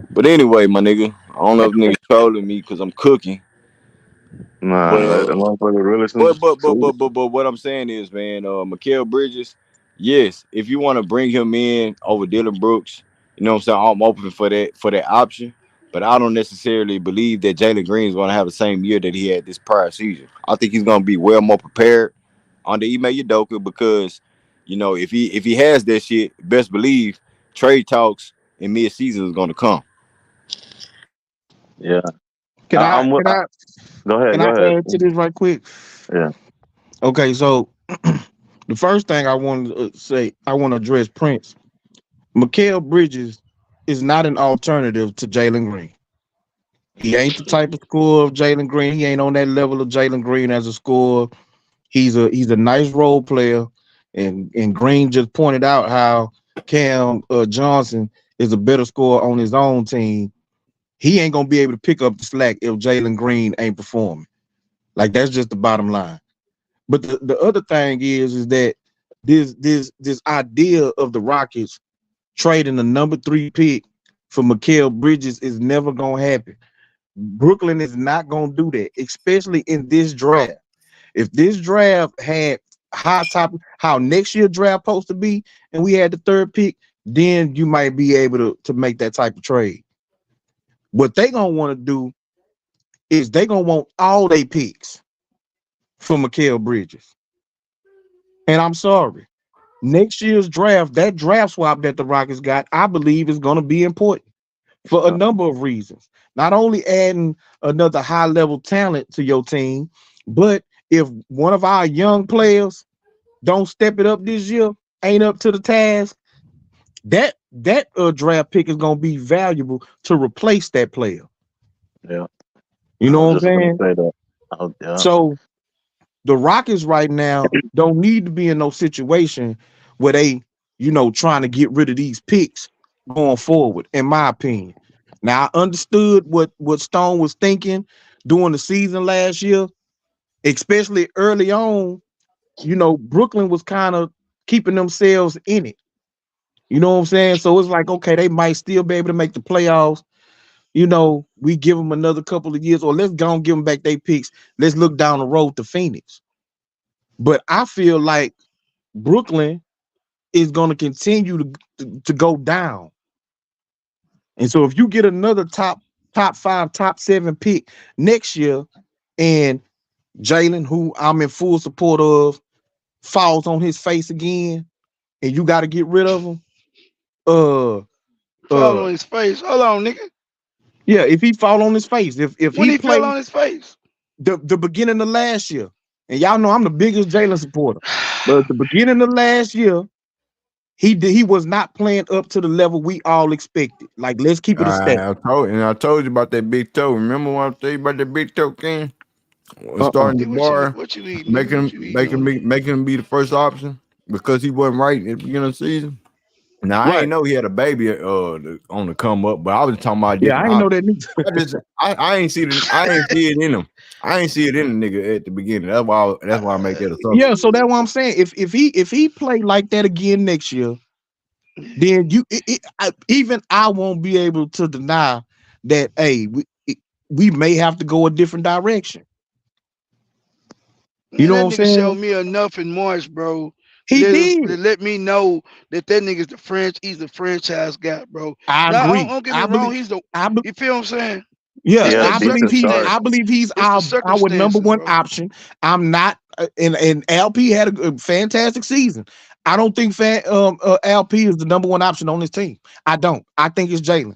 But anyway, my nigga, I don't know if niggas trolling me because I'm cooking. Nah, but what I'm saying is, man, Mikal Bridges, yes, if you want to bring him in over Dylan Brooks, you know what I'm saying, I'm open for that option. But I don't necessarily believe that Jalen Green is going to have the same year that he had this prior season. I think he's going to be well more prepared under Ime Udoka because, you know, if he has that shit, best believe trade talks in mid-season is going to come. Can Yeah. I go ahead. Add to this right quick? Yeah. Okay, so the first thing I want to say, I want to address Prince. Mikal Bridges is not an alternative to Jalen Green. He ain't the type of scorer of Jalen Green. He ain't on that level of Jalen Green as a scorer. He's a nice role player, and Green just pointed out how Cam Johnson is a better scorer on his own team. He ain't gonna be able to pick up the slack if Jalen Green ain't performing. Like, that's just the bottom line. But the other thing is that this idea of the Rockets trading the number 3 pick for Mikal Bridges is never gonna happen. Brooklyn is not gonna do that, especially in this draft. If this draft had how next year draft supposed to be, and we had the 3rd pick, then you might be able to make that type of trade. What they gonna want to do is they gonna want all their picks for Mikal Bridges. And I'm sorry, next year's draft, that draft swap that the Rockets got, I believe is gonna be important for a number of reasons. Not only adding another high level talent to your team, but if one of our young players don't step it up this year, ain't up to the task, that draft pick is gonna be valuable to replace that player. Yeah, You I know was what I'm just gonna saying? say that. Oh, yeah. So the Rockets right now don't need to be in no situation where they, trying to get rid of these picks going forward, in my opinion. Now I understood what Stone was thinking during the season last year, especially early on. Brooklyn was kind of keeping themselves in it. You know what I'm saying? So it's like, okay, they might still be able to make the playoffs. We give them another couple of years, or let's go and give them back their picks. Let's look down the road to Phoenix. But I feel like Brooklyn is going to continue to go down. And so if you get another top 5, top 7 pick next year, and Jalen, who I'm in full support of, falls on his face again, and you got to get rid of him. Fall on his face. Hold on, nigga. Yeah, if he fall on his face, if When he he fell played on his face. the beginning of last year, and y'all know I'm the biggest Jalen supporter, but at the beginning of last year, he was not playing up to the level we all expected. Like, let's keep it a step. I told you about that big toe. Remember when I told you about that big toe, King? Starting the bar, What you eat, nigga? What you eat? making him be the first option because he wasn't right at the beginning of the season. Now I Right. ain't know he had a baby on the come up, but I was talking about Yeah, I different. ain't know that neither. I ain't see it in him. I ain't see it in the nigga at the beginning. That's why I make that assumption. Yeah, so that's what I'm saying. If he play like that again next year, then even I won't be able to deny that. Hey, we may have to go a different direction. You Man, know that what I'm nigga showed saying? me enough in March, bro. He did. Let me know that nigga's he's the franchise guy, bro. I Now, agree. don't get me I wrong, believe. he's the. I be, You feel what I'm saying? yeah, It's Yeah, the I believe decent he's. start. I believe he's It's the our number circumstances, one bro. option. I'm not. And LP had a fantastic season. I don't think LP is the number one option on this team. I don't. I think it's Jalen.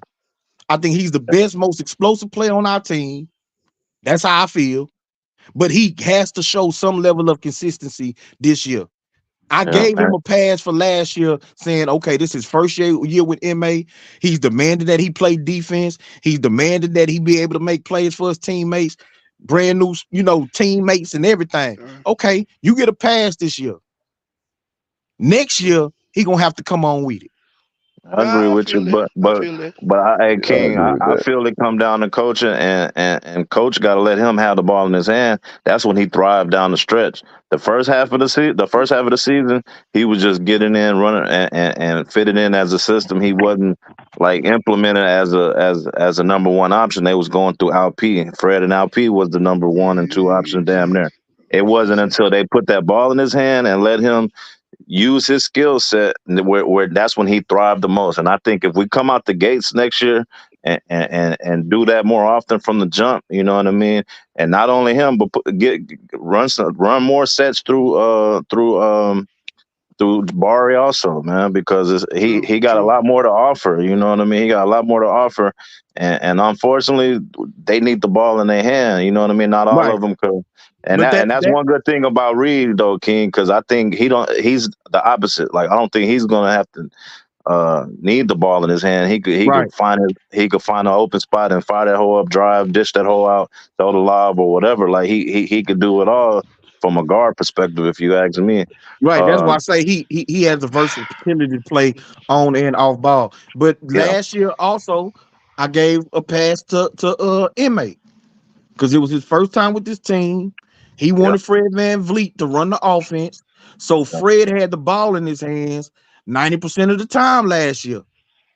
I think he's the best, most explosive player on our team. That's how I feel. But he has to show some level of consistency this year. I Yeah, gave him a pass for last year, saying, okay, this is his first year with MA. He's demanded that he play defense. He's demanded that he be able to make plays for his teammates, brand new, teammates and everything. Okay, you get a pass this year. Next year, he gonna have to come on with it. I agree I with you, feel that. I but feel that. hey, Yeah, I King, agree with I that. feel it come down to coaching, and coach got to let him have the ball in his hand. That's when he thrived down the stretch. The first half of the season, he was just getting in, running, and fitting in as a system. He wasn't like implemented as a number one option. They was going through LP. Fred and LP was the number one and two option, damn near. It wasn't until they put that ball in his hand and let him use his skill set where that's when he thrived the most. And I think if we come out the gates next year and do that more often from the jump, you know what I mean? And not only him, but run more sets through Bari also, man, because he got a lot more to offer. You know what I mean? He got a lot more to offer, and unfortunately, they need the ball in their hand. You know what I mean? Not all Right. of them could. And But that's one good thing about Reed though, King, because I think he's the opposite. Like I don't think he's gonna have to need the ball in his hand. He right. could find an open spot and fire that hole up, drive, dish that hole out, throw the lob or whatever. Like he could do it all from a guard perspective, if you ask me. Right. That's Uh, why I say he has the versatility to play on and off ball. But yeah, last year also, I gave a pass to inmate because it was his first time with this team. He yeah, wanted Fred Van Vliet to run the offense. So Fred had the ball in his hands 90% of the time last year.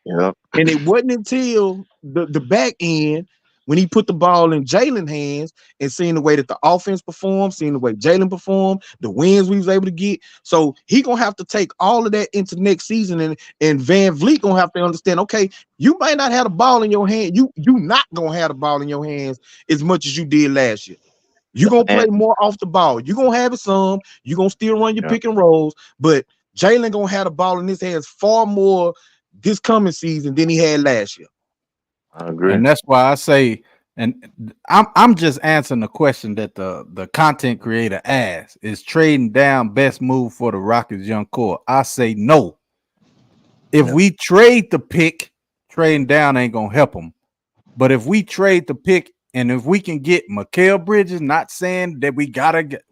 yeah. And it wasn't until the back end when he put the ball in Jalen hands and seeing the way that the offense performed, seeing the way Jalen performed, the wins we was able to get. So he gonna have to take all of that into next season, and Van Vliet gonna have to understand, okay, you might not have the ball in your hand. You not gonna have the ball in your hands as much as you did last year. You're gonna play more off the ball. You're gonna have it some, you're gonna still run your pick and rolls, but Jalen gonna have the ball in his hands far more this coming season than he had last year. I agree. And that's why I say, and I'm just answering the question that the content creator asked: is trading down best move for the Rockets young core? I say no. If we trade the pick, trading down ain't gonna help them. But if we trade the pick, and if we can get Mikal Bridges, not saying that we gotta get,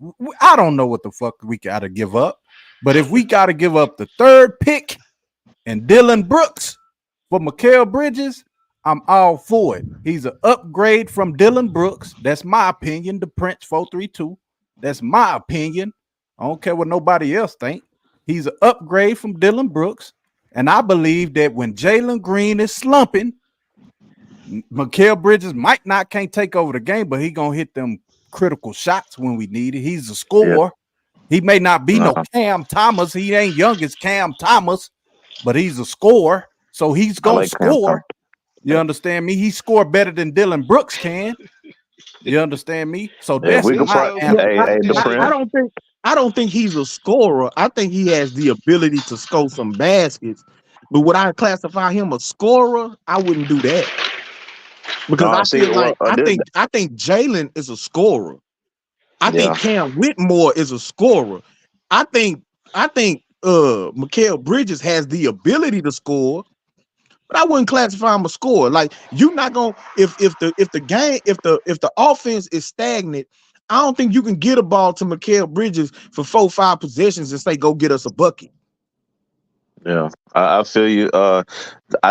I don't know what the fuck we gotta give up, but if we gotta give up the third pick and Dylan Brooks for Mikal Bridges, I'm all for it. He's an upgrade from Dylan Brooks. That's my opinion. The Prince 432. That's my opinion. I don't care what nobody else think. He's an upgrade from Dylan Brooks. And I believe that when Jalen Green is slumping, Mikal Bridges can't take over the game, but he gonna hit them critical shots when we need it. He's a scorer. He may not be no Cam Thomas. He ain't young as Cam Thomas, but he's a scorer. So he's gonna score. You understand me? He scored better than Dylan Brooks can. You understand me? So that's my answer. I don't think he's a scorer. I think he has the ability to score some baskets. But would I classify him a scorer? I wouldn't do that. Because I think Jalen is a scorer. I think Cam Whitmore is a scorer. I think Mikal Bridges has the ability to score, but I wouldn't classify him a scorer. Like, you're not gonna if the offense is stagnant, I don't think you can get a ball to Mikal Bridges for 4-5 possessions and say, go get us a bucket. Yeah, I feel you. I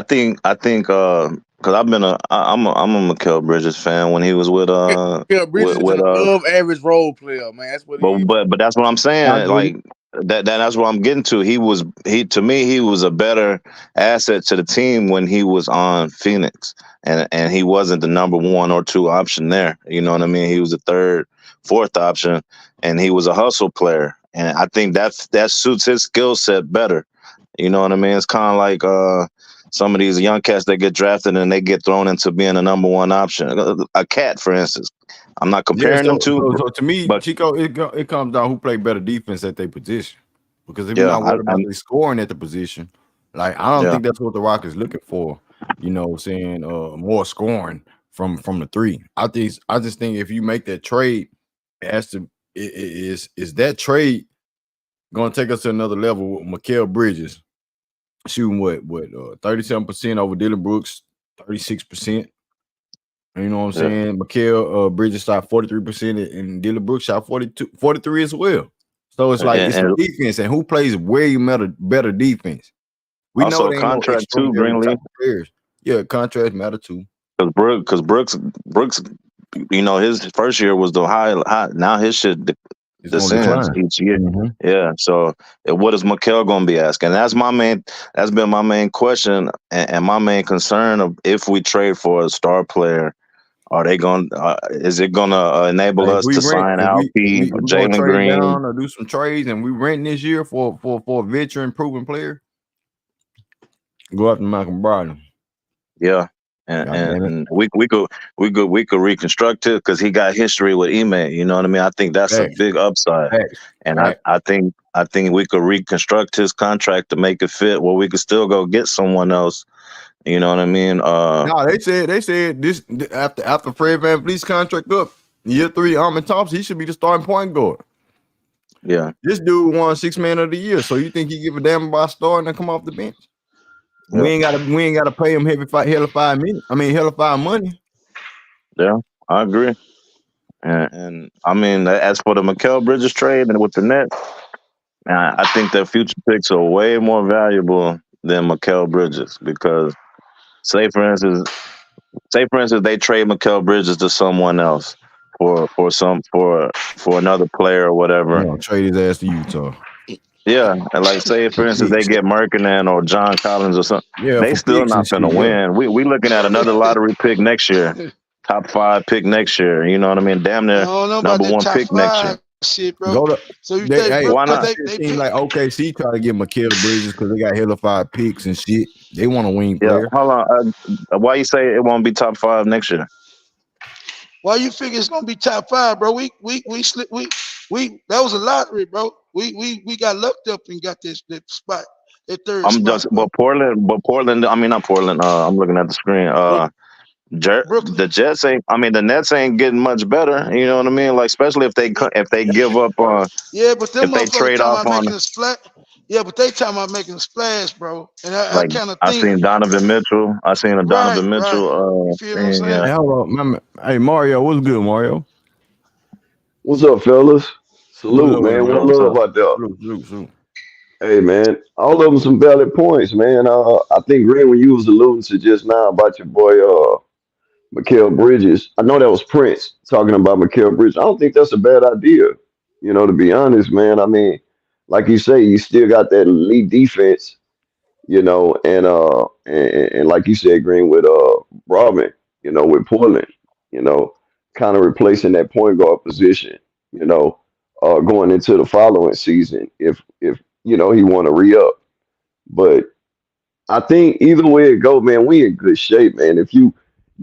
think because I'm a Mikal Bridges fan when he was with Mikal Bridges is an above average role player, man. That's what but that's what I'm saying. Like that's what I'm getting to. To me he was a better asset to the team when he was on Phoenix, and he wasn't the number 1 or 2 option there. You know what I mean? He was the 3rd, 4th option, and he was a hustle player. And I think that suits his skill set better. You know what I mean? It's kind of like some of these young cats that get drafted and they get thrown into being a number 1 option. A Cat, for instance. I'm not comparing them to. So to me, Chico, it comes down who play better defense at their position. Because if you're not worried about scoring at the position, like, I don't think that's what the Rockets looking for. You know, saying more scoring from the 3. I just think if you make that trade, is that trade going to take us to another level with Mikal Bridges shooting what 37% over Dylan Brooks, 36%. You know what I'm saying? Mikal Bridges shot 43% and Dylan Brooks shot 43 as well. So it's like it's a defense, and who plays way better defense? We also know they contract too, Greenlee. Yeah, contracts matter too. Because Brooks, you know, his first year was the high. Now his shit descends each year. Mm-hmm. Yeah. So what is Mikal going to be asking? That's been my main question and my main concern of if we trade for a star player. Are they going? Is it going to enable us to sign LP, Jalen Green, down or do some trades, and we rent this year for a veteran proven player? Go after Malcolm Brogdon. Yeah, and we could reconstruct it because he got history with Ime. You know what I mean? I think that's a big upside, and I think we could reconstruct his contract to make it fit where we could still go get someone else. You know what I mean? No, they said this after Fred VanVleet's contract up, year 3, Armin Thompson, he should be the starting point guard. Yeah, this dude won 6th man of the year, so you think he give a damn about starting and come off the bench? Yeah. We ain't gotta pay him hell of 5 money. Yeah, I agree. And I mean, as for the Mikal Bridges trade and with the Nets, I think their future picks are way more valuable than Mikal Bridges because. Say for instance, they trade Mikal Bridges to someone else for another player or whatever. Yeah, trade his ass to Utah. Yeah, and like say for instance they get Merkinen or John Collins or something. Yeah, they still not gonna win. We looking at another lottery pick next year. top 5 pick next year. You know what I mean? Damn I near don't know about number that 1 top pick next year. five shit, bro. Go to So you they. think Hey, Why because not? it they seems pick like OKC try to get Mikal Bridges because they got hella 5 picks and shit. They want a wing Yeah, player. hold on. Why you say it won't be top 5 next year? why you figure it's gonna be top five, bro? We slip we that was a lottery, bro. We got lucked up and got this that spot, that third I'm spot, just, bro. but Portland. I mean, not Portland. I'm looking at the screen. Brooklyn. Brooklyn. The Jets ain't. I mean, the Nets ain't getting much better. You know what I mean? Like, especially if they give up Yeah, but them if they motherfuckers trade talking off about on, making a splash. Yeah, but they talking about making a splash, bro. And I like, kind of I think, seen Donovan Mitchell. I seen a right, Donovan right. You Mitchell. feel what I'm And saying? yeah, Hey, hold on, hey Mario, what's good, Mario? What's up, fellas? What's Salute, up with it, man. One bro? what's love up? out there. Shoot. Hey, man. All of them some valid points, man. I think Green, when you was alluding to just now about your boy, Mikal Bridges. I know that was Prince talking about Mikal Bridges. I don't think that's a bad idea. To be honest, man. I mean, like you say, you still got that elite defense. And like you said, Green with Robin. With Portland. You know, kind of replacing that point guard position. You know, going into the following season, if he want to re up. But I think either way it go, man, we in good shape, man. If you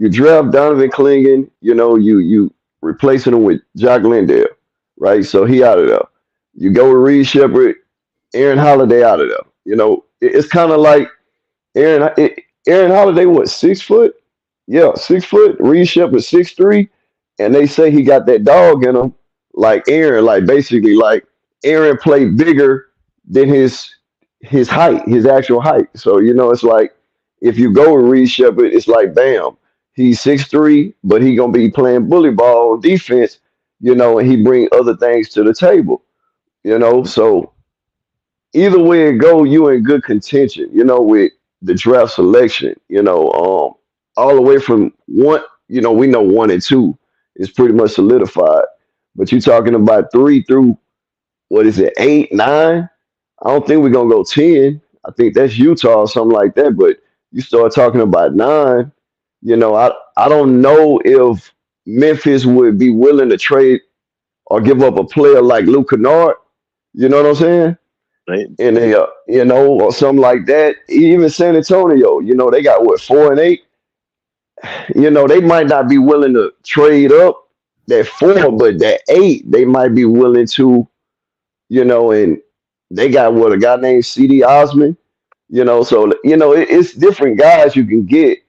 draft Donovan Clingan, you replacing him with Jock Lindell, right? So he out of there. You go with Reed Sheppard, Aaron Holiday out of there. It's kind of like Aaron Holiday, what, 6 foot? Yeah, 6 foot. Reed Shepherd 6'3", and they say he got that dog in him, like Aaron, like basically like Aaron played bigger than his height, his actual height. So it's like if you go with Reed Shepherd, it's like bam, he's 6'3", but he gonna be playing bully ball on defense, and he bring other things to the table, So either way it go, you in good contention, with the draft selection, all the way from one, we know 1 and 2 is pretty much solidified. But you're talking about 3 through what is it, 8, 9? I don't think we're gonna go 10. I think that's Utah or something like that. But you start talking about 9, I don't know if Memphis would be willing to trade or give up a player like Luke Kennard. You know what I'm saying? They, And they, or something like that. Even San Antonio, they got what, 4 and 8. They might not be willing to trade up that 4, but that 8, they might be willing to, and they got what, a guy named CD Osman, so it's different guys you can get,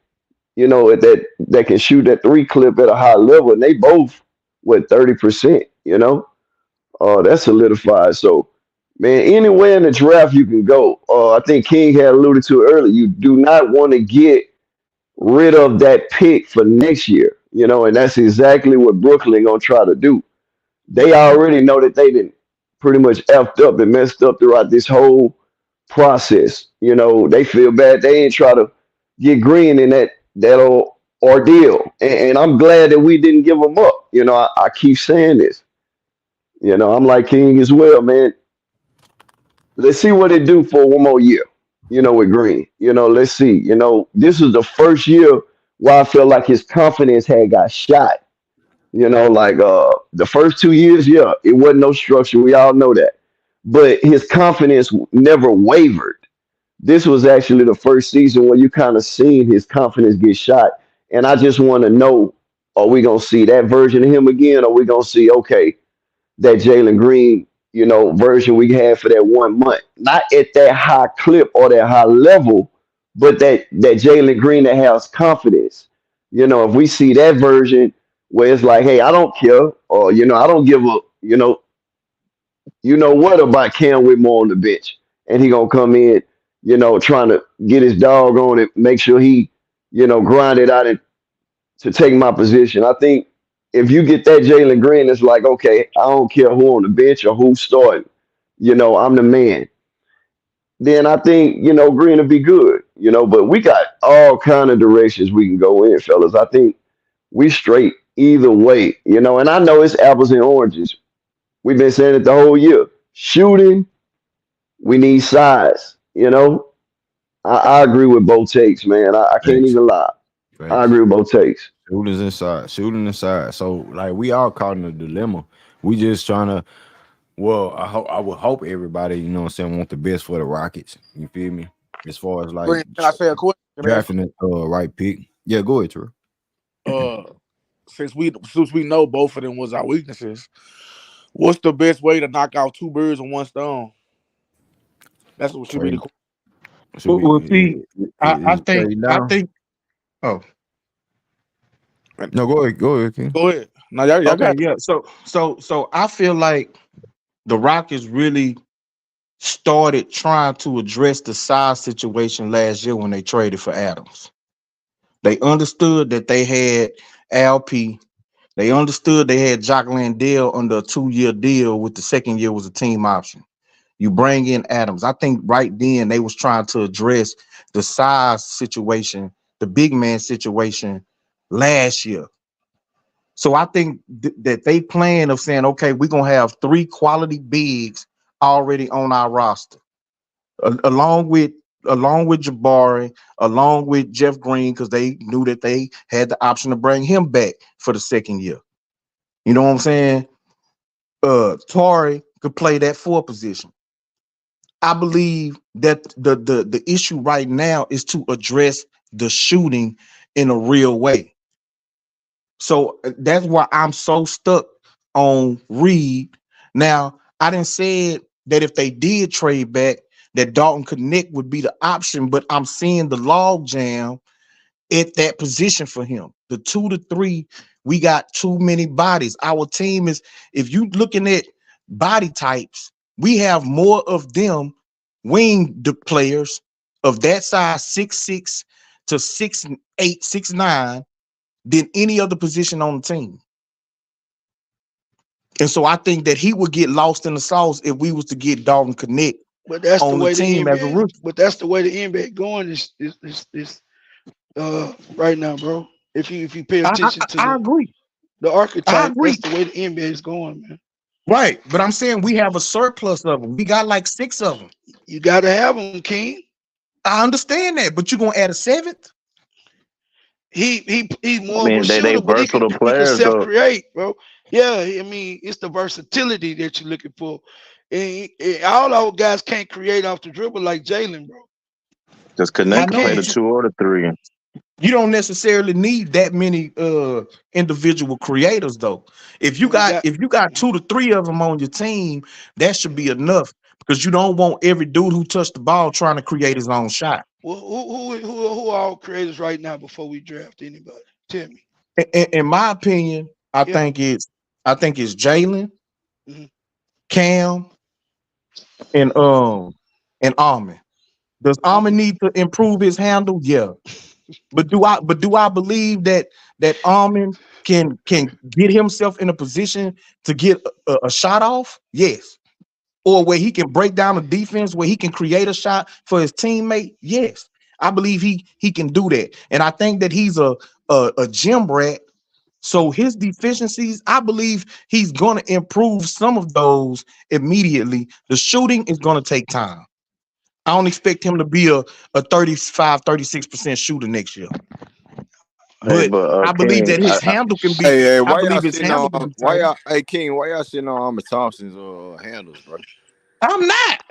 that can shoot that 3 clip at a high level, and they both what, 30%, that's solidified. So, man, anywhere in the draft you can go. I think King had alluded to it earlier. You do not want to get rid of that pick for next year, and that's exactly what Brooklyn gonna try to do. They already know that they didn't pretty much effed up and messed up throughout this whole process. They feel bad. They ain't try to get Green in that old ordeal, and I'm glad that we didn't give them up. I keep saying this. I'm like King as well, man. Let's see what they do for 1 more year, with Green. Let's see. This is the first year where I feel like his confidence had got shot. Like the first 2 years, yeah, it wasn't no structure. We all know that. But his confidence never wavered. This was actually the first season where you kind of seen his confidence get shot. And I just want to know, are we gonna see that version of him again? Or are we gonna see, okay, that Jalen Green, version we had for that 1 month. Not at that high clip or that high level, but that Jalen Green that has confidence. If we see that version where it's like, hey, I don't care, or I don't give a, what about Cam Whitmore on the bench, and he gonna come in, trying to get his dog on it, make sure he, grind it out and to take my position. I think if you get that Jalen Green, it's like, okay, I don't care who on the bench or who's starting. I'm the man. Then I think, Green will be good, but we got all kind of directions we can go in, fellas. I think we straight either way, and I know it's apples and oranges. We've been saying it the whole year. Shooting, we need size, I agree with both takes, man. I can't Thanks. even lie. I Thanks. agree with both takes. Shooters inside, shooting inside. So like we all caught in a dilemma. We just trying to. Well, I would hope everybody, you know what I'm saying, want the best for the Rockets. You feel me? As far as like Can I say a question? Can I ask drafting the right pick. Yeah, go ahead, True. since we know both of them was our weaknesses, what's the best way to knock out two birds with one stone? That's what should be the Trade question. should be Well, see, I is think trade I down. think. Oh, No, go ahead, King. Go ahead. Now y'all okay, got yeah. So I feel like the Rockets really started trying to address the size situation last year when they traded for Adams. They understood that they had LP. They understood they had Jock Landale under a 2-year deal with the second year was a team option. You bring in Adams. I think right then they was trying to address the size situation, the big man situation last year. So I think that they plan of saying, okay, we're gonna have 3 quality bigs already on our roster, along with Jabari, along with Jeff Green, because they knew that they had the option to bring him back for the second year. You know what I'm saying? Torrey could play that 4 position. I believe that the issue right now is to address the shooting in a real way. So that's why I'm so stuck on Reed. Now, I didn't say that if they did trade back, that Dalton Connect would be the option, but I'm seeing the log jam at that position for him. The 2 to 3, we got too many bodies. Our team is, if you looking at body types, we have more of them players of that size, 6'6" to 6'8", 6'9", than any other position on the team. And so I think that he would get lost in the sauce if we was to get Dalton Connect But that's the on the way the team as a NBA. rookie. But that's the way the NBA going is right now, bro. If you pay attention to I agree. the I archetype, agree. that's the way the NBA is going, man. Right. But I'm saying we have a surplus of them. We got like 6 of them. You gotta have them, King. I understand that, but you're gonna add a 7th? He's I more of a mean, they shooter, but versatile he can players self though. create, bro. Yeah, I mean it's the versatility that you're looking for. And all our guys can't create off the dribble like Jalen, bro. Just He I Connect can know, play the but can't. 2 or the 3. you don't necessarily need that many individual creators though. Well, we got If you got 2 to 3 of them on your team, that should be enough because you don't want every dude who touched the ball trying to create his own shot. well, who are our creators right now before we draft anybody? Tell me. In my opinion, Yeah. I think it's Jalen, Mhm. Cam, and Armin. Does Armin Okay. need to improve his handle? Yeah. But do I believe that Armin can get himself in a position to get a shot off? Yes. Or where he can break down a defense, where he can create a shot for his teammate? Yes. I believe he can do that. And I think that he's a gym rat. So his deficiencies, I believe he's going to improve some of those immediately. The shooting is going to take time. I don't expect him to be a 35, 36% shooter next year. Hey, But but I believe King, that his handle can be, Hey, I why y'all believe his sitting on handle can be why tighter. y'all hey King, why y'all sitting on Armor Thompson's handles, bro? I'm not.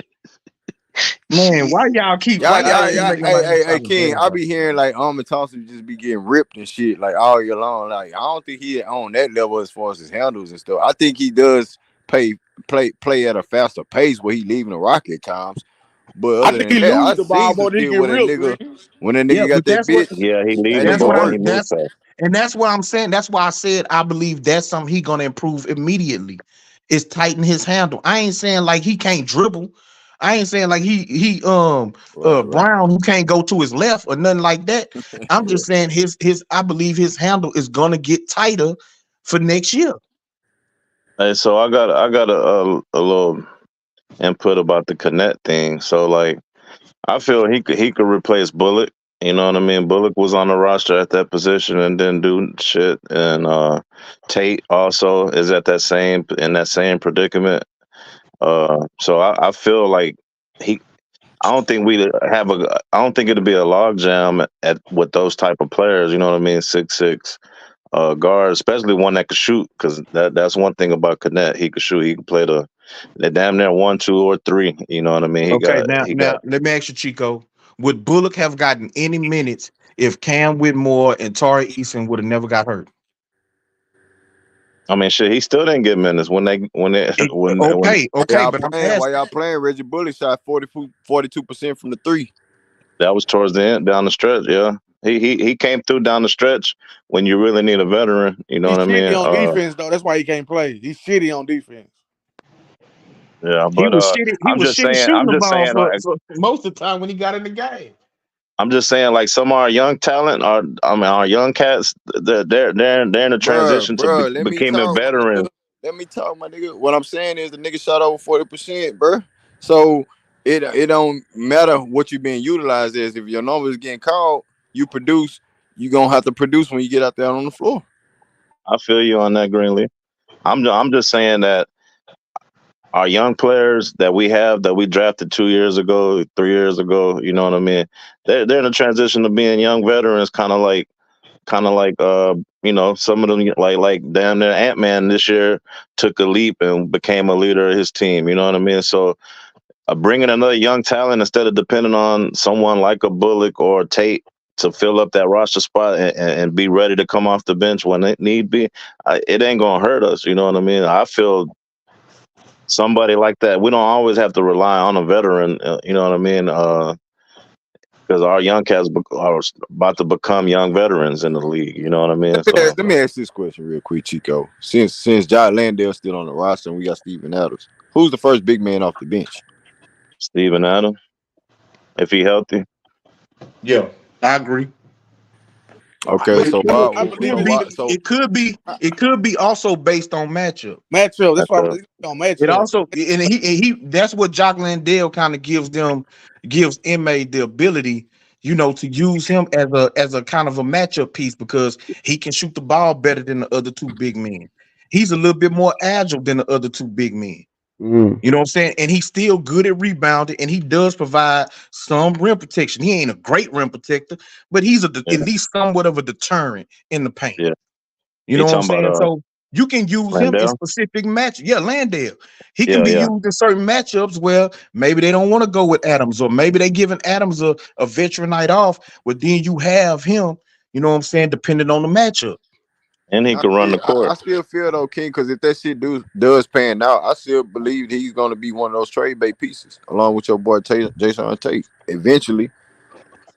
Man, Shit. why y'all keep Y'all making my hey inside King, game, I bro? be hearing like Armor Thompson just be getting ripped and shit like all year long. Like I don't think he on that level as far as his handles and stuff. I think he does play at a faster pace where he leaving the Rocket times. But I other think than he that, I lose the ball seen some more than he shit get with a real nigga green. when that Yeah, nigga got but that bitch. yeah, he That leave the that's nigga what ball. I He work. moves fast. that's what I'm saying. That's why I said I believe that's something he gonna improve immediately. Is tighten his handle. I ain't saying like he can't dribble. I ain't saying like he Right. Brown who can't go to his left or nothing like that. I'm Yeah. just saying his I believe his handle is gonna get tighter for next year. Hey, so I got a little input about the Connect thing. So like, I feel he could replace Bullock. You know what I mean? Bullock was on the roster at that position and didn't do shit. And Tate also is at that same predicament. So I feel like he. I don't think we have a. I don't think it'd be a log jam at with those type of players. You know what I mean? 6'6", guard, especially one that could shoot, because that's one thing about Cadet. He could shoot. He could play the damn near 1, 2, or 3. You know what I mean? Okay, He now got. let me ask you, Chico. Would Bullock have gotten any minutes if Cam Whitmore and Tari Eason would have never got hurt? I mean, shit. He still didn't get minutes when they when Okay, but I'm While asking. y'all playing, Reggie Bullock shot 42% from the three. that was towards the end, down the stretch. Yeah, he came through down the stretch when you really need a veteran. You know He's what I mean? shitty on defense though. That's why he can't play. He's shitty on defense. Yeah, He but was shitty. He I'm was just shitty saying. shooting I'm the just ball saying. for, Like for most of the time when he got in the game. I'm just saying. Like some of our young talent, our young cats, they're in the transition to Bruh, let me becoming talk, my veterans. nigga. Let me talk, my nigga. What I'm saying is the nigga shot over 40%, bruh. So it don't matter what you being utilized as. If your number is getting called, you produce. You gonna have to produce when you get out there on the floor. I feel you on that, Greenlee. I'm just saying that our young players that we drafted 2 years ago, 3 years ago, you know what I mean? They're in a transition to being young veterans, kind of like some of them like damn near Ant-Man this year took a leap and became a leader of his team. You know what I mean? So bringing another young talent instead of depending on someone like a Bullock or a Tate to fill up that roster spot and be ready to come off the bench when it need be, it ain't gonna hurt us. You know what I mean? I feel somebody like that. We don't always have to rely on a veteran. You know what I mean? Because our young cats are about to become young veterans in the league. You know what I mean? So Let me ask this question real quick, Chico. Since John Landale's still on the roster and we got Steven Adams, who's the first big man off the bench? Steven Adams, if he healthy. Yeah, I agree. Okay, But so why? I believe it's it could be also based on matchup. matchup. That's why I'm on matchup. It also and he that's what Jock Landale kind of gives Inmay the ability, to use him as a kind of a matchup piece because he can shoot the ball better than the other two big men. He's a little bit more agile than the other two big men. Mm. You know what I'm saying? And he's still good at rebounding, and he does provide some rim protection. He ain't a great rim protector, but he's at least somewhat of a deterrent in the paint. Yeah. You know what I'm talking saying? about So you can use him in Landale? specific match. Yeah, Landale. He can Yeah, be yeah. used in certain matchups where maybe they don't want to go with Adams, or maybe they giving Adams a veteran night off, but then you have him, you know what I'm saying, depending on the matchup. And he I could run the still, court. I still feel though, King, because if that shit does pan out, I still believe he's gonna be one of those trade bait pieces, along with your boy Jason Tate, eventually.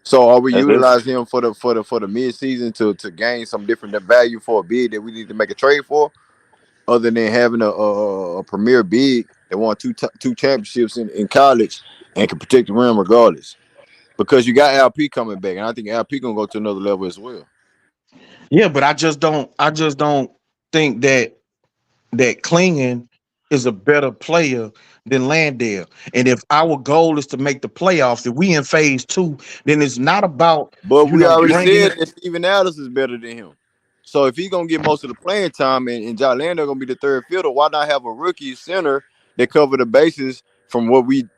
So are we That's it. utilizing him for the mid season to gain some different value for a bid that we need to make a trade for, other than having a premier bid that won two championships in college and can protect the rim regardless? Because you got LP coming back, and I think LP gonna go to another level as well. Yeah, but I just don't think that Klingon is a better player than Landale. And if our goal is to make the playoffs, if we in phase 2, then it's not about But we already bringing said it. that Steven Adams is better than him. So if he's gonna get most of the playing time and John Lander gonna be the third fielder, why not have a rookie center that cover the bases from what we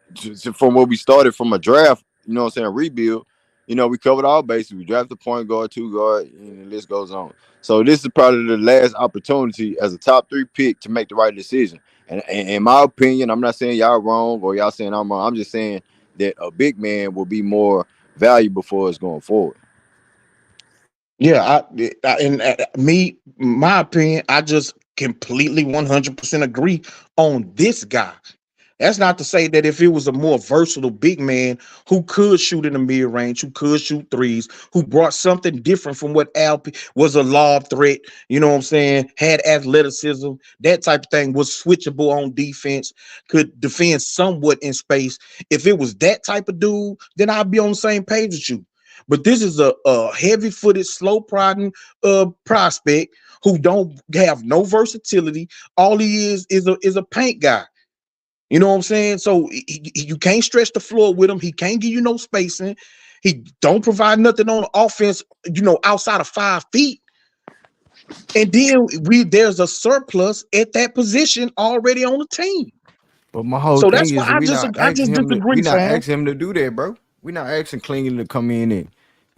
started from a draft? You know what I'm saying? Rebuild. We covered all bases. We drafted a point guard, two guard, and the list goes on. So this is probably the last opportunity as a top 3 pick to make the right decision. And in my opinion, I'm not saying y'all wrong or y'all saying I'm wrong. I'm just saying that a big man will be more valuable for us going forward. Yeah, my opinion, I just completely 100% agree on this guy. That's not to say that if it was a more versatile big man who could shoot in the mid range, who could shoot threes, who brought something different from what Alp was, a lob threat, you know what I'm saying, had athleticism, that type of thing, was switchable on defense, could defend somewhat in space. If it was that type of dude, then I'd be on the same page with you. But this is a heavy-footed, slow-prodding prospect who don't have no versatility. All he is a paint guy. You know what I'm saying? So you can't stretch the floor with him. He can't give you no spacing. He don't provide nothing on offense, outside of 5 feet. And then there's a surplus at that position already on the team. But my whole So that's thing why is that I just we disagree, not fam. asking him to do that, bro. We not asking Klingon to come in and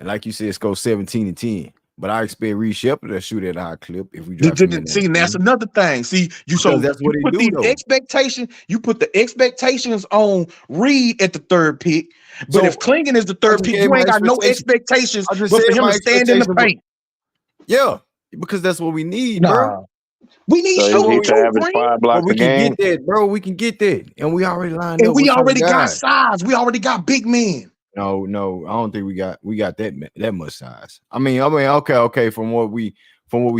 like you said, go 17-10. But I expect Reed Sheppard to shoot at a high clip if we draft him in See, that. that's another thing. See, because that's what he put do these though. expectations. You put the expectations on Reed at the third pick, but So if Klingon is the I third just pick, gave you my ain't got no expectations. expectations I just but for said him my to stand in the expectations. paint. Yeah, because that's what we need, bro. Nah, we need So he shooting should too, average Green. 5 But blocks we a can game. get that, bro. We can get that, and we already lined And up we with certain already got guys. size. We already got big men. No, I don't think we got that much size. I mean, okay. From what we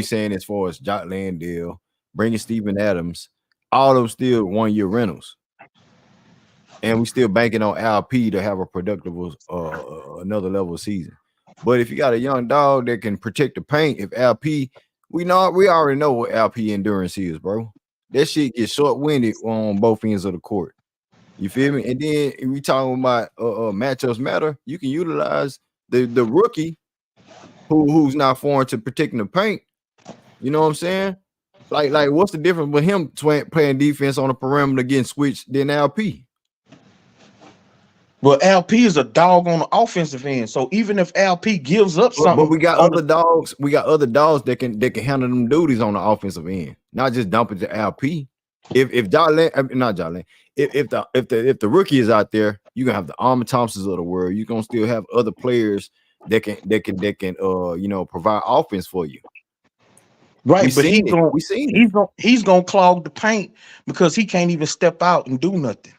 saying as far as Jock Landale, bringing Steven Adams, all them still 1 year rentals, and we still banking on LP to have a productive another level season. But if you got a young dog that can protect the paint, if LP, we already know what LP endurance is, bro. That shit gets short winded on both ends of the court. You feel me? And then if we talking about matchups matter, you can utilize the rookie who's not foreign to protecting the paint. You know what I'm saying? Like what's the difference with him playing defense on the perimeter getting switched than LP? Well, LP is a dog on the offensive end. So even if LP gives up something, But we got other dogs. We got other dogs that can handle them duties on the offensive end, not just dump it to LP. If the rookie is out there, you gonna have the Armor Thompsons of the world. You gonna still have other players that can provide offense for you. right? But he's gonna clog the paint because he can't even step out and do nothing.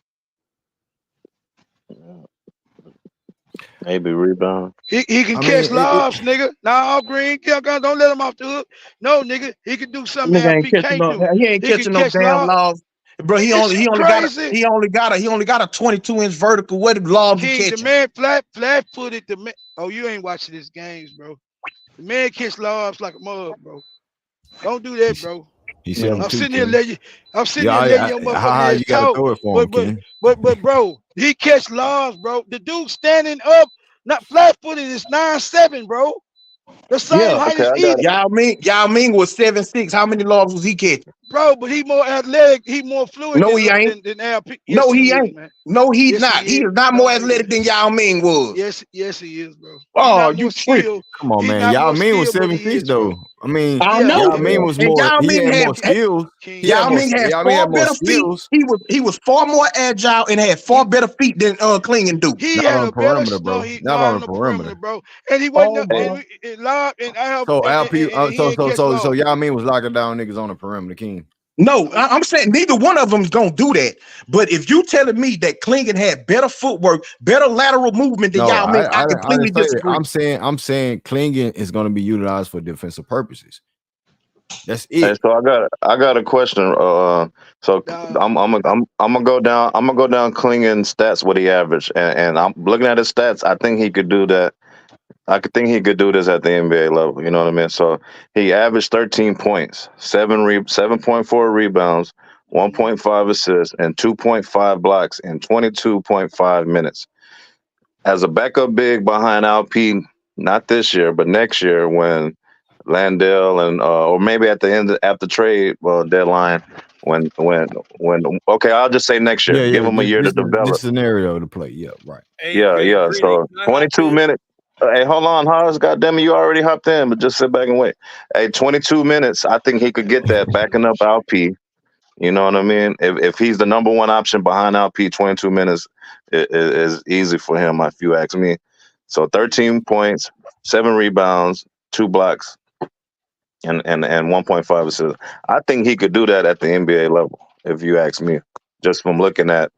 Maybe rebound. He can catch lobs, nigga. Nah, Green, don't let him off the hook. No, nigga, he can do something LP can't do. He ain't catching no damn lobs. Bro, he only got a 22-inch vertical. What did lobs he King, catching? the man flat footed. The man. Oh, you ain't watching his games, bro. The man catch lobs like a mug, bro. Don't do that, bro. I'm sitting here letting you your motherfucking ass talk. But bro, he catch lobs, bro. The dude standing up, not flat footed, is 9'7", bro. The same height as Edith. Yao Ming was 7'6". How many lobs was he catching? Bro, but he more athletic, he more fluid than LP. Yes, no, he ain't. Man. No, he's yes, not. He is not more athletic than Yao Ming was. Yes, he is, bro. Oh, you tripping. Come on, man. Yao Ming was 7'6", though. I mean, Yao Ming was more. He had more skills. Yao Ming had far better feet. He was far more agile and had far better feet than Klingon do. He not had on a perimeter, better, bro. Not on the perimeter, bro. And he wasn't live and so LP. So Yao Ming was locking down niggas on the perimeter, King. No, I'm saying neither one of them is gonna do that. But if you telling me that Klingon had better footwork, better lateral movement than Yao Ming, I completely disagree. I'm saying Klingon is going to be utilized for defensive purposes. That's it. Hey, so I got a question. So I'm gonna go down. I'm gonna go down Klingon stats what he averaged, and I'm looking at his stats. I think he could do that. I could think he could do this at the NBA level. You know what I mean? So he averaged 13 points, 7.4 rebounds, 1.5 assists, and 2.5 blocks in 22.5 minutes. As a backup big behind LP, not this year, but next year when Landale and or maybe at the end after trade deadline when okay, I'll just say next year. Give him a year to develop. This scenario to play. Yeah, right. Yeah. So 22 minutes. Hey, hold on, Haas. Goddamn it, you already hopped in, but just sit back and wait. Hey, 22 minutes. I think he could get that backing up LP. You know what I mean? If he's the number one option behind LP, 22 minutes is easy for him, if you ask me. So 13 points, 7 rebounds, 2 blocks, and 1.5 assists. I think he could do that at the NBA level, if you ask me. Just from looking at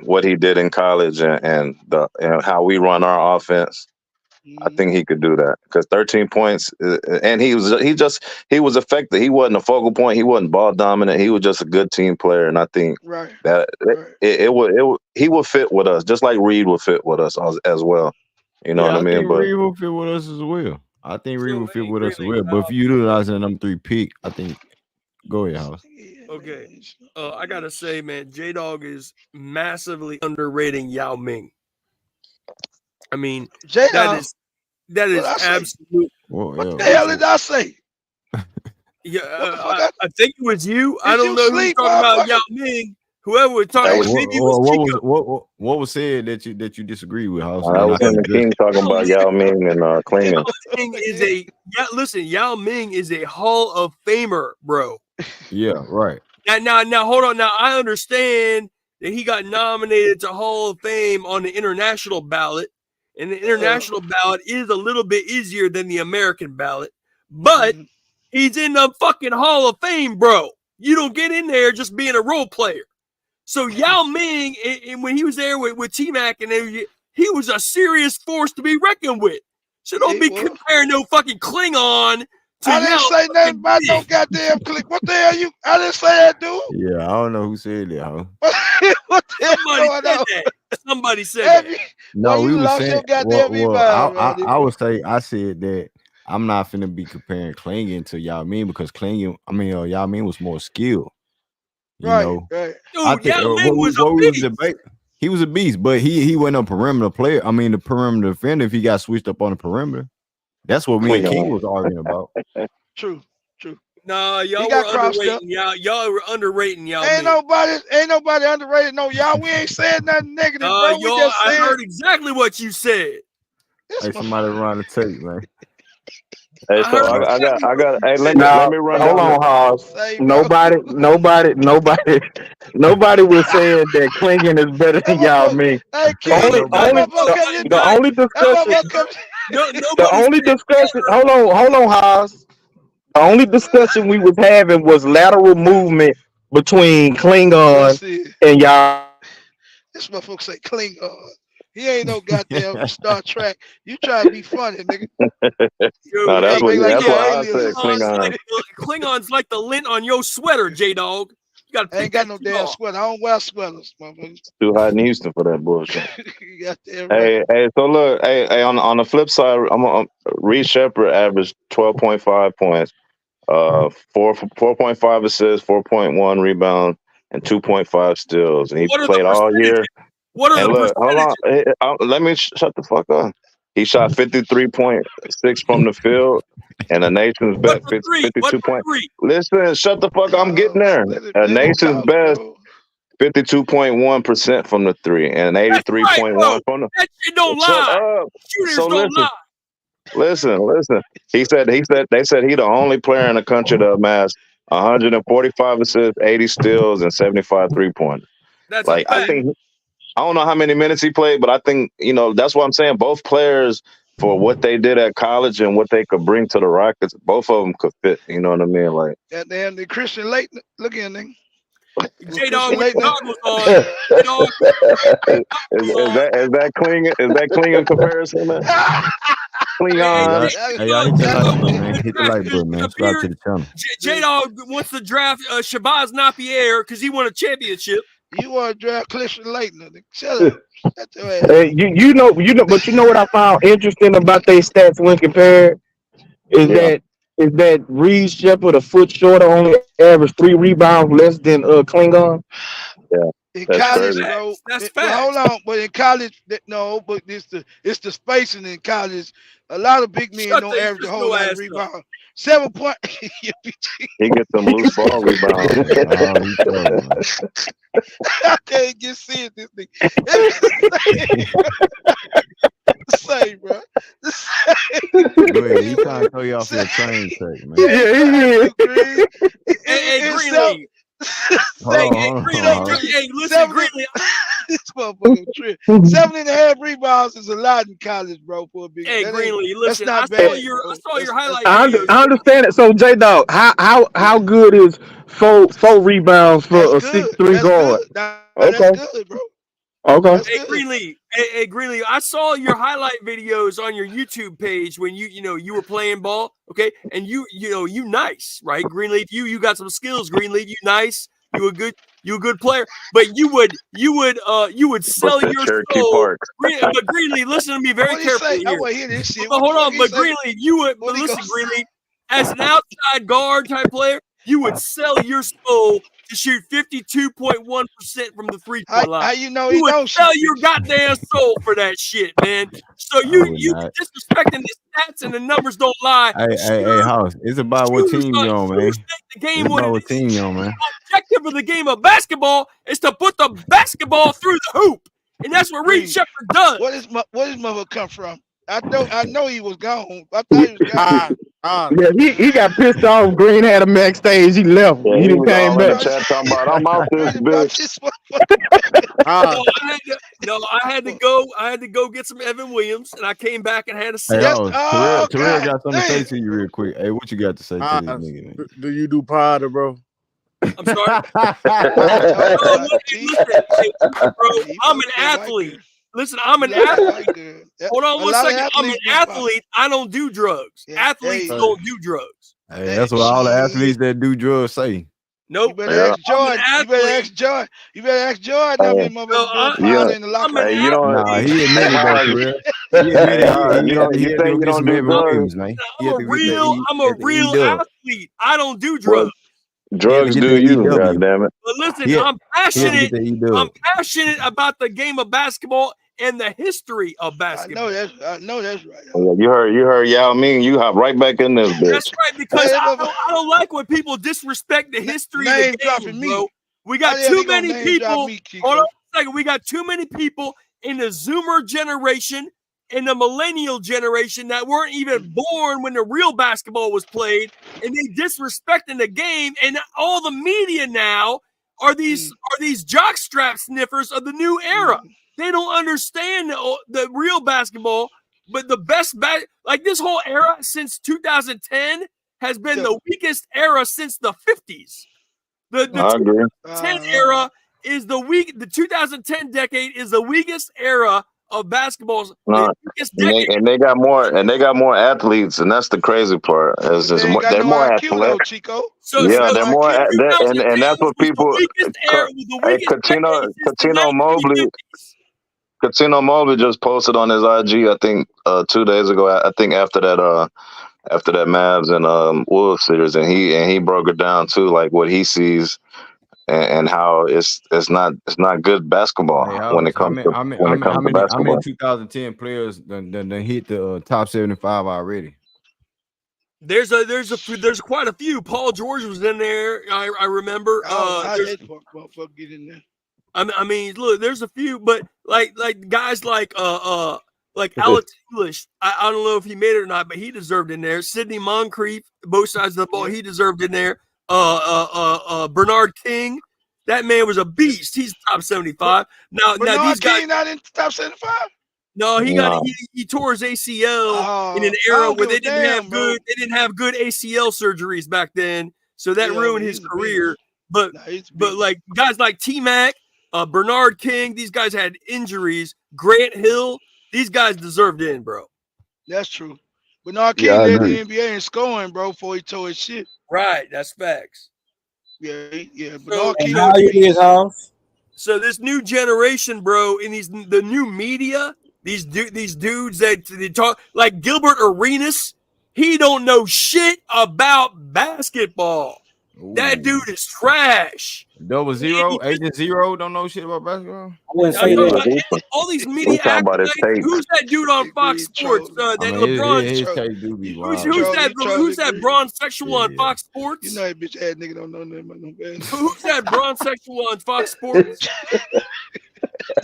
what he did in college and how we run our offense, I think he could do that because 13 points, and he was effective. He wasn't a focal point. He wasn't ball dominant. He was just a good team player, and I think that he would fit with us, just like Reed would fit with us as well. You know what I mean? Think Reed will fit with us as well. I think Reed will fit with us as well. But if you utilize the number 3 pick, I think go ahead, House. Okay. I gotta say, man, J-Dog is massively underrating Yao Ming. I mean, that is absolute. What the hell did I say? Yeah, I think it was you. I don't know who's talking about Yao Ming, Whoever was talking, maybe it was Chico. What was said that you disagree with, House? I was in the King talking about Yao Ming and Klingon. Yao Ming is a Hall of Famer, bro. Yeah, right. Now, hold on. Now, I understand that he got nominated to Hall of Fame on the international ballot, and the international ballot is a little bit easier than the American ballot, but he's in the fucking Hall of Fame, bro. You don't get in there just being a role player. So Yao Ming, and when he was there with T-Mac, and he was a serious force to be reckoned with. So don't be comparing no fucking Klingon to I didn't say nothing about no goddamn click. What the hell you? I didn't say that, dude. Yeah, I don't know who said that, huh? What the hell going on? Somebody said that. No, we you were lost saying. your goddamn I would say I said that I'm not finna be comparing Klingon to Yao Ming because Yao Ming was more skilled. You know, right. Dude, Yao Ming was a beast. He was a beast, but he wasn't a perimeter player. I mean, the perimeter defender. If he got switched up on the perimeter, that's what me and King was arguing about. True. Nah, y'all were underrating. Y'all were underrating Yao Ming. Ain't nobody underrated. No, y'all. We ain't saying nothing negative, bro. We just I heard exactly what you said. Hey, somebody run the tape, man. Hey, so I got. Hey, let me run. Hold on, Hoss. Nobody was saying that Klingon is better than Yao Ming. Hey, The only discussion. Hold on, Hoss. The only discussion we was having was lateral movement between Klingon and Yao. This motherfucker say Klingon. He ain't no goddamn Star Trek. You try to be funny, nigga. No, that's why I said Klingon. Klingon's like the lint on your sweater, J-Dog. You I ain't got no damn sweater. I don't wear sweaters, motherfucker. Too hot in Houston for that bullshit. You got that right. Hey, so look, on the flip side, Reed Sheppard averaged 12.5 points, 4.5 assists, 4.1 rebounds, and 2.5 steals, and he played all year. What are the percentages? Hold on. Let me shut the fuck up. He shot 53.6 from the field, and the nation's best 52 points. Listen, shut the fuck up. I'm getting there. A nation's best 52.1% from the three, and 83.1 from the. That shit don't lie. Shooters don't lie. Listen. They said he the only player in the country to amass 145 assists, 80 steals, and 75 3-pointers. That's like I don't know how many minutes he played, but I think that's what I'm saying. Both players, for what they did at college and what they could bring to the Rockets, both of them could fit. You know what I mean? Like that damn the Christian Leighton. Look at him. J-Dog with goggles on. Is that Klingon comparison, man? Klingon. Hey, y'all hit the like button, man. Hit the like button, man. Subscribe to the channel. J-Dog wants to draft Shabazz Napier because he won a championship. You want to draft Christian Leighton? Shut up. Hey, you know, but you know what I found interesting about their stats when compared is that Reed Sheppard, a foot shorter, only averaged 3 rebounds less than Klingon. Yeah. In college, crazy. bro. That's fact. Hold on, but in college, no, but it's the spacing in college. A lot of big men don't average a whole lot of rebounds. 7 point. He gets some loose ball rebounds. I can't get serious this thing. The same, bro. The same. Go ahead. He trying to throw you off your train track, man. Hey, Greenlee. Hey, listen, Greenlee. This motherfucker trip. 7.5 rebounds is a lot in college, bro. For a big. Hey, Greenlee, listen. I saw your highlight. I understand it. So, J-Dog, how good is four rebounds for a 6'3" guard? That's good, bro. Okay. Hey, Greenlee, I saw your highlight videos on your YouTube page when you were playing ball, okay? And you nice, right? Greenleaf, you got some skills, Greenleaf, you nice. You a good player, but you would sell your soul. But Greenleaf, listen to me very carefully here. I want to hear this shit. But hold on, but Greenleaf, listen, Greenleaf, as an outside guard type player, you would sell your soul to shoot 52.1% from the free throw How line. you know You he would don't sell shoot your 50? goddamn soul for that shit, man. So I you would you not. disrespecting the stats and the numbers don't lie. Hey, House. It's about what team you on, man. Shooters make the game It's what about it what is. team you on, man. The objective of the game of basketball is to put the basketball through the hoop, and that's what Reed Green. Sheppard does. Where does mother come from? I know he was gone. I thought he was gone. Yeah, he got pissed off. Green had him backstage. He left. Yeah, He he didn't was came all in the back. chat talking about I'm out this About bitch. this I had to go get some Evan Williams, and I came back and had a Hey, sip. House. Terrell God got something to say damn. to you real quick. Hey, what you got to say to this nigga, man? Do you do powder, bro? I'm sorry. Oh, Listen, hey, bro, I'm an athlete. Listen, I'm an athlete. Hold on one second. I'm an athlete. I don't do drugs. Athletes don't do drugs. Hey, that's what all the athletes that do drugs say. Nope. You better ask Jordan. You better ask Jordan. You better ask Jordan. How many motherfuckers doing powder in the locker room? Hey, you don't. Nah, he admitted Hey, though, Hodge, Terrell. He admitted he you had to say go you get don't some do Evan drugs? Williams, man. He had to get the I'm a real athlete. I don't do drugs. Drugs get do the you, EW. goddammit. But listen, Yeah. I'm He had to passionate. get the EW. I'm passionate about the game of basketball and the history of basketball. I know that's right. Yeah, you heard Yao Ming, you hop right back in this bitch. That's right, because I don't like when people disrespect the history of the game, bro. We got too many people. Hold on a second. We got too many people in the Zoomer generation and the millennial generation that weren't even born when the real basketball was played, and they disrespecting the game. And all the media now are these jockstrap sniffers of the new era. They don't understand the real basketball. But the best like this whole era since 2010 has been the weakest era since the 50s. The 2010 era is the 2010 decade is the weakest era of basketball. Nah, and they got more athletes, and that's the crazy part. They're more athletic. Chico. Yeah, they're more, and that's what people. Hey, Catino Mobley just posted on his IG. I think 2 days ago. I think after that Mavs and Wolves series, and he broke it down too, like what he sees and how it's not good basketball when it comes to basketball. How many 2010 players done hit the top 75 already? There's quite a few. Paul George was in there. I remember. How did motherfucker get in there? I mean, look, there's a few, but like guys like Alex English. I don't know if he made it or not, but he deserved in there. Sidney Moncrief, both sides of the ball, he deserved in there. Bernard King, that man was a beast. He's top 75. Now these guys not in top 75. No, he tore his ACL in an era where they didn't have good ACL surgeries back then, so that ruined his career. But like guys like T-Mac, Bernard King, these guys had injuries. Grant Hill, these guys deserved in, bro. That's true. Bernard King led the NBA in scoring, bro, before he tore his shit. Right, that's facts. Yeah. Bernard King. How you is House? So this new generation, bro, and the new media, these dudes that they talk like Gilbert Arenas, he don't know shit about basketball. Ooh. That dude is trash. Double Zero, Agent Zero, don't know shit about basketball. I wouldn't say that. All these media actors. Who's that dude on Fox Sports? That LeBron. Who's that bronzexual on Fox Sports? You know that bitch ass nigga don't know nothing about no basketball. Who's that bronzexual on Fox Sports?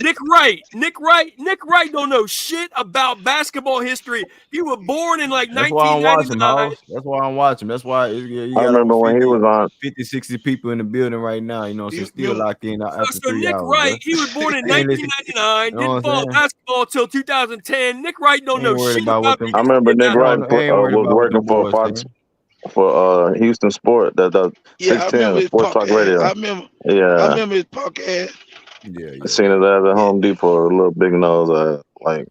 Nick Wright don't know shit about basketball history. He was born in like 1999. That's why I'm watching. That's why you got I remember when he was on 50, 60 people in the building right now. You know, so still locked in after 3 Nick hours. Wright, he was born in 1999. Didn't follow basketball until 2010. Nick Wright don't know shit about. I remember Nick Wright was working for Fox for Houston Sport. That 610 Sports Talk Radio. I remember his punk ass. Yeah. I seen it at Home Depot, a little big nose, like.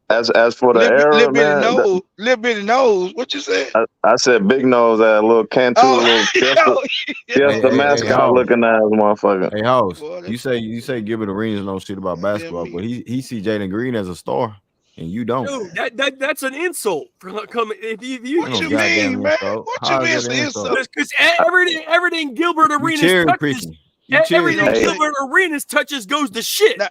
As for the era, man, little bit of nose. What you said? I said big nose, a little Cantu, the mascot looking ass motherfucker. Hey, House, you say Gilbert Arenas know shit about basketball, but he see Jalen Green as a star. and you don't. Dude, that's an insult for coming. If you What you mean, man? What you mean? It's an insult. Because everything Gilbert Arenas cherry touches, picking. You cherry everything picking. Gilbert Arenas touches goes to shit.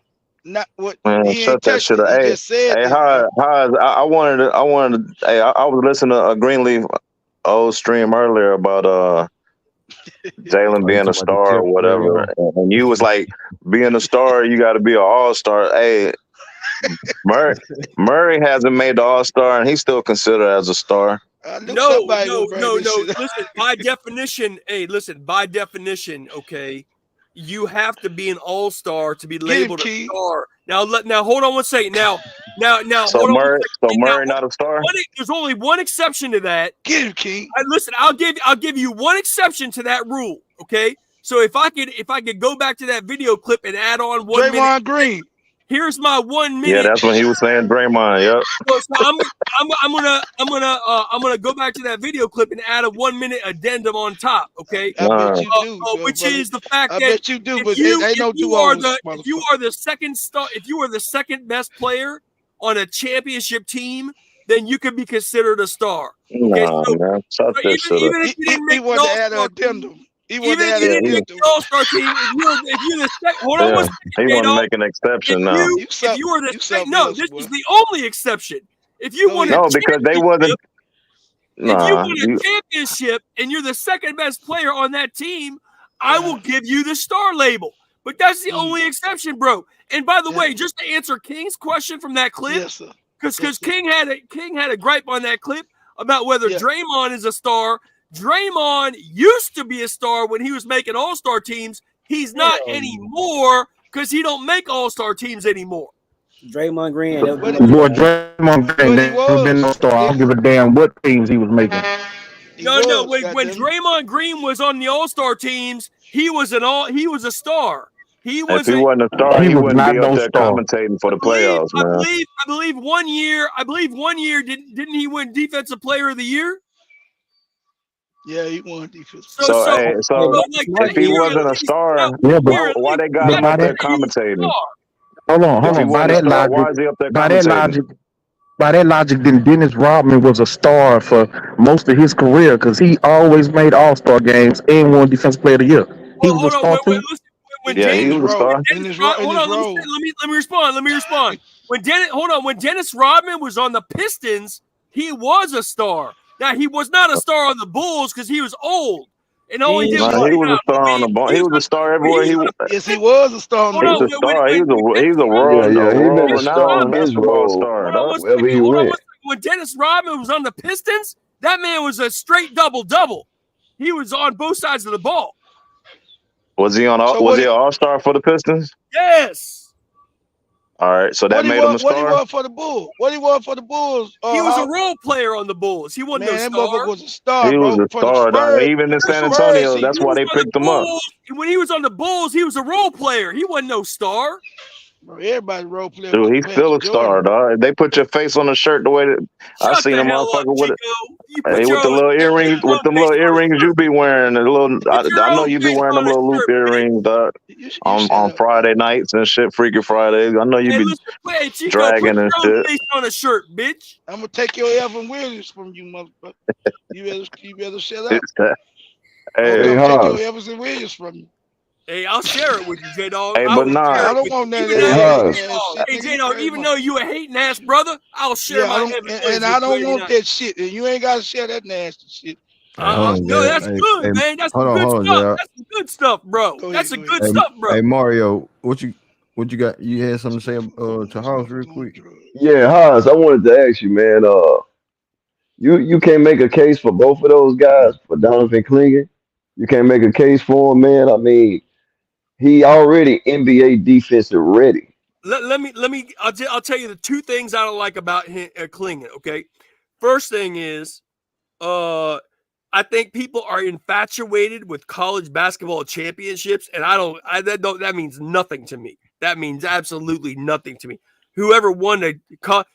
Not what Man, he shut ain't that touched shit it. up. He Hey, just said hey, that. Haz, I wanted to, hey, I was listening to a Greenleaf old stream earlier about Jalen Oh, you being a talking about the star or tip whatever, and you was like, being a star, you got to be an all-star. Hey, Murray hasn't made the all-star, and he's still considered as a star. No. Listen, by definition, by definition, okay, you have to be an all-star to be labeled a star. Now, hold on one second. Now, So hold on one Murray, second. Murray not a star. There's only one exception to that. Get him, King. Listen, I'll give you one exception to that rule. Okay, so if I could go back to that video clip and add on 1 minute. Draymond Green. Here's my 1 minute. Yeah, that's when he was saying Draymond. Yep. So I'm gonna go back to that video clip and add a 1 minute addendum on top. Okay, I bet you do, which is the fact I that bet you do, but if you are the second star, if you are the second best player on a championship team, then you can be considered a star. Okay, man, shut this shit up. even if you didn't make the All-Star team, even if you didn't make the All-Star team, if you're the second, hold on one second, he want to make an exception now. If you were the second, no, this is the only exception. If you won no, because they wasn't. If you win a championship and you're the second best player on that team, I will give you the star label. But that's the only exception, bro. And by the way, just to answer King's question from that clip, because King had a gripe on that clip about whether Draymond is a star. Draymond used to be a star when he was making all-star teams. He's not anymore because he don't make all-star teams anymore. Draymond Green. Boy, Draymond Green never been no star. I don't give a damn what teams he was making. No. When Draymond Green was on the All-Star teams, he was a star. If he wasn't a star, he wouldn't be up there commentating for the playoffs, man. I believe 1 year. Didn't he win Defensive Player of the Year? Yeah, he won defense. So if he wasn't a star, why they got him up there commentating? Hold on. By that logic, then Dennis Rodman was a star for most of his career because he always made All-Star games and won Defensive Player of the Year. He was a star too. He was a star. Hold on, let me respond. When Dennis Rodman was on the Pistons, he was a star. Now he was not a star on the Bulls because he was old. And all he did was he was a star on the ball. He was a star everywhere he was. Yes, he was a star on the ball. He was a star. He's a world renowned basketball star. Wherever he went. When Dennis Rodman was on the Pistons, that man was a straight double-double. He was on both sides of the ball. Was he on? Was he an all-star for the Pistons? Yes. All right, so that made him a star. What he won for the Bulls? He was a role player on the Bulls. He wasn't that star. Was a star. He was a star. Even in San Antonio, that's why they picked him up. When he was on the Bulls, he was a role player. He wasn't no star. Bro, everybody role player. Dude, he's still a star, dog. They put your face on the shirt the way that I seen a motherfucker with it. Hey, with the little earrings, you be wearing. I know you be wearing them little loop earrings, dog. On Friday nights and shit, Freaky Fridays. I know you be dragging and shit. Face on a shirt, bitch. I'm gonna take your Evan Williams from you, motherfucker. You better shut up. Hey, I'm gonna take your Evan Williams from you. Hey, I'll share it with you, J-Dog. Hey, but I don't want that. Hey, J-Dog, even though you a hating ass brother, I'll share my and I don't want that shit. And you ain't gotta share that nasty shit. No, that's good, man. That's good stuff. That's the good stuff, bro. That's the good stuff, bro. Hey, Mario, what you got? You had something to say to Haas real quick? Yeah, Haas, I wanted to ask you, man. You can't make a case for both of those guys, for Donovan Clingan. You can't make a case for him, man. I mean, he already NBA defensive ready. I'll tell you the two things I don't like about him, Clingan. Okay, first thing is, I think people are infatuated with college basketball championships, and that means nothing to me. That means absolutely nothing to me. Whoever won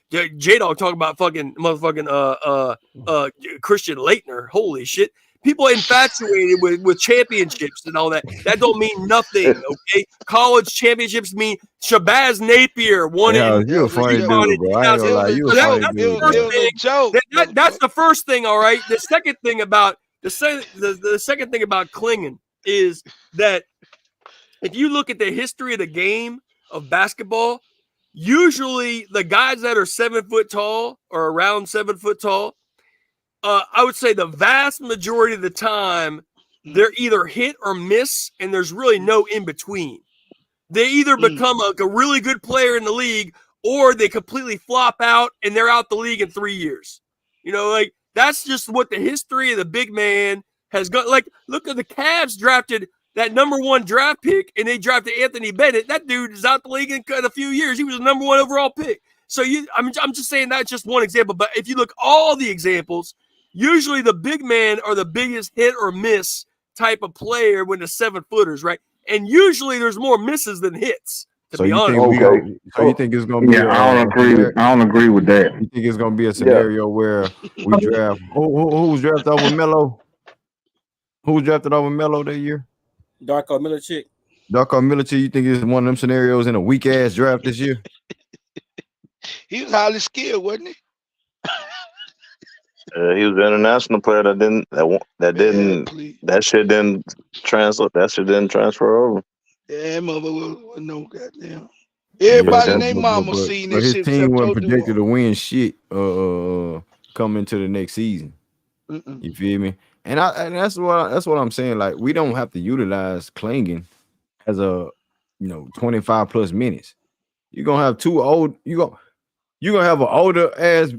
J-Dog talking about fucking motherfucking Christian Laettner. Holy shit. People infatuated with championships and all that. That don't mean nothing, okay? College championships mean Shabazz Napier won it Yeah, in you a funny UConn dude, in bro. I ain't 2000. gonna It was lie, a you a So funny joke. that's dude, the first It bro. was a thing. joke. That's the first thing, all right. The second thing about the second thing about clinging is that if you look at the history of the game of basketball, usually the guys that are 7 foot tall or around 7 foot tall, I would say the vast majority of the time, they're either hit or miss, and there's really no in between. They either become a really good player in the league, or they completely flop out and they're out the league in 3 years. You know, like that's just what the history of the big man has got. Like, look at the Cavs drafted that #1 draft pick, and they drafted Anthony Bennett. That dude is out the league in a few years. He was the #1 overall pick. So I'm just saying that's just one example. But if you look all the examples, usually the big man are the biggest hit or miss type of player when the 7-footers, right? And usually there's more misses than hits, to So be you think honest. we Okay. go? So you Oh, think it's gonna be Yeah, I don't agree. scenario? I don't agree with that. You think it's gonna be a yeah. scenario where we draft who was drafted over Melo? Who was drafted over Melo that year? Darko Milicic. Darko Milicic. You think it's one of them scenarios in a weak ass draft this year? He was highly skilled, wasn't he? He was an international player that Man, please. that shit didn't transfer over. Yeah, mother was no goddamn. Yeah, Everybody But and their mama seen but that his shit team except wasn't your projected to dude. win shit. Coming to the next season. You feel me? And that's what I'm saying. Like, we don't have to utilize Klingen as a 25 plus minutes. You're gonna have you're gonna have an older ass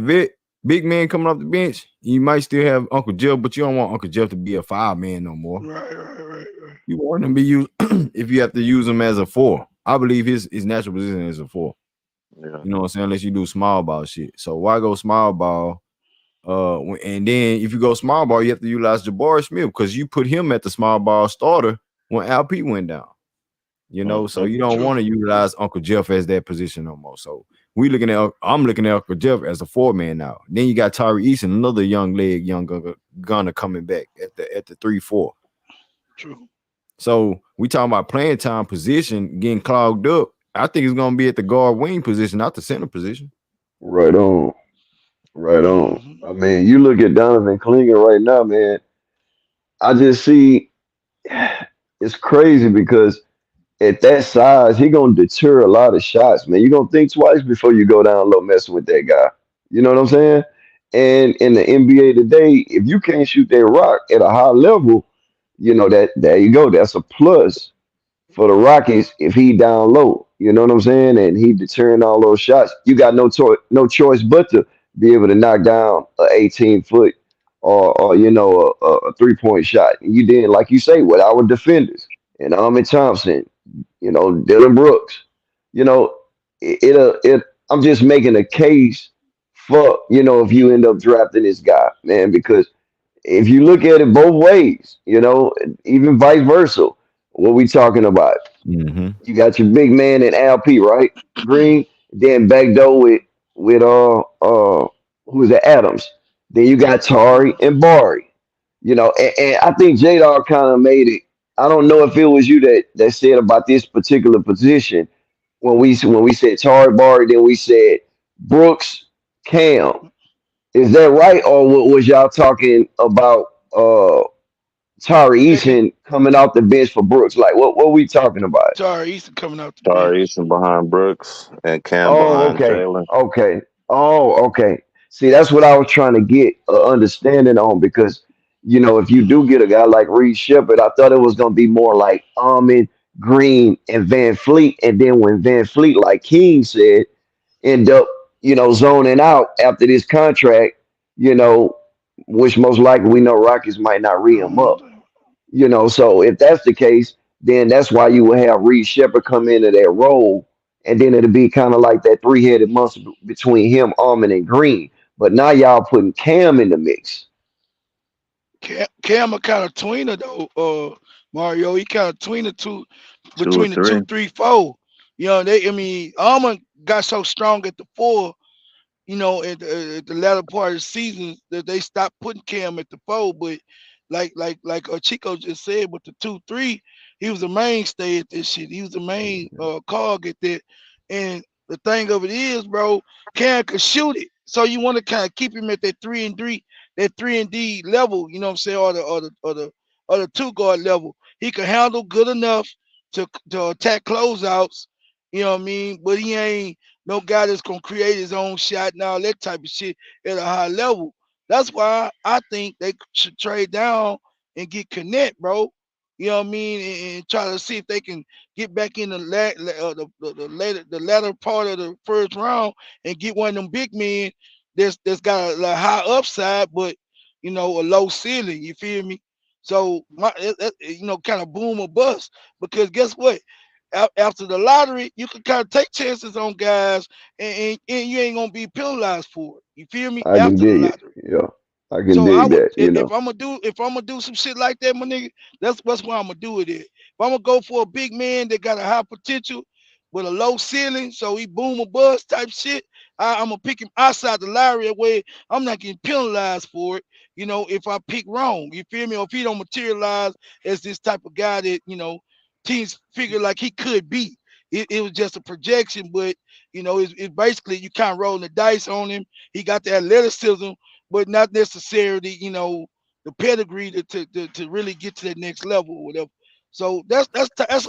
vet big man coming off the bench. You might still have Uncle Jeff, but you don't want Uncle Jeff to be a 5-man no more. Right. You want him to be used if you have to use him as a 4. I believe his natural position is a 4. Yeah. You know what I'm saying? Unless you do small ball shit. So why go small ball? And then if you go small ball, you have to utilize Jabari Smith because you put him at the small ball starter when LP went down. So you don't want to utilize Uncle Jeff as that position no more. So I'm looking at Uncle Jeff as a 4-man now. Then you got Tyree Eason, another young gunner coming back at the 3-4. True. So we talking about playing time position getting clogged up. I think it's gonna be at the guard wing position, not the center position. Right on. Right on. I mean, you look at Donovan Klinger right now, man. I just see it's crazy because at that size, he gonna deter a lot of shots, man. You're gonna think twice before you go down low messing with that guy. You know what I'm saying? And in the NBA today, if you can't shoot that rock at a high level, that there you go. That's a plus for the Rockets if he down low. You know what I'm saying? And he deterring all those shots. You got no choice but to be able to knock down a 18-foot or a 3-point shot. And you did, like you say, with our defenders and Ahmed Thompson, Dylan Brooks. You know, I'm just making a case for, if you end up drafting this guy, man, because if you look at it both ways, even vice versa, what we talking about? Mm-hmm. You got your big man in LP, right? Green, then backdoor with who is it? Adams. Then you got Tari and Bari. And I think J Dog kind of made it. I don't know if it was you that said about this particular position when we said Tari Bari, then we said Brooks Cam. Is that right, or what was y'all talking about? Tari Eason coming off the bench for Brooks. Like, what we talking about? Tari Eason coming out the Tari bench. Eason behind Brooks and Cam Oh, behind okay. Jalen. Okay. Oh, okay. See, that's what I was trying to get understanding on because, if you do get a guy like Reed Sheppard, I thought it was going to be more like Ahmed, Green, and Van Fleet. And then when Van Fleet, like King said, end up, zoning out after this contract, you know, which most likely we know Rockets might not re him up. So if that's the case, then that's why you will have Reed Sheppard come into that role, and then it'll be kind of like that three-headed monster between him, Almond, and Green. But now y'all putting Cam in the mix. Cam a kind of tweener though, Mario. He kind of tweener Two or between the three. 2, 3, 4. Almond got so strong at the 4 at the latter part of the season that they stopped putting Cam at the fold. But like Chico just said, with the 2-3, he was the mainstay at this shit. He was the main cog at that. And the thing of it is, bro, Cam could shoot it. So you want to kind of keep him at that 3-3, that 3-D level, you know what I'm saying, or the two guard level. He could handle good enough to attack closeouts, you know what I mean? But he ain't no guy that's gonna create his own shot and all that type of shit at a high level. That's why I think they should trade down and get Connect, bro. You know what I mean, and try to see if they can get back in the latter part of the first round and get one of them big men that's got a high upside, but a low ceiling. You feel me? So kind of boom or bust. Because guess what? After the lottery, you can kind of take chances on guys, and you ain't gonna be penalized for it. You feel me? I can After the dig it. lottery. Yeah, I can So I dig would, that. if I'm gonna do some shit like that, my nigga, that's what I'm gonna do it. If I'm gonna go for a big man that got a high potential with a low ceiling, so he boom or bust type shit, I'm gonna pick him outside the lottery where I'm not getting penalized for it. If I pick wrong, you feel me? Or if he don't materialize as this type of guy that teams figure like he could be. It was just a projection, but it's basically you kind of rolling the dice on him. He got the athleticism, but not necessarily, the pedigree to really get to that next level or whatever. So that's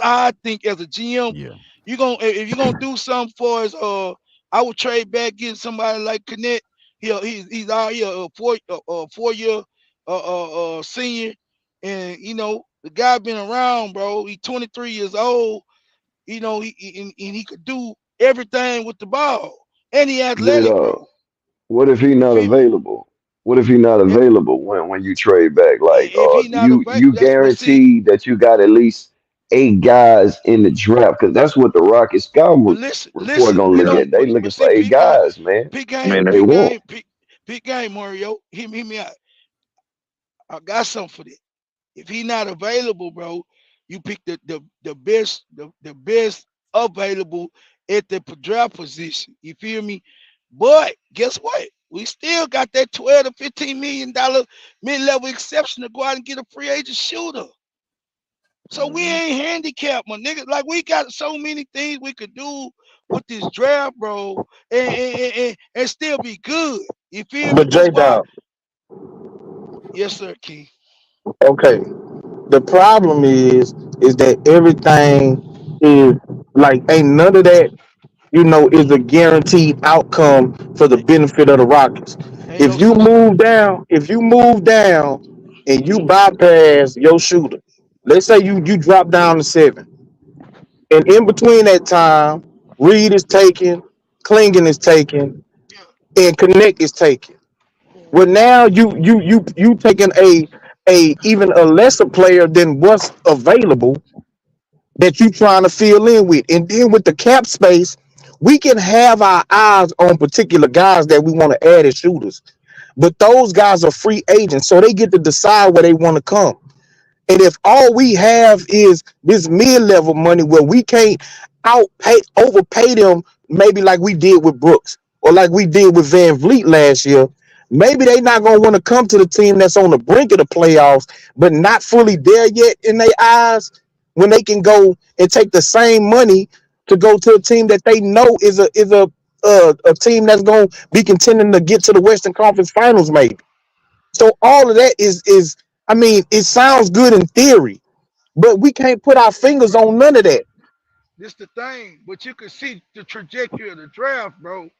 how I think as a GM. Yeah. You gonna if you're gonna do something for us, I would trade back, get somebody like Connect. He's out here a 4 year senior, and the guy been around, bro. He's 23 years old. And he could do everything with the ball, and he Did athletic, bro. what if he You not feel me? available? What if he not Eh, available when you trade back? Like, If he not available, you that's but see, guarantee that you got at least 8 guys in the draft because that's what the Rocket scout but listen, report gonna we look don't. at. They But looking for see, eight guys, man. I mean, They want. peak game, Mario. Hear me out. I got something for that. If he not available, bro, you pick the best available at the draft position. You feel me? But guess what? We still got that 12 to $15 million mid-level exception to go out and get a free agent shooter. So we ain't handicapped, my nigga. Like we got so many things we could do with this draft, bro, and still be good. You feel me? But That's J why. Dog, Yes, sir, Key. okay. The problem is that everything is like ain't none of that, is a guaranteed outcome for the benefit of the Rockets. Ain't no If you move down and you bypass your shooter, let's say you drop down to 7, and in between that time, Reed is taken, Klingon is taken, and Connect is taken. Well, now you taking a even a lesser player than what's available that you trying to fill in with. And then with the cap space, we can have our eyes on particular guys that we want to add as shooters. But those guys are free agents, so they get to decide where they want to come. And if all we have is this mid-level money where we can't overpay them, maybe like we did with Brooks or like we did with Van Vliet last year, maybe they not gonna want to come to the team that's on the brink of the playoffs, but not fully there yet in their eyes, when they can go and take the same money to go to a team that they know is a team that's gonna be contending to get to the Western Conference Finals, maybe. So all of that is I mean, it sounds good in theory, but we can't put our fingers on none of that. This the thing, but you can see the trajectory of the draft, bro.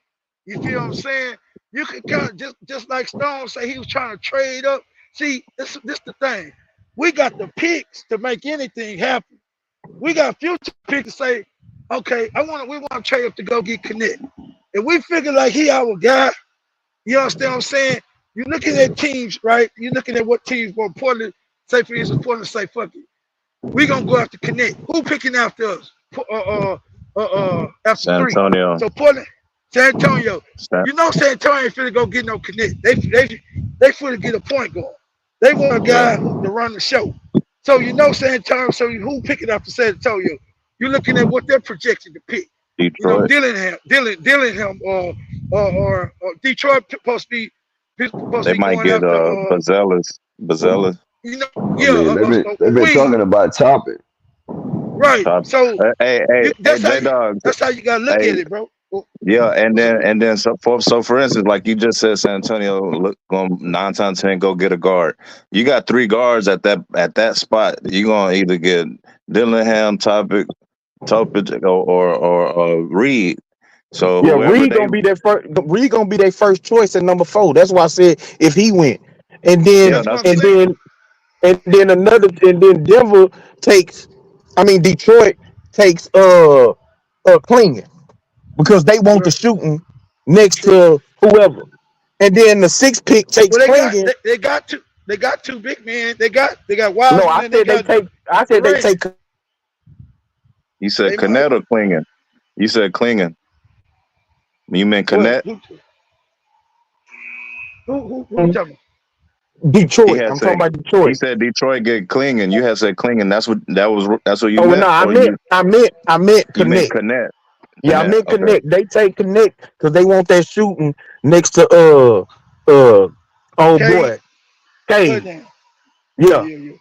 You feel what I'm saying? You can kind of just like Stone say he was trying to trade up. See, this the thing. We got the picks to make anything happen. We got future picks to say, okay, we want to trade up to go get Connect. If we figure like he our guy, you understand what I'm saying? You're looking at teams, right? You're looking at what teams more Portland, say for instance, Portland say, fuck it. We gonna go after Connect. Who picking after us? After San 3. Antonio. So Portland, San Antonio. San, You know San Antonio ain't finna go get no Connect. They finna get a point guard. They want a yeah. guy to run the show. So San Antonio. So who picking after San Antonio? You're looking at what they're projected to pick. Detroit. Dillingham, or Detroit supposed to They be might going get after Bazelis. I mean, a they've been wing, talking about Toppin. right? Top. So Hey, J Dog. that's how you gotta look Hey, at it, bro. yeah, and What's up? then so for instance, like you just said, San Antonio look going 9 times 10 go get a guard. You got three guards at that spot. You gonna either get Dillingham, Topic, or Reed. So Yeah, whoever Reed they gonna be their first. Reed gonna be their first choice at number 4. That's why I said if he went, and then yeah, That's what that's I'm saying. and then Denver takes. I mean Detroit takes Klingon because they want the Right. shooting next True. to whoever, and then the 6th pick takes Well, Klingon. they got two big men. They got No, I Wiseman and they said they got take. I said they Durant. take. you said They might. Connect or Klingon. You said Klingon. You meant What? Connect. Who talking? He Detroit. had I'm said talking about he Detroit. said Detroit get Klingon. You had said Klingon. That's what you Oh no, meant, or I meant you meant Connect. Connect. Yeah, I meant Okay. Connect. They take Connect because they want that shooting next to oh K. boy, K. Goddamn. Yeah, Yeah, yeah, yeah.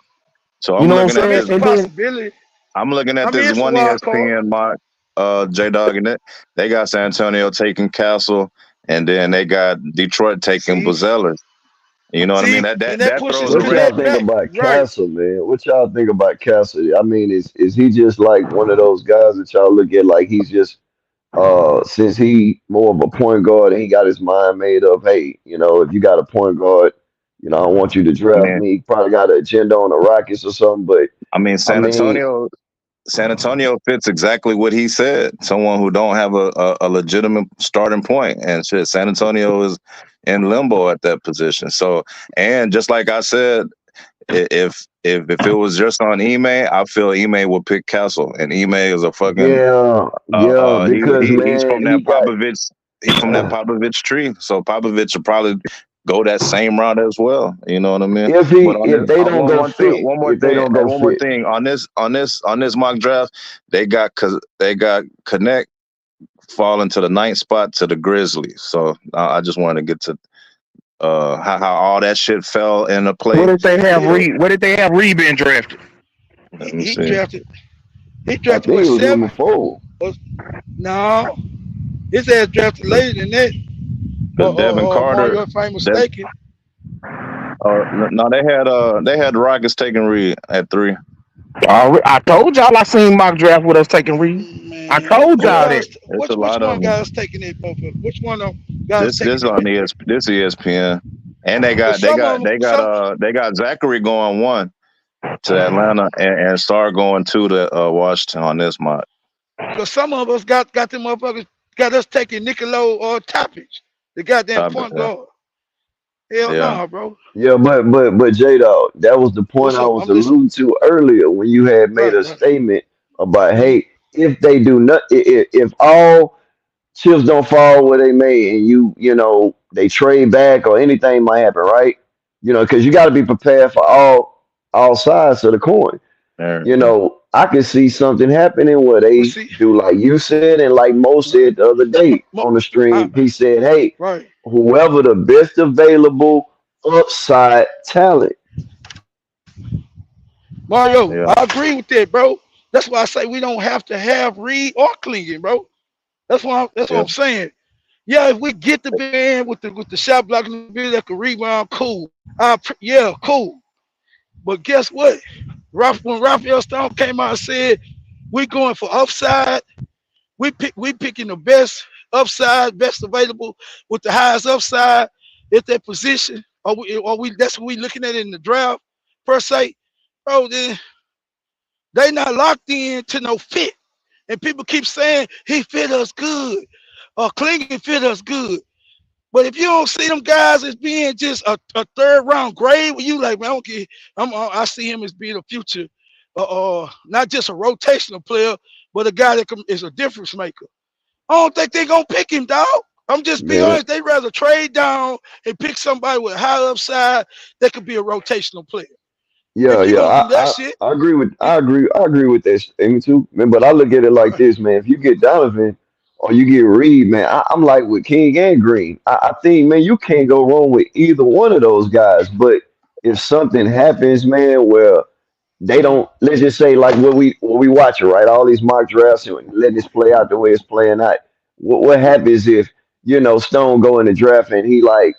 So you I'm know what I'm looking I at mean, saying. it's this. a And then possibility. I'm looking I at mean, this it's a one wild card. ESPN mock, J Dog, and they got San Antonio taking Castle, and then they got Detroit taking See, Bazelis. You know what I mean? That and that that that throws pushes a What wrench. y'all Connect think back. about Right. Castle, man? What y'all think about Castle? I mean, is he just like one of those guys that y'all look at like he's just since he more of a point guard and he got his mind made up, hey, if you got a point guard, I want you to I draft mean, me. He probably got an agenda on the Rockets or something, but I mean, I mean, San Antonio fits exactly what he said. Someone who don't have a legitimate starting point, and shit, San Antonio is in limbo at that position. So, and just like I said, if it was just on Ime, I feel Ime would pick Castle, and Ime is a fucking yeah, because he's man, from that Popovich. He's from that Popovich tree, so Popovich will probably go that same route as well. You know what I mean? But on if this, they don't go fit, one more if they thing, don't and go one more fit, thing on this mock draft, they got Connect falling to the ninth spot to the Grizzlies. So I just wanted to get to how all that shit fell into what play. if they have You know, Reed? What if they have Reed being drafted? Let me he see. drafted. He I drafted think what, it was number 7? 4. No, his ass drafted later than that. Because Devin Carter, Mario, if I'm Dev, mistaken. no, they had the Rockets taking Reed at 3. I told y'all I seen mock draft with us taking Reed. I Man, told Yeah, y'all that. it's a which lot of one them. guys taking it, motherfucker? Which one of them guys taking This it? on this ESPN, and they But got they some got of them, they got they got Zachary going 1 to Atlanta and Star going 2 to Washington on this mock. because some of us got them motherfuckers got us taking Nicolo or Toppage, the goddamn Top, point guard. Hell yeah, no, bro. Yeah, but J Dog, that was the point What's I up? was I'm listening. alluding to earlier when you had made a Right. statement about, Mm. hey, if they do not, if all chips don't fall where they may, and they trade back or anything might happen, right? Because you got to be prepared for all sides of the coin. everything. I could see something happening where Well, they see, do like you said and like Mo right. said the other day on the I, stream. He said, "Hey, right. whoever the best available upside talent." Mario, Yeah, I agree with that, bro. That's why I say we don't have to have Reed or Clingan, bro. That's what yeah, I'm saying. Yeah, if we get the big man with the shot blocking ability that can rebound, cool. Yeah, cool. But guess what? When Raphael Stone came out and said we going for upside, we picking the best upside, best available with the highest upside at that position. Or we that's what we looking at in the draft per se, bro. Then they not locked in to no fit. And people keep saying he fit us good, or Klingon fit us good. But if you don't see them guys as being just a third round grade, where you like, man, okay, I see him as being a future, not just a rotational player, but a guy that is a difference maker. I don't think they're gonna pick him, dog. I'm just being Man, honest. They rather trade down and pick somebody with high upside that could be a rotational player. yeah, If you're yeah, gonna do that I, shit, I agree with you, I agree with that statement too, man. But I look at it like right, this, man. If you get Donovan, or you get Reed, man. I'm like with King and Green. I think, man, you can't go wrong with either one of those guys. But if something happens, man, where they don't, let's just say like what we watching, right? All these mock drafts and letting this play out the way it's playing out. What happens if, Stone go in the draft and he like,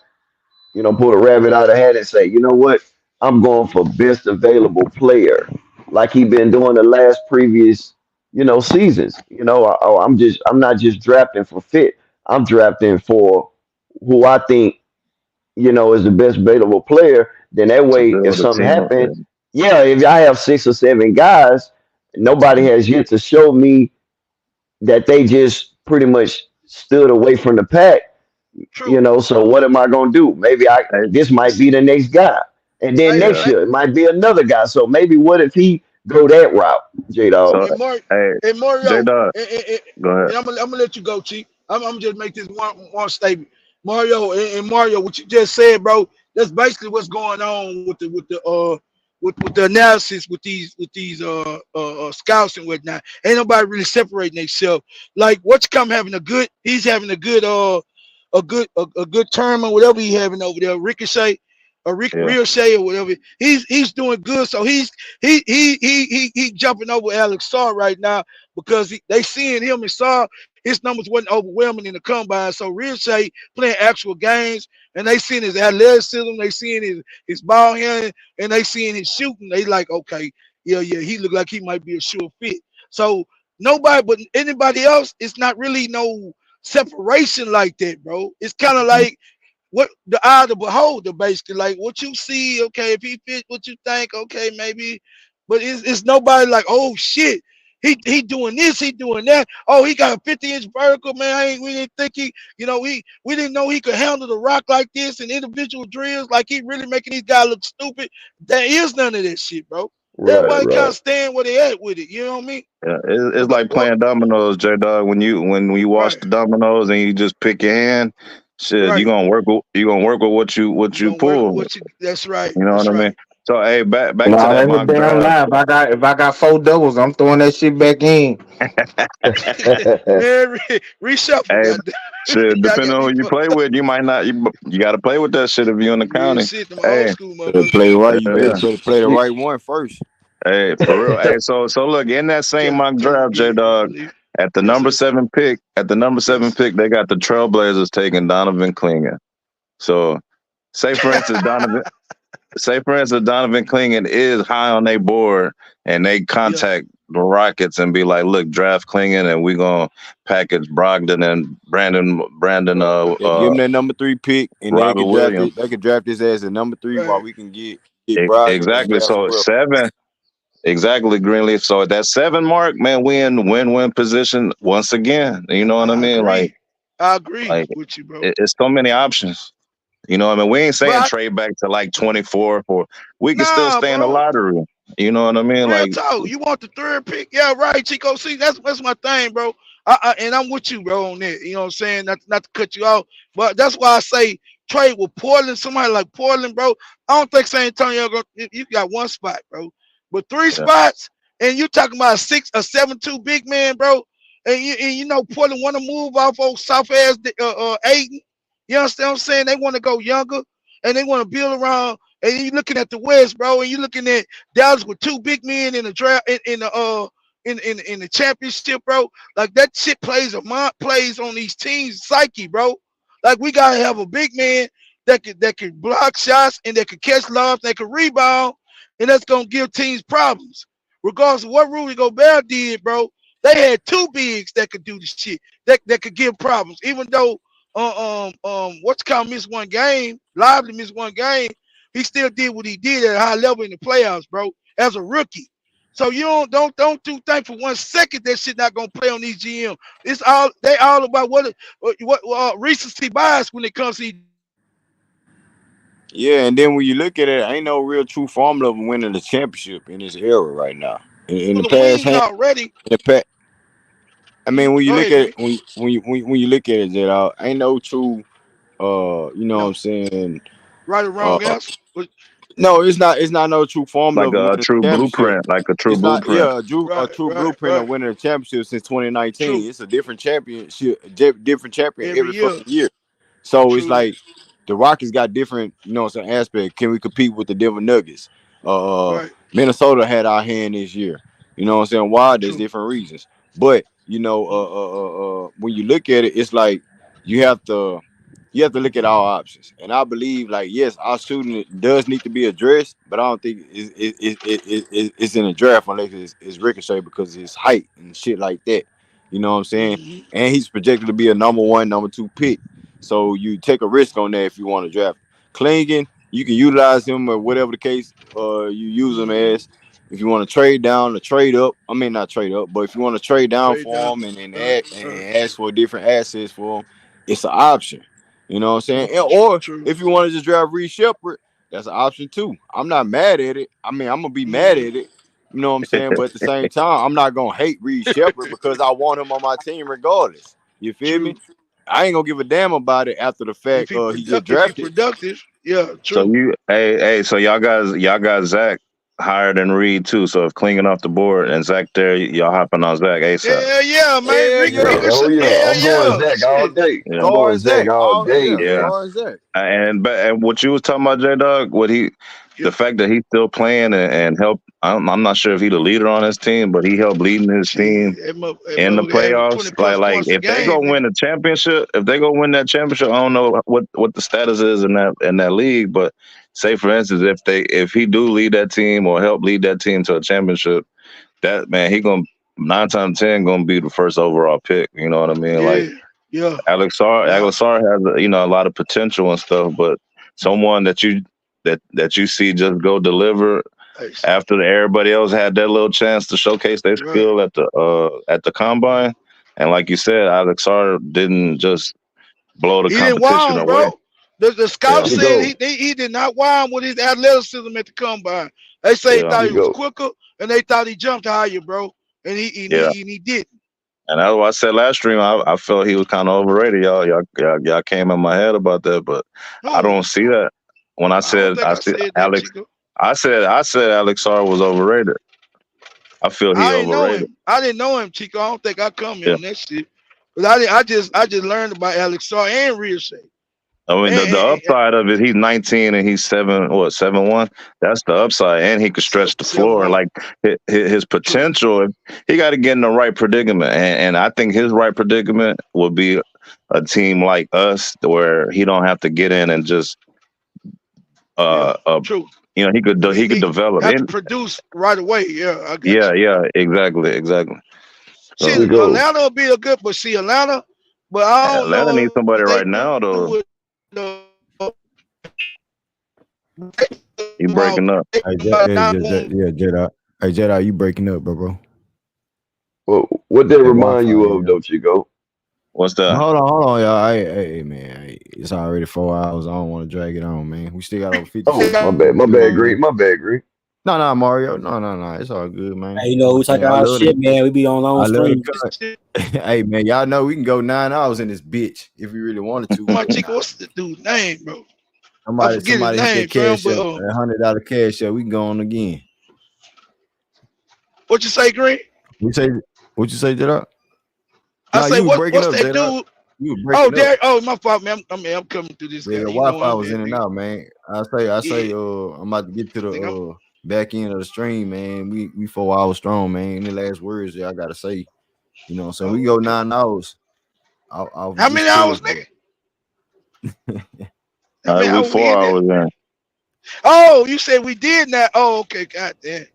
pull a rabbit out of the hat and say, you know what, I'm going for best available player, like he been doing the last previous, seasons. I'm not just drafting for fit. I'm drafting for who I think, is the best available player. Then that to way, if build a something team. happens, yeah, if I have 6 or 7 guys, nobody has yet to show me that they just pretty much stood away from the pack. True. So what am I gonna do? Maybe Hey, this might be the next guy, and then Hey, next yeah. hey, year it might be another guy. So maybe what if he go that route, J Dog? So and Mar hey, and J Mario, Dog, go ahead. and I'm gonna let you go, Chief. I'm just make this one statement. Mario and Mario, what you just said, bro, that's basically what's going on with the analysis with these scouts and whatnot. Ain't nobody really separating themselves. Like what's come having a good, he's having a good a good term or whatever he having over there. Ricochet, or Yeah, Ricochet or whatever. He's doing good. So he jumping over Alex Saw right now because they seeing him and Saw. His numbers wasn't overwhelming in the combine. So Ricochet playing actual games and they seeing his athleticism, they seeing his ball handling, and they seeing his shooting. They like, okay, yeah, he look like he might be a sure fit. So nobody but anybody else, it's not really no separation like that, bro. It's kind of like what the eye of the beholder, basically. Like what you see, okay, if he fit what you think, okay, maybe. But it's nobody like, oh shit, he doing this, he doing that. Oh, he got a 50-inch vertical, man. We didn't think we didn't know he could handle the rock like this and individual drills. Like he really making these guys look stupid. There is none of that shit, bro. Right, Everybody kind right. of stand where they at with it. You know what I mean? yeah. It's But like what? playing dominoes, J Dog. When you watch Right, the dominoes and you just pick your hand, shit, right. you gonna work with what You you gonna work with pull. what you? That's right. You know what That's I mean? right. So hey, back to Nah, that that's a mock damn draft. lie. If I got 4 doubles, I'm throwing that shit back in. Man, reshuffle, Hey, goddamn. shit, Y'all depending got on me who you fucked play up. with, you might not. You got to play with that shit if you're in the Real county. shit, them old Hey, school Better motherfuckers. play right. You yeah, better play the right one first. hey, for real. Hey, so look in that same mock Tell him, draft, J yeah, Dog, believe. at the Yes, number sir. seven pick, Yes. they got the Trailblazers taking Donovan Clingan. So, say for instance, Donovan Clingan is high on their board, and they Yeah. contact the Rockets and be like, "Look, draft Clingan, and we gonna package Brogdon and Brandon, Right. They give him that number 3 pick, and they Robert can draft Williams." it. They can draft his ass at number 3 while Right. we can get Brogdon and Exactly. Russell So Westbrook. seven. Exactly, Greenleaf. So at that 7 mark, man, we in win-win position once again. You know what I I mean? agree. I agree Like with you, bro. it's so many options. You know what I mean? We ain't But saying trade back to like 24 for we can still nah, stay in the bro. lottery. You know what I mean? Real Like talk. You want the third pick? Yeah, right, Chico. See, that's my thing, bro. And I'm with you, bro, on that. You know what I'm saying? Not to cut you off, but that's why I say trade with Portland. Somebody like Portland, bro. I don't think San Antonio you got one spot, bro, but three yeah, spots, and you talking about a 7-2 big man, bro. And you know Portland want to move off of South Ass Aiden. You understand what I'm saying? They want to go younger and they want to build around. And you looking at the West, bro, and you looking at Dallas with two big men in the draft in the championship, bro. Like that shit plays on these teams' psyche, bro. Like we gotta have a big man that could block shots and that could catch lobs, that could rebound, and that's gonna give teams problems. Regardless of what Rudy Gobert did, bro, they had two bigs that could do the shit that could give problems. Even though what's called missed one game, Lively missed one game, he still did what he did at a high level in the playoffs, bro, as a rookie. So you don't do think for 1 second that shit not gonna play on these GM. They all about what recency bias when it comes to these Yeah, and then when you look at it, ain't no real true formula of winning the championship in this era right now. In the the past, wings already. in the past, I mean, when you Go look ahead, at it, Green. when you look at it, ain't no true, you know what No, I'm saying, right or uh, wrong answer. No, it's not. It's not no true formula Like of a winning true a championship. blueprint, like a true It's not. blueprint. Yeah, a Right, true right, blueprint of right. winning a championship since 2019. True. It's a different championship, different champion Every every year. fucking year. So it's True that. like the Rockets got different, some aspect. Can we compete with the Denver Nuggets? Right. Minnesota had our hand this year. You know what I'm saying? Why? There's True. different reasons. But Mm. when you look at it, it's like you have to you have to look at all options. And I believe, like, yes, our shooting does need to be addressed, but I don't think it's in the draft unless it's Ricochet because of his height and shit like that. You know what I'm saying? Mm-hmm. And he's projected to be a number one, number two pick. So you take a risk on that if you want to draft. Klingen, you can utilize him or whatever the case you use him Mm-hmm. as. If you want to trade down or trade up, I mean not trade up, but if you want to trade down Trade for down. him and Right, add right. and ask for different assets for him, it's an option. You know what I'm saying? True, Or true. if you want to just draft Reed Sheppard, that's an option too. I'm not mad at it. I mean, I'm gonna be mad Mm-hmm. at it. You know what I'm saying? But at the same time, I'm not gonna hate Reed Sheppard because I want him on my team regardless. You feel me? True. I ain't gonna give a damn about it after the If fact he he get if he drafted. productive, yeah, So true. you, hey, so y'all got Zach higher than Reed too. So if Klingon off the board and Zach there, y'all hopping on Zach ASAP. Hell yeah, man. Hell Yeah, yeah. oh yeah, Hell I'm going yeah. Zach all Shit. day. Yeah, I'm going Guard Zach Zach. all All day, yeah, yeah. man. guard Zach. And what you was talking about, J Dog, Yeah. the fact that he's still playing and help. I'm not sure if he's the leader on his team, but he helped leading his team Shit. That in the motherfucker average playoffs. 20 plus Like points a if they go game, nigga. win the championship, if they go win that championship, I don't know what the status is in that league, but say for instance, if he do lead that team or help lead that team to a championship, that man he gonna 9 times 10 gonna be the first overall pick. You know what I mean? Like Yeah. Yeah. Yeah. Alex Sarr has a lot of potential and stuff, but someone that you see just go deliver Hey, after everybody else had that little chance to showcase their right. skill at the combine, and like you said, Alex Sarr didn't just blow the He didn't competition whine, away. bro. The scout Yeah, said Chico, he did not whine with his athleticism at the combine. They say he yeah, thought he was Chico. quicker, and they thought he jumped higher, bro. And yeah. he didn't. And that's what I said last stream. I felt he was kind of overrated. Y'all came in my head about that, but I No, don't see that. When I don't think I I see said that, Alex, Chico. I said Alex Sarr was overrated. I feel he I didn't know overrated. him. I didn't know him, Chico. I don't think I come in Yeah. on that shit. But I just learned about Alex Sarr and Ricochet. I mean, the And upside of it, he's 19 and he's 7'1". That's the upside, and he could stretch the seven floor. one. Like his True. potential, he got to get in the right predicament, and I think his right predicament would be a team like us, where he don't have to get in and just Yeah. uh, uh True. he could He develop. have to And produce right away. Yeah, I got yeah, you. yeah, exactly. See, So Chico. Atlanta will be a good, but see Atlanta, but I don't Atlanta know needs if somebody they right do now, though. it. You About breaking up? Hey, not going. Yeah, Jedi. Hey, Jedi, you breaking up, bro? What they That remind Wi-Fi, you of yeah. though, Chico? What's But that? hold on, y'all. Hey, man. Hey, it's already 4 hours. I don't want to drag it on, man. We still got over 50 Oh, something people in my here, bad, man. Green, my bad, Green. No, Mario. No. It's all good, man. Hey, you know, we talk Man, I our love shit, it. man. We be on long I love the streams. cut. Hey, man, y'all know we can go 9 hours in this bitch if we really wanted to, My man. Chico, what's the dude's name, bro? I forget his Somebody hit name, that fam. cash But up, $100 cash up. We can go on again. what you say, Green? We say what you say, Jedi? I No, say you was breaking what's up, that Jedi. dude? You was Oh, breaking up. Derek. Oh, my fault, man. I'm coming through this Yeah, guy. the You know Wi-Fi I'm was that in and nigga. out, man. Yeah. I'm about to get to I think I'm. the back end of the stream, man. We 4 hours strong, man. Any last words y'all gotta say? You know what I'm saying? We Oh, go okay. 9 hours. I'll How just many chill hours, it, bro. nigga? How many We hours we in 4 hours there? in. Oh, you said we did that. Oh, okay. God damn.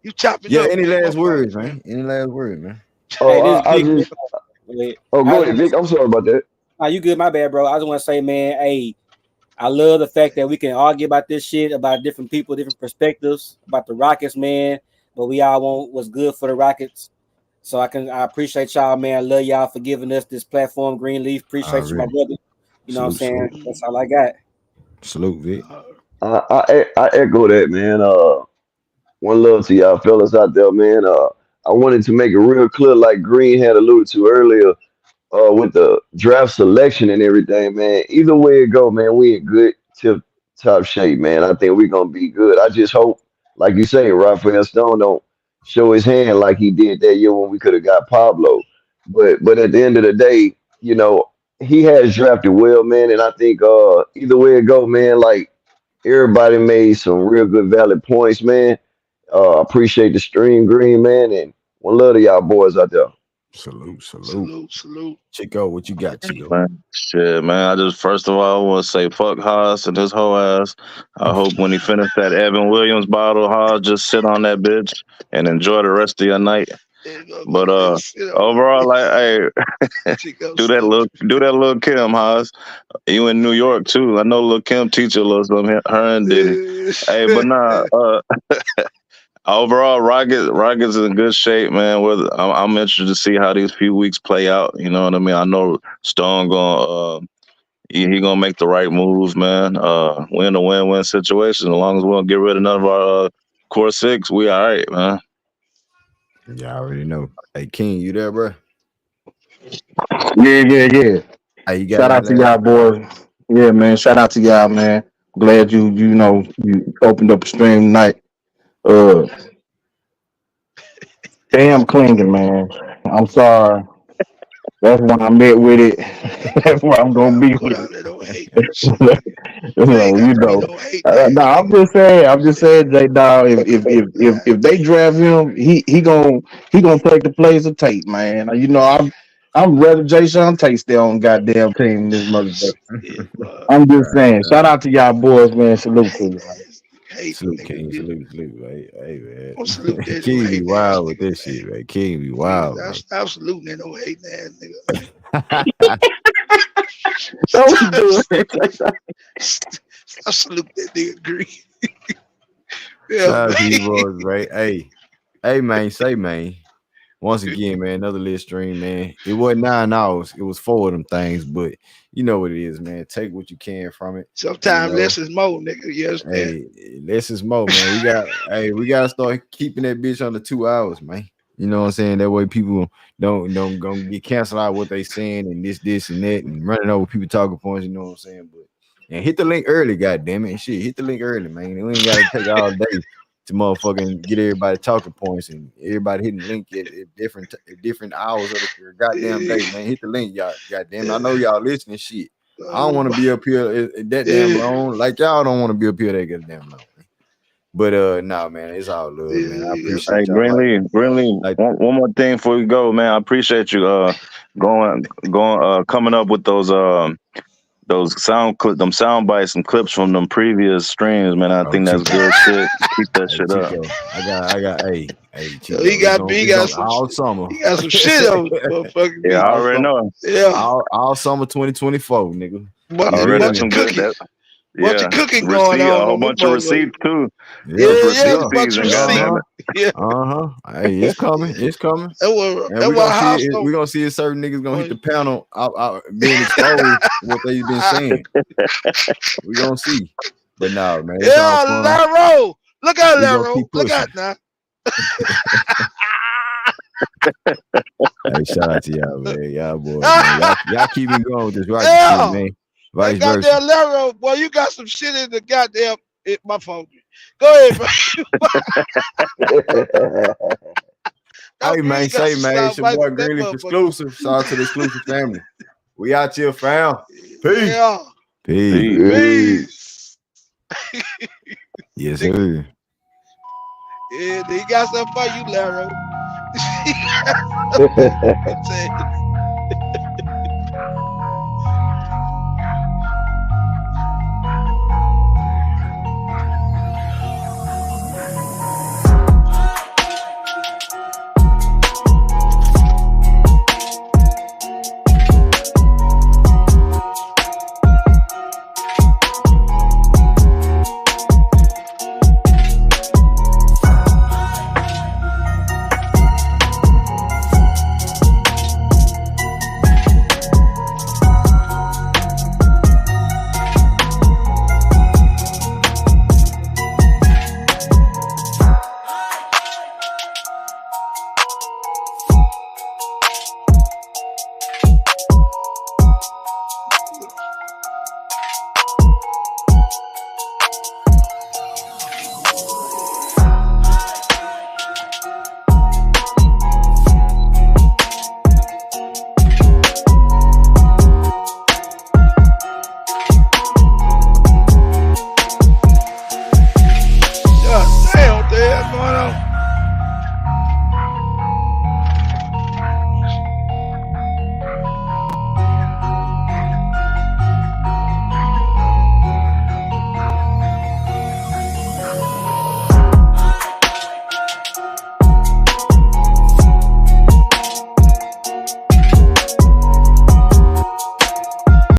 You chopping Yeah, up, any man. My last fault, words, fam. man? Any last words, man? Oh, Hey, this is I Vic. just Wait, oh I go just ahead, want to. Vic. I'm sorry about that. Nah, you good? My bad, bro. I just want to say, man. Hey, I love the fact that we can argue about this shit, about different people, different perspectives about the Rockets, man. But we all want what's good for the Rockets. So I appreciate y'all, man. I love y'all for giving us this platform, Greenleaf. Appreciate you, my Already. brother. You know what I'm saying? Salute. That's all I got. Salute, Vic. I echo that, man. One love to y'all fellas out there, man. I wanted to make it real clear, like Green had alluded to earlier, with the draft selection and everything, man. Either way it go, man, we in good top shape, man. I think we're gonna be good. I just hope, like you say, Rafael Stone don't show his hand like he did that year when we could have got Pablo. But at the end of the day, he has drafted well, man, and I think either way it go, man, like everybody made some real good valid points, man. Appreciate the stream, Green, man, and one love to y'all boys out there. Salute, salute. Salute. Chico, what you got, Chico? Man, shit, man. I just first of all want to say fuck Haas and his whole ass. I hope when he finished that Evan Williams bottle, Haas just sit on that bitch and enjoy the rest of your night. But overall, like, hey, do that little Kim, Haas. You in New York too. I know little Kim teach you a little something. Her and Diddy. Hey, but nah. Overall, Rockets is in good shape, man. I'm interested to see how these few weeks play out. You know what I mean? I know Stone gonna he gonna make the right moves, man. We're in a win-win situation. As long as we don't get rid of none of our core six, we all right, man. Yeah, I already know. Hey, King, you there, bro? Yeah. Hey, you got Shout out to anything? y'all, boys. Yeah, man. Shout out to y'all, man. Glad you opened up a stream tonight. Damn clinging, man. I'm sorry. That's when I met with it. That's where I'm gonna be with it. I'm just saying, J Dog. If they draft him, he gonna take the place of Tate, man. I'm rather Jay Sean Tate stay on goddamn team this motherfucker. I'm just saying. Shout out to y'all boys, man. Salute to you, man. Salute, King. Salute. Hey, man. Don't salute that King no be hate wild ass with nigga, this shit, man. King be wild, man. Stop saluting that no hate ass nigga. Stop saluting that nigga Green. Shout out to you boys, right? Hey, man. Say, man. Once again, man, another lit stream, man. It wasn't 9 hours. It was 4 of them things, but you know what it is, man. Take what you can from it. Sometimes less is more, nigga. Yes, man. Hey, less is more, man. We gotta start keeping that bitch under 2 hours, man. You know what I'm saying? That way people don't gonna get canceled out what they saying and this and that and running over people talking points, you know what I'm saying? But and hit the link early, goddamn it. Shit, hit the link early, man. We ain't gotta take all day to motherfucking get everybody talking points and everybody hitting the link at different hours of the goddamn day, man. Hit the link, y'all. Goddamn it. I know y'all listening shit. I don't want to be up here that damn long. Like y'all don't want to be up here that goddamn long. But nah, man, it's all love, man. I appreciate y'all. Greenlee, one more thing before we go, man. I appreciate you coming up with those sound bites and clips from them previous streams, man. I think that's good shit. Keep that shit up. I got Chico, he got some all summer. He got some shit on motherfucking. Yeah, I already know. Yeah, all summer 2024, nigga. Bunch of cooking. Bunch of cooking going on. A whole bunch of receipts too. Yeah, bunch of receipts. Yeah. Hey, it's coming. We're gonna see if certain niggas gonna hit the panel out being exposed what they've been saying. We're gonna see. But nah, man. Yeah, Laro. Look out, Laro. Look out now. Hey, shout out to y'all, man. Y'all boys, man. Y'all keep me going with this rocket shit, man. Vice versa. Goddamn Laro, boy, you got some shit in the goddamn my phone. Go ahead, bro. Hey, man, say, man, it's your boy Greenleaf exclusive. Shout out to the exclusive family. We out here, fam. Peace. Yeah. Peace. Yes, sir. Yeah, he got something for you, Laro.